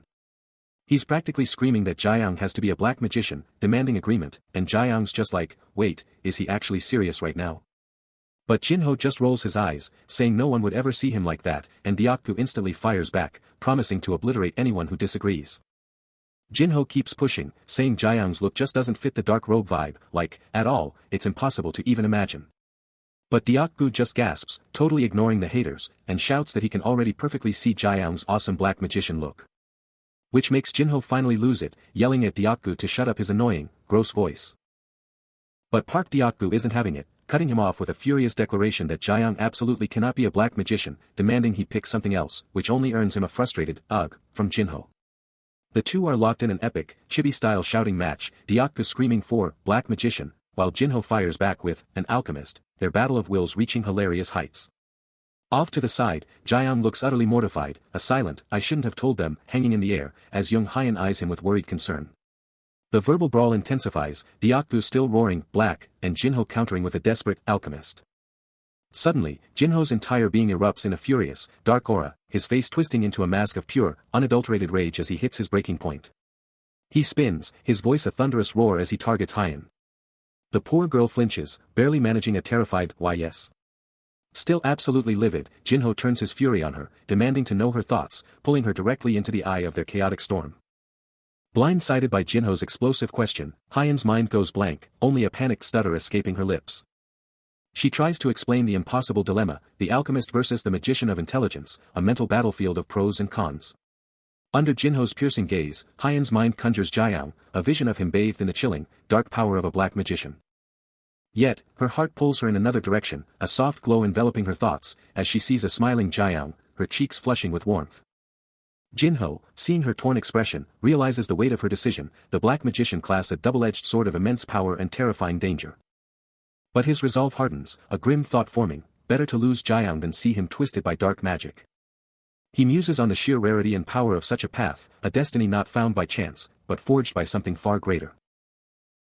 He's practically screaming that Jiayang has to be a black magician, demanding agreement, and Jiayang's just like, wait, is he actually serious right now? But Jinho just rolls his eyes, saying no one would ever see him like that, and Deokgu instantly fires back, promising to obliterate anyone who disagrees. Jinho keeps pushing, saying Jiayang's look just doesn't fit the dark robe vibe, like, at all, it's impossible to even imagine. But Deokgu just gasps, totally ignoring the haters, and shouts that he can already perfectly see Jiayang's awesome black magician look. Which makes Jinho finally lose it, yelling at Deokgu to shut up his annoying, gross voice. But Park Deokgu isn't having it, cutting him off with a furious declaration that Jiayang absolutely cannot be a black magician, demanding he pick something else, which only earns him a frustrated, ugh, from Jinho. The two are locked in an epic, chibi-style shouting match, Deokgu screaming for, black magician, while Jinho fires back with, an alchemist, their battle of wills reaching hilarious heights. Off to the side, Jiayang looks utterly mortified, a silent, I shouldn't have told them, hanging in the air, as Young Hyan eyes him with worried concern. The verbal brawl intensifies, Deokgu still roaring, black, and Jinho countering with a desperate, alchemist. Suddenly, Jinho's entire being erupts in a furious, dark aura, his face twisting into a mask of pure, unadulterated rage as he hits his breaking point. He spins, his voice a thunderous roar as he targets Hyan. The poor girl flinches, barely managing a terrified, why yes. Still absolutely livid, Jinho turns his fury on her, demanding to know her thoughts, pulling her directly into the eye of their chaotic storm. Blindsided by Jinho's explosive question, Hyan's mind goes blank, only a panicked stutter escaping her lips. She tries to explain the impossible dilemma, the alchemist versus the magician of intelligence, a mental battlefield of pros and cons. Under Jinho's piercing gaze, Hyan's mind conjures Jiayang, a vision of him bathed in the chilling, dark power of a black magician. Yet, her heart pulls her in another direction, a soft glow enveloping her thoughts, as she sees a smiling Jiayang, her cheeks flushing with warmth. Jinho, seeing her torn expression, realizes the weight of her decision, the black magician class a double-edged sword of immense power and terrifying danger. But his resolve hardens, a grim thought forming, better to lose Jiayang than see him twisted by dark magic. He muses on the sheer rarity and power of such a path, a destiny not found by chance, but forged by something far greater.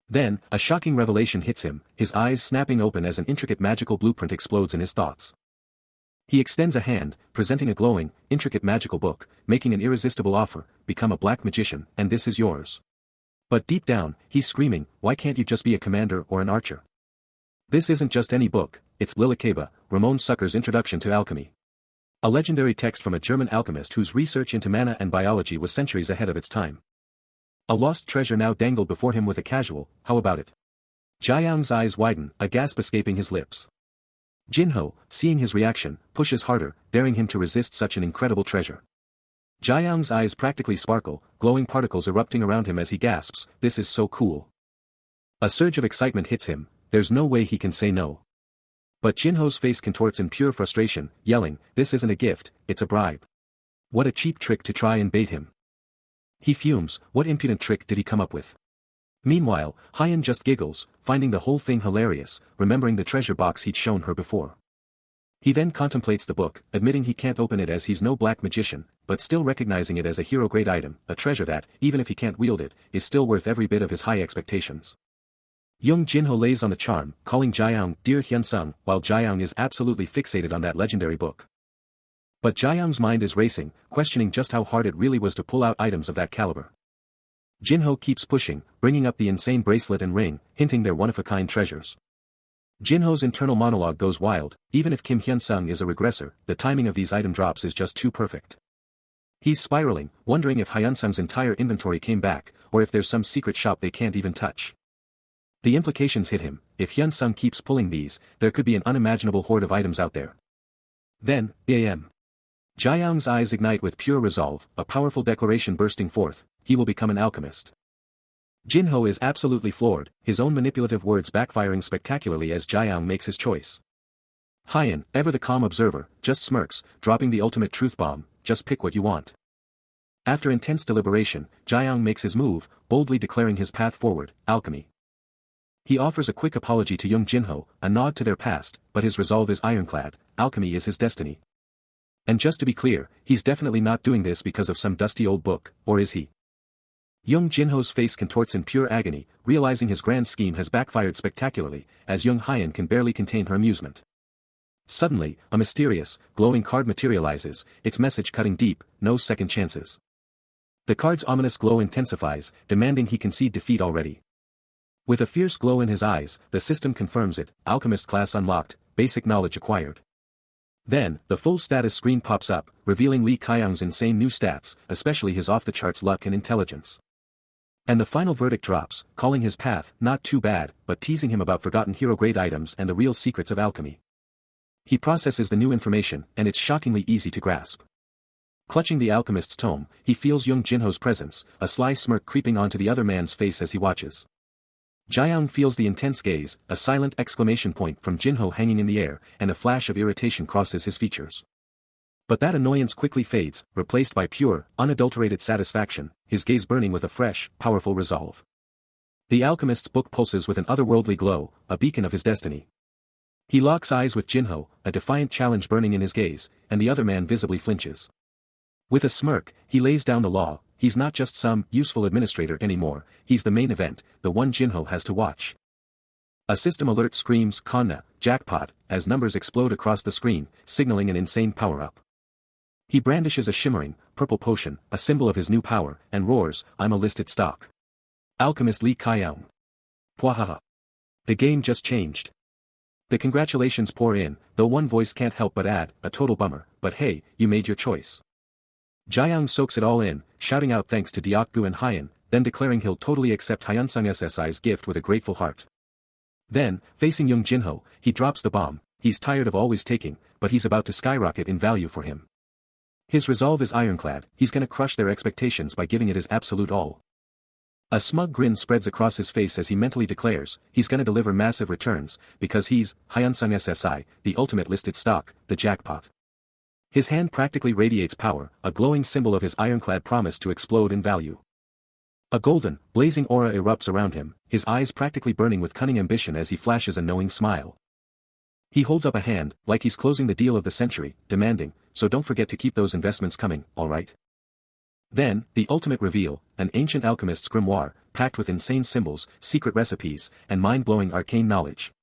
Then, a shocking revelation hits him, his eyes snapping open as an intricate magical blueprint explodes in his thoughts. He extends a hand, presenting a glowing, intricate magical book, making an irresistible offer, become a black magician, and this is yours. But deep down, he's screaming, why can't you just be a commander or an archer? This isn't just any book, it's Lilikeba, Ramon Sucker's Introduction to Alchemy. A legendary text from a German alchemist whose research into mana and biology was centuries ahead of its time. A lost treasure now dangled before him with a casual, how about it? Jiayang's eyes widen, a gasp escaping his lips. Jinho, seeing his reaction, pushes harder, daring him to resist such an incredible treasure. Jiayang's eyes practically sparkle, glowing particles erupting around him as he gasps, this is so cool. A surge of excitement hits him, there's no way he can say no. But Jinho's face contorts in pure frustration, yelling, this isn't a gift, it's a bribe. What a cheap trick to try and bait him. He fumes, what impudent trick did he come up with? Meanwhile, Hyan just giggles, finding the whole thing hilarious, remembering the treasure box he'd shown her before. He then contemplates the book, admitting he can't open it as he's no black magician, but still recognizing it as a hero-grade item, a treasure that, even if he can't wield it, is still worth every bit of his high expectations. Young Jinho lays on the charm, calling Jiayang Dear Hyunsung, while Jiayang is absolutely fixated on that legendary book. But Jiayang's mind is racing, questioning just how hard it really was to pull out items of that caliber. Jinho keeps pushing, bringing up the insane bracelet and ring, hinting they're one-of-a-kind treasures. Jinho's internal monologue goes wild, even if Kim Hyunsung is a regressor, the timing of these item drops is just too perfect. He's spiraling, wondering if Hyunsung's entire inventory came back, or if there's some secret shop they can't even touch. The implications hit him: if Hyun-sung keeps pulling these, there could be an unimaginable horde of items out there. Then, a.m. Jae-young's eyes ignite with pure resolve, a powerful declaration bursting forth: he will become an alchemist. Jin-ho is absolutely floored, his own manipulative words backfiring spectacularly as Jae-young makes his choice. Hyun, ever the calm observer, just smirks, dropping the ultimate truth bomb: just pick what you want. After intense deliberation, Jae-young makes his move, boldly declaring his path forward: alchemy. He offers a quick apology to young Jin-ho, a nod to their past, but his resolve is ironclad: alchemy is his destiny. And just to be clear, he's definitely not doing this because of some dusty old book, or is he? Young Jin-ho's face contorts in pure agony, realizing his grand scheme has backfired spectacularly, as young Hyun can barely contain her amusement. Suddenly, a mysterious, glowing card materializes, its message cutting deep: no second chances. The card's ominous glow intensifies, demanding he concede defeat already. With a fierce glow in his eyes, the system confirms it: alchemist class unlocked, basic knowledge acquired. Then, the full status screen pops up, revealing Lee Kyung's insane new stats, especially his off-the-charts luck and intelligence. And the final verdict drops, calling his path not too bad, but teasing him about forgotten hero-grade items and the real secrets of alchemy. He processes the new information, and it's shockingly easy to grasp. Clutching the alchemist's tome, he feels young Jin-ho's presence, a sly smirk creeping onto the other man's face as he watches. Jae-young feels the intense gaze, a silent exclamation point from Jin-ho hanging in the air, and a flash of irritation crosses his features. But that annoyance quickly fades, replaced by pure, unadulterated satisfaction, his gaze burning with a fresh, powerful resolve. The alchemist's book pulses with an otherworldly glow, a beacon of his destiny. He locks eyes with Jin-ho, a defiant challenge burning in his gaze, and the other man visibly flinches. With a smirk, he lays down the law: he's not just some useful administrator anymore, he's the main event, the one Jin-ho has to watch. A system alert screams "Konna, jackpot," as numbers explode across the screen, signaling an insane power-up. He brandishes a shimmering, purple potion, a symbol of his new power, and roars, "I'm a listed stock. Alchemist Lee Kyung." Pwahaha. The game just changed. The congratulations pour in, though one voice can't help but add, "a total bummer, but hey, you made your choice." Jae-young soaks it all in, shouting out thanks to Deokgu and Hyun, then declaring he'll totally accept Hyunsung SSI's gift with a grateful heart. Then, facing young Jin-ho, he drops the bomb: he's tired of always taking, but he's about to skyrocket in value for him. His resolve is ironclad: he's gonna crush their expectations by giving it his absolute all. A smug grin spreads across his face as he mentally declares, he's gonna deliver massive returns, because he's Hyunsung SSI, the ultimate listed stock, the jackpot. His hand practically radiates power, a glowing symbol of his ironclad promise to explode in value. A golden, blazing aura erupts around him, his eyes practically burning with cunning ambition as he flashes a knowing smile. He holds up a hand, like he's closing the deal of the century, demanding, "So don't forget to keep those investments coming, alright?" Then, the ultimate reveal: an ancient alchemist's grimoire, packed with insane symbols, secret recipes, and mind-blowing arcane knowledge.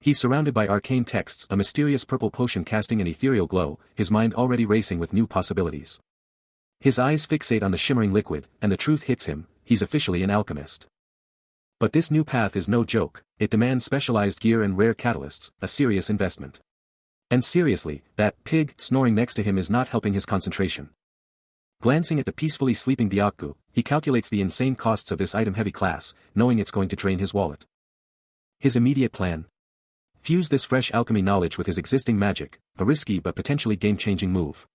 He's surrounded by arcane texts, a mysterious purple potion casting an ethereal glow, his mind already racing with new possibilities. His eyes fixate on the shimmering liquid, and the truth hits him: he's officially an alchemist. But this new path is no joke, it demands specialized gear and rare catalysts, a serious investment. And seriously, that pig snoring next to him is not helping his concentration. Glancing at the peacefully sleeping Deokgu, he calculates the insane costs of this item-heavy class, knowing it's going to drain his wallet. His immediate plan? Fuse this fresh alchemy knowledge with his existing magic, a risky but potentially game-changing move.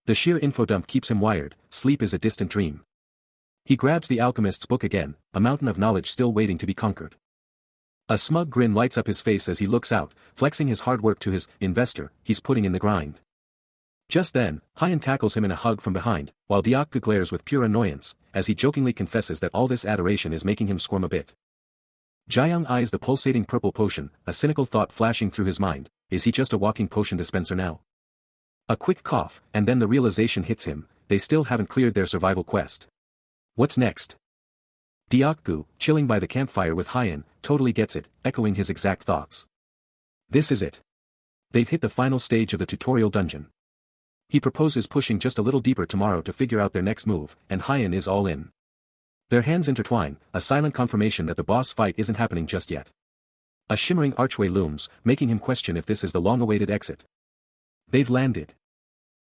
The sheer info dump keeps him wired, sleep is a distant dream. He grabs the alchemist's book again, a mountain of knowledge still waiting to be conquered. A smug grin lights up his face as he looks out, flexing his hard work to his investor. He's putting in the grind. Just then, Hyun tackles him in a hug from behind, while Deokgu glares with pure annoyance, as he jokingly confesses that all this adoration is making him squirm a bit. Jae-young eyes the pulsating purple potion, a cynical thought flashing through his mind: is he just a walking potion dispenser now? A quick cough, and then the realization hits him: they still haven't cleared their survival quest. What's next? Deokgu, chilling by the campfire with Hyun, totally gets it, echoing his exact thoughts. This is it. They've hit the final stage of the tutorial dungeon. He proposes pushing just a little deeper tomorrow to figure out their next move, and Hyun is all in. Their hands intertwine, a silent confirmation that the boss fight isn't happening just yet. A shimmering archway looms, making him question if this is the long-awaited exit. They've landed.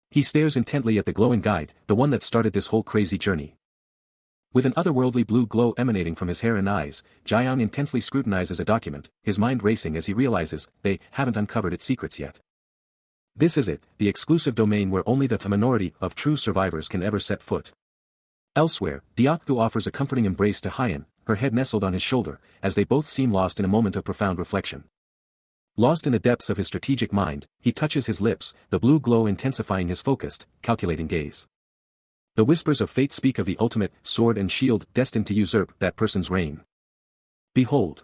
He stares intently at the glowing guide, the one that started this whole crazy journey. With an otherworldly blue glow emanating from his hair and eyes, Jiang intensely scrutinizes a document, his mind racing as he realizes they haven't uncovered its secrets yet. This is it, the exclusive domain where only the minority of true survivors can ever set foot. Elsewhere, Deokgu offers a comforting embrace to Hyen, her head nestled on his shoulder, as they both seem lost in a moment of profound reflection. Lost in the depths of his strategic mind, he touches his lips, the blue glow intensifying his focused, calculating gaze. The whispers of fate speak of the ultimate sword and shield destined to usurp that person's reign. Behold!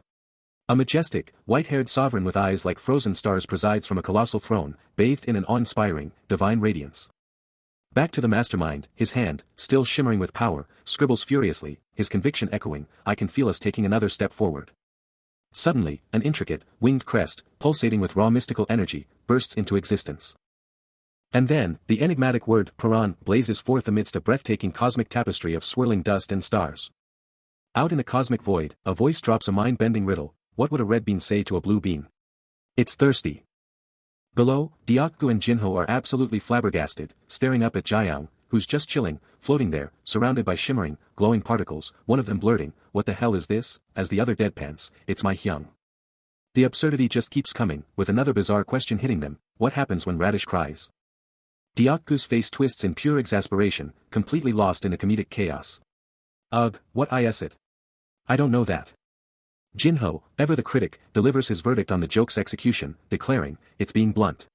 A majestic, white-haired sovereign with eyes like frozen stars presides from a colossal throne, bathed in an awe-inspiring, divine radiance. Back to the mastermind, his hand, still shimmering with power, scribbles furiously, his conviction echoing, "I can feel us taking another step forward." Suddenly, an intricate, winged crest, pulsating with raw mystical energy, bursts into existence. And then, the enigmatic word, Paran, blazes forth amidst a breathtaking cosmic tapestry of swirling dust and stars. Out in the cosmic void, a voice drops a mind-bending riddle: what would a red bean say to a blue bean? It's thirsty. Below, Deokgu and Jinho are absolutely flabbergasted, staring up at Jiang, who's just chilling, floating there, surrounded by shimmering, glowing particles, one of them blurting, "What the hell is this?" as the other deadpans, "It's my Hyung." The absurdity just keeps coming, with another bizarre question hitting them: what happens when Radish cries? Deokgu's face twists in pure exasperation, completely lost in the comedic chaos. Ugh, what is it? I don't know that. Jinho, ever the critic, delivers his verdict on the joke's execution, declaring, "It's being blunt."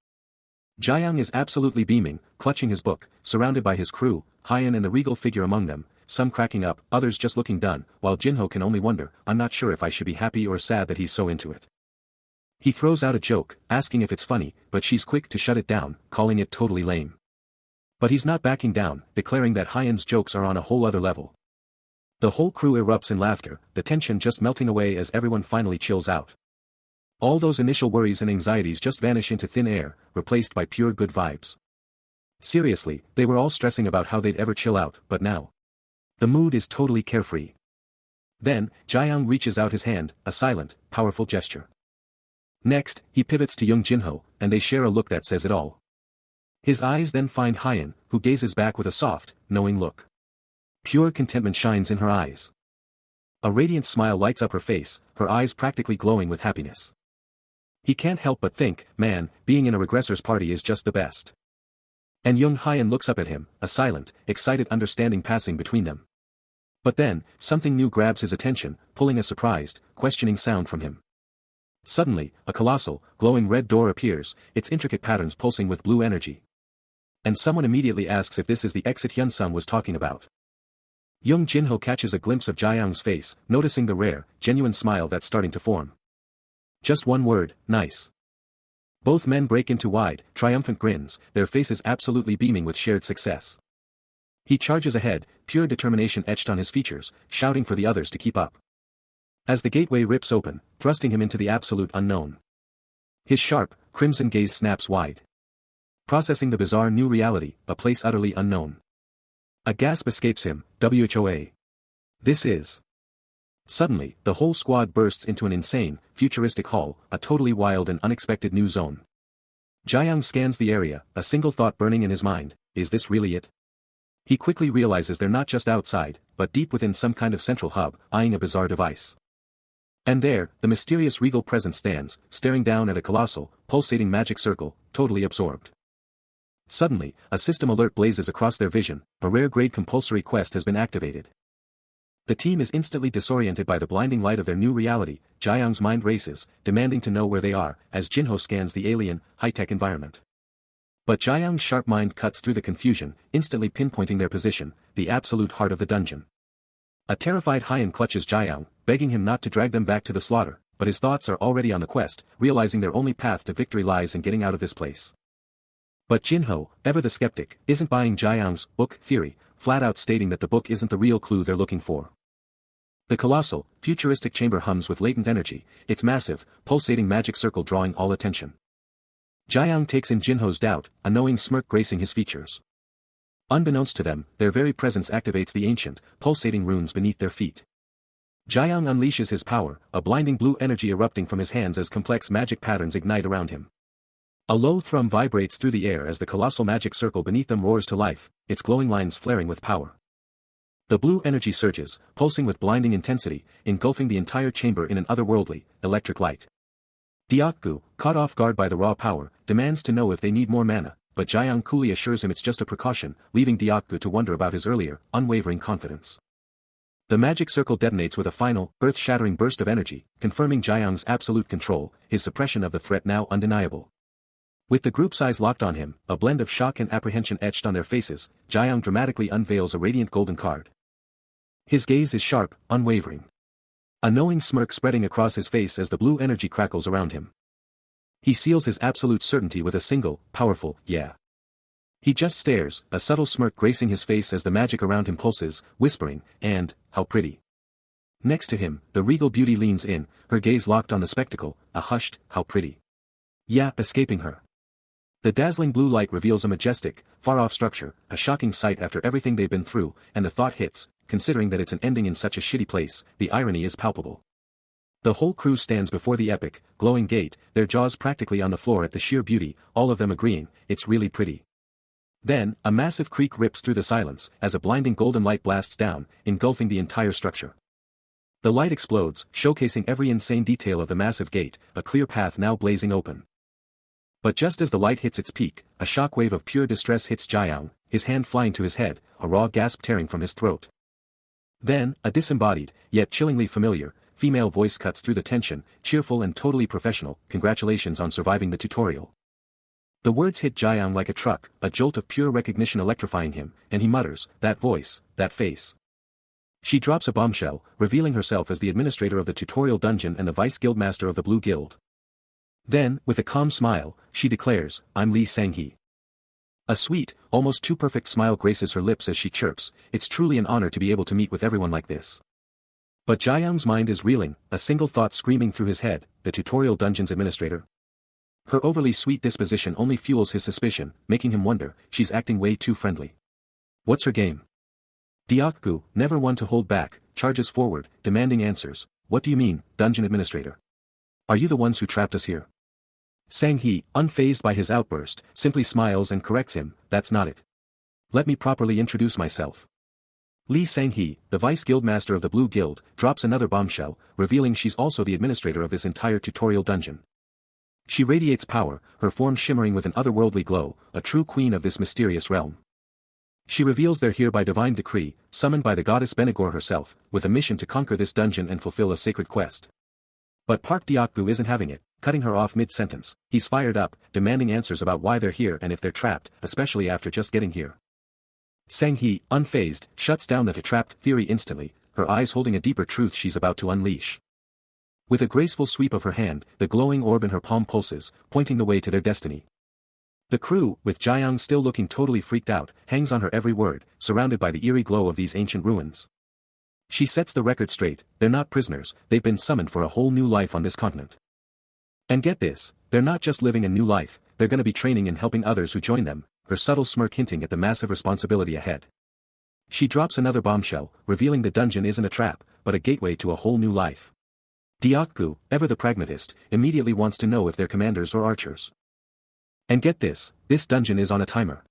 Jiang is absolutely beaming, clutching his book, surrounded by his crew, Hyen and the regal figure among them, some cracking up, others just looking done, while Jinho can only wonder, "I'm not sure if I should be happy or sad that he's so into it." He throws out a joke, asking if it's funny, but she's quick to shut it down, calling it totally lame. But he's not backing down, declaring that Hyen's jokes are on a whole other level. The whole crew erupts in laughter, the tension just melting away as everyone finally chills out. All those initial worries and anxieties just vanish into thin air, replaced by pure good vibes. Seriously, they were all stressing about how they'd ever chill out, but now, the mood is totally carefree. Then, Jiang reaches out his hand, a silent, powerful gesture. Next, he pivots to young Jinho, and they share a look that says it all. His eyes then find Hyen, who gazes back with a soft, knowing look. Pure contentment shines in her eyes. A radiant smile lights up her face, her eyes practically glowing with happiness. He can't help but think, man, being in a regressors party is just the best. And young Hyen looks up at him, a silent, excited understanding passing between them. But then, something new grabs his attention, pulling a surprised, questioning sound from him. Suddenly, a colossal, glowing red door appears, its intricate patterns pulsing with blue energy. And someone immediately asks if this is the exit Hyunsung was talking about. Young Jinho catches a glimpse of Jiang's face, noticing the rare, genuine smile that's starting to form. Just one word, nice. Both men break into wide, triumphant grins, their faces absolutely beaming with shared success. He charges ahead, pure determination etched on his features, shouting for the others to keep up. As the gateway rips open, thrusting him into the absolute unknown. His sharp, crimson gaze snaps wide. Processing the bizarre new reality, a place utterly unknown. A gasp escapes him, "WHOA. This is..." Suddenly, the whole squad bursts into an insane, futuristic hall, a totally wild and unexpected new zone. Jiang scans the area, a single thought burning in his mind: is this really it? He quickly realizes they're not just outside, but deep within some kind of central hub, eyeing a bizarre device. And there, the mysterious regal presence stands, staring down at a colossal, pulsating magic circle, totally absorbed. Suddenly, a system alert blazes across their vision, a rare-grade compulsory quest has been activated. The team is instantly disoriented by the blinding light of their new reality. Jiang's mind races, demanding to know where they are, as Jinho scans the alien, high-tech environment. But Jiang's sharp mind cuts through the confusion, instantly pinpointing their position, the absolute heart of the dungeon. A terrified Hyen clutches Jiang, begging him not to drag them back to the slaughter, but his thoughts are already on the quest, realizing their only path to victory lies in getting out of this place. But Jinho, ever the skeptic, isn't buying Jiang's book theory, flat out stating that the book isn't the real clue they're looking for. The colossal, futuristic chamber hums with latent energy, its massive, pulsating magic circle drawing all attention. Jiang takes in Jinho's doubt, a knowing smirk gracing his features. Unbeknownst to them, their very presence activates the ancient, pulsating runes beneath their feet. Jiang unleashes his power, a blinding blue energy erupting from his hands as complex magic patterns ignite around him. A low thrum vibrates through the air as the colossal magic circle beneath them roars to life, its glowing lines flaring with power. The blue energy surges, pulsing with blinding intensity, engulfing the entire chamber in an otherworldly, electric light. Deokgu, caught off guard by the raw power, demands to know if they need more mana, but Jiang coolly assures him it's just a precaution, leaving Deokgu to wonder about his earlier, unwavering confidence. The magic circle detonates with a final, earth-shattering burst of energy, confirming Jiang's absolute control, his suppression of the threat now undeniable. With the group's eyes locked on him, a blend of shock and apprehension etched on their faces, Jiang dramatically unveils a radiant golden card. His gaze is sharp, unwavering. A knowing smirk spreading across his face as the blue energy crackles around him. He seals his absolute certainty with a single, powerful, yeah. He just stares, a subtle smirk gracing his face as the magic around him pulses, whispering, "And, how pretty." Next to him, the regal beauty leans in, her gaze locked on the spectacle, a hushed, "How pretty." Yeah, escaping her. The dazzling blue light reveals a majestic, far-off structure, a shocking sight after everything they've been through, and the thought hits, considering that it's an ending in such a shitty place, the irony is palpable. The whole crew stands before the epic, glowing gate, their jaws practically on the floor at the sheer beauty, all of them agreeing, it's really pretty. Then, a massive creak rips through the silence, as a blinding golden light blasts down, engulfing the entire structure. The light explodes, showcasing every insane detail of the massive gate, a clear path now blazing open. But just as the light hits its peak, a shockwave of pure distress hits Jiang, his hand flying to his head, a raw gasp tearing from his throat. Then, a disembodied, yet chillingly familiar, female voice cuts through the tension, cheerful and totally professional, "Congratulations on surviving the tutorial." The words hit Jiang like a truck, a jolt of pure recognition electrifying him, and he mutters, "That voice, that face." She drops a bombshell, revealing herself as the administrator of the tutorial dungeon and the vice guildmaster of the Blue Guild. Then, with a calm smile, she declares, "I'm Lee Sang-hee." A sweet, almost too perfect smile graces her lips as she chirps, "It's truly an honor to be able to meet with everyone like this." But Jiang's mind is reeling, a single thought screaming through his head, the tutorial dungeon's administrator. Her overly sweet disposition only fuels his suspicion, making him wonder, she's acting way too friendly. What's her game? Deokgu, never one to hold back, charges forward, demanding answers. "What do you mean, dungeon administrator? Are you the ones who trapped us here?" Sang-hee, unfazed by his outburst, simply smiles and corrects him, "That's not it. Let me properly introduce myself." Lee Sang-hee, the vice guildmaster of the Blue Guild, drops another bombshell, revealing she's also the administrator of this entire tutorial dungeon. She radiates power, her form shimmering with an otherworldly glow, a true queen of this mysterious realm. She reveals they're here by divine decree, summoned by the goddess Benigor herself, with a mission to conquer this dungeon and fulfill a sacred quest. But Park Deokgu isn't having it, cutting her off mid-sentence. He's fired up, demanding answers about why they're here and if they're trapped, especially after just getting here. Sang-hee, unfazed, shuts down the trapped theory instantly, her eyes holding a deeper truth she's about to unleash. With a graceful sweep of her hand, the glowing orb in her palm pulses, pointing the way to their destiny. The crew, with Jiang still looking totally freaked out, hangs on her every word, surrounded by the eerie glow of these ancient ruins. She sets the record straight, they're not prisoners, they've been summoned for a whole new life on this continent. And get this, they're not just living a new life, they're gonna be training and helping others who join them, her subtle smirk hinting at the massive responsibility ahead. She drops another bombshell, revealing the dungeon isn't a trap, but a gateway to a whole new life. Deokgu, ever the pragmatist, immediately wants to know if they're commanders or archers. And get this dungeon is on a timer.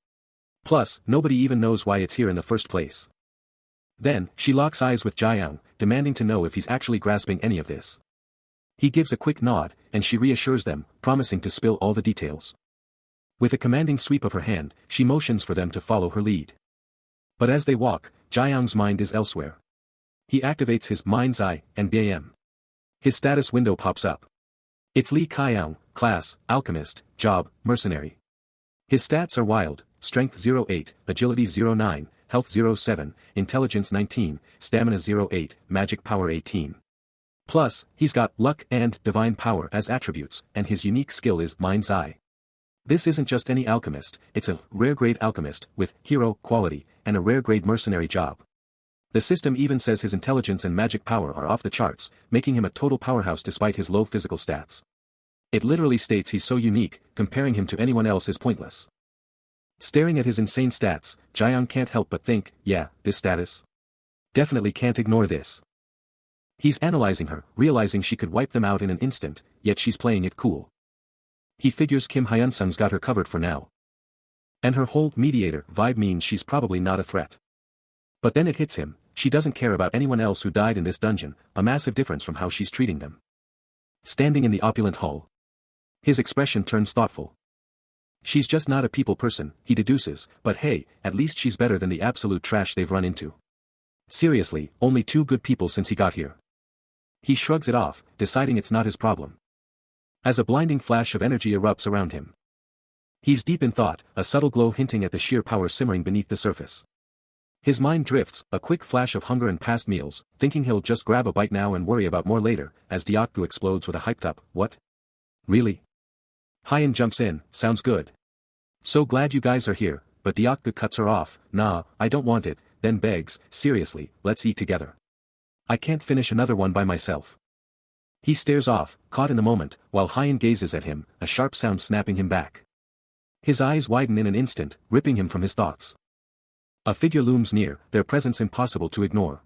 Plus, nobody even knows why it's here in the first place. Then, she locks eyes with Jiang, demanding to know if he's actually grasping any of this. He gives a quick nod, and she reassures them, promising to spill all the details. With a commanding sweep of her hand, she motions for them to follow her lead. But as they walk, Jiang's mind is elsewhere. He activates his mind's eye, and bam. His status window pops up. It's Li Kaiyang, class, alchemist, job, mercenary. His stats are wild, strength 08, agility 09, health 07, intelligence 19, stamina 08, magic power 18. Plus, he's got luck and divine power as attributes, and his unique skill is mind's eye. This isn't just any alchemist, it's a rare grade alchemist with hero quality and a rare grade mercenary job. The system even says his intelligence and magic power are off the charts, making him a total powerhouse despite his low physical stats. It literally states he's so unique, comparing him to anyone else is pointless. Staring at his insane stats, Jiang can't help but think, yeah, this status. Definitely can't ignore this. He's analyzing her, realizing she could wipe them out in an instant, yet she's playing it cool. He figures Kim Hyunsung's got her covered for now. And her whole mediator vibe means she's probably not a threat. But then it hits him, She doesn't care about anyone else who died in this dungeon, a massive difference from how she's treating them. Standing in the opulent hall. His expression turns thoughtful. She's just not a people person, he deduces, but hey, at least she's better than the absolute trash they've run into. Seriously, only 2 good people since he got here. He shrugs it off, deciding it's not his problem. As a blinding flash of energy erupts around him. He's deep in thought, a subtle glow hinting at the sheer power simmering beneath the surface. His mind drifts, a quick flash of hunger and past meals, thinking he'll just grab a bite now and worry about more later, as Diakku explodes with a hyped-up, "What? Really?" Hyan jumps in, "Sounds good. So glad you guys are here," but Diakku cuts her off, "Nah, I don't want it," then begs, "Seriously, let's eat together. I can't finish another one by myself." He stares off, caught in the moment, while Hyan gazes at him, a sharp sound snapping him back. His eyes widen in an instant, ripping him from his thoughts. A figure looms near, their presence impossible to ignore.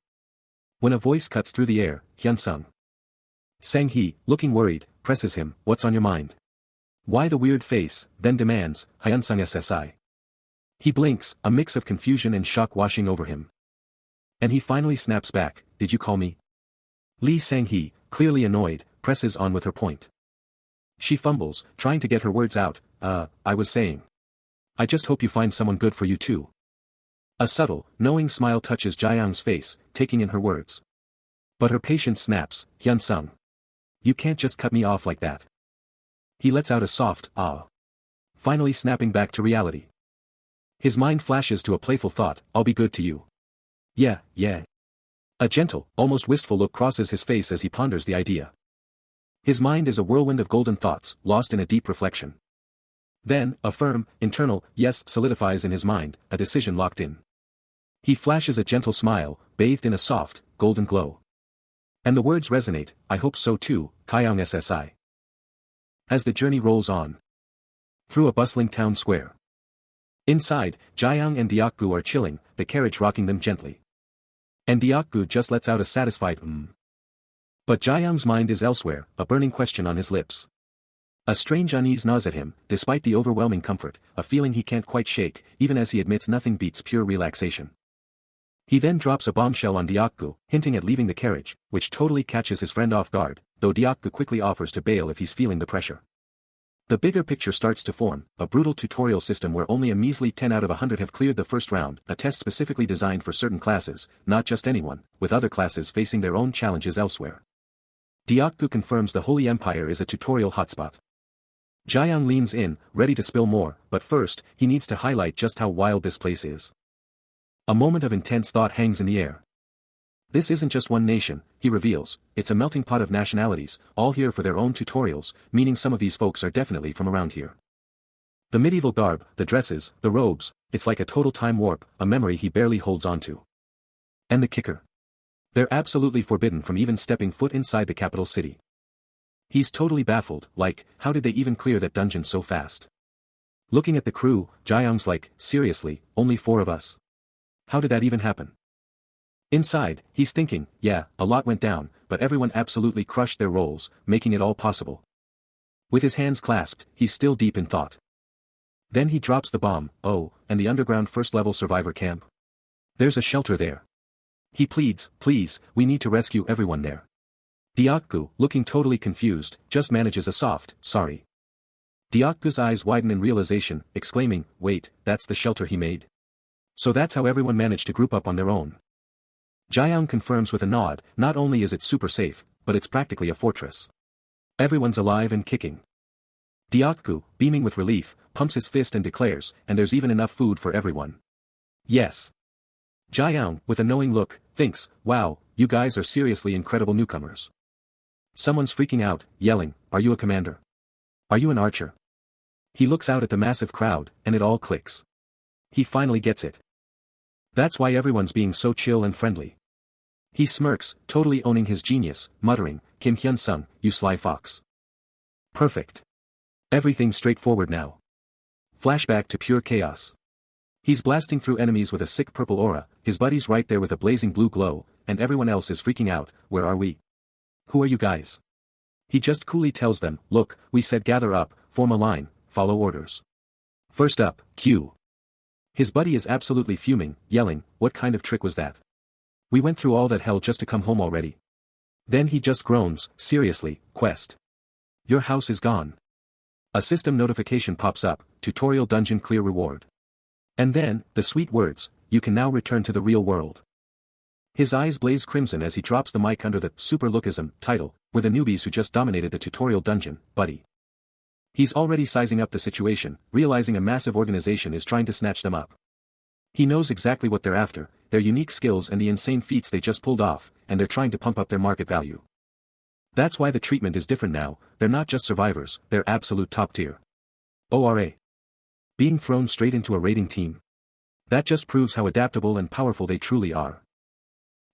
When a voice cuts through the air, Hyunsung. Sang-hee, looking worried, presses him, "What's on your mind?" "Why the weird face?" then demands, "Hyunsung SSI." He blinks, a mix of confusion and shock washing over him. And he finally snaps back, "Did you call me?" Lee Sang-hee, clearly annoyed, presses on with her point. She fumbles, trying to get her words out, I was saying. I just hope you find someone good for you too." A subtle, knowing smile touches Jaeyoung's face, taking in her words. But her patience snaps, "Hyunsung. You can't just cut me off like that." He lets out a soft, "Ah." Finally snapping back to reality. His mind flashes to a playful thought, "I'll be good to you." Yeah. A gentle, almost wistful look crosses his face as he ponders the idea. His mind is a whirlwind of golden thoughts, lost in a deep reflection. Then, a firm, internal, yes solidifies in his mind, a decision locked in. He flashes a gentle smile, bathed in a soft, golden glow. And the words resonate, "I hope so too, Kyeong SSI." As the journey rolls on. Through a bustling town square. Inside, Jaeyoung and Diakgu are chilling, the carriage rocking them gently. And Diakgu just lets out a satisfied But Jaeyoung's mind is elsewhere, a burning question on his lips. A strange unease gnaws at him, despite the overwhelming comfort, a feeling he can't quite shake, even as he admits nothing beats pure relaxation. He then drops a bombshell on Diakgu, hinting at leaving the carriage, which totally catches his friend off guard, though Diakgu quickly offers to bail if he's feeling the pressure. The bigger picture starts to form, a brutal tutorial system where only a measly 10 out of 100 have cleared the first round, a test specifically designed for certain classes, not just anyone, with other classes facing their own challenges elsewhere. Diakgu confirms the Holy Empire is a tutorial hotspot. Jaeyoung leans in, ready to spill more, but first, he needs to highlight just how wild this place is. A moment of intense thought hangs in the air. This isn't just one nation, he reveals, it's a melting pot of nationalities, all here for their own tutorials, meaning some of these folks are definitely from around here. The medieval garb, the dresses, the robes, it's like a total time warp, a memory he barely holds onto. And the kicker. They're absolutely forbidden from even stepping foot inside the capital city. He's totally baffled, like, how did they even clear that dungeon so fast? Looking at the crew, Jaeyoung's like, seriously, only 4 of us? How did that even happen? Inside, he's thinking, yeah, a lot went down, but everyone absolutely crushed their roles, making it all possible. With his hands clasped, he's still deep in thought. Then he drops the bomb, "Oh, and the underground first-level survivor camp? There's a shelter there. He pleads, please, we need to rescue everyone there." Diakgu, looking totally confused, just manages a soft, "Sorry." Diakgu's eyes widen in realization, exclaiming, "Wait, that's the shelter he made? So that's how everyone managed to group up on their own." Jaeyoung confirms with a nod, not only is it super safe, but it's practically a fortress. Everyone's alive and kicking. Diakgu, beaming with relief, pumps his fist and declares, "And there's even enough food for everyone." Yes. Jaeyoung, with a knowing look, thinks, "Wow, you guys are seriously incredible newcomers." Someone's freaking out, yelling, "Are you a commander? Are you an archer?" He looks out at the massive crowd, and it all clicks. He finally gets it. That's why everyone's being so chill and friendly. He smirks, totally owning his genius, muttering, "Kim Hyun-sung, you sly fox. Perfect. Everything's straightforward now." Flashback to pure chaos. He's blasting through enemies with a sick purple aura, his buddies right there with a blazing blue glow, and everyone else is freaking out, "Where are we? Who are you guys?" He just coolly tells them, "Look, we said gather up, form a line, follow orders. First up, Q." His buddy is absolutely fuming, yelling, "What kind of trick was that? We went through all that hell just to come home already. Then he just groans, seriously, Quest. Your house is gone. A system notification pops up, tutorial dungeon clear reward. And then, the sweet words, you can now return to the real world. His eyes blaze crimson as he drops the mic under the Super Lookism title, we're the newbies who just dominated the tutorial dungeon, buddy. He's already sizing up the situation, realizing a massive organization is trying to snatch them up. He knows exactly what they're after, their unique skills and the insane feats they just pulled off, and they're trying to pump up their market value. That's why the treatment is different now, they're not just survivors, they're absolute top tier. ORA. Being thrown straight into a raiding team. That just proves how adaptable and powerful they truly are.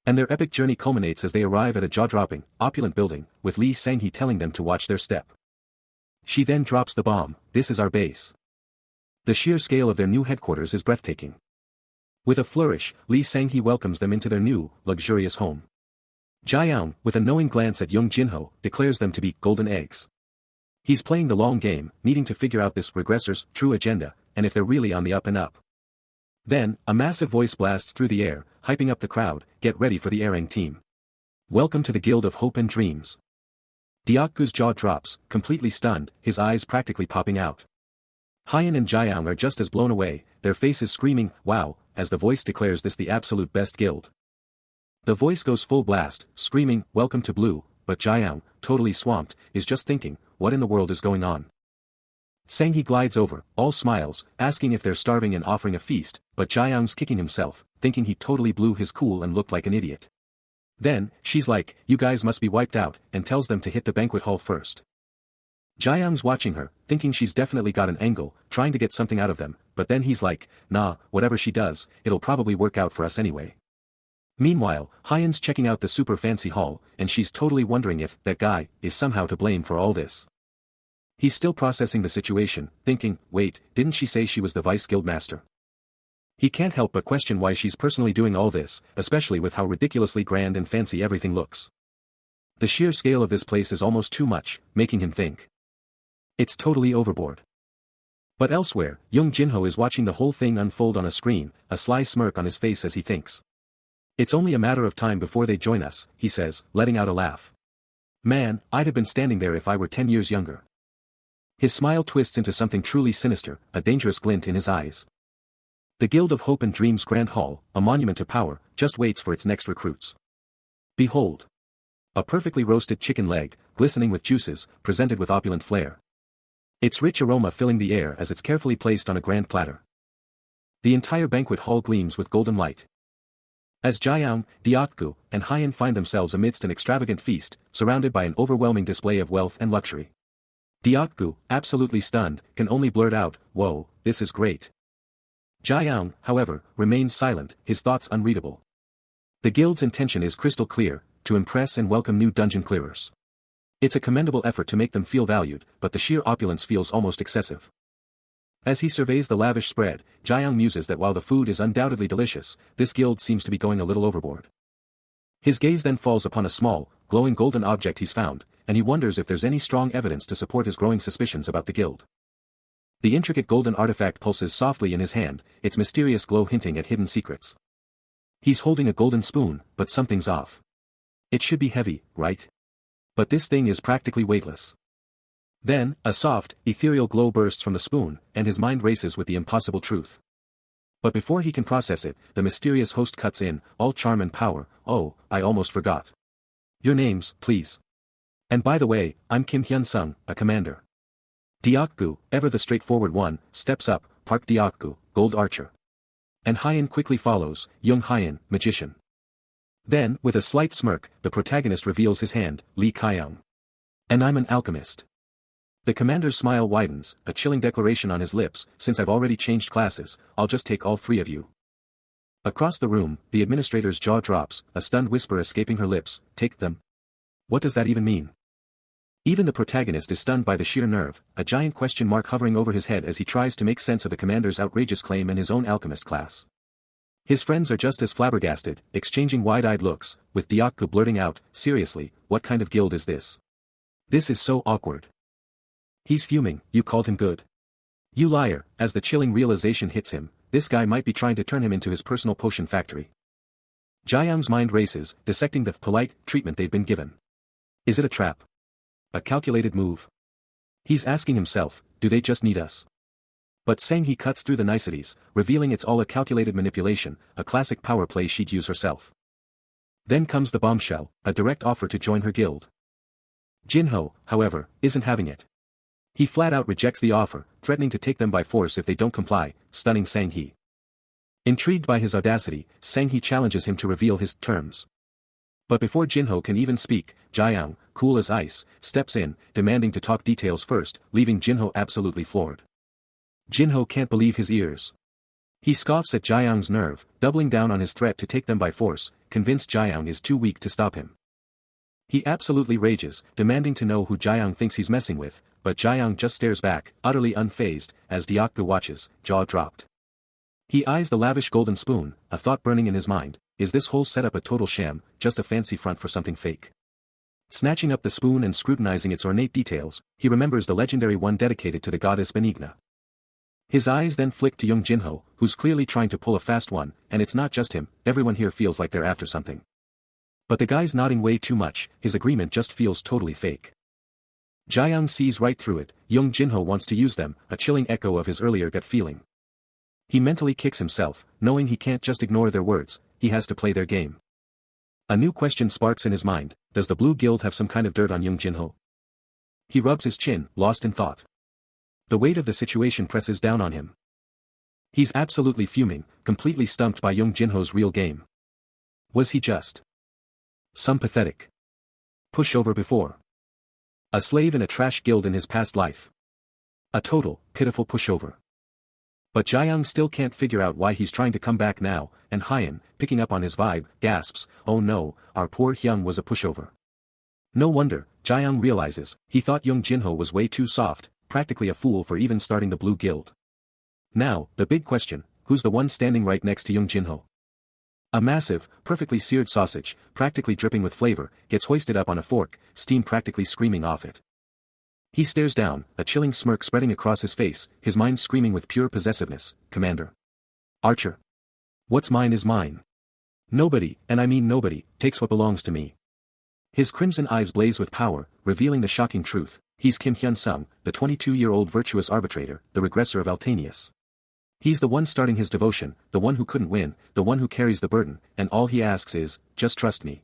And their epic journey culminates as they arrive at a jaw-dropping, opulent building, with Lee Sang-hee telling them to watch their step. She then drops the bomb, this is our base. The sheer scale of their new headquarters is breathtaking. With a flourish, Lee Sang-hee welcomes them into their new, luxurious home. Jiang, with a knowing glance at Young Jinho, declares them to be golden eggs. He's playing the long game, needing to figure out this regressor's true agenda, and if they're really on the up and up. Then, a massive voice blasts through the air, hyping up the crowd, get ready for the Airang team. Welcome to the Guild of Hope and Dreams. Diakgu's jaw drops, completely stunned, his eyes practically popping out. Hyan and Jiang are just as blown away, their faces screaming, wow, as the voice declares this the absolute best guild. The voice goes full blast, screaming, welcome to Blue, but Jiang, totally swamped, is just thinking, what in the world is going on? Sang-hee glides over, all smiles, asking if they're starving and offering a feast, but Jiang's kicking himself, thinking he totally blew his cool and looked like an idiot. Then, she's like, you guys must be wiped out, and tells them to hit the banquet hall first. Jiang's watching her, thinking she's definitely got an angle, trying to get something out of them, but then he's like, nah, whatever she does, it'll probably work out for us anyway. Meanwhile, Hyan's checking out the super fancy hall, and she's totally wondering if that guy is somehow to blame for all this. He's still processing the situation, thinking, wait, didn't she say she was the vice guildmaster? He can't help but question why she's personally doing all this, especially with how ridiculously grand and fancy everything looks. The sheer scale of this place is almost too much, making him think. It's totally overboard. But elsewhere, Young Jinho is watching the whole thing unfold on a screen, a sly smirk on his face as he thinks. It's only a matter of time before they join us, he says, letting out a laugh. Man, I'd have been standing there if I were 10 years younger. His smile twists into something truly sinister, a dangerous glint in his eyes. The Guild of Hope and Dreams Grand Hall, a monument to power, just waits for its next recruits. Behold! A perfectly roasted chicken leg, glistening with juices, presented with opulent flair. Its rich aroma filling the air as it's carefully placed on a grand platter. The entire banquet hall gleams with golden light. As Jiang, Diakgu, and Hyan find themselves amidst an extravagant feast, surrounded by an overwhelming display of wealth and luxury. Diakgu, absolutely stunned, can only blurt out, whoa, this is great. Jiang, however, remains silent, his thoughts unreadable. The guild's intention is crystal clear, to impress and welcome new dungeon clearers. It's a commendable effort to make them feel valued, but the sheer opulence feels almost excessive. As he surveys the lavish spread, Jiang muses that while the food is undoubtedly delicious, this guild seems to be going a little overboard. His gaze then falls upon a small, glowing golden object he's found, and he wonders if there's any strong evidence to support his growing suspicions about the guild. The intricate golden artifact pulses softly in his hand, its mysterious glow hinting at hidden secrets. He's holding a golden spoon, but something's off. It should be heavy, right? But this thing is practically weightless. Then, a soft, ethereal glow bursts from the spoon, and his mind races with the impossible truth. But before he can process it, the mysterious host cuts in, all charm and power. Oh, I almost forgot. Your names, please. And by the way, I'm Kim Hyun-sung, a commander. Diakgu, ever the straightforward one, steps up, Park Diakgu, gold archer. And Hyan quickly follows, Young Hyan, magician. Then, with a slight smirk, the protagonist reveals his hand, Lee Kyung. And I'm an alchemist. The commander's smile widens, a chilling declaration on his lips, since I've already changed classes, I'll just take all three of you. Across the room, the administrator's jaw drops, a stunned whisper escaping her lips, take them. What does that even mean? Even the protagonist is stunned by the sheer nerve, a giant question mark hovering over his head as he tries to make sense of the commander's outrageous claim and his own alchemist class. His friends are just as flabbergasted, exchanging wide-eyed looks, with Diakgu blurting out, seriously, what kind of guild is this? This is so awkward. He's fuming, you called him good. You liar, as the chilling realization hits him, this guy might be trying to turn him into his personal potion factory. Jiang's mind races, dissecting the polite treatment they've been given. Is it a trap? A calculated move? He's asking himself, do they just need us? But Sang-hee cuts through the niceties, revealing it's all a calculated manipulation, a classic power play she'd use herself. Then comes the bombshell, a direct offer to join her guild. Jinho, however, isn't having it. He flat out rejects the offer, threatening to take them by force if they don't comply, stunning Sang-hee. Intrigued by his audacity, Sang-hee challenges him to reveal his terms. But before Jinho can even speak, Jiang, cool as ice, steps in, demanding to talk details first, leaving Jinho absolutely floored. Jinho can't believe his ears. He scoffs at Jiang's nerve, doubling down on his threat to take them by force, convinced Jiang is too weak to stop him. He absolutely rages, demanding to know who Jiang thinks he's messing with, but Jiang just stares back, utterly unfazed, as Deokgu watches, jaw dropped. He eyes the lavish golden spoon, a thought burning in his mind, is this whole setup a total sham, just a fancy front for something fake? Snatching up the spoon and scrutinizing its ornate details, he remembers the legendary one dedicated to the goddess Benigna. His eyes then flick to young Jinho, who's clearly trying to pull a fast one, and it's not just him, everyone here feels like they're after something. But the guy's nodding way too much, his agreement just feels totally fake. Jiang sees right through it, young Jinho wants to use them, a chilling echo of his earlier gut feeling. He mentally kicks himself, knowing he can't just ignore their words, he has to play their game. A new question sparks in his mind, does the Blue Guild have some kind of dirt on young Jinho? He rubs his chin, lost in thought. The weight of the situation presses down on him. He's absolutely fuming, completely stumped by young Jinho's real game. Was he just some pathetic pushover before? A slave in a trash guild in his past life. A total, pitiful pushover. But Jiang still can't figure out why he's trying to come back now, and Hyen, picking up on his vibe, gasps, oh no, our poor Hyung was a pushover. No wonder, Jiang realizes, he thought young Jinho was way too soft, practically a fool for even starting the Blue Guild. Now, the big question, who's the one standing right next to young Jinho? A massive, perfectly seared sausage, practically dripping with flavor, gets hoisted up on a fork, steam practically screaming off it. He stares down, a chilling smirk spreading across his face, his mind screaming with pure possessiveness, Commander. Archer. What's mine is mine. Nobody, and I mean nobody, takes what belongs to me. His crimson eyes blaze with power, revealing the shocking truth, he's Kim Hyun-sung, the 22-year-old virtuous arbitrator, the regressor of Altanius. He's the one starting his devotion, the one who couldn't win, the one who carries the burden, and all he asks is, just trust me.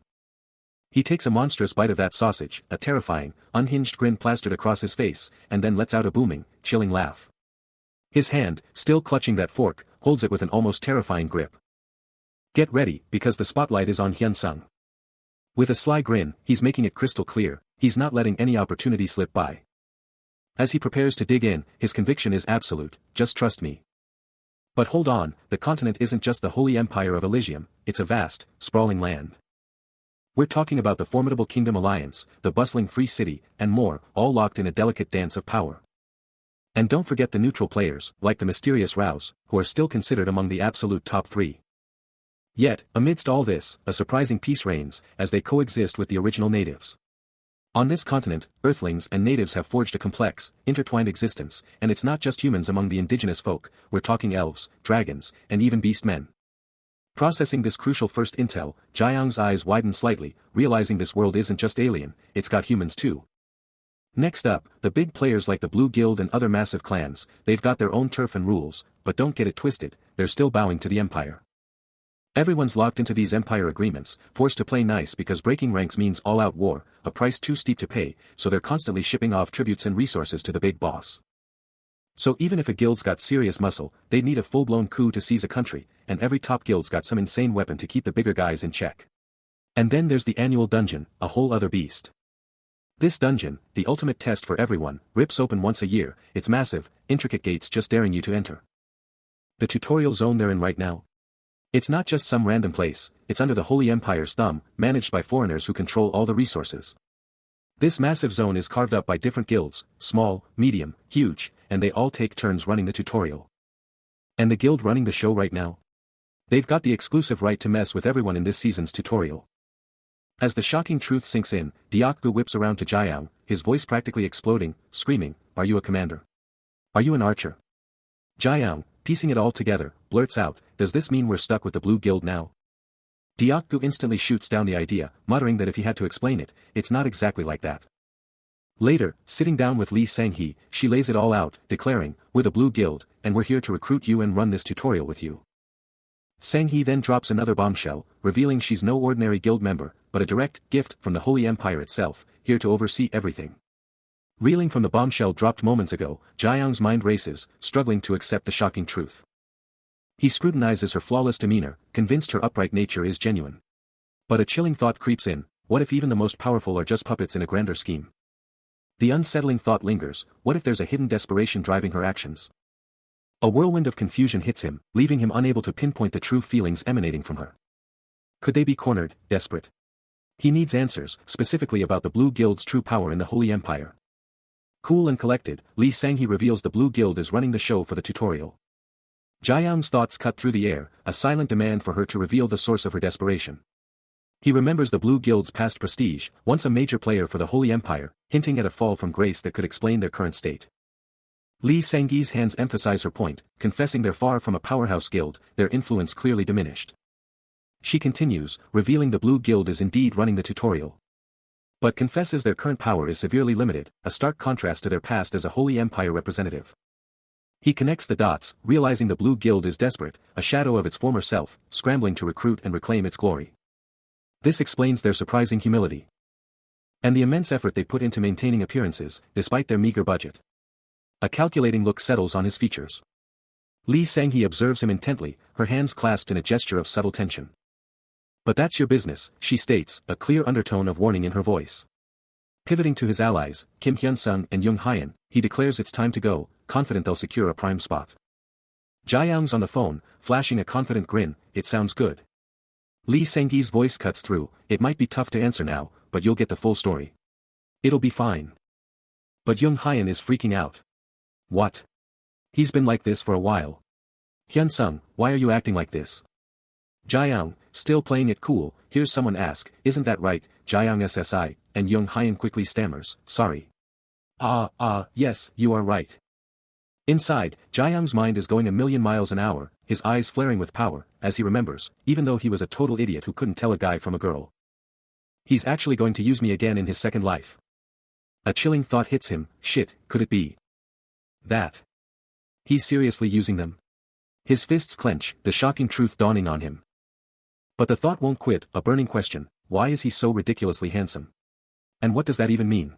He takes a monstrous bite of that sausage, a terrifying, unhinged grin plastered across his face, and then lets out a booming, chilling laugh. His hand, still clutching that fork, holds it with an almost terrifying grip. Get ready, because the spotlight is on Hyun-sung. With a sly grin, he's making it crystal clear, he's not letting any opportunity slip by. As he prepares to dig in, his conviction is absolute, just trust me. But hold on, the continent isn't just the holy empire of Elysium, it's a vast, sprawling land. We're talking about the formidable Kingdom Alliance, the bustling free city, and more, all locked in a delicate dance of power. And don't forget the neutral players, like the mysterious Rouse, who are still considered among the absolute top 3. Yet, amidst all this, a surprising peace reigns, as they coexist with the original natives. On this continent, Earthlings and natives have forged a complex, intertwined existence, and it's not just humans among the indigenous folk, we're talking elves, dragons, and even beast men. Processing this crucial first intel, Jiang's eyes widen slightly, realizing this world isn't just alien, it's got humans too. Next up, the big players like the Blue Guild and other massive clans, they've got their own turf and rules, but don't get it twisted, they're still bowing to the Empire. Everyone's locked into these Empire agreements, forced to play nice because breaking ranks means all-out war, a price too steep to pay, so they're constantly shipping off tributes and resources to the big boss. So even if a guild's got serious muscle, they'd need a full-blown coup to seize a country, and every top guild's got some insane weapon to keep the bigger guys in check. And then there's the annual dungeon, a whole other beast. This dungeon, the ultimate test for everyone, rips open once a year, its massive, intricate gates just daring you to enter. The tutorial zone they're in right now. It's not just some random place, it's under the Holy Empire's thumb, managed by foreigners who control all the resources. This massive zone is carved up by different guilds, small, medium, huge, and they all take turns running the tutorial. And the guild running the show right now? They've got the exclusive right to mess with everyone in this season's tutorial. As the shocking truth sinks in, Deokgu whips around to Jiang, his voice practically exploding, screaming, "Are you a commander? Are you an archer?" Jiang, piecing it all together, blurts out, "Does this mean we're stuck with the Blue Guild now?" Diakgu instantly shoots down the idea, muttering that if he had to explain it, it's not exactly like that. Later, sitting down with Lee Sang-hee, she lays it all out, declaring, "We're the Blue Guild, and we're here to recruit you and run this tutorial with you." Sang-hee then drops another bombshell, revealing she's no ordinary guild member, but a direct gift from the Holy Empire itself, here to oversee everything. Reeling from the bombshell dropped moments ago, Jae-young's mind races, struggling to accept the shocking truth. He scrutinizes her flawless demeanor, convinced her upright nature is genuine. But a chilling thought creeps in, what if even the most powerful are just puppets in a grander scheme? The unsettling thought lingers, what if there's a hidden desperation driving her actions? A whirlwind of confusion hits him, leaving him unable to pinpoint the true feelings emanating from her. Could they be cornered, desperate? He needs answers, specifically about the Blue Guild's true power in the Holy Empire. Cool and collected, Lee Sang-hee reveals the Blue Guild is running the show for the tutorial. Jae-young's thoughts cut through the air, a silent demand for her to reveal the source of her desperation. He remembers the Blue Guild's past prestige, once a major player for the Holy Empire, hinting at a fall from grace that could explain their current state. Lee Sang-gee's hands emphasize her point, confessing they're far from a powerhouse guild, their influence clearly diminished. She continues, revealing the Blue Guild is indeed running the tutorial. But confesses their current power is severely limited, a stark contrast to their past as a Holy Empire representative. He connects the dots, realizing the Blue Guild is desperate, a shadow of its former self, scrambling to recruit and reclaim its glory. This explains their surprising humility. And the immense effort they put into maintaining appearances, despite their meager budget. A calculating look settles on his features. Lee Sang-hee observes him intently, her hands clasped in a gesture of subtle tension. "But that's your business," she states, a clear undertone of warning in her voice. Pivoting to his allies, Kim Hyun-sung and Jung Hyun, he declares it's time to go, confident they'll secure a prime spot. Jae-young's on the phone, flashing a confident grin, "It sounds good." Lee Sang-gee's voice cuts through, "It might be tough to answer now, but you'll get the full story. It'll be fine." But Jung Hyun is freaking out. "What? He's been like this for a while." "Hyun-sung, why are you acting like this?" Jae-young, still playing it cool, hears someone ask, "Isn't that right, Jae-young SSI, and Jung Hyun quickly stammers, "Sorry." Yes, you are right." Inside, Jae-young's mind is going a million miles an hour, his eyes flaring with power, as he remembers, even though he was a total idiot who couldn't tell a guy from a girl. He's actually going to use me again in his second life. A chilling thought hits him, shit, could it be that he's seriously using them? His fists clench, the shocking truth dawning on him. But the thought won't quit, a burning question, why is he so ridiculously handsome? And what does that even mean?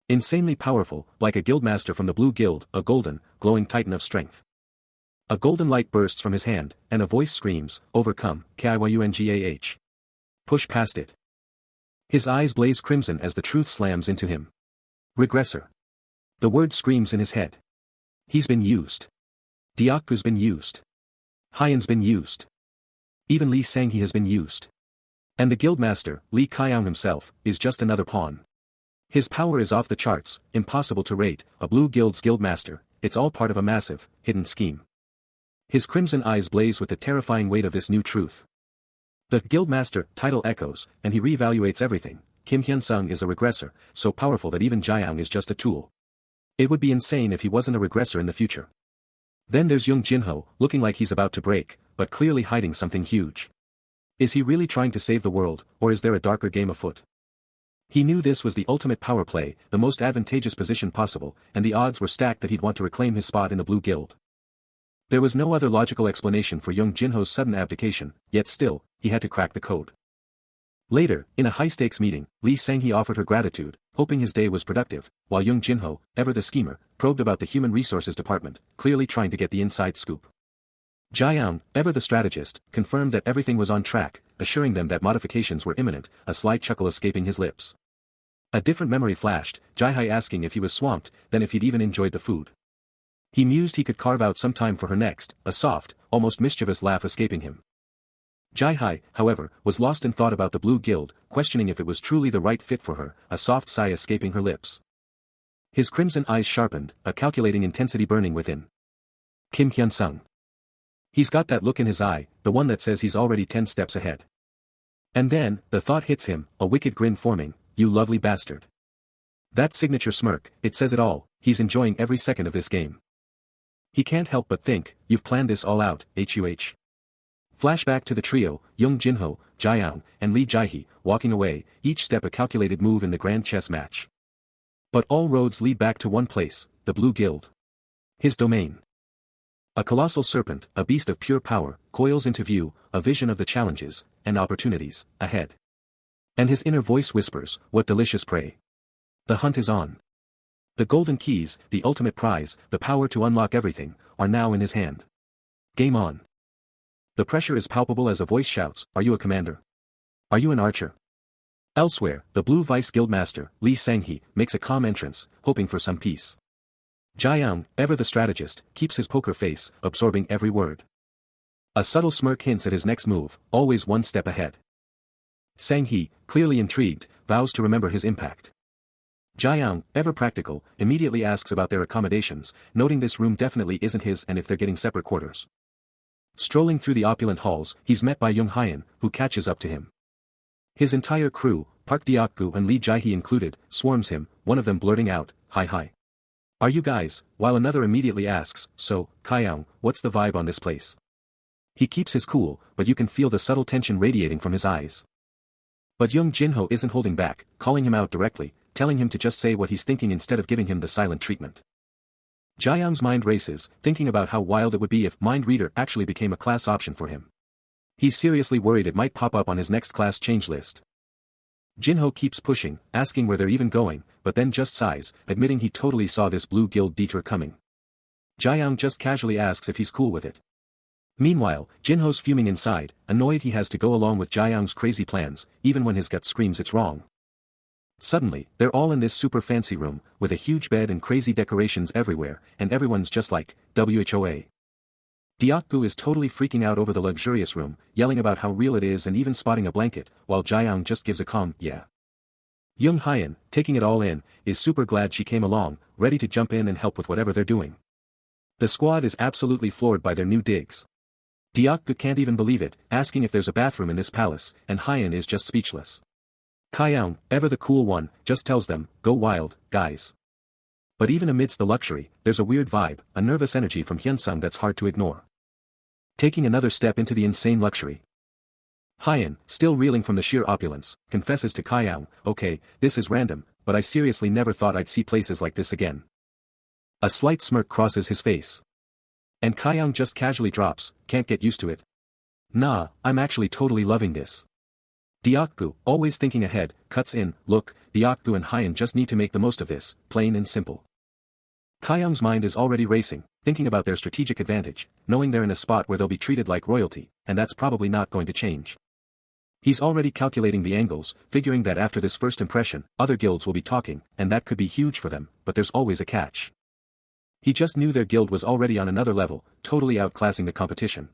Insanely powerful, like a guildmaster from the Blue Guild, a golden, glowing titan of strength. A golden light bursts from his hand, and a voice screams, "Overcome, Kyungah." Push past it. His eyes blaze crimson as the truth slams into him. Regressor. The word screams in his head. He's been used. Diakgu's been used. Hyun's been used. Even Lee Sang-hee has been used. And the guildmaster, Lee Kyung himself, is just another pawn. His power is off the charts, impossible to rate, a Blue Guild's guildmaster, it's all part of a massive, hidden scheme. His crimson eyes blaze with the terrifying weight of this new truth. The guildmaster title echoes, and he reevaluates everything. Kim Hyun-sung is a regressor, so powerful that even Jae-young is just a tool. It would be insane if he wasn't a regressor in the future. Then there's Young Jin-ho, looking like he's about to break, but clearly hiding something huge. Is he really trying to save the world, or is there a darker game afoot? He knew this was the ultimate power play, the most advantageous position possible, and the odds were stacked that he'd want to reclaim his spot in the Blue Guild. There was no other logical explanation for Young Jin-ho's sudden abdication, yet still, he had to crack the code. Later, in a high-stakes meeting, Lee Sang-hee offered her gratitude, hoping his day was productive, while Young Jin-ho, ever the schemer, probed about the Human Resources Department, clearly trying to get the inside scoop. Jae-young, ever the strategist, confirmed that everything was on track, assuring them that modifications were imminent, a sly chuckle escaping his lips. A different memory flashed, Jae-hai asking if he was swamped, then if he'd even enjoyed the food. He mused he could carve out some time for her next, a soft, almost mischievous laugh escaping him. Jae-hai, however, was lost in thought about the Blue Guild, questioning if it was truly the right fit for her, a soft sigh escaping her lips. His crimson eyes sharpened, a calculating intensity burning within. Kim Hyun-sung. He's got that look in his eye, the one that says he's already 10 steps ahead. And then, the thought hits him, a wicked grin forming, "You lovely bastard." That signature smirk, it says it all, he's enjoying every second of this game. He can't help but think, you've planned this all out, HUH. Flashback to the trio, Young Jinho, Jiang, and Lee Jaehee, walking away, each step a calculated move in the grand chess match. But all roads lead back to one place, the Blue Guild. His domain. A colossal serpent, a beast of pure power, coils into view, a vision of the challenges and opportunities ahead. And his inner voice whispers, what delicious prey. The hunt is on. The golden keys, the ultimate prize, the power to unlock everything, are now in his hand. Game on. The pressure is palpable as a voice shouts, are you a commander? Are you an archer? Elsewhere, the Blue Vice Guildmaster, Lee Sang-hee, makes a calm entrance, hoping for some peace. Jiang, ever the strategist, keeps his poker face, absorbing every word. A subtle smirk hints at his next move, always one step ahead. Sang-hee, clearly intrigued, vows to remember his impact. Jiang, ever practical, immediately asks about their accommodations, noting this room definitely isn't his and if they're getting separate quarters. Strolling through the opulent halls, he's met by Young Hyan, who catches up to him. His entire crew, Park Deok-gu and Lee Jaehee included, swarms him, one of them blurting out, hi. Are you guys, while another immediately asks, so, Kyoung, what's the vibe on this place? He keeps his cool, but you can feel the subtle tension radiating from his eyes. But Young Jinho isn't holding back, calling him out directly, telling him to just say what he's thinking instead of giving him the silent treatment. Jiang's mind races, thinking about how wild it would be if Mind Reader actually became a class option for him. He's seriously worried it might pop up on his next class change list. Jinho keeps pushing, asking where they're even going, but then just sighs, admitting he totally saw this Blue Guild detour coming. Jiang just casually asks if he's cool with it. Meanwhile, Jinho's fuming inside, annoyed he has to go along with Jiang's crazy plans, even when his gut screams it's wrong. Suddenly, they're all in this super fancy room, with a huge bed and crazy decorations everywhere, and everyone's just like, WHOA. Deok-gu is totally freaking out over the luxurious room, yelling about how real it is and even spotting a blanket, while Jiang just gives a calm, yeah. Young Hyan, taking it all in, is super glad she came along, ready to jump in and help with whatever they're doing. The squad is absolutely floored by their new digs. Deok-gu can't even believe it, asking if there's a bathroom in this palace, and Hyan is just speechless. Kyoung, ever the cool one, just tells them, go wild, guys. But even amidst the luxury, there's a weird vibe, a nervous energy from Hyunsung that's hard to ignore. Taking another step into the insane luxury. Hyan, still reeling from the sheer opulence, confesses to Kyoung, okay, this is random, but I seriously never thought I'd see places like this again. A slight smirk crosses his face. And Kyoung just casually drops, can't get used to it. Nah, I'm actually totally loving this. Deok-gu, always thinking ahead, cuts in, look, Deok-gu and Hyan just need to make the most of this, plain and simple. Kyoung's mind is already racing, thinking about their strategic advantage, knowing they're in a spot where they'll be treated like royalty, and that's probably not going to change. He's already calculating the angles, figuring that after this first impression, other guilds will be talking, and that could be huge for them, but there's always a catch. He just knew their guild was already on another level, totally outclassing the competition.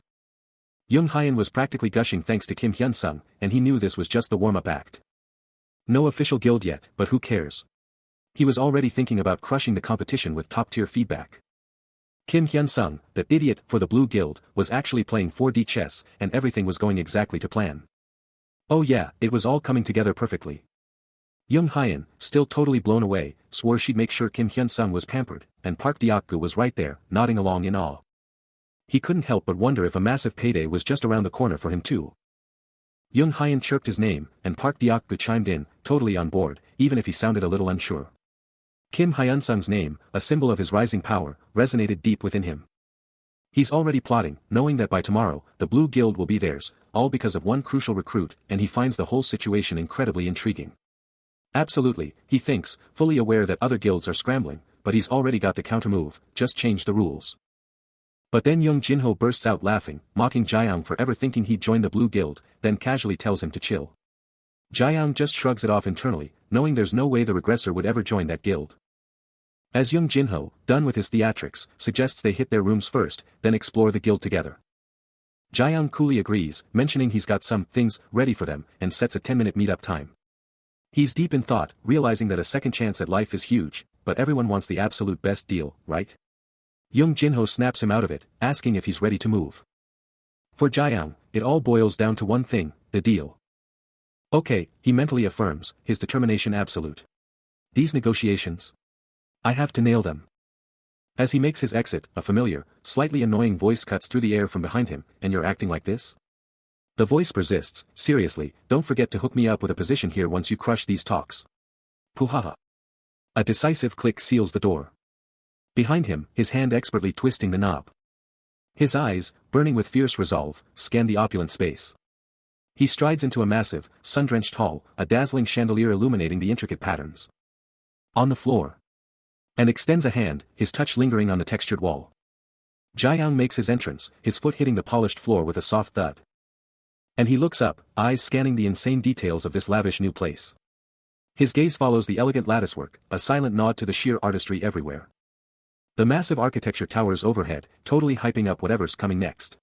Young Hyan was practically gushing thanks to Kim Hyunsung, and he knew this was just the warm-up act. No official guild yet, but who cares? He was already thinking about crushing the competition with top-tier feedback. Kim Hyunsung, that idiot for the Blue Guild, was actually playing 4D chess, and everything was going exactly to plan. Oh yeah, it was all coming together perfectly. Young Hyan, still totally blown away, swore she'd make sure Kim Hyunsung was pampered, and Park Deok-gu was right there, nodding along in awe. He couldn't help but wonder if a massive payday was just around the corner for him too. Young Hyan chirped his name, and Park Deok-gu chimed in, totally on board, even if he sounded a little unsure. Kim Hyunsung's name, a symbol of his rising power, resonated deep within him. He's already plotting, knowing that by tomorrow, the Blue Guild will be theirs, all because of one crucial recruit, and he finds the whole situation incredibly intriguing. Absolutely, he thinks, fully aware that other guilds are scrambling, but he's already got the countermove, just change the rules. But then young Jinho bursts out laughing, mocking Jiang for ever thinking he'd join the Blue Guild, then casually tells him to chill. Jiang just shrugs it off internally, knowing there's no way the regressor would ever join that guild. As young Jinho, done with his theatrics, suggests they hit their rooms first, then explore the guild together. Jiang coolly agrees, mentioning he's got some things ready for them, and sets a 10-minute meetup time. He's deep in thought, realizing that a second chance at life is huge, but everyone wants the absolute best deal, right? Young Jinho snaps him out of it, asking if he's ready to move. For Jiang, it all boils down to one thing, the deal. Okay, he mentally affirms, his determination absolute. These negotiations? I have to nail them. As he makes his exit, a familiar, slightly annoying voice cuts through the air from behind him, and you're acting like this? The voice persists, seriously, don't forget to hook me up with a position here once you crush these talks. Puhaha. A decisive click seals the door. Behind him, his hand expertly twisting the knob. His eyes, burning with fierce resolve, scan the opulent space. He strides into a massive, sun-drenched hall, a dazzling chandelier illuminating the intricate patterns. On the floor. And extends a hand, his touch lingering on the textured wall. Jiang makes his entrance, his foot hitting the polished floor with a soft thud. And he looks up, eyes scanning the insane details of this lavish new place. His gaze follows the elegant latticework, a silent nod to the sheer artistry everywhere. The massive architecture towers overhead, totally hyping up whatever's coming next.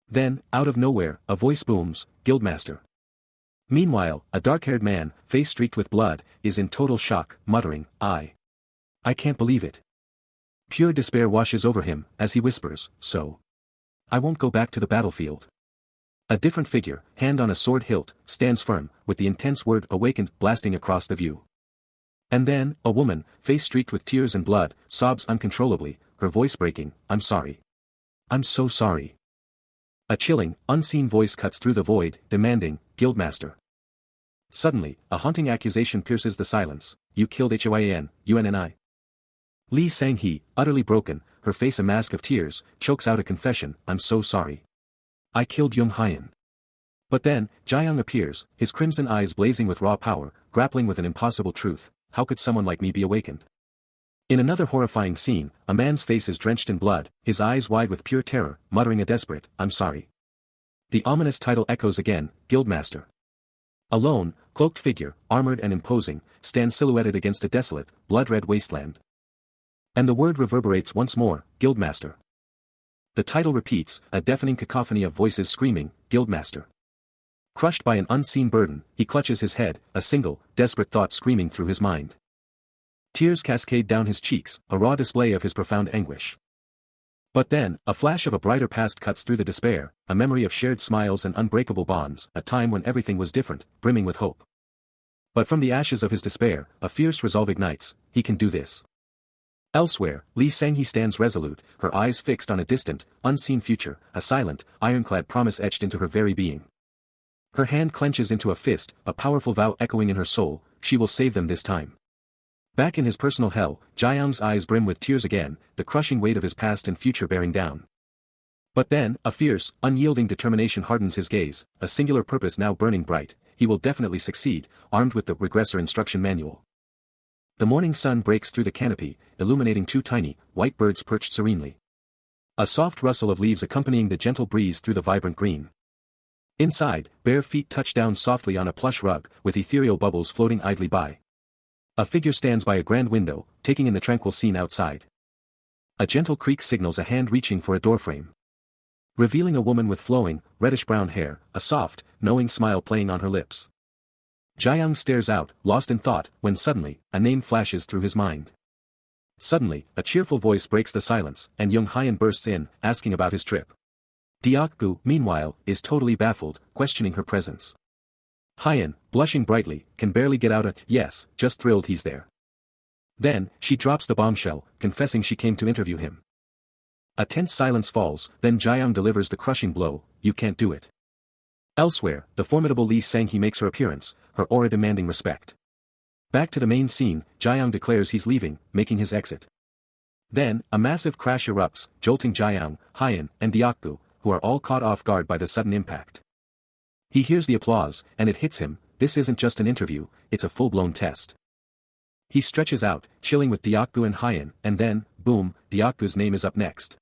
Then, out of nowhere, a voice booms, "Guildmaster." Meanwhile, a dark-haired man, face streaked with blood, is in total shock, muttering, I can't believe it." Pure despair washes over him, as he whispers, "So. I won't go back to the battlefield." A different figure, hand on a sword hilt, stands firm, with the intense word "awakened" blasting across the view. And then, a woman, face streaked with tears and blood, sobs uncontrollably, her voice breaking, "I'm sorry. I'm so sorry." A chilling, unseen voice cuts through the void, demanding, "Guildmaster." Suddenly, a haunting accusation pierces the silence, "You killed Hyan, Unni." Lee Sang-hee, utterly broken, her face a mask of tears, chokes out a confession, "I'm so sorry. I killed Young Hyan." But then, Jiang appears, his crimson eyes blazing with raw power, grappling with an impossible truth, "How could someone like me be awakened?" In another horrifying scene, a man's face is drenched in blood, his eyes wide with pure terror, muttering a desperate, "I'm sorry." The ominous title echoes again, "Guildmaster." A lone, cloaked figure, armored and imposing, stands silhouetted against a desolate, blood-red wasteland. And the word reverberates once more, "Guildmaster." The title repeats, a deafening cacophony of voices screaming, "Guildmaster." Crushed by an unseen burden, he clutches his head, a single, desperate thought screaming through his mind. Tears cascade down his cheeks, a raw display of his profound anguish. But then, a flash of a brighter past cuts through the despair, a memory of shared smiles and unbreakable bonds, a time when everything was different, brimming with hope. But from the ashes of his despair, a fierce resolve ignites, he can do this. Elsewhere, Lee Sang-hee stands resolute, her eyes fixed on a distant, unseen future, a silent, ironclad promise etched into her very being. Her hand clenches into a fist, a powerful vow echoing in her soul, she will save them this time. Back in his personal hell, Jiang's eyes brim with tears again, the crushing weight of his past and future bearing down. But then, a fierce, unyielding determination hardens his gaze, a singular purpose now burning bright, he will definitely succeed, armed with the Regressed instruction manual. The morning sun breaks through the canopy, illuminating two tiny, white birds perched serenely. A soft rustle of leaves accompanying the gentle breeze through the vibrant green. Inside, bare feet touch down softly on a plush rug, with ethereal bubbles floating idly by. A figure stands by a grand window, taking in the tranquil scene outside. A gentle creak signals a hand reaching for a doorframe. Revealing a woman with flowing, reddish-brown hair, a soft, knowing smile playing on her lips. Jiang stares out, lost in thought, when suddenly, a name flashes through his mind. Suddenly, a cheerful voice breaks the silence, and Young Hyan bursts in, asking about his trip. Deokgu, meanwhile, is totally baffled, questioning her presence. Hyan, blushing brightly, can barely get out a "yes," just thrilled he's there. Then, she drops the bombshell, confessing she came to interview him. A tense silence falls, then Jiang delivers the crushing blow, "You can't do it." Elsewhere, the formidable Lee Sang-hee makes her appearance, her aura demanding respect. Back to the main scene, Jiang declares he's leaving, making his exit. Then, a massive crash erupts, jolting Jiang, Hyan, and Deokgu, who are all caught off guard by the sudden impact. He hears the applause, and it hits him, this isn't just an interview, it's a full-blown test. He stretches out, chilling with Deokgu and Hyan, and then, boom, Deokgu's name is up next.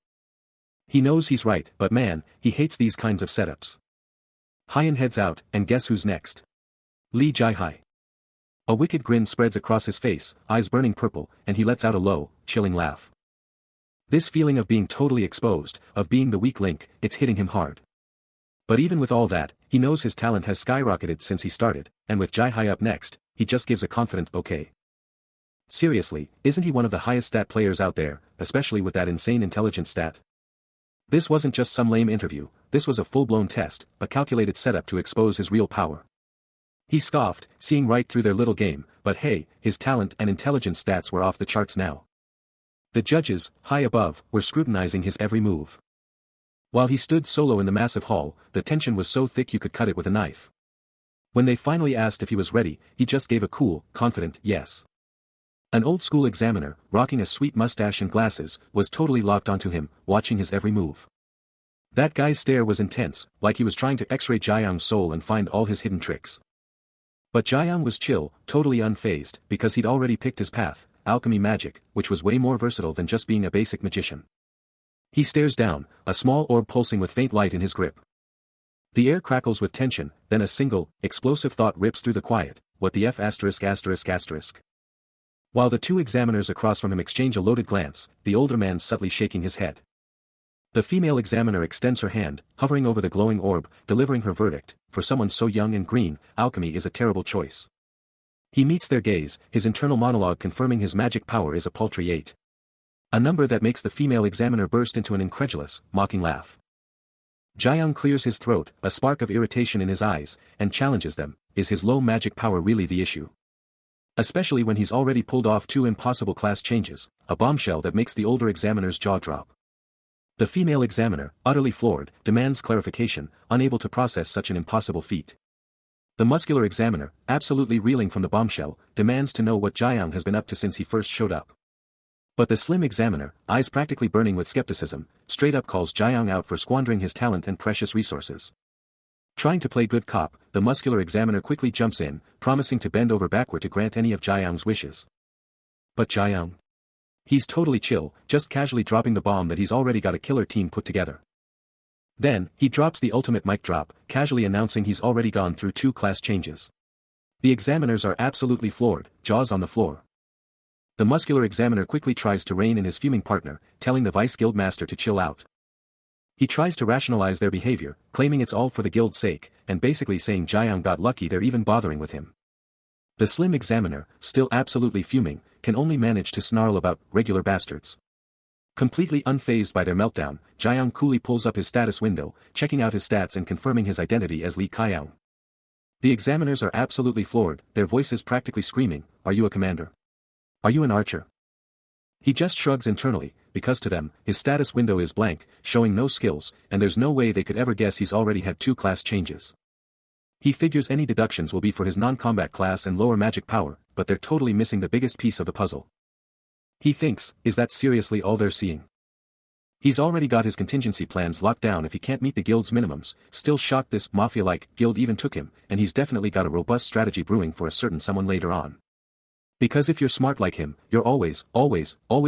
He knows he's right, but man, he hates these kinds of setups. Hyan heads out, and guess who's next? Lee Jai-hai. A wicked grin spreads across his face, eyes burning purple, and he lets out a low, chilling laugh. This feeling of being totally exposed, of being the weak link, it's hitting him hard. But even with all that, he knows his talent has skyrocketed since he started, and with Jai-hai up next, he just gives a confident okay. Seriously, isn't he one of the highest stat players out there, especially with that insane intelligence stat? This wasn't just some lame interview, this was a full-blown test, a calculated setup to expose his real power. He scoffed, seeing right through their little game, but hey, his talent and intelligence stats were off the charts now. The judges, high above, were scrutinizing his every move. While he stood solo in the massive hall, the tension was so thick you could cut it with a knife. When they finally asked if he was ready, he just gave a cool, confident yes. An old-school examiner, rocking a sweet mustache and glasses, was totally locked onto him, watching his every move. That guy's stare was intense, like he was trying to x-ray Jae-young's soul and find all his hidden tricks. But Jae-young was chill, totally unfazed, because he'd already picked his path, alchemy magic, which was way more versatile than just being a basic magician. He stares down, a small orb pulsing with faint light in his grip. The air crackles with tension, then a single, explosive thought rips through the quiet, what the F*******. While the two examiners across from him exchange a loaded glance, the older man's subtly shaking his head. The female examiner extends her hand, hovering over the glowing orb, delivering her verdict, for someone so young and green, alchemy is a terrible choice. He meets their gaze, his internal monologue confirming his magic power is a paltry 8. A number that makes the female examiner burst into an incredulous, mocking laugh. Jae-young clears his throat, a spark of irritation in his eyes, and challenges them, is his low magic power really the issue? Especially when he's already pulled off 2 impossible class changes, a bombshell that makes the older examiner's jaw drop. The female examiner, utterly floored, demands clarification, unable to process such an impossible feat. The muscular examiner, absolutely reeling from the bombshell, demands to know what Jae-young has been up to since he first showed up. But the slim examiner, eyes practically burning with skepticism, straight up calls Jae-young out for squandering his talent and precious resources. Trying to play good cop, the muscular examiner quickly jumps in, promising to bend over backward to grant any of Jae-young's wishes. But Jae-young? He's totally chill, just casually dropping the bomb that he's already got a killer team put together. Then, he drops the ultimate mic drop, casually announcing he's already gone through 2 class changes. The examiners are absolutely floored, jaws on the floor. The muscular examiner quickly tries to rein in his fuming partner, telling the vice guild master to chill out. He tries to rationalize their behavior, claiming it's all for the guild's sake, and basically saying Jae-young got lucky they're even bothering with him. The slim examiner, still absolutely fuming, can only manage to snarl about regular bastards. Completely unfazed by their meltdown, Jae-young coolly pulls up his status window, checking out his stats and confirming his identity as Lee Kae-young. The examiners are absolutely floored, their voices practically screaming, "Are you a commander? Are you an archer?" He just shrugs internally, because to them, his status window is blank, showing no skills, and there's no way they could ever guess he's already had 2 class changes. He figures any deductions will be for his non-combat class and lower magic power, but they're totally missing the biggest piece of the puzzle. He thinks, is that seriously all they're seeing? He's already got his contingency plans locked down if he can't meet the guild's minimums, still shocked this mafia-like guild even took him, and he's definitely got a robust strategy brewing for a certain someone later on. Because if you're smart like him, you're always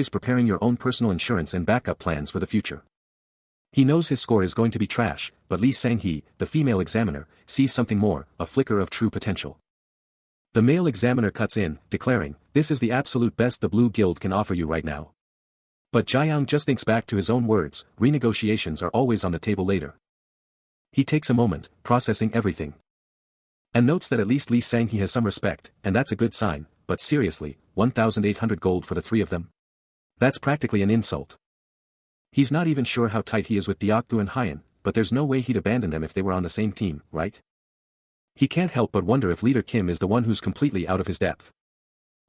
preparing your own personal insurance and backup plans for the future. He knows his score is going to be trash, but Lee Sang-hee, the female examiner, sees something more, a flicker of true potential. The male examiner cuts in, declaring, "This is the absolute best the Blue Guild can offer you right now." But Jae-young just thinks back to his own words, renegotiations are always on the table later. He takes a moment, processing everything. And notes that at least Lee Sang-hee has some respect, and that's a good sign. But seriously, 1,800 gold for the 3 of them? That's practically an insult. He's not even sure how tight he is with Deokgu and Hyen, but there's no way he'd abandon them if they were on the same team, right? He can't help but wonder if Leader Kim is the one who's completely out of his depth.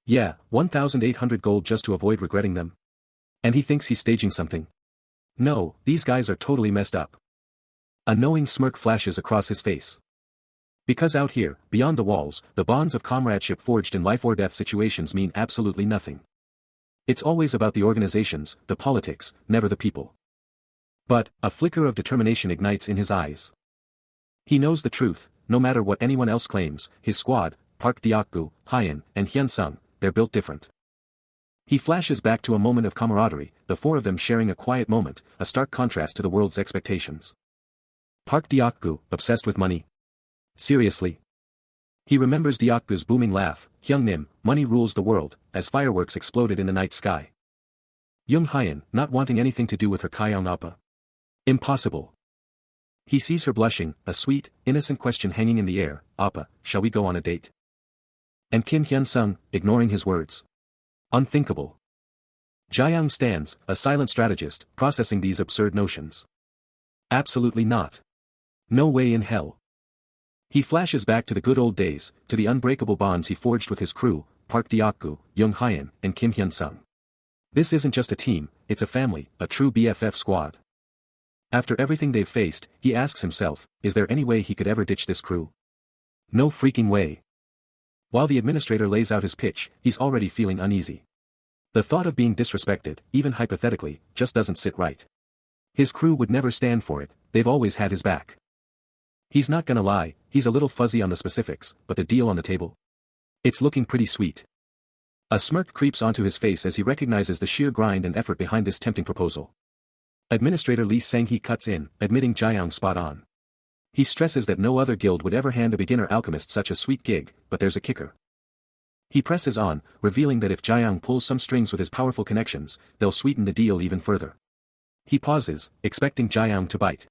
Yeah, 1,800 gold just to avoid regretting them. And he thinks he's staging something. No, these guys are totally messed up. A knowing smirk flashes across his face. Because out here, beyond the walls, the bonds of comradeship forged in life or death situations mean absolutely nothing. It's always about the organizations, the politics, never the people. But, a flicker of determination ignites in his eyes. He knows the truth, no matter what anyone else claims, his squad, Park Deokgu, Hyen, and Hyun-sung, they're built different. He flashes back to a moment of camaraderie, the 4 of them sharing a quiet moment, a stark contrast to the world's expectations. Park Deokgu, obsessed with money. Seriously? He remembers Deokgu's booming laugh, "Hyung-nim, money rules the world," as fireworks exploded in the night sky. Young Hyen, not wanting anything to do with her Kaeyoung Appa. Impossible. He sees her blushing, a sweet, innocent question hanging in the air, "Appa, shall we go on a date?" And Kim Hyun-sung, ignoring his words. Unthinkable. Jae-young stands, a silent strategist, processing these absurd notions. Absolutely not. No way in hell. He flashes back to the good old days, to the unbreakable bonds he forged with his crew, Park Deokgu, Young Hyen, and Kim Hyun-sung. This isn't just a team, it's a family, a true BFF squad. After everything they've faced, he asks himself, is there any way he could ever ditch this crew? No freaking way. While the administrator lays out his pitch, he's already feeling uneasy. The thought of being disrespected, even hypothetically, just doesn't sit right. His crew would never stand for it, they've always had his back. He's not gonna lie, he's a little fuzzy on the specifics, but the deal on the table? It's looking pretty sweet. A smirk creeps onto his face as he recognizes the sheer grind and effort behind this tempting proposal. Administrator Lee Sang-hee cuts in, admitting Jiang spot on. He stresses that no other guild would ever hand a beginner alchemist such a sweet gig, but there's a kicker. He presses on, revealing that if Jiang pulls some strings with his powerful connections, they'll sweeten the deal even further. He pauses, expecting Jiang to bite.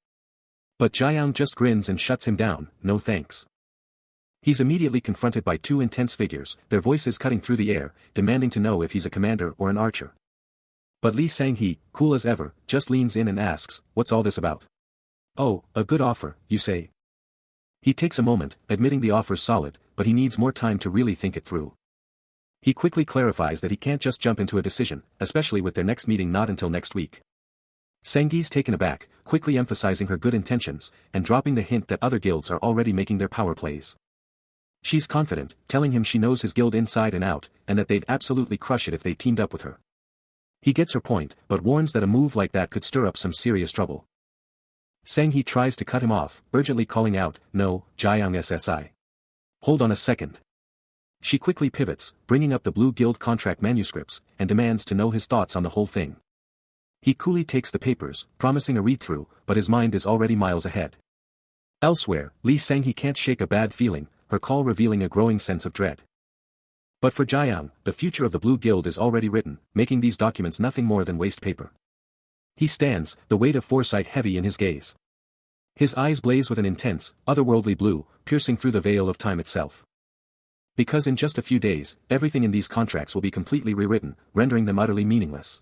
But Jiang just grins and shuts him down, no thanks. He's immediately confronted by two intense figures, their voices cutting through the air, demanding to know if he's a commander or an archer. But Lee Sang-hee, cool as ever, just leans in and asks, what's all this about? Oh, a good offer, you say? He takes a moment, admitting the offer's solid, but he needs more time to really think it through. He quickly clarifies that he can't just jump into a decision, especially with their next meeting not until next week. Sang-gee's taken aback, quickly emphasizing her good intentions, and dropping the hint that other guilds are already making their power plays. She's confident, telling him she knows his guild inside and out, and that they'd absolutely crush it if they teamed up with her. He gets her point, but warns that a move like that could stir up some serious trouble. Sang-hee tries to cut him off, urgently calling out, no, Jiang SSI. Hold on a second. She quickly pivots, bringing up the Blue Guild contract manuscripts, and demands to know his thoughts on the whole thing. He coolly takes the papers, promising a read-through, but his mind is already miles ahead. Elsewhere, Lee Sang-hee can't shake a bad feeling, her call revealing a growing sense of dread. But for Jiang, the future of the Blue Guild is already written, making these documents nothing more than waste paper. He stands, the weight of foresight heavy in his gaze. His eyes blaze with an intense, otherworldly blue, piercing through the veil of time itself. Because in just a few days, everything in these contracts will be completely rewritten, rendering them utterly meaningless.